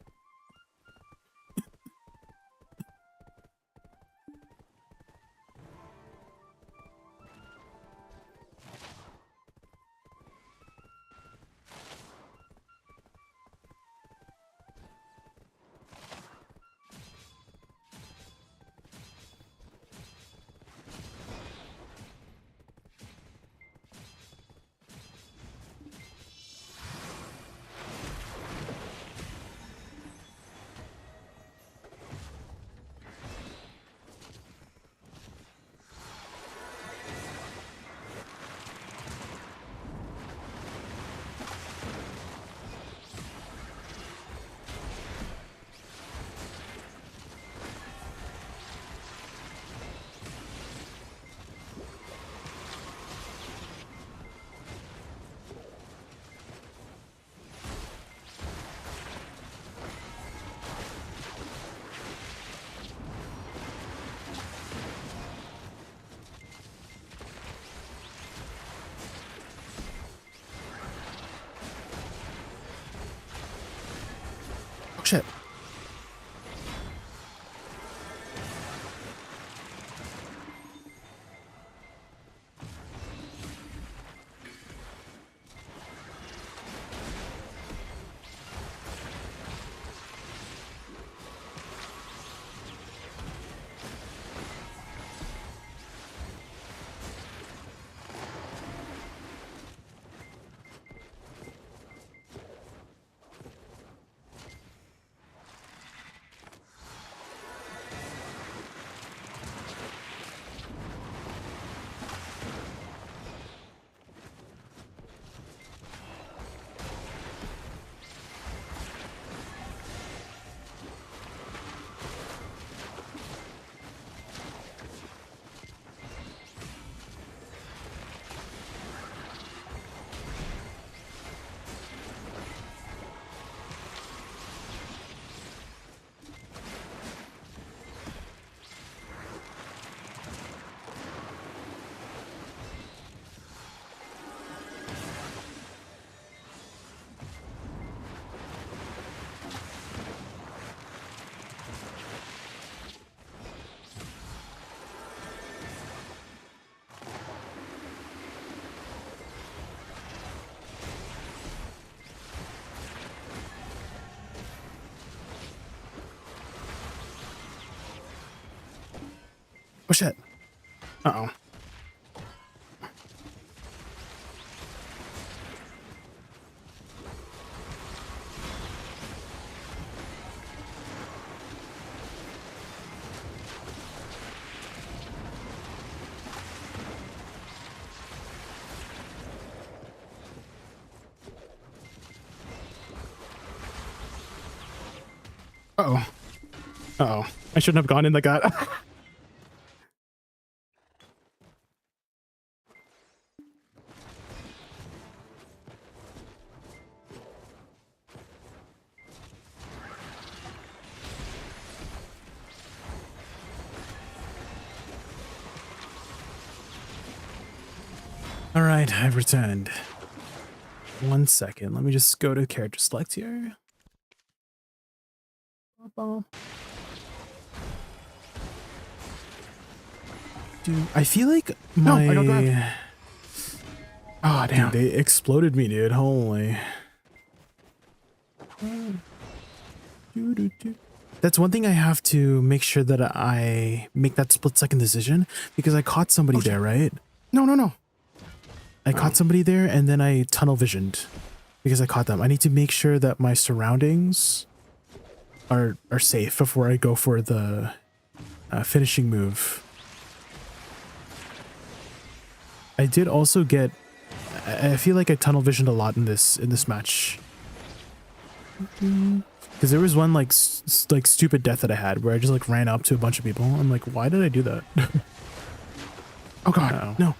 Shit. Oh shit. Uh-oh. Uh-oh. Uh-oh. I shouldn't have gone in like that. All right, I've returned. 1 second. Let me just go to character select here. Dude, I feel like my... No, I got grabbed. Oh, damn. Dude, they exploded me, dude. Holy. That's one thing I have to make sure that I make that split-second decision, because I caught somebody there, right? No. I caught somebody there, and then I tunnel visioned because I caught them. I need to make sure that my surroundings are safe before I go for the finishing move. I did also get... I feel like I tunnel visioned a lot in this match. Because there was one like stupid death that I had where I just like ran up to a bunch of people. I'm like, why did I do that? Oh god, no.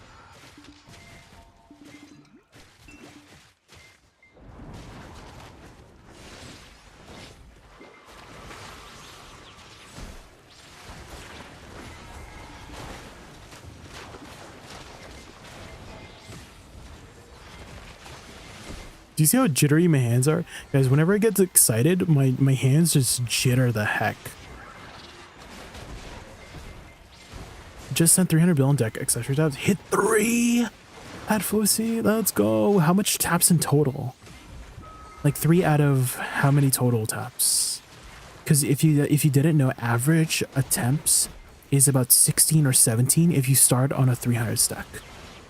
Do you see how jittery my hands are? Guys, whenever I get excited, my hands just jitter the heck. Just sent 300 bill on deck accessory taps. Hit 3 at Fousey. Let's go. How much taps in total? Like 3 out of how many total taps? Because if you didn't know, average attempts is about 16 or 17 if you start on a 300 stack.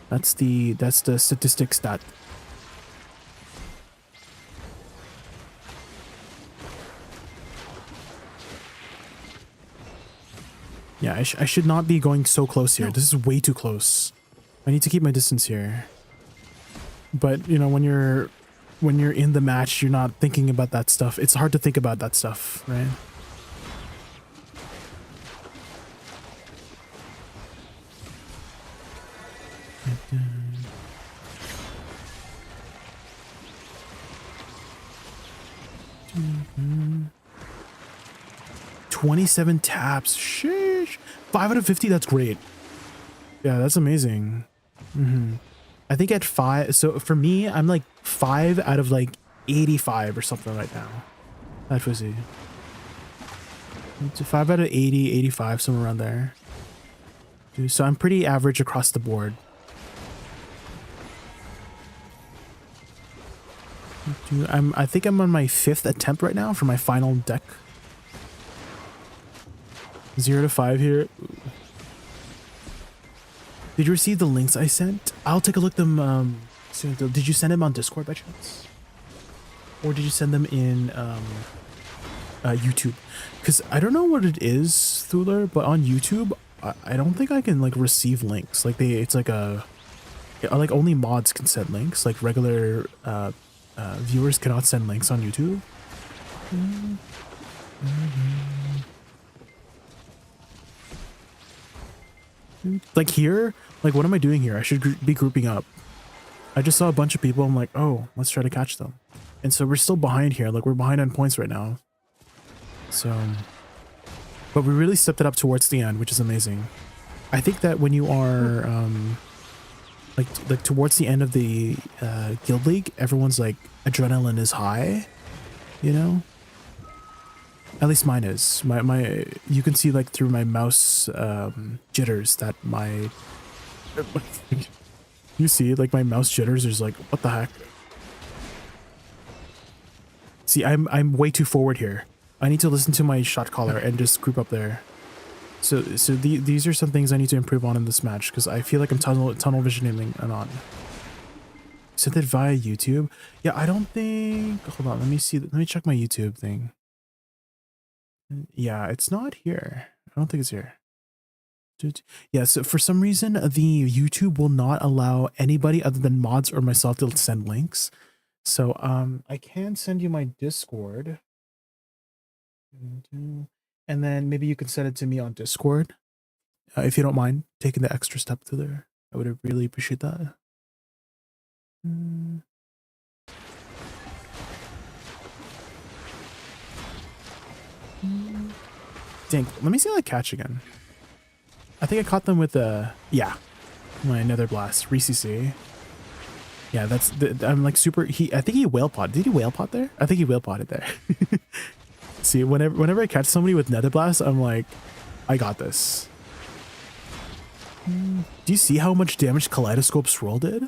That's the statistic stat. Yeah, I should not be going so close here. No. This is way too close. I need to keep my distance here. But, you know, when you're in the match, you're not thinking about that stuff. It's hard to think about that stuff, right? Mm-hmm. 27 taps. Sheesh. 5 out of 50. That's great. Yeah, that's amazing. I think at 5. So for me, I'm like 5 out of like 85 or something right now. That was it. 5 out of 80, 85, somewhere around there. Dude, so I'm pretty average across the board. Dude, I think I'm on my 5th attempt right now for my final deck. 0 to 5 here. Did you receive the links I sent? I'll take a look at them soon. Did you send them on Discord by chance? Or did you send them in YouTube? Because I don't know what it is, Thuler, but on YouTube, I don't think I can like receive links. Like it's like like only mods can send links. Like regular viewers cannot send links on YouTube. Like here, like what am I doing here? I should be grouping up. I just saw a bunch of people. I'm like, oh, let's try to catch them. And so we're still behind here. Like we're behind on points right now. So, but we really stepped it up towards the end, which is amazing. I think that when you are like towards the end of the guild league, everyone's like adrenaline is high, you know. At least mine is. My you can see like through my mouse jitters that my you see like my mouse jitters is like, what the heck? See, I'm way too forward here. I need to listen to my shot caller and just group up there. So these are some things I need to improve on in this match because I feel like I'm tunnel visioning and on. Sent it via YouTube. Yeah, I don't think. Hold on, let me see. Let me check my YouTube thing. Yeah, it's not here. I don't think it's here. Yeah, so for some reason, the YouTube will not allow anybody other than mods or myself to send links. So I can send you my Discord. And then maybe you can send it to me on Discord. If you don't mind taking the extra step to there. I would really appreciate that. Dang, let me see that catch again. I think I caught them with yeah, my nether blast, re-CC. Yeah, I'm like super. I think he whale pot. Did he whale pot there? I think he whale potted there. See, whenever I catch somebody with Nether Blast, I'm like, I got this. Do you see how much damage Kaleidoscope Swirl did?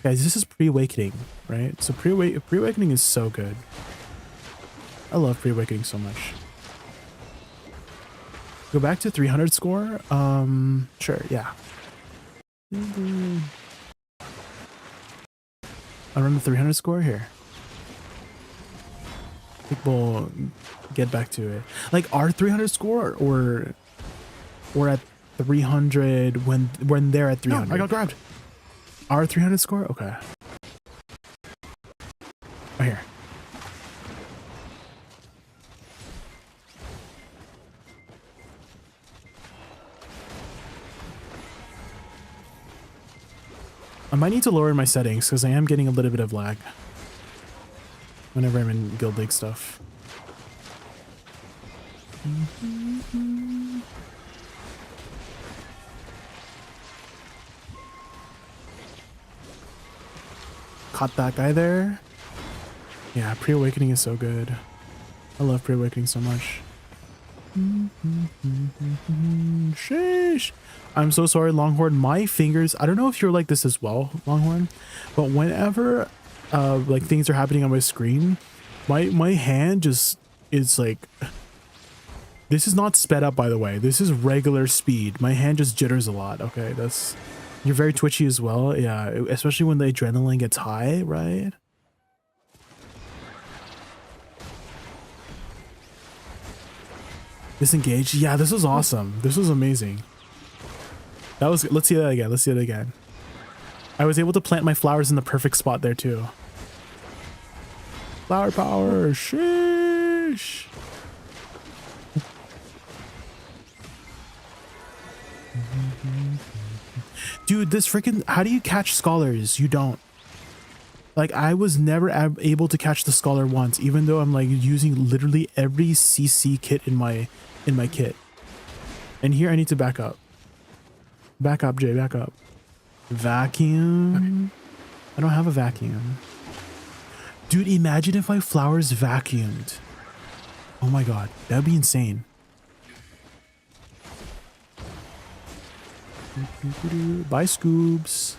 Guys, this is Pre-Awakening, right? So Pre-Awakening is so good. I love Pre-Awakening so much. Go back to 300 score? Sure, yeah. I'll run the 300 score here. I think we'll get back to it. Like our 300 score or at 300 when they're at 300. No, I got grabbed. Our 300 score? Okay. Oh, here. I might need to lower my settings because I am getting a little bit of lag whenever I'm in Guild League stuff. Caught that guy there. Yeah, Pre-Awakening is so good. I love Pre-Awakening so much. Sheesh. I'm so sorry, Longhorn. My fingers, I don't know if you're like this as well, Longhorn, but whenever like things are happening on my screen, my hand just is like, this is not sped up, by the way. This is regular speed. My hand just jitters a lot. Okay, you're very twitchy as well. Yeah, especially when the adrenaline gets high, right? Disengage. Yeah, this was awesome. This was amazing. Let's see that again. Let's see it again. I was able to plant my flowers in the perfect spot there too. Flower power. Sheesh. Dude, this freaking, how do you catch scholars? You don't. Like, I was never able to catch the scholar once, even though I'm like using literally every CC kit in my kit. And here I need to back up. Back up, Jay, back up. Vacuum. I don't have a vacuum. Dude, imagine if my flowers vacuumed. Oh my god, that'd be insane. Bye, Scoobs.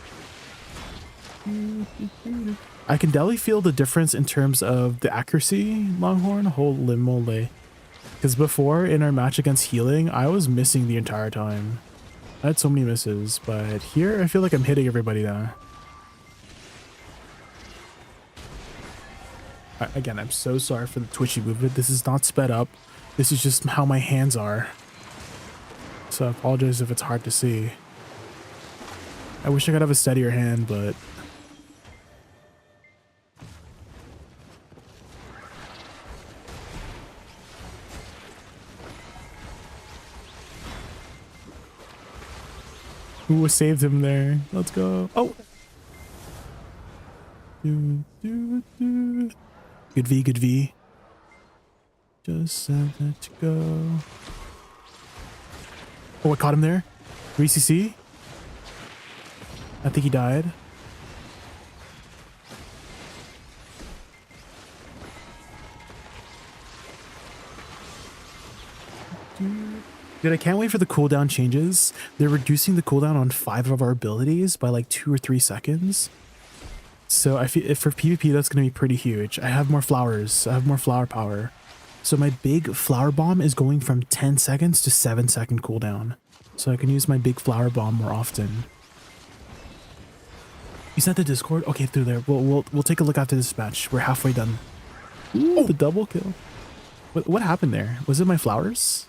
I can definitely feel the difference in terms of the accuracy, Longhorn. Holy moly. Because before, in our match against healing, I was missing the entire time. I had so many misses, but here I feel like I'm hitting everybody now. Again, I'm so sorry for the twitchy movement. This is not sped up. This is just how my hands are. So I apologize if it's hard to see. I wish I could have a steadier hand, but... Ooh, saved him there. Let's go. Oh! Good V, good V. Just let it go. Oh, I caught him there. 3cc. I think he died. Dude, I can't wait for the cooldown changes. They're reducing the cooldown on 5 of our abilities by like 2 or 3 seconds. So I feel for PvP that's going to be pretty huge. I have more flowers. I have more flower power. So my big flower bomb is going from 10 seconds to 7-second cooldown. So I can use my big flower bomb more often. You sent the Discord? Okay, through there. We'll take a look after this match. We're halfway done. Ooh, the double kill. What happened there? Was it my flowers?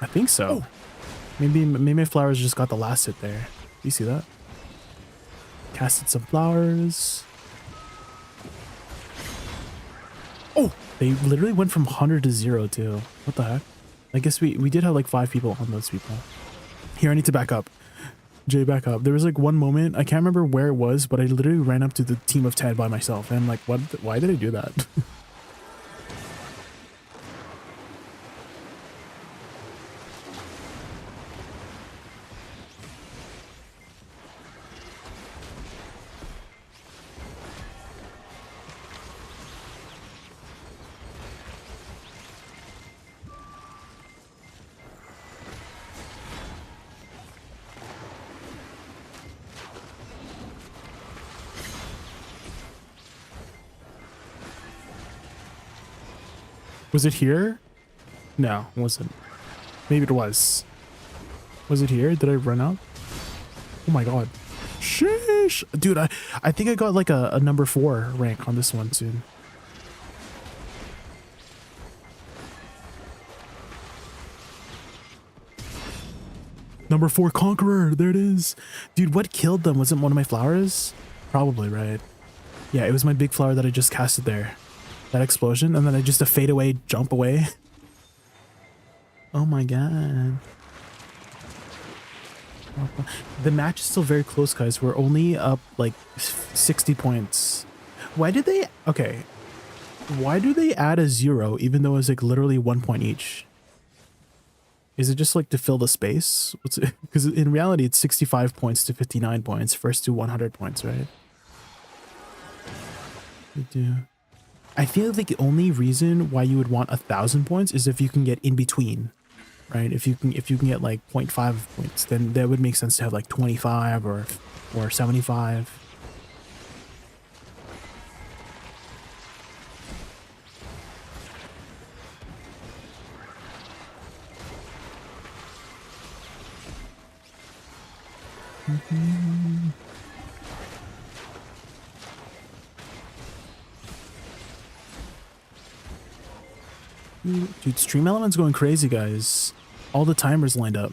I think so. Oh. Maybe my flowers just got the last hit there. You see that? Casted some flowers. Oh, they literally went from 100 to 0 too. What the heck? I guess we did have like 5 people on those people. Here, I need to back up. Jay, back up. There was like one moment, I can't remember where it was, but I literally ran up to the team of 10 by myself. And I'm like, what? Why did I do that? Was it here? No, it wasn't. Maybe it was. Was it here? Did I run out? Oh my god. Sheesh. Dude, I think I got like a number 4 rank on this one soon. Number 4 Conqueror. There it is. Dude, what killed them? Was it one of my flowers? Probably, right? Yeah, it was my big flower that I just casted there. That explosion. And then I just a fade away, jump away. Oh my god. The match is still very close, guys. We're only up like 60 points. Why did they... Okay. Why do they add a 0 even though it's like literally 1 point each? Is it just like to fill the space? What's it? Because in reality, it's 65 points to 59 points. First to 100 points, right? We do. I feel like the only reason why you would want 1,000 points is if you can get in between, right? If you can get like 0.5 points, then that would make sense to have like 25 or 75. Dude, Stream Element's going crazy, guys. All the timers lined up.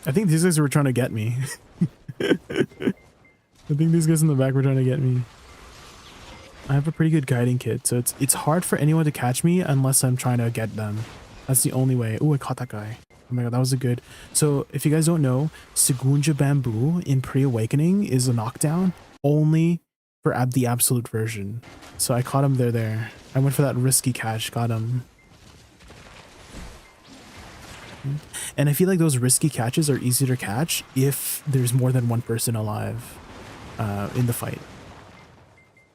I think these guys were trying to get me. I think these guys in the back were trying to get me. I have a pretty good guiding kit, so it's hard for anyone to catch me unless I'm trying to get them. That's the only way. Oh, I caught that guy. Oh my god, that was a good... So, if you guys don't know, Segunja Bamboo in Pre-Awakening is a knockdown only for the absolute version. So I caught him there. I went for that risky catch, got him. And I feel like those risky catches are easier to catch if there's more than one person alive in the fight.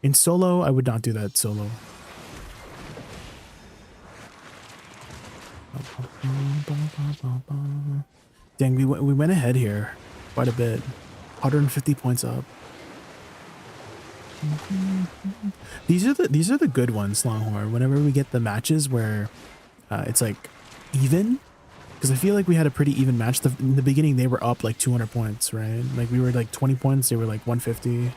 In solo, I would not do that solo. Dang, we went ahead here quite a bit. 150 points up. These are the good ones, Longhorn. Whenever we get the matches where it's like even. Because I feel like we had a pretty even match. In the beginning, they were up like 200 points, right? Like we were like 20 points, they were like 150.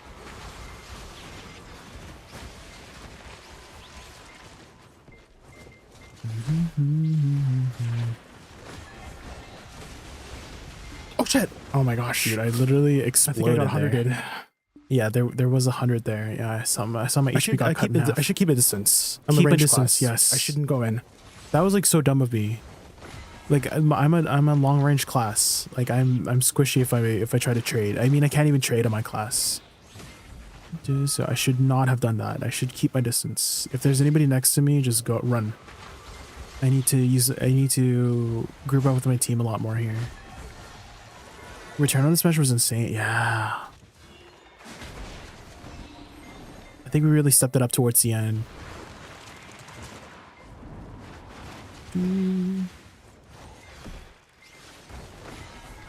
Oh shit! Oh my gosh, dude! I literally exploded. I think I got 100. Yeah, there was 100 there. Yeah, I saw my HP got cut in half. I should keep a distance. I'm keep a distance. Yes, I shouldn't go in. That was like so dumb of me. Like I'm a long range class. Like I'm squishy if I try to trade. I mean I can't even trade on my class. So I should not have done that. I should keep my distance. If there's anybody next to me, just go run. I need to group up with my team a lot more here. Return on this match was insane. Yeah. I think we really stepped it up towards the end.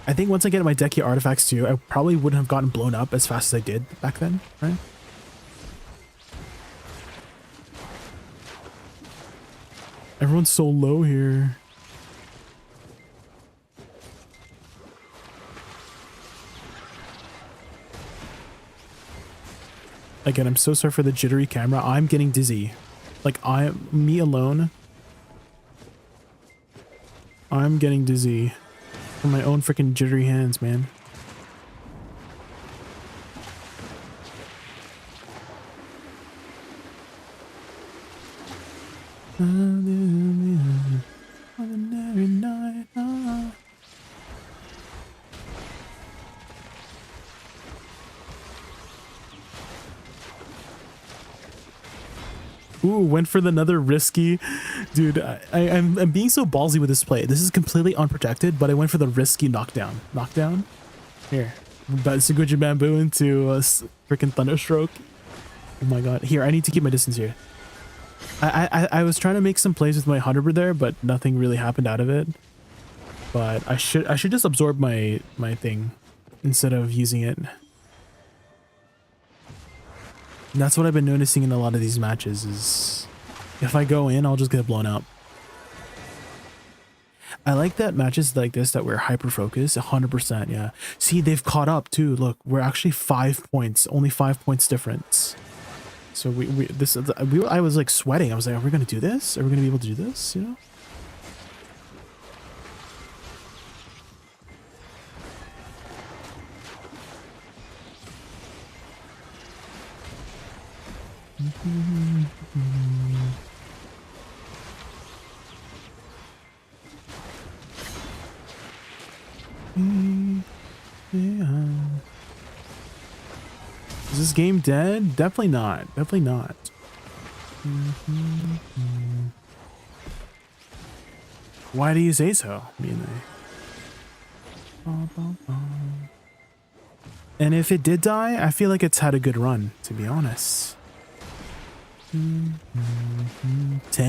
I think once I get my Dehkia artifacts too, I probably wouldn't have gotten blown up as fast as I did back then, right? Everyone's so low here. Again, I'm so sorry for the jittery camera. I'm getting dizzy. Like me alone. I'm getting dizzy. From my own freaking jittery hands, man. Ooh, went for another risky. Dude, I'm being so ballsy with this play. This is completely unprotected, but I went for the risky knockdown. Knockdown? Here. Suguji Bamboo into a freaking Thunderstroke. Oh my god. Here, I need to keep my distance here. I was trying to make some plays with my Hunter there, but nothing really happened out of it. But I should just absorb my thing instead of using it. And that's what I've been noticing in a lot of these matches is if I go in, I'll just get blown up. I like that matches like this that we're hyper focused 100%. Yeah. See, they've caught up too. Look, we're actually 5 points, only 5 points difference. So I was like sweating. I was like, are we going to do this? Are we going to be able to do this? You know? Is this game dead? Definitely not. Definitely not. Why do you say so? And if it did die, I feel like it's had a good run, to be honest. 10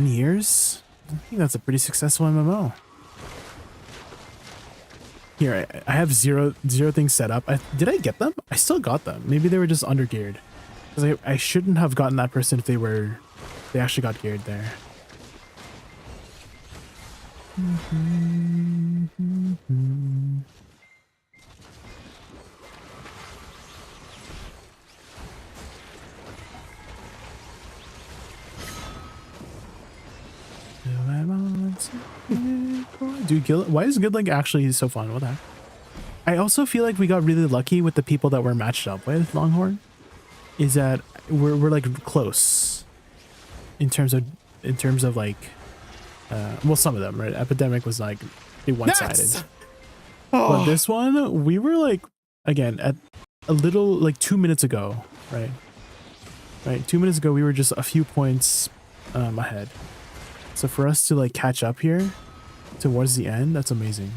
years? I think that's a pretty successful MMO. Here, I have zero things set up. Did I get them? I still got them. Maybe they were just under geared. Because I shouldn't have gotten that person if they actually got geared there. Dude, why is Good Link actually so fun? What the heck? I also feel like we got really lucky with the people that we're matched up with, Longhorn. Is that we're like close in terms of like well, some of them, right? Epidemic was like one-sided. But this one, we were like, again, at a little like 2 minutes ago, right? 2 minutes ago we were just a few points ahead. So for us to like catch up here towards the end, that's amazing.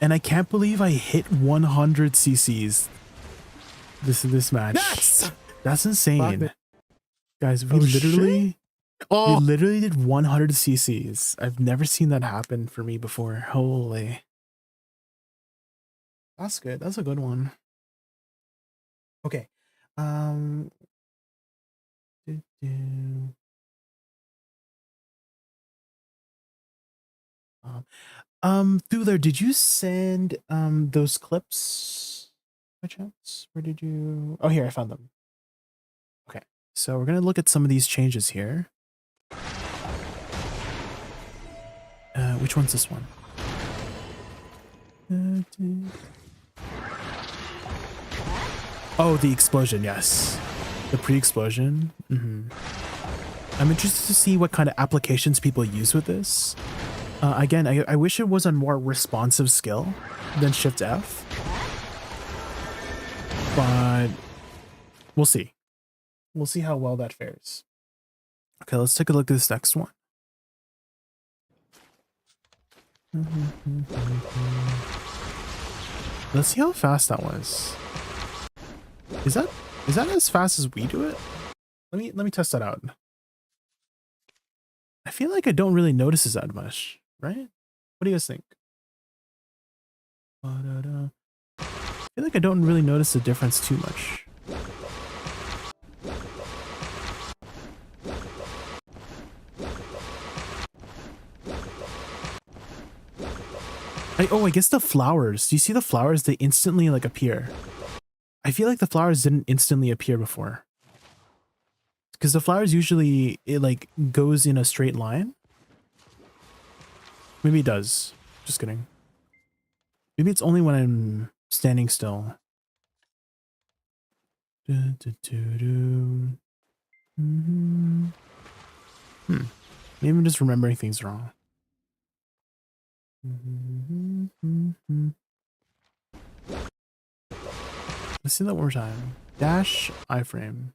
And I can't believe I hit 100 CCs this match. That's insane. Guys, we literally did 100 CCs. I've never seen that happen for me before. Holy. That's good. That's a good one. Okay. Thuler, did you send those clips by chance? Where did you? Oh, here, I found them. Okay. So we're gonna look at some of these changes here. Which one's this one? Oh, the explosion, yes. The pre-explosion. I'm interested to see what kind of applications people use with this. Again, I wish it was a more responsive skill than Shift F. But we'll see. We'll see how well that fares. Okay, let's take a look at this next one. Let's see how fast that was. Is that as fast as we do it? Let me test that out. I feel like I don't really notice this that much, right? What do you guys think? I feel like I don't really notice the difference too much. I guess the flowers. Do you see the flowers? They instantly like appear. I feel like the flowers didn't instantly appear before. Because the flowers usually, it like goes in a straight line. Maybe it does. Just kidding. Maybe it's only when I'm standing still. Maybe I'm just remembering things wrong. Let's see that one more time. dash iframe.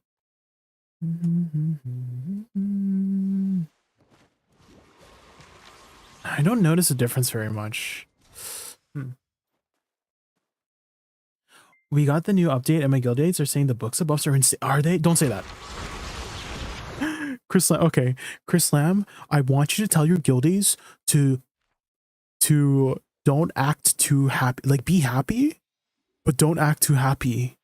I don't notice a difference very much. We got the new update and my guild dates are saying the books of buffs are insane. Are they? Don't say that. Chris Lam, okay. Chris Lam, I want you to tell your guildies to don't act too happy. Like, be happy, but don't act too happy.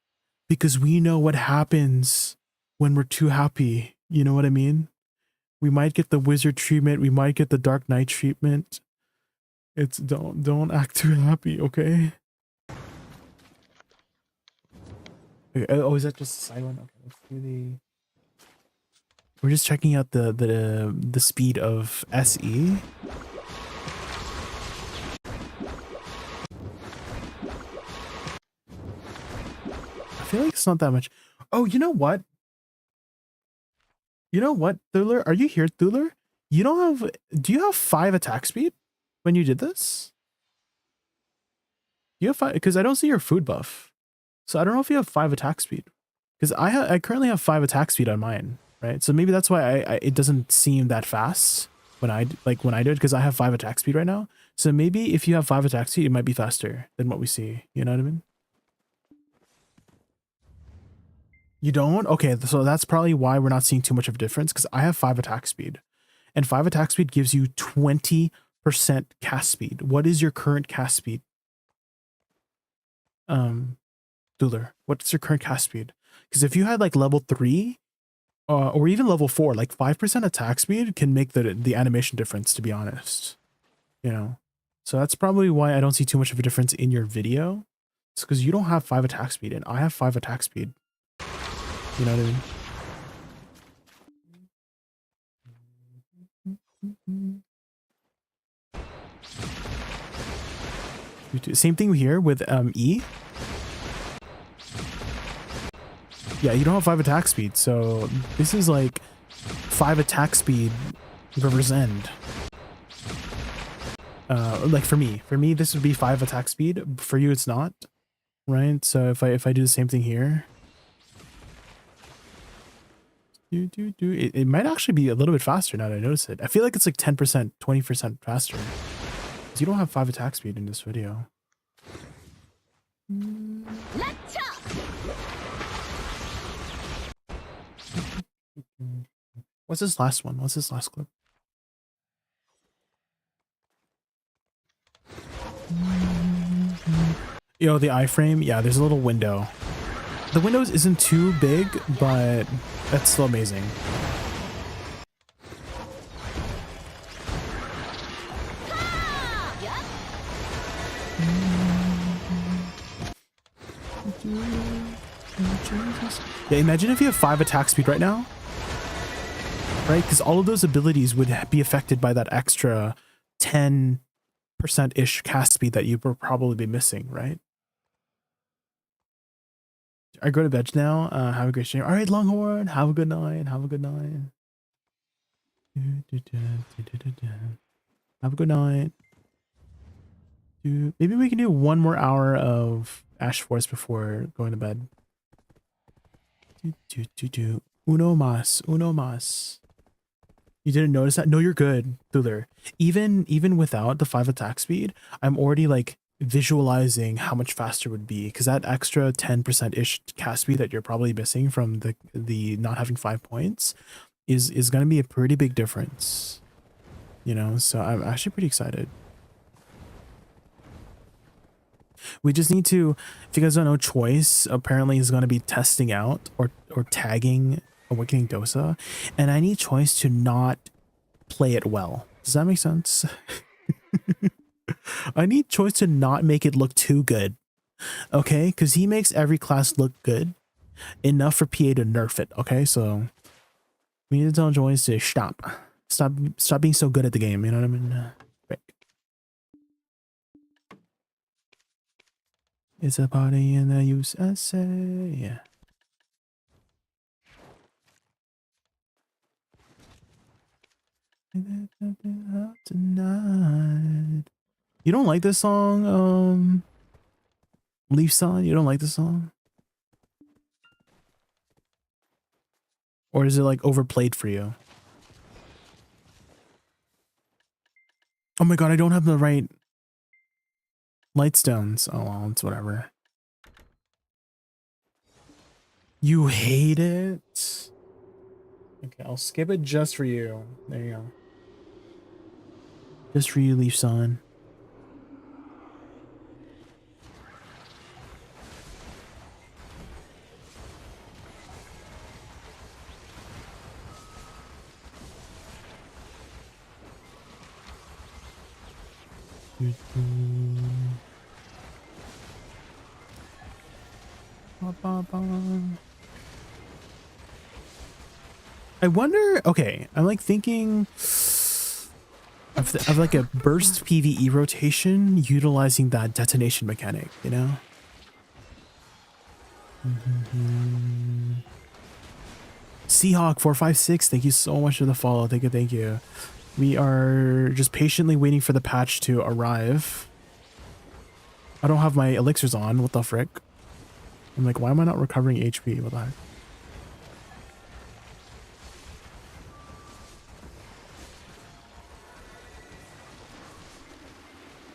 Because we know what happens when we're too happy. You know what I mean? We might get the wizard treatment. We might get the dark knight treatment. It's don't act too happy, okay? Okay, oh, is that just a side one? Okay, let's do the. We're just checking out the speed of SE. I feel like it's not that much. Oh, you know what? You know what, Thuler? Are you here, Thuler? You don't have. Do you have 5 attack speed when you did this? You have 5 because I don't see your food buff. So I don't know if you have 5 attack speed, because I currently have 5 attack speed on mine, right? So maybe that's why it doesn't seem that fast when I do it, because I have 5 attack speed right now. So maybe if you have 5 attack speed, it might be faster than what we see. You know what I mean? You don't? Okay, so that's probably why we're not seeing too much of a difference, because I have 5 attack speed, and 5 attack speed gives you 20% cast speed. What is your current cast speed? Dueler, what's your current cast speed? Because if you had like level 3 or even level 4, like 5% attack speed can make the animation difference, to be honest. You know, so that's probably why I don't see too much of a difference in your video. It's because you don't have 5 attack speed and I have 5 attack speed. You know what I mean? Same thing here with E. Yeah, you don't have 5 attack speed, so this is like 5 attack speed River's End. Like for me, this would be 5 attack speed. For you, it's not, right? So if I do the same thing here, it might actually be a little bit faster now that I notice it. I feel like it's like 10%, 20% faster. Because you don't have 5 attack speed in this video. Let's talk. What's this last one? What's this last clip? Yo, the iframe. Yeah, there's a little window. The windows isn't too big, but that's still amazing. Yeah, imagine if you have 5 attack speed right now. Right? Because all of those abilities would be affected by that extra 10%-ish cast speed that you would probably be missing, right? I go to bed now. Have a great stream. All right, Longhorn. Have a good night. Have a good night. Have a good night. Maybe we can do 1 more hour of Ash Force before going to bed. Uno mas. Uno mas. You didn't notice that? No, you're good, Thuler. Even without the 5 attack speed, I'm already like visualizing how much faster it would be, because that extra 10%-ish cast speed that you're probably missing from the not having 5 points is going to be a pretty big difference. You know, so I'm actually pretty excited. We just need to, if you guys don't know, Choice apparently is going to be testing out or tagging Awakening Dosa, and I need Choice to not play it well. Does that make sense? I need Choice to not make it look too good, okay? Because he makes every class look good enough for PA to nerf it, okay? So we need to tell Choice to stop being so good at the game, you know what I mean? Right. It's a party in the USA, yeah. Tonight. You don't like this song, Leaf Son? You don't like this song? Or is it like overplayed for you? Oh my god, I don't have the right light stones. Oh well, it's whatever. You hate it? Okay, I'll skip it just for you. There you go. Just for you, Leaf Son. I wonder, okay, I'm like thinking of like a burst PvE rotation utilizing that detonation mechanic, you know? Seahawk456, thank you so much for the follow. Thank you, thank you. We are just patiently waiting for the patch to arrive. I don't have my elixirs on. What the frick? I'm like, why am I not recovering HP? What the heck?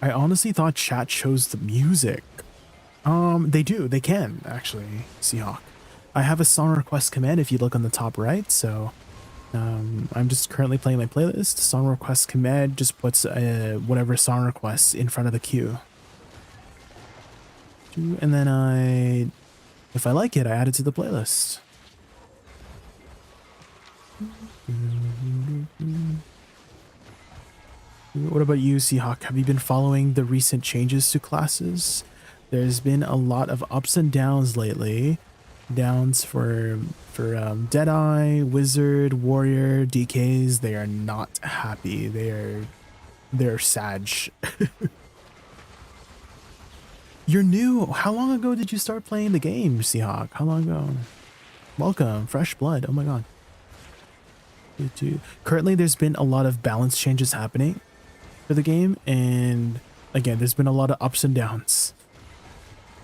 I honestly thought chat chose the music. They do. They can, actually, Seahawk. I have a song request command if you look on the top right, so I'm just currently playing my playlist. Song request command just puts whatever song requests in front of the queue. And then if I like it, I add it to the playlist. What about you, Seahawk? Have you been following the recent changes to classes? There's been a lot of ups and downs lately. Downs for Deadeye, Wizard, Warrior, DKs. They are not happy. They're sad. You're new. How long ago did you start playing the game, Seahawk? How long ago? Welcome, fresh blood. Oh my god. Currently, there's been a lot of balance changes happening for the game, and again, there's been a lot of ups and downs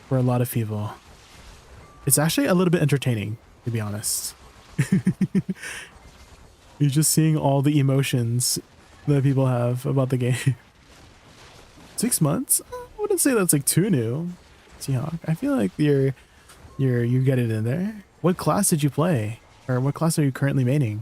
for a lot of people. It's actually a little bit entertaining, to be honest. You're just seeing all the emotions that people have about the game. 6 months? I wouldn't say that's like too new. Seahawk, I feel like you get it in there. What class did you play? Or what class are you currently maining?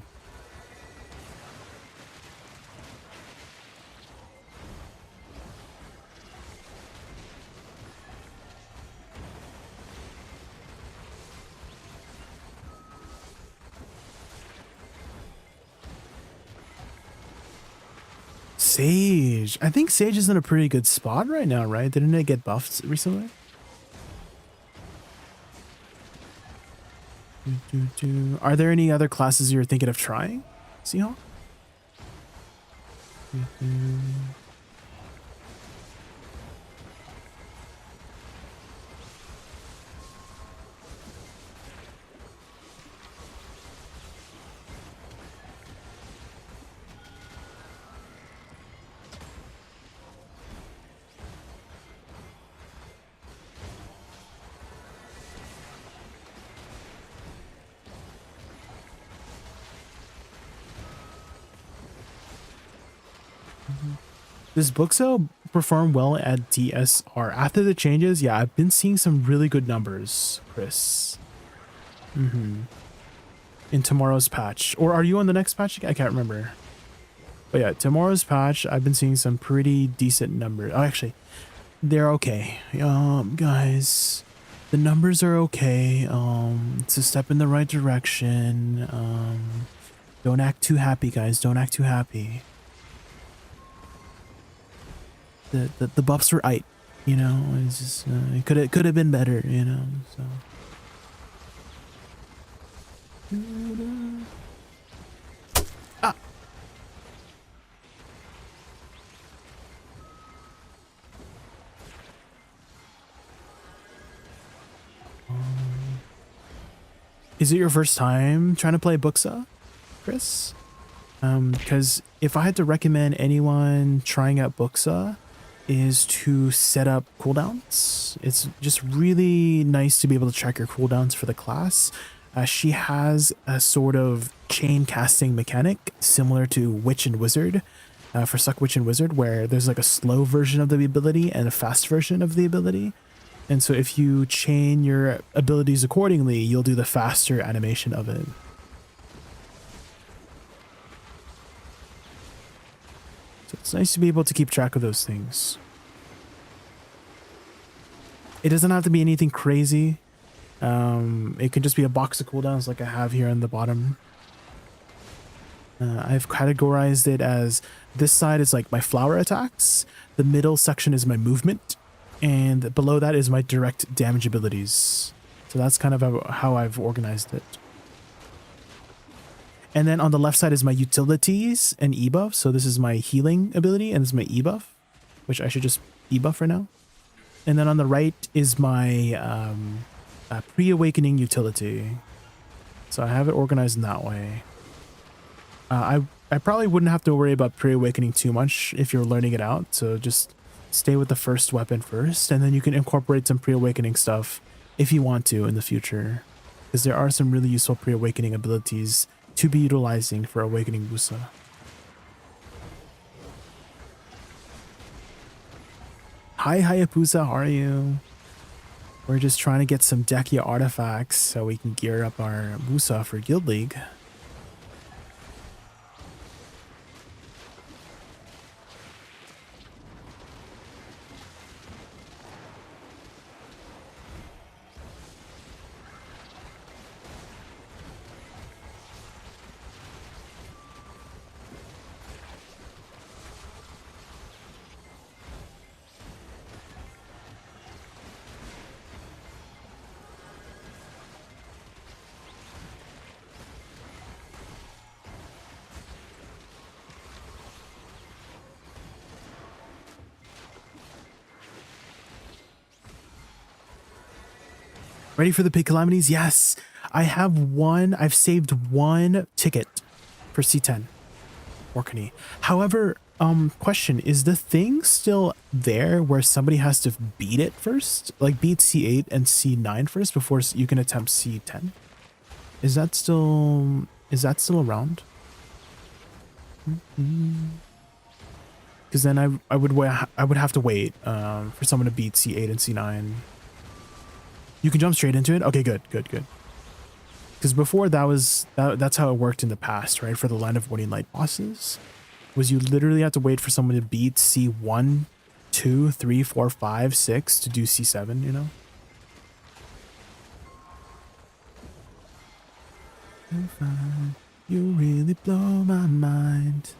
Sage. I think Sage is in a pretty good spot right now, right? Didn't it get buffed recently? Are there any other classes you're thinking of trying, Seahawk? Does Bookso perform well at DSR? After the changes, yeah, I've been seeing some really good numbers, Chris. In tomorrow's patch. Or are you on the next patch? I can't remember. But yeah, tomorrow's patch, I've been seeing some pretty decent numbers. Oh, actually, they're okay. Guys, the numbers are okay. It's a step in the right direction. Don't act too happy, guys. Don't act too happy. The buffs were aight, you know. It's just it could have been better, you know. So. Ah. Is it your first time trying to play Buxa, Chris? Because if I had to recommend anyone trying out Buxa, is to set up cooldowns. It's just really nice to be able to track your cooldowns for the class. She has a sort of chain casting mechanic similar to Witch and Wizard, for Suck Witch and Wizard, where there's like a slow version of the ability and a fast version of the ability. And so if you chain your abilities accordingly, you'll do the faster animation of it. So it's nice to be able to keep track of those things. It doesn't have to be anything crazy. It can just be a box of cooldowns like I have here on the bottom. I've categorized it as this side is like my flower attacks, the middle section is my movement, and below that is my direct damage abilities. So that's kind of how I've organized it. And then on the left side is my utilities and e-buff. So this is my healing ability and this is my e-buff, which I should just e-buff for now. And then on the right is my pre-awakening utility. So I have it organized in that way. I probably wouldn't have to worry about pre-awakening too much if you're learning it out. So just stay with the first weapon first, and then you can incorporate some pre-awakening stuff if you want to in the future. Because there are some really useful pre-awakening abilities to be utilizing for awakening Woosa. Hi Hayabusa, how are you? We're just trying to get some Dehkia artifacts so we can gear up our Woosa for Guild League. Ready for the big calamities? Yes, I have one. I've saved one ticket for C10 Orkney. However, question, is the thing still there where somebody has to beat it first? Like beat C8 and C9 first before you can attempt C10? Is that still around? Because then I would have to wait for someone to beat C8 and C9. You can jump straight into it? Okay, good. Because before that's how it worked in the past, right? For the Land of Morning Light bosses, was you literally have to wait for someone to beat C1, 2, 3, 4, 5, 6 to do C7, you know? You really blow my mind.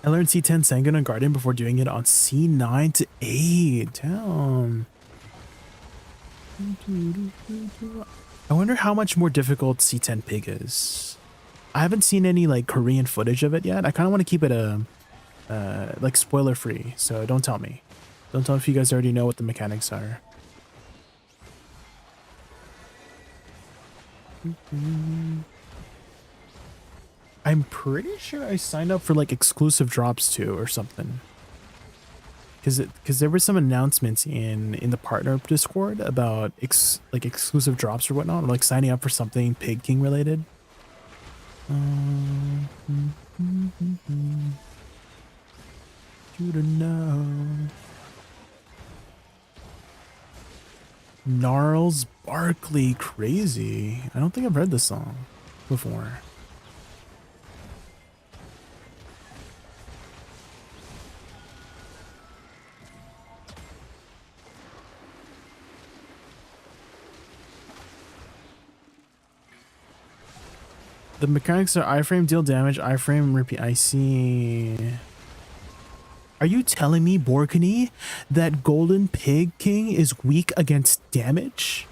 I learned C10 Sanguine and Guardian before doing it on C9 to 8. Damn. I wonder how much more difficult C10 Pig is. I haven't seen any like Korean footage of it yet. I kind of want to keep it like spoiler free, so don't tell me. Don't tell me if you guys already know what the mechanics are. I'm pretty sure I signed up for like exclusive drops too or something. Because there were some announcements in the partner Discord about exclusive drops or whatnot, or like signing up for something Pig King related. You to know. Gnarls Barkley Crazy. I don't think I've heard this song before. The mechanics are iframe, deal damage, iframe, repeat. I see. Are you telling me, Borkany, that Golden Pig King is weak against damage?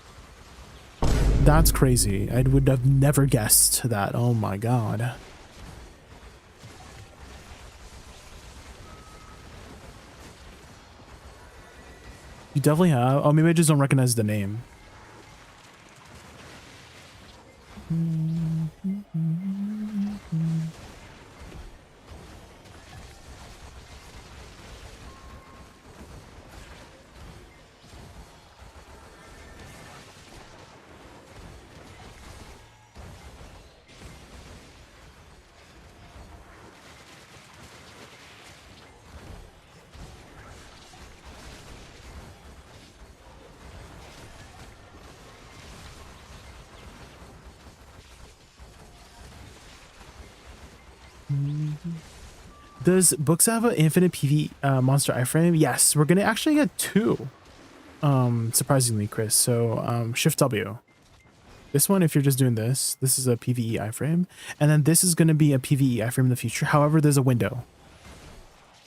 That's crazy. I would have never guessed that. Oh my god. You definitely have. Oh, maybe I just don't recognize the name. Does Books have an infinite PV monster iframe? Yes, we're gonna actually get two. Surprisingly, Chris. So Shift W. This one, if you're just doing this is a PVE iframe, and then this is gonna be a PVE iframe in the future. However, there's a window.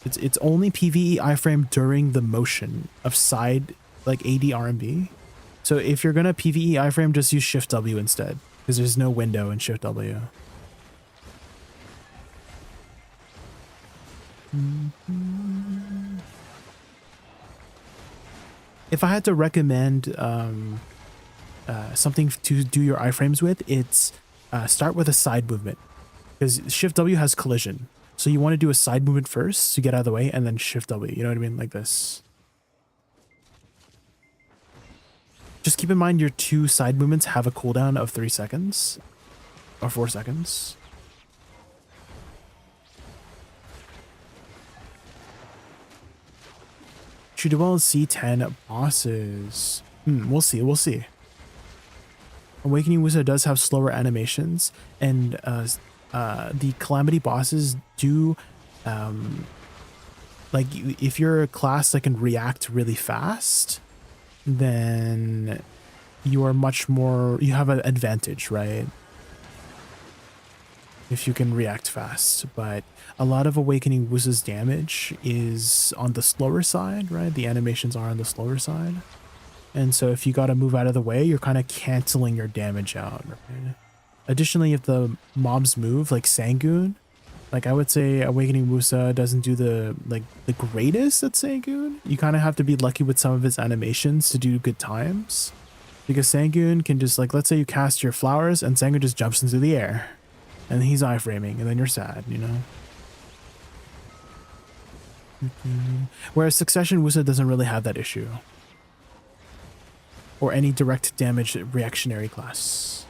It's only PVE iframe during the motion of side like AD RMB. So if you're gonna PVE iframe, just use Shift W instead, because there's no window in Shift W. If I had to recommend something to do your iframes with, it's start with a side movement, because Shift W has collision. So you want to do a side movement first to get out of the way, and then Shift W. You know what I mean? Like this. Just keep in mind your two side movements have a cooldown of 3 seconds or 4 seconds. Should do well in C10 bosses. We'll see. We'll see. Awakening Woosa does have slower animations, and the Calamity bosses do, like, if you're a class that can react really fast, then you are much more, you have an advantage, right? If you can react fast. But a lot of Awakening Woosa's damage is on the slower side, right? The animations are on the slower side. And so if you got to move out of the way, you're kind of canceling your damage out, right? Additionally, if the mobs move like Sangoon, like I would say Awakening Woosa doesn't do the greatest at Sangoon. You kind of have to be lucky with some of his animations to do good times. Because Sangoon can just, like, let's say you cast your flowers and Sangoon just jumps into the air. And he's iframing, and then you're sad, you know? Whereas Succession Woosa doesn't really have that issue. Or any direct damage reactionary class.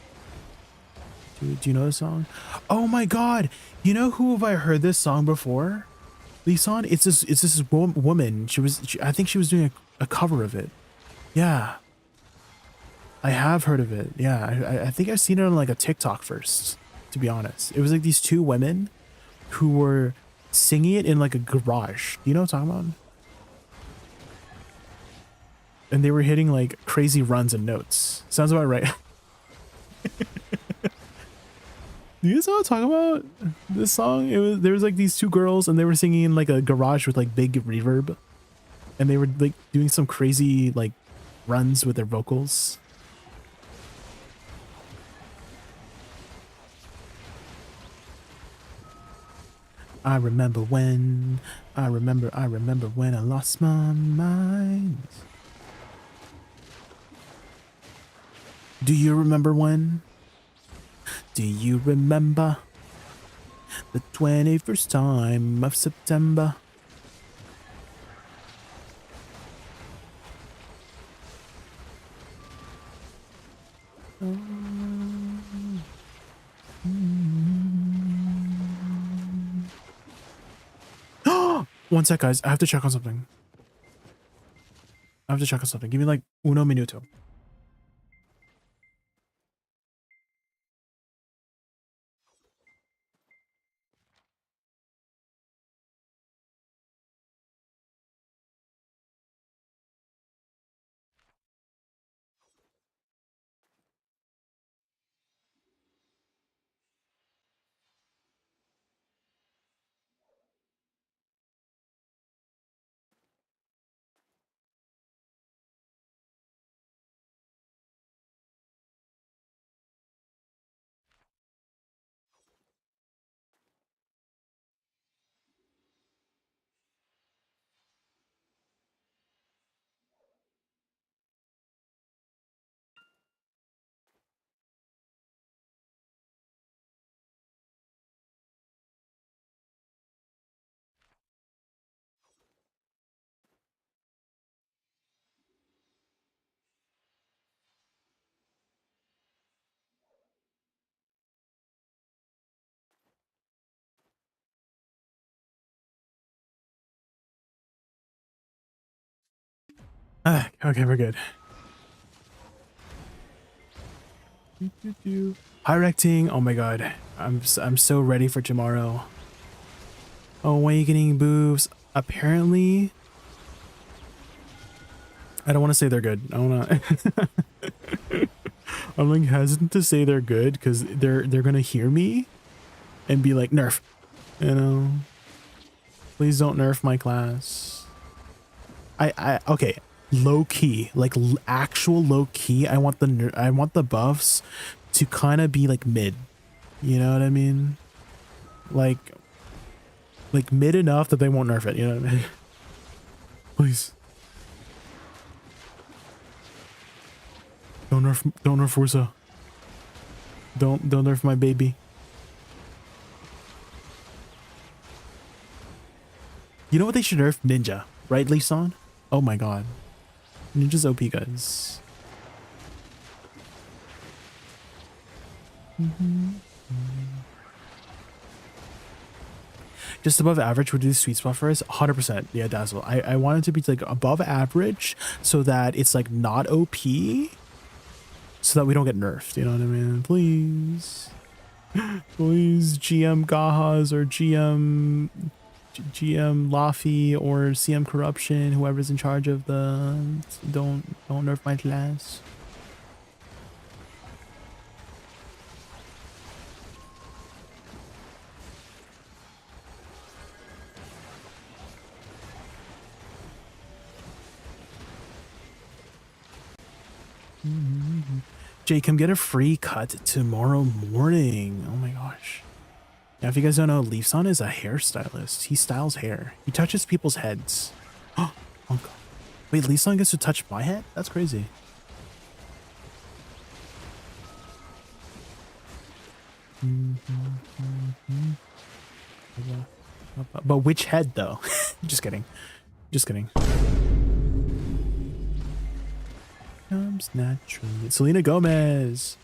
Do you know the song? Oh my god! You know who have I heard this song before? Lisan? It's this woman. I think she was doing a cover of it. Yeah. I have heard of it. Yeah, I think I've seen it on like a TikTok first, to be honest. It was like these two women who were singing it in like a garage. You know what I'm talking about? And they were hitting like crazy runs and notes. Sounds about right. Do you guys know what I'm talking about? This song? There was like these two girls and they were singing in like a garage with like big reverb. And they were like doing some crazy like runs with their vocals. I remember when I lost my mind. Do you remember when? Do you remember the 21st time of September? One sec, guys. I have to check on something. Give me like uno minuto. Okay, we're good. Hyrecting. Oh my god. I'm so ready for tomorrow. Awakening boobs. Apparently, I don't want to say they're good. I want to. I'm like hesitant to say they're good because they're gonna hear me and be like nerf. You know. Please don't nerf my class. Okay. Low key, like actual low key. I want the buffs to kind of be like mid. You know what I mean? Like mid enough that they won't nerf it. You know what I mean? Please. Don't nerf Woosa. Don't nerf my baby. You know what they should nerf? Ninja, right, Lisan? Oh my god. Ninja's OP, guys. Just above average would do the sweet spot for us. 100%. Yeah, Dazzle. I want it to be like above average so that it's like not OP. So that we don't get nerfed. You know what I mean? Please. Please, GM Gahas or GM Laffy or CM Corruption, whoever's in charge of the don't nerf my class. Jay, come get a free cut tomorrow morning. Oh my gosh. Now, if you guys don't know, Leafson is a hairstylist. He styles hair. He touches people's heads. Oh god. Wait, Leafson gets to touch my head? That's crazy. But which head though? Just kidding. Just kidding. Comes naturally. Selena Gomez.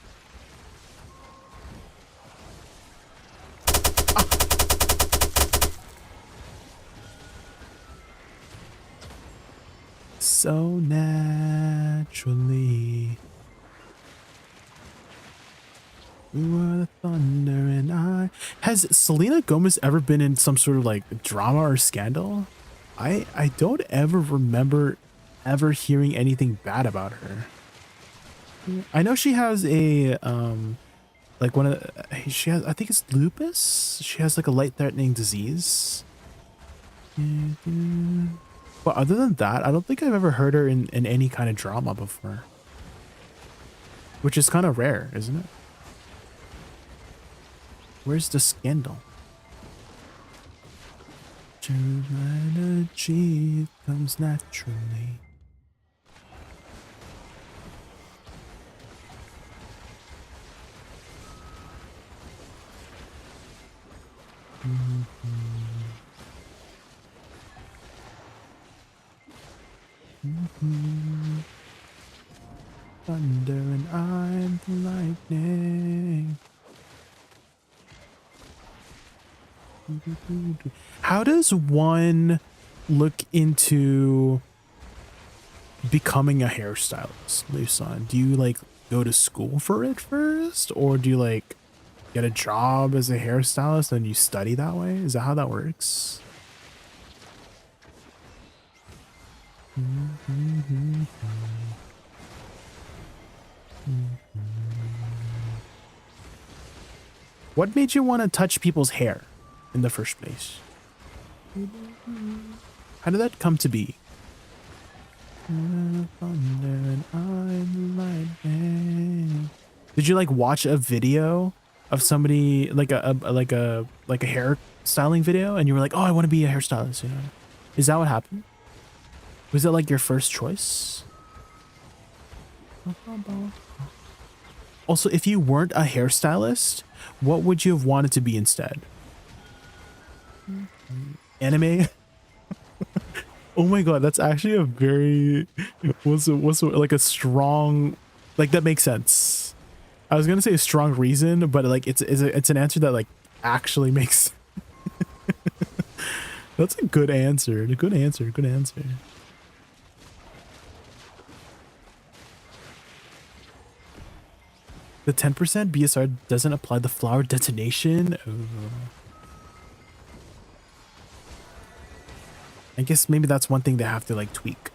So naturally. You are the thunder and I. Has Selena Gomez ever been in some sort of like drama or scandal? I don't ever remember ever hearing anything bad about her. I know she has a like one of she has, I think it's lupus. She has like a light threatening disease. But other than that, I don't think I've ever heard her in any kind of drama before. Which is kind of rare, isn't it? Where's the scandal? True energy comes naturally. Thunder and I'm the lightning. How does one look into becoming a hairstylist, Lisan? Do you like go to school for it first, or do you like get a job as a hairstylist and you study that way? Is that how that works? What made you want to touch people's hair in the first place? How did that come to be? Did you like watch a video of somebody like a hair styling video and you were like, oh, I want to be a hairstylist, you know? Is that what happened? Was that like your first choice? Also, if you weren't a hairstylist, what would you have wanted to be instead? Anime? Oh my god, that's actually a very what's like a strong, like that makes sense. I was gonna say a strong reason, but like it's an answer that like actually makes. That's a good answer. Good answer. The 10% BSR doesn't apply the flower detonation. Oh. I guess maybe that's one thing they have to like tweak.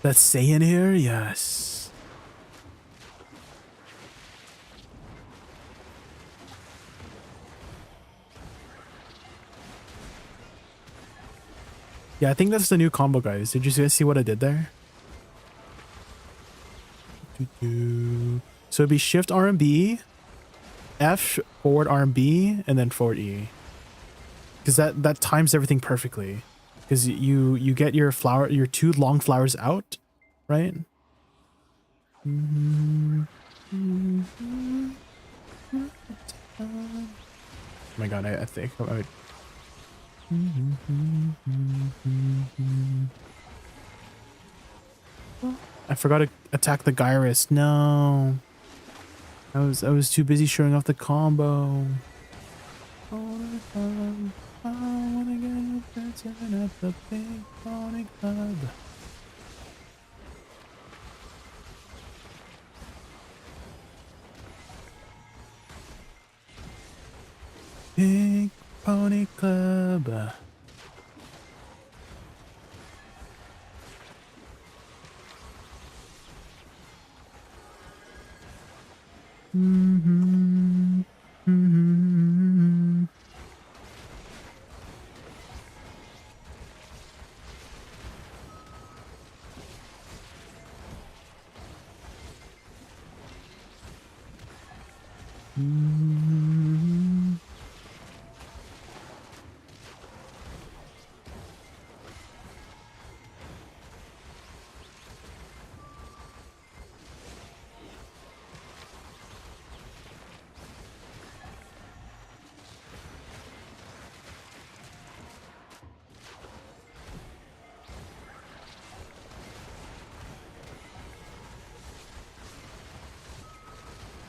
That's saying here, yes. Yeah, I think that's the new combo, guys. Did you guys see what I did there? So it'd be shift RMB, F forward RMB, and then forward E. Because that times everything perfectly. Because you get your flower, your 2 long flowers out, right? Oh my god, I think I would. I forgot to attack the Gyrus. No. I was too busy showing off the combo. I wanna get a person at the big party club. Big Pony Club.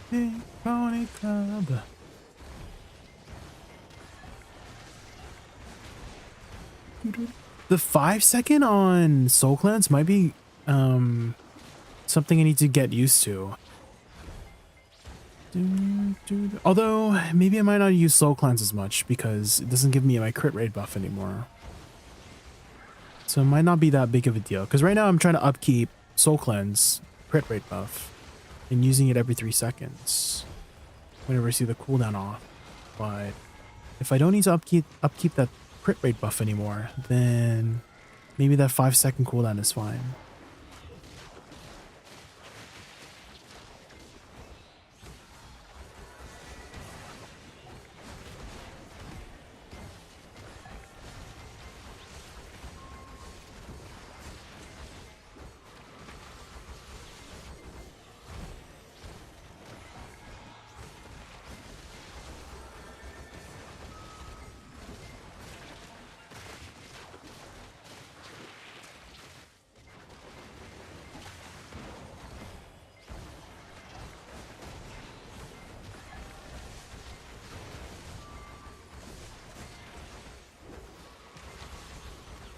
Big Pony Club. The 5-second on Soul Clans might be something I need to get used to. Although maybe I might not use Soul Clans as much because it doesn't give me my crit rate buff anymore. So it might not be that big of a deal. Because right now I'm trying to upkeep Soul Cleanse crit rate buff and using it every 3 seconds whenever I see the cooldown off. But if I don't need to upkeep that crit rate buff anymore, then maybe that 5-second cooldown is fine.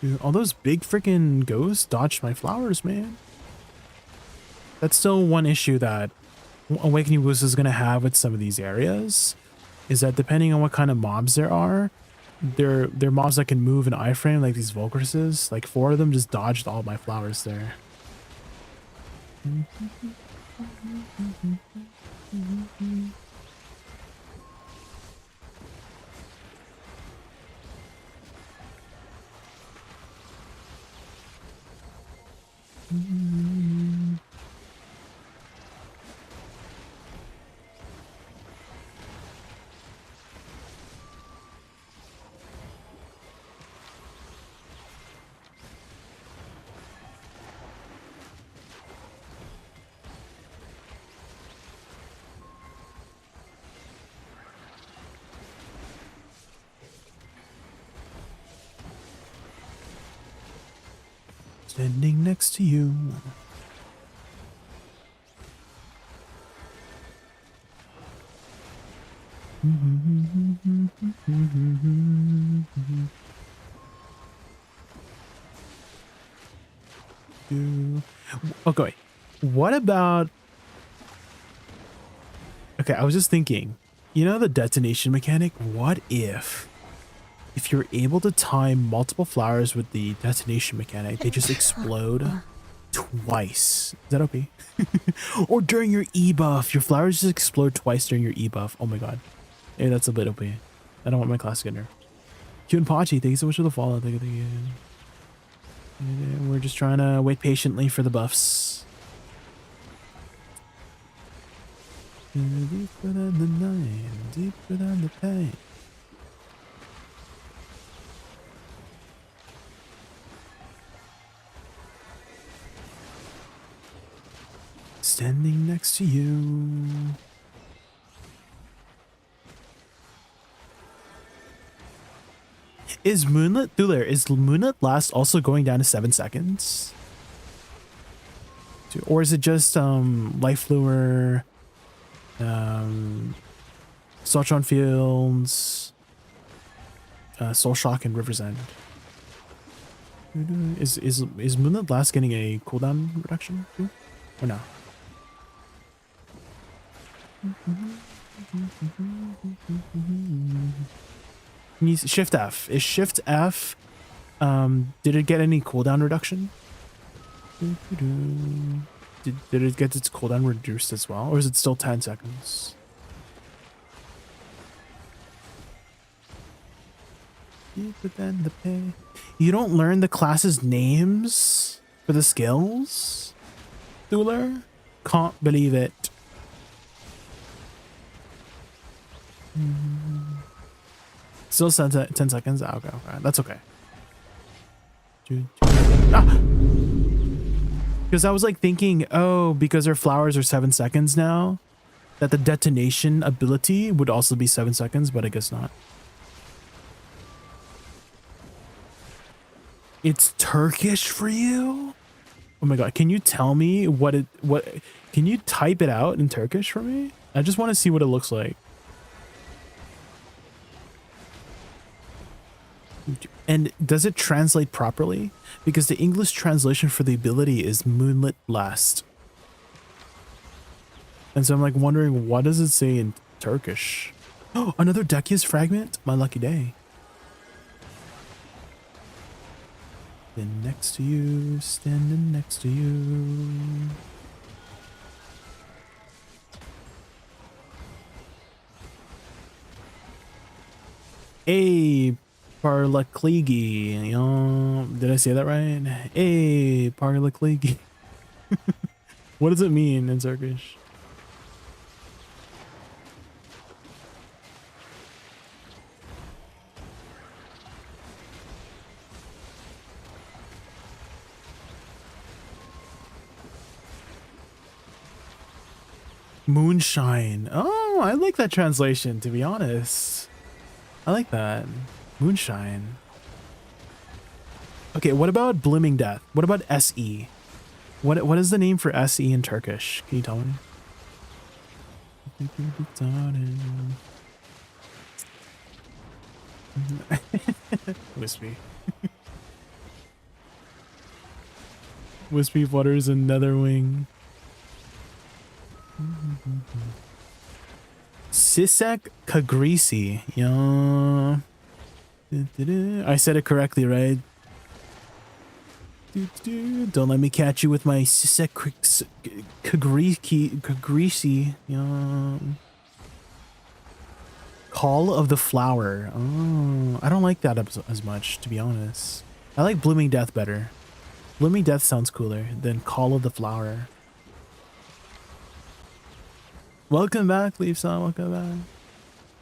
Dude, all those big freaking ghosts dodged my flowers, man. That's still one issue that Awakening Woosa is going to have with some of these areas, is that depending on what kind of mobs there are, they're mobs that can move in iframe, like these Volcruses. Like 4 of them just dodged all my flowers there. Standing next to you. Okay, wait. What about... Okay, I was just thinking, you know the detonation mechanic? What if you're able to time multiple flowers with the detonation mechanic, they just explode twice? Is that OP? Or during your E buff, your flowers just explode twice during your E buff. Oh my god. Hey, that's a bit OP. I don't want my class to get nerfed. JaykunVT, thank you so much for the follow. Thank you. We're just trying to wait patiently for the buffs. Deeper than the night, deeper than the pain. Standing next to you. Is Moonlit Thuler, is Moonlit Last also going down to 7 seconds? Or is it just Life Lure, Soltron Fields, Soul Shock, and River's End? Is Moonlit Last getting a cooldown reduction too? Or no? Shift F. Is Shift F, did it get any cooldown reduction? Did it get its cooldown reduced as well? Or is it still 10 seconds? Deeper than the pay. You don't learn the class's names for the skills? Thuler? Can't believe it. Still 10 seconds? Ah, okay. That's okay. Because I was like thinking, oh, because our flowers are 7 seconds now, that the detonation ability would also be 7 seconds, but I guess not. It's Turkish for you? Oh my god, can you tell me can you type it out in Turkish for me? I just want to see what it looks like. And does it translate properly? Because the English translation for the ability is Moonlit Last. And so I'm like wondering, what does it say in Turkish? Oh, another Dehkia's fragment? My lucky day. Then next to you, standing next to you. Hey, Parlakligi. Did I say that right? Hey, Parlakligi. What does it mean in Turkish? Moonshine. Oh, I like that translation, to be honest. I like that. Moonshine. Okay, what about Blooming Death? What about SE? What is the name for SE in Turkish? Can you tell me? Wispy. Wispy flutters and Netherwing. Sisek Kagrisi. Yeah. I said it correctly, right? Don't let me catch you with my Sisek Kagrisi. Yeah. Call of the Flower. Oh, I don't like that as much, to be honest. I like Blooming Death better. Blooming Death sounds cooler than Call of the Flower. Welcome back, Leafson. Welcome back.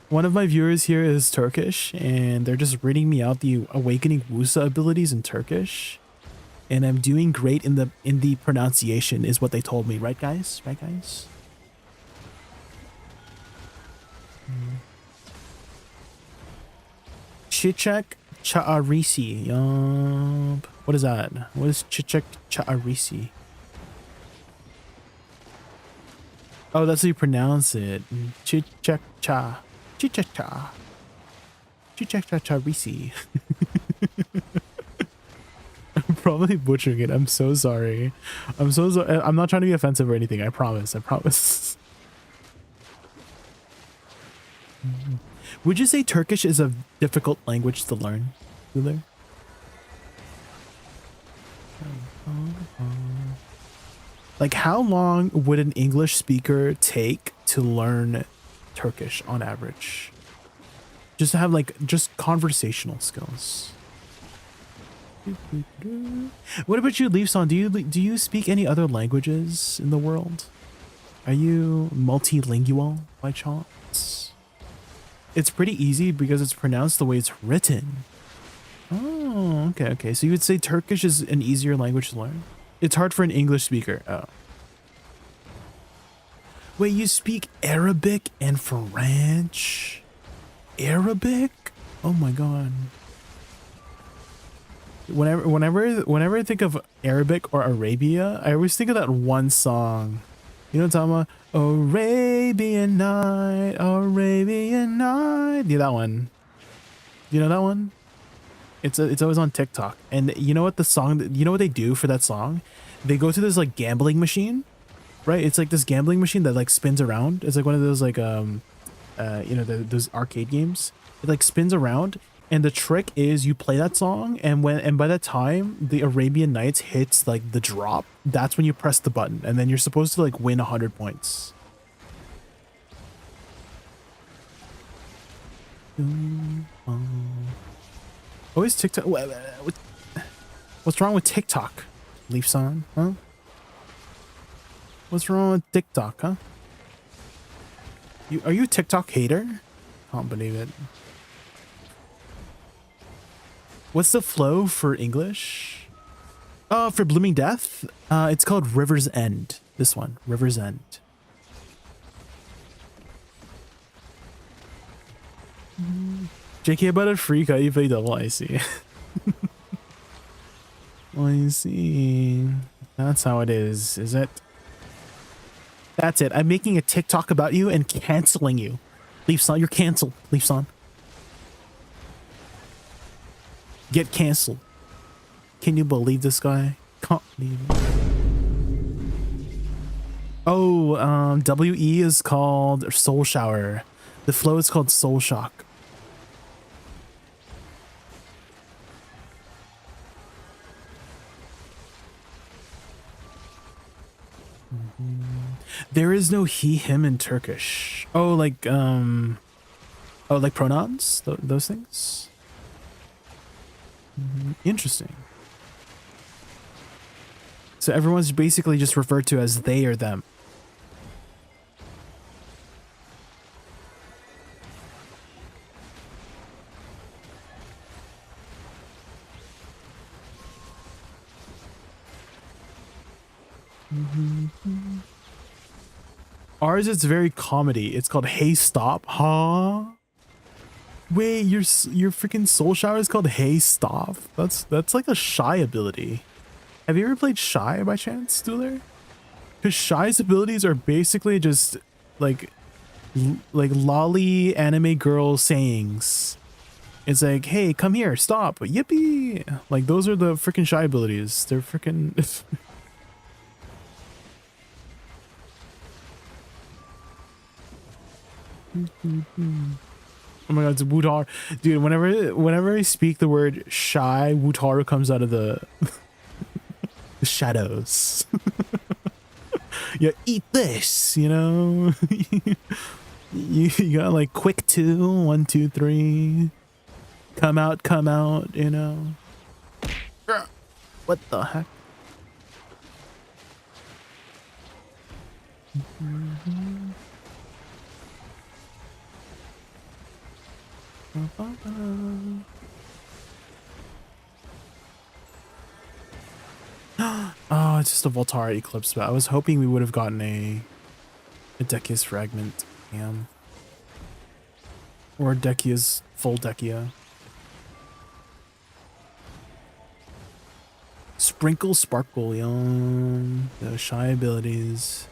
One of my viewers here is Turkish, and they're just reading me out the Awakening Woosa abilities in Turkish, and I'm doing great in the pronunciation, is what they told me. Right, guys? Right, guys? Chichek Cha'arisi. Yup. What is that? What is Chichek Cha'arisi? Oh, that's how you pronounce it. Chichek Cha. Chichek Cha. Chichek Cha'arisi. probably butchering it. I'm so sorry. I'm so sorry. I'm not trying to be offensive or anything. I promise. I promise. Would you say Turkish is a difficult language to learn, Ruler? Like, how long would an English speaker take to learn Turkish on average? Just to have like just conversational skills. What about you, Leafson? Do you speak any other languages in the world? Are you multilingual by chance? It's pretty easy because it's pronounced the way it's written. Oh, okay, okay. So you would say Turkish is an easier language to learn? It's hard for an English speaker. Oh. Wait, you speak Arabic and French? Arabic? Oh my god. Whenever I think of Arabic or Arabia, I always think of that one song. You know what I'm talking about? Arabian Night, Arabian Night. Yeah, that one. You know that one? It's always on TikTok. And you know what the song, you know what they do for that song? They go to this like gambling machine, right? It's like this gambling machine that like spins around. It's like one of those like you know, those arcade games. It like spins around, and the trick is you play that song, and by the time the Arabian Nights hits like the drop, that's when you press the button, and then you're supposed to like win 100 points. Always TikTok. What's wrong with TikTok? Leafs on, huh? What's wrong with TikTok, huh? Are you a TikTok hater? Can't believe it. What's the flow for English? For Blooming Death, it's called River's End. This one, River's End. JK about a freak, you play double, I see. I see. That's how it is it? That's it. I'm making a TikTok about you and canceling you. Leafs on, you're canceled. Leafs on. Get canceled. Can you believe this guy? Can't believe it. Oh, WE is called Soul Shower. The flow is called Soul Shock. There is no he, him in Turkish. Oh, like pronouns? Those things? Interesting. So everyone's basically just referred to as they or them. Ours is very comedy. It's called Hey Stop. Huh? Wait, your freaking Soul Shower is called Hey Stop? That's like a Shy ability. Have you ever played Shy by chance, Stuhler? Because Shy's abilities are basically just like lolly anime girl sayings. It's like, hey, come here, stop, yippee! Like those are the freaking Shy abilities. They're freaking. Oh my god, it's Wutaru. Dude, whenever I speak the word shy, Wutaru comes out of the shadows. Yeah, eat this, you know? you got like quick 2, 1, 2, 3. Come out, you know? What the heck? Oh, it's just a Voltara Eclipse, but I was hoping we would have gotten a Dehkia's Fragment. Damn. Or Dehkia's full Dehkia. Sprinkle Sparkle, yum. The Shy abilities.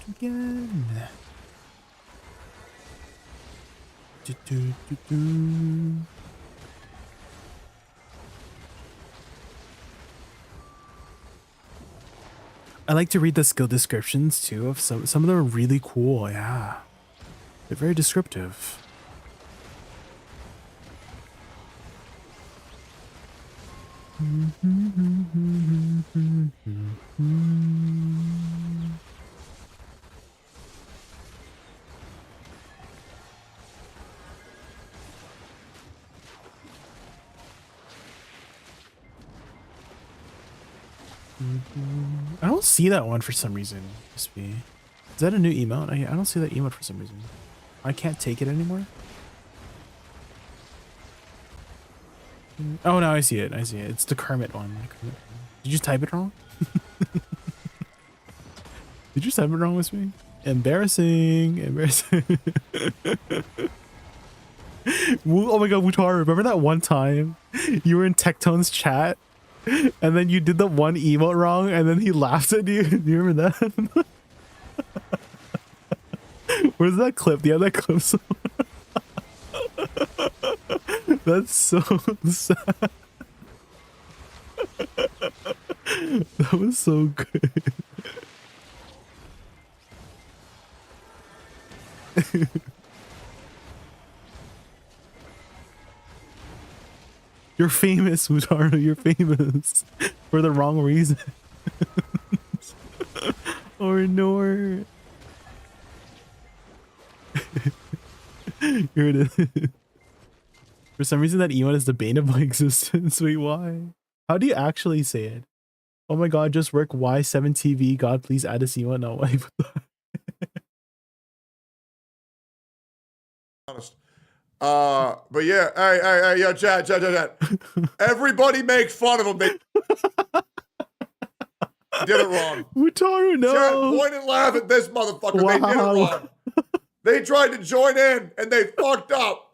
Again. Do. I like to read the skill descriptions too of some of them are really cool, yeah. They're very descriptive. I don't see that one for some reason. Is that a new emote? I don't see that emote for some reason. I can't take it anymore. Oh no, I see it. I see it. It's the Kermit one. Did you type it wrong? Did you type it wrong with me? Embarrassing. Embarrassing. Oh my god, Wutara, remember that one time you were in Tectone's chat and then you did the one emote wrong and then he laughed at you? Do you remember that? Where's that clip? Do you have that clip somewhere? That's so sad. That was so good. You're famous, Wutaro. You're famous for the wrong reason. Or no. Here it is. For some reason, that emote is the bane of my existence. Wait, why? How do you actually say it? Oh my god, just work Y7TV. God, please add this emote. No, wait. Honest. But yeah, hey, yo, chat. Everybody make fun of him. They did it wrong. Wutaro, no. Chat, point and laugh at this motherfucker. Wow. They did it wrong. They tried to join in and they fucked up.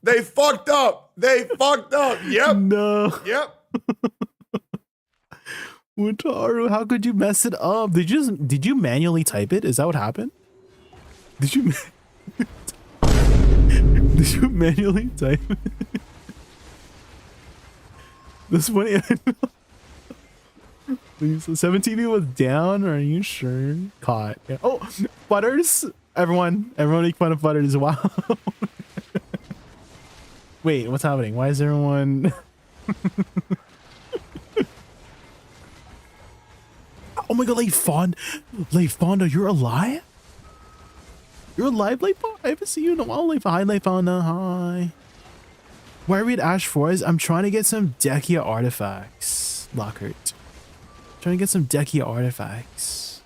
They fucked up. Yep. No. Yep. Wutaro, how could you mess it up? Did you manually type it? Is that what happened? Did you did you manually type it? This one, 17 was down. Are you sure? Caught. Yeah. Oh, Butters! Everyone make fun of Butters. Wow. Wait, what's happening? Why is everyone? Oh my god, Leifonda, you're alive? You're alive, Leifonda? I haven't seen you in a while, Leifonda. Hi, Leifonda, hi. Why are we at Ash Forest? I'm trying to get some Dehkia artifacts, Lockhart. Trying to get some Dehkia artifacts.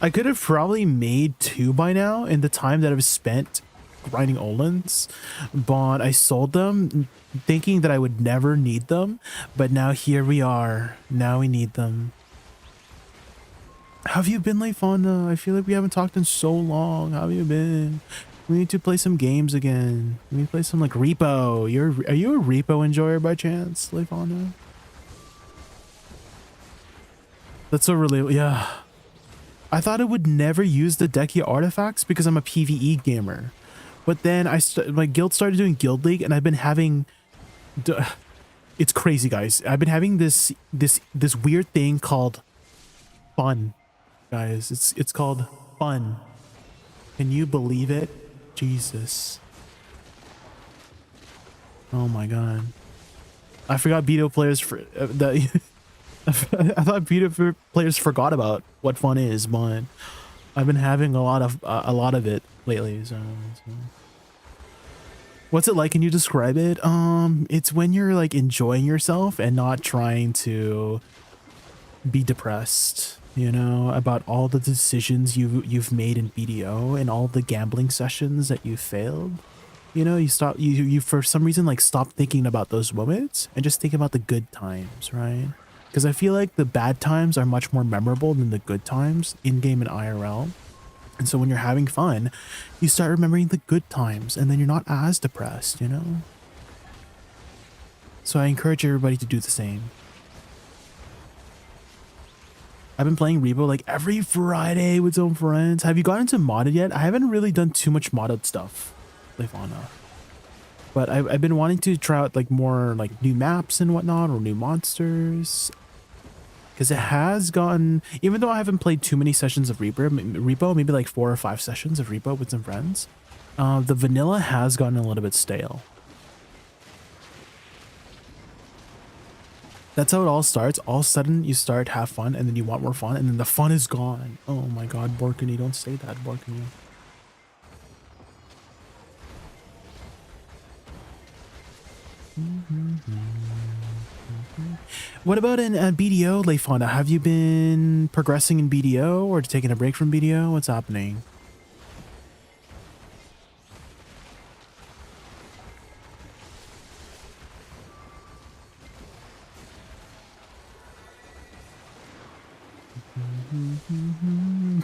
I could have probably made 2 by now in the time that I've spent grinding Olans, but I sold them thinking that I would never need them, but now here we are. Now we need them. How have you been, Leifonda? I feel like we haven't talked in so long. How have you been? We need to play some games again. We need to play some like Repo. Are you a Repo enjoyer by chance, Leifonda? That's so really, yeah. I thought I would never use the Dehkia artifacts because I'm a PvE gamer. But then my guild started doing Guild League and I've been having it's crazy, guys. I've been having this weird thing called fun. Guys, it's called fun. Can you believe it? Jesus. Oh my god. I forgot Beto players for I thought Beto players forgot about what fun is, but I've been having a lot of it lately. So. What's it like? Can you describe it? It's when you're like enjoying yourself and not trying to be depressed, you know, about all the decisions you've made in BDO and all the gambling sessions that you failed. You know, you for some reason like stop thinking about those moments and just think about the good times, right? Because I feel like the bad times are much more memorable than the good times in game and IRL. And so when you're having fun, you start remembering the good times and then you're not as depressed, you know? So I encourage everybody to do the same. I've been playing Rebo like every Friday with some friends. Have you gotten into modded yet? I haven't really done too much modded stuff, Lefana. But I've been wanting to try out like more like new maps and whatnot, or new monsters. Because it has gotten, even though I haven't played too many sessions of Repo, maybe like 4 or 5 sessions of Repo with some friends, the vanilla has gotten a little bit stale. That's how it all starts. All of a sudden you start have fun and then you want more fun and then the fun is gone. Oh my god, Borkany, don't say that, Borkany. What about in BDO, Lefana? Have you been progressing in BDO or taking a break from BDO? What's happening?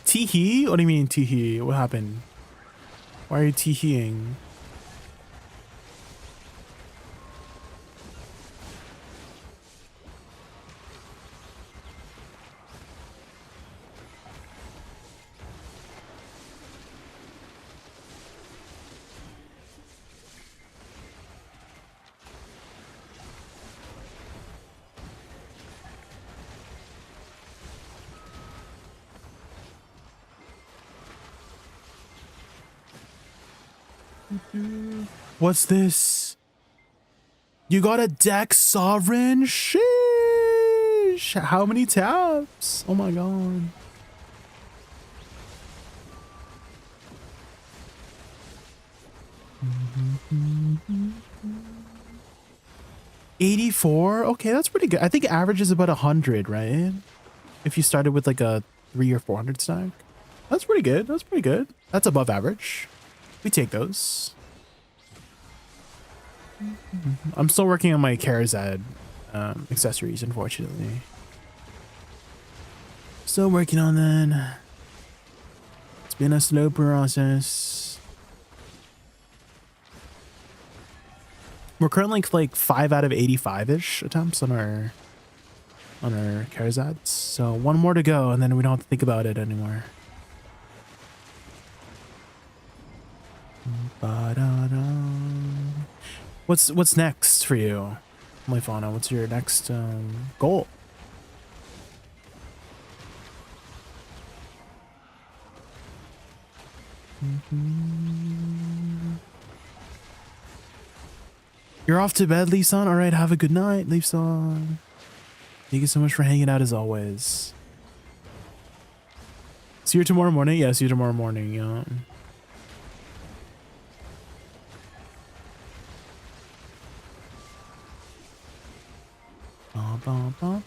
Teehee? What do you mean teehee? What happened? Why are you teeheeing? What's this? You got a deck sovereign? Sheesh! How many taps? Oh my god. $84? Okay, that's pretty good. I think average is about 100, right? If you started with like a 300 or 400 stack. That's pretty good. That's pretty good. That's above average. We take those. I'm still working on my Karazad accessories, unfortunately. Still working on that. It's been a slow process. We're currently like 5 out of 85-ish attempts on our Karazads. So one more to go, and then we don't have to think about it anymore. What's next for you, Lefana? What's your next goal? You're off to bed, Lisan? All right, have a good night, Lisan. Thank you so much for hanging out as always. See you tomorrow morning? Yeah, see you tomorrow morning. Yeah.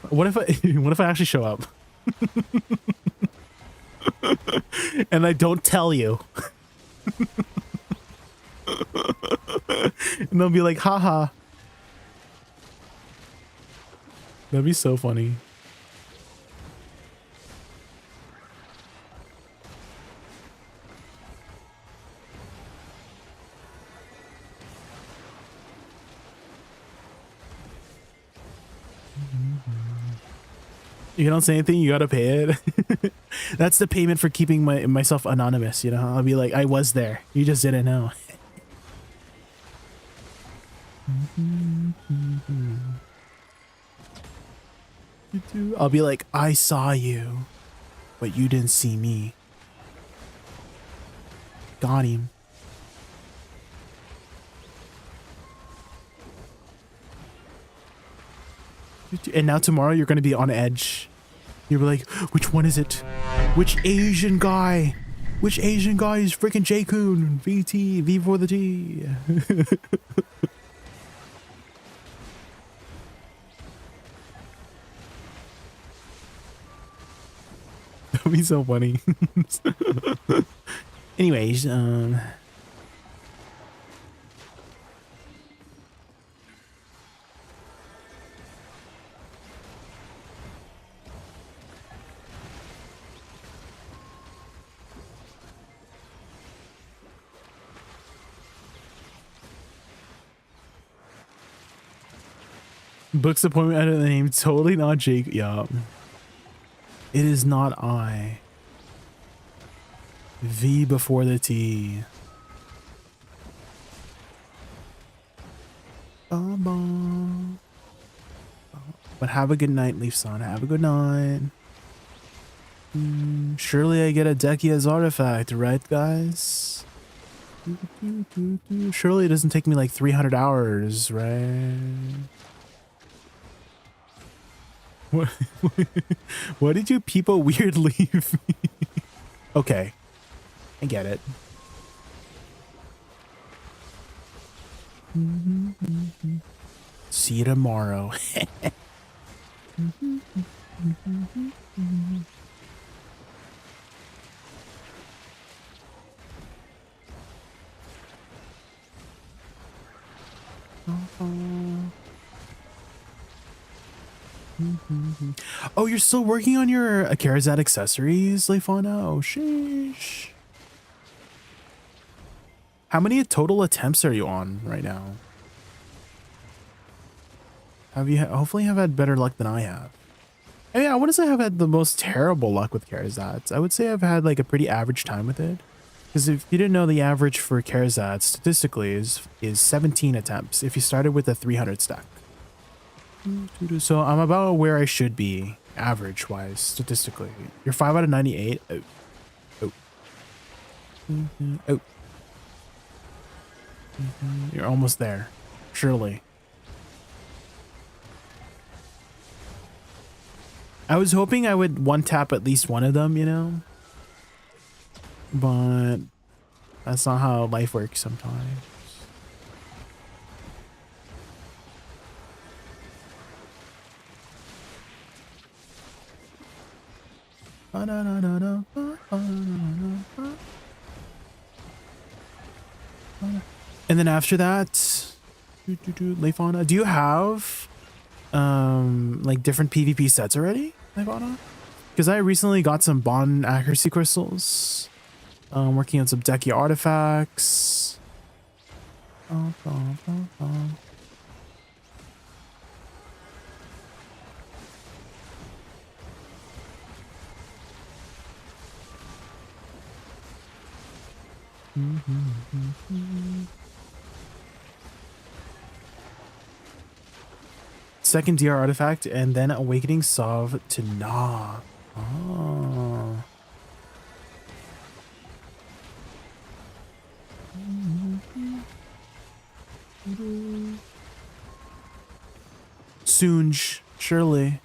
What if I actually show up? And I don't tell you. And they'll be like, haha. That'd be so funny. You don't say anything, you gotta pay it. That's the payment for keeping myself anonymous, you know? I'll be like, I was there. You just didn't know. I'll be like, I saw you, but you didn't see me. Got him. And now tomorrow you're gonna be on edge. You'll be like, which one is it? Which Asian guy? Which Asian guy is freaking JaykunVT? V for the T. That'd be so funny. Anyways, book's appointment out of the name, totally not Jake. Yeah. It is not I. V before the T. Bum. But have a good night, Leafson. Have a good night. Surely I get a Dehkia's artifact, right, guys? Surely it doesn't take me like 300 hours, right? What, what did you people weird leave me? Okay, I get it. See you tomorrow. Oh, you're still working on your Akarazat accessories, Leifana? Oh, sheesh. How many total attempts are you on right now? Have you hopefully have had better luck than I have? I mean, I wouldn't say I've had the most terrible luck with Karazats. I would say I've had like a pretty average time with it. Because if you didn't know, the average for Karazat statistically is 17 attempts if you started with a 300 stack. So I'm about where I should be average wise statistically. You're 5 out of 98. Oh. Oh. Oh. You're almost there. Surely. I was hoping I would one tap at least one of them, you know? But that's not how life works sometimes. And then after that, Leifana, do you have like different PvP sets already, Leifana? Because I recently got some bond accuracy crystals. Working on some Dehkia artifacts. Second DR artifact, and then Awakening Sov to Na. Oh. Soonj, surely.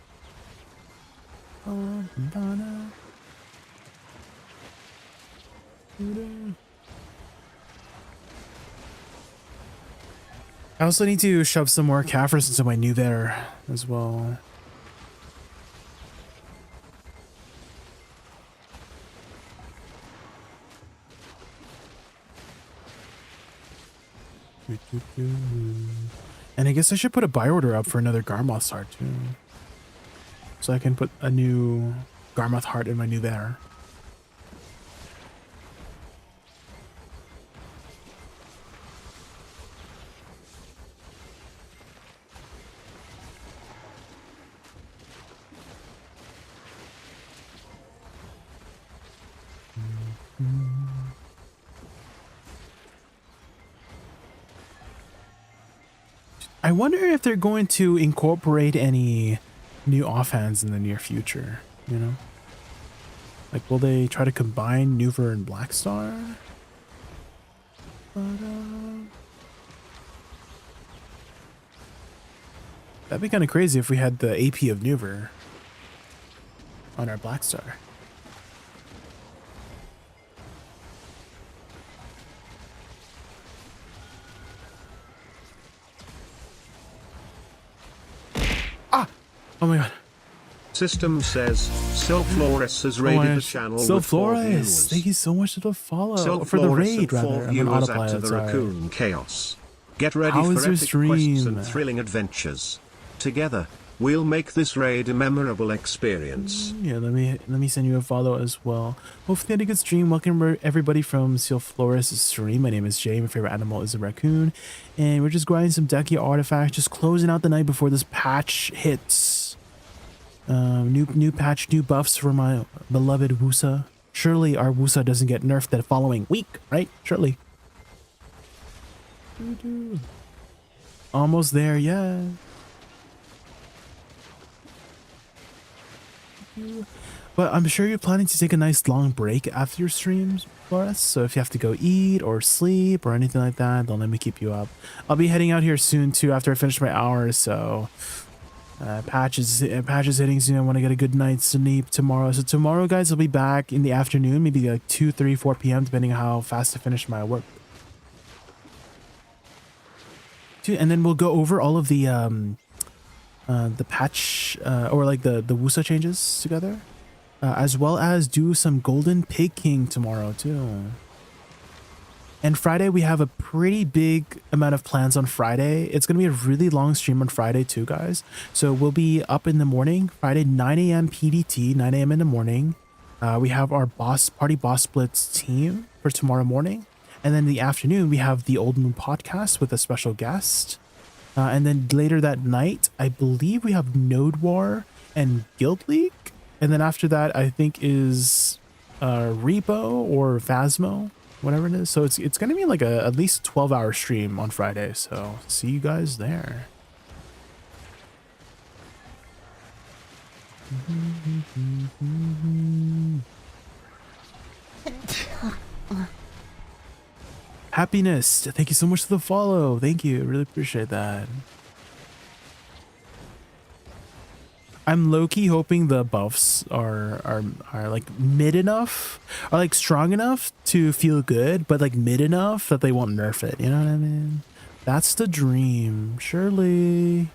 I also need to shove some more Kaffers into my new there as well. And I guess I should put a buy order up for another Garmoth heart too. So I can put a new Garmoth heart in my new there. I wonder if they're going to incorporate any new offhands in the near future, you know? Like, will they try to combine Nuver and Blackstar? That'd be kind of crazy if we had the AP of Nuver on our Blackstar. Oh my god. System says, Silk Flores has raided the channel Silk with 4 Flores, viewers. thank you so much for the follow. Silk For the Flores raid, and 4 rather. I'm an viewers add to autopilot, the sorry. Raccoon Chaos. Get ready How for is your epic quests stream? and thrilling adventures. Together, we'll make this raid a memorable experience. Yeah, let me send you a follow as well. Hopefully you had a good stream. Welcome everybody from Silk Flores' stream. My name is Jay. My favorite animal is a raccoon. And we're just grinding some Dehkia artifacts, just closing out the night before this patch hits. New patch, new buffs for my beloved Woosa. Surely our Woosa doesn't get nerfed the following week, right? Surely. Almost there, yeah. But I'm sure you're planning to take a nice long break after your streams, Boris. So if you have to go eat or sleep or anything like that, don't let me keep you up. I'll be heading out here soon too after I finish my hours. So patches hitting soon. I want to get a good night's sleep tomorrow. So tomorrow, guys, I'll be back in the afternoon, maybe like 2, 3, 4 p.m. depending on how fast I finish my work. And then we'll go over all of the patch or like the Woosa changes together. As well as do some Golden Pig King tomorrow too. And Friday, we have a pretty big amount of plans on Friday. It's going to be a really long stream on Friday too, guys. So we'll be up in the morning, Friday, 9 a.m. PDT, 9 a.m. in the morning. We have our Party Boss Splits team for tomorrow morning. And then in the afternoon, we have the Old Moon podcast with a special guest. And then later that night, I believe we have Node War and Guild League. And then after that, I think is Repo or Phasmo, whatever it is. So it's going to be like at least 12-hour stream on Friday. So see you guys there. Happiness, thank you so much for the follow. Thank you. Really appreciate that. I'm low-key hoping the buffs are like mid enough, are like strong enough to feel good, but like mid enough that they won't nerf it. You know what I mean? That's the dream, surely.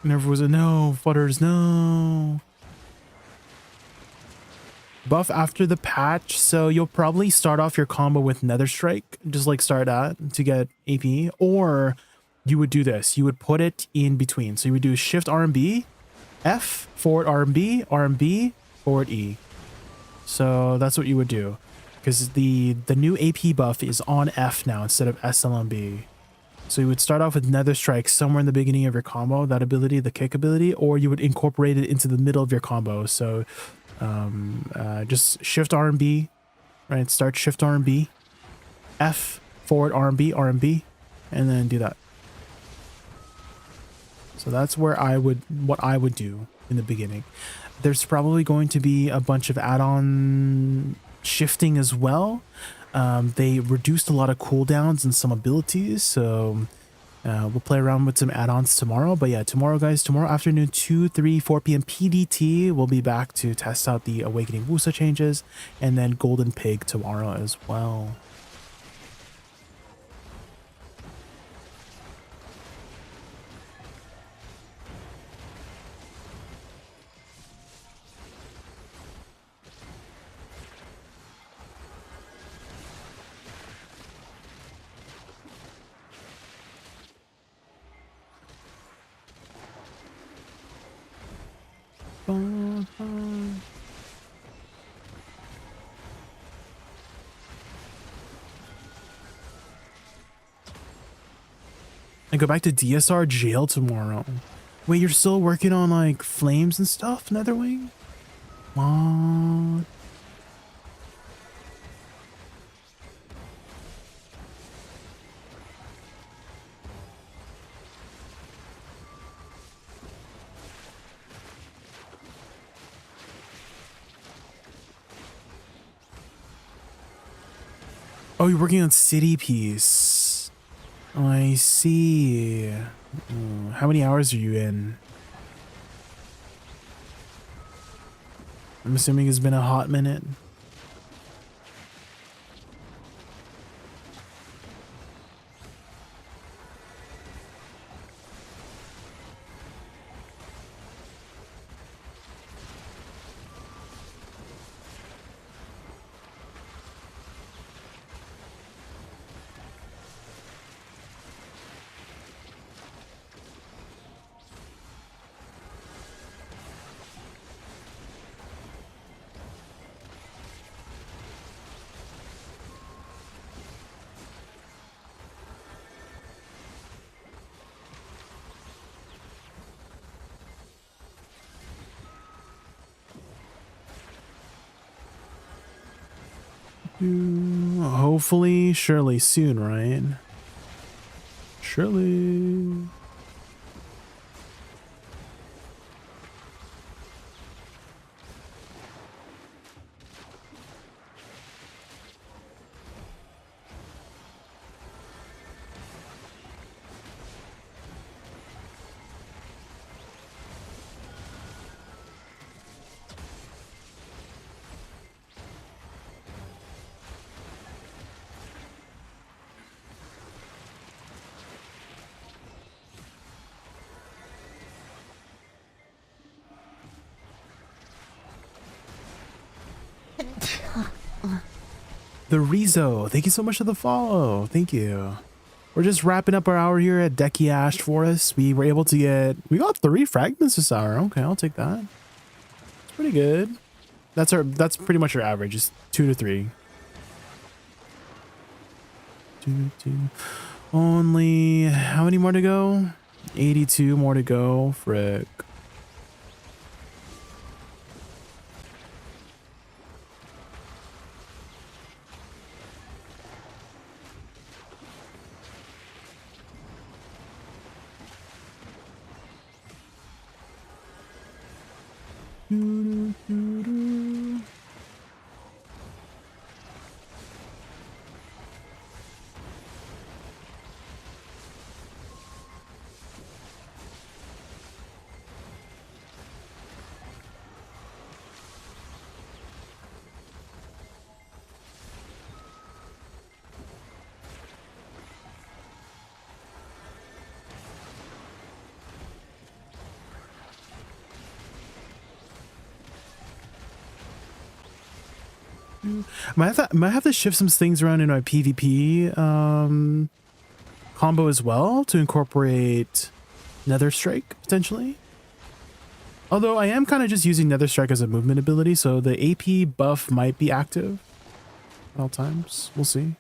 Never was a no, Futters, no. Buff after the patch, so you'll probably start off your combo with Nether Strike, just like start at to get AP, or you would do this, you would put it in between. So you would do Shift RMB, F, forward RMB, RMB, forward E. So that's what you would do, because the new AP buff is on F now instead of SLMB. So you would start off with Nether Strike somewhere in the beginning of your combo, that ability, the kick ability, or you would incorporate it into the middle of your combo. So just Shift RMB, right? Start Shift RMB, F, forward RMB, RMB, and then do that. So that's where what I would do in the beginning. There's probably going to be a bunch of add-on shifting as well. They reduced a lot of cooldowns and some abilities, so we'll play around with some add-ons tomorrow. But yeah, tomorrow, guys, tomorrow afternoon, 2, 3, 4 p.m. PDT, we'll be back to test out the Awakening Woosa changes, and then Golden Pig tomorrow as well. I go back to DSR jail tomorrow. Wait, you're still working on like flames and stuff, Netherwing? What? Oh, you're working on City Piece. I see. How many hours are you in? I'm assuming it's been a hot minute. Hopefully, surely soon, right? Surely. The Rezo, thank you so much for the follow. Thank you. We're just wrapping up our hour here at Dehkia Ash Forest. We were able to we got 3 fragments this hour. Okay, I'll take that. It's pretty good. That's pretty much our average, is 2 to 3. 2 to 2. Only, how many more to go? 82 more to go. Frick. Might have to shift some things around in my PvP combo as well to incorporate Nether Strike potentially. Although I am kind of just using Nether Strike as a movement ability, so the AP buff might be active at all times. We'll see.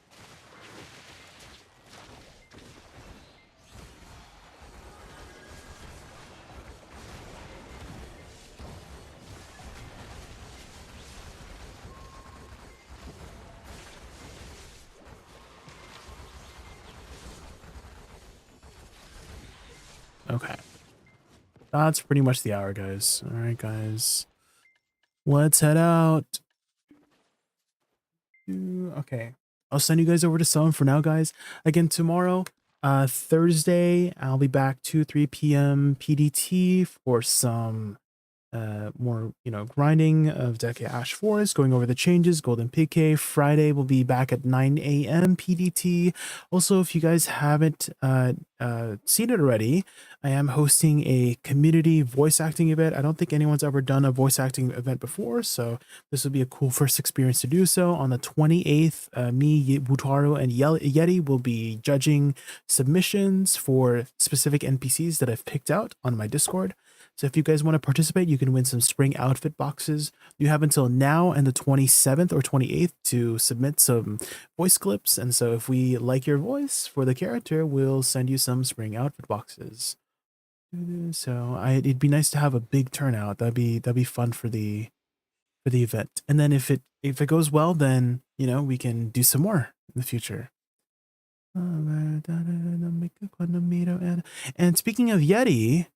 Okay. That's pretty much the hour, guys. All right, guys. Let's head out. Okay. I'll send you guys over to Summon for now, guys. Again, tomorrow, Thursday, I'll be back 2-3 p.m. PDT for some more, grinding of Dehkia Ash Forest, going over the changes, Golden Pig Cave. Friday will be back at 9 a.m. PDT. Also, if you guys haven't seen it already, I am hosting a community voice acting event. I don't think anyone's ever done a voice acting event before, so this will be a cool first experience to do so. On the 28th, me, Wutaru, and Yeti will be judging submissions for specific NPCs that I've picked out on my Discord. So if you guys want to participate, you can win some spring outfit boxes. You have until now and the 27th or 28th to submit some voice clips. And so if we like your voice for the character, we'll send you some spring outfit boxes. So it'd be nice to have a big turnout. That'd be fun for the event. And then if it goes well, then we can do some more in the future. And speaking of Yeti,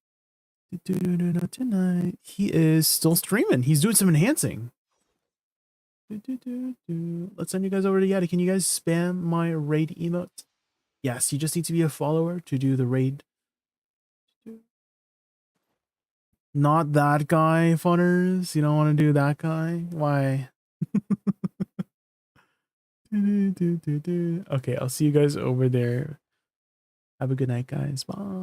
tonight he is still streaming. He's doing some enhancing. Let's send you guys over to Yeti. Can you guys spam my raid emote? Yes, you just need to be a follower to do the raid. Not that guy, funners. You don't want to do that guy? Why? Okay, I'll see you guys over there. Have a good night, guys. Bye.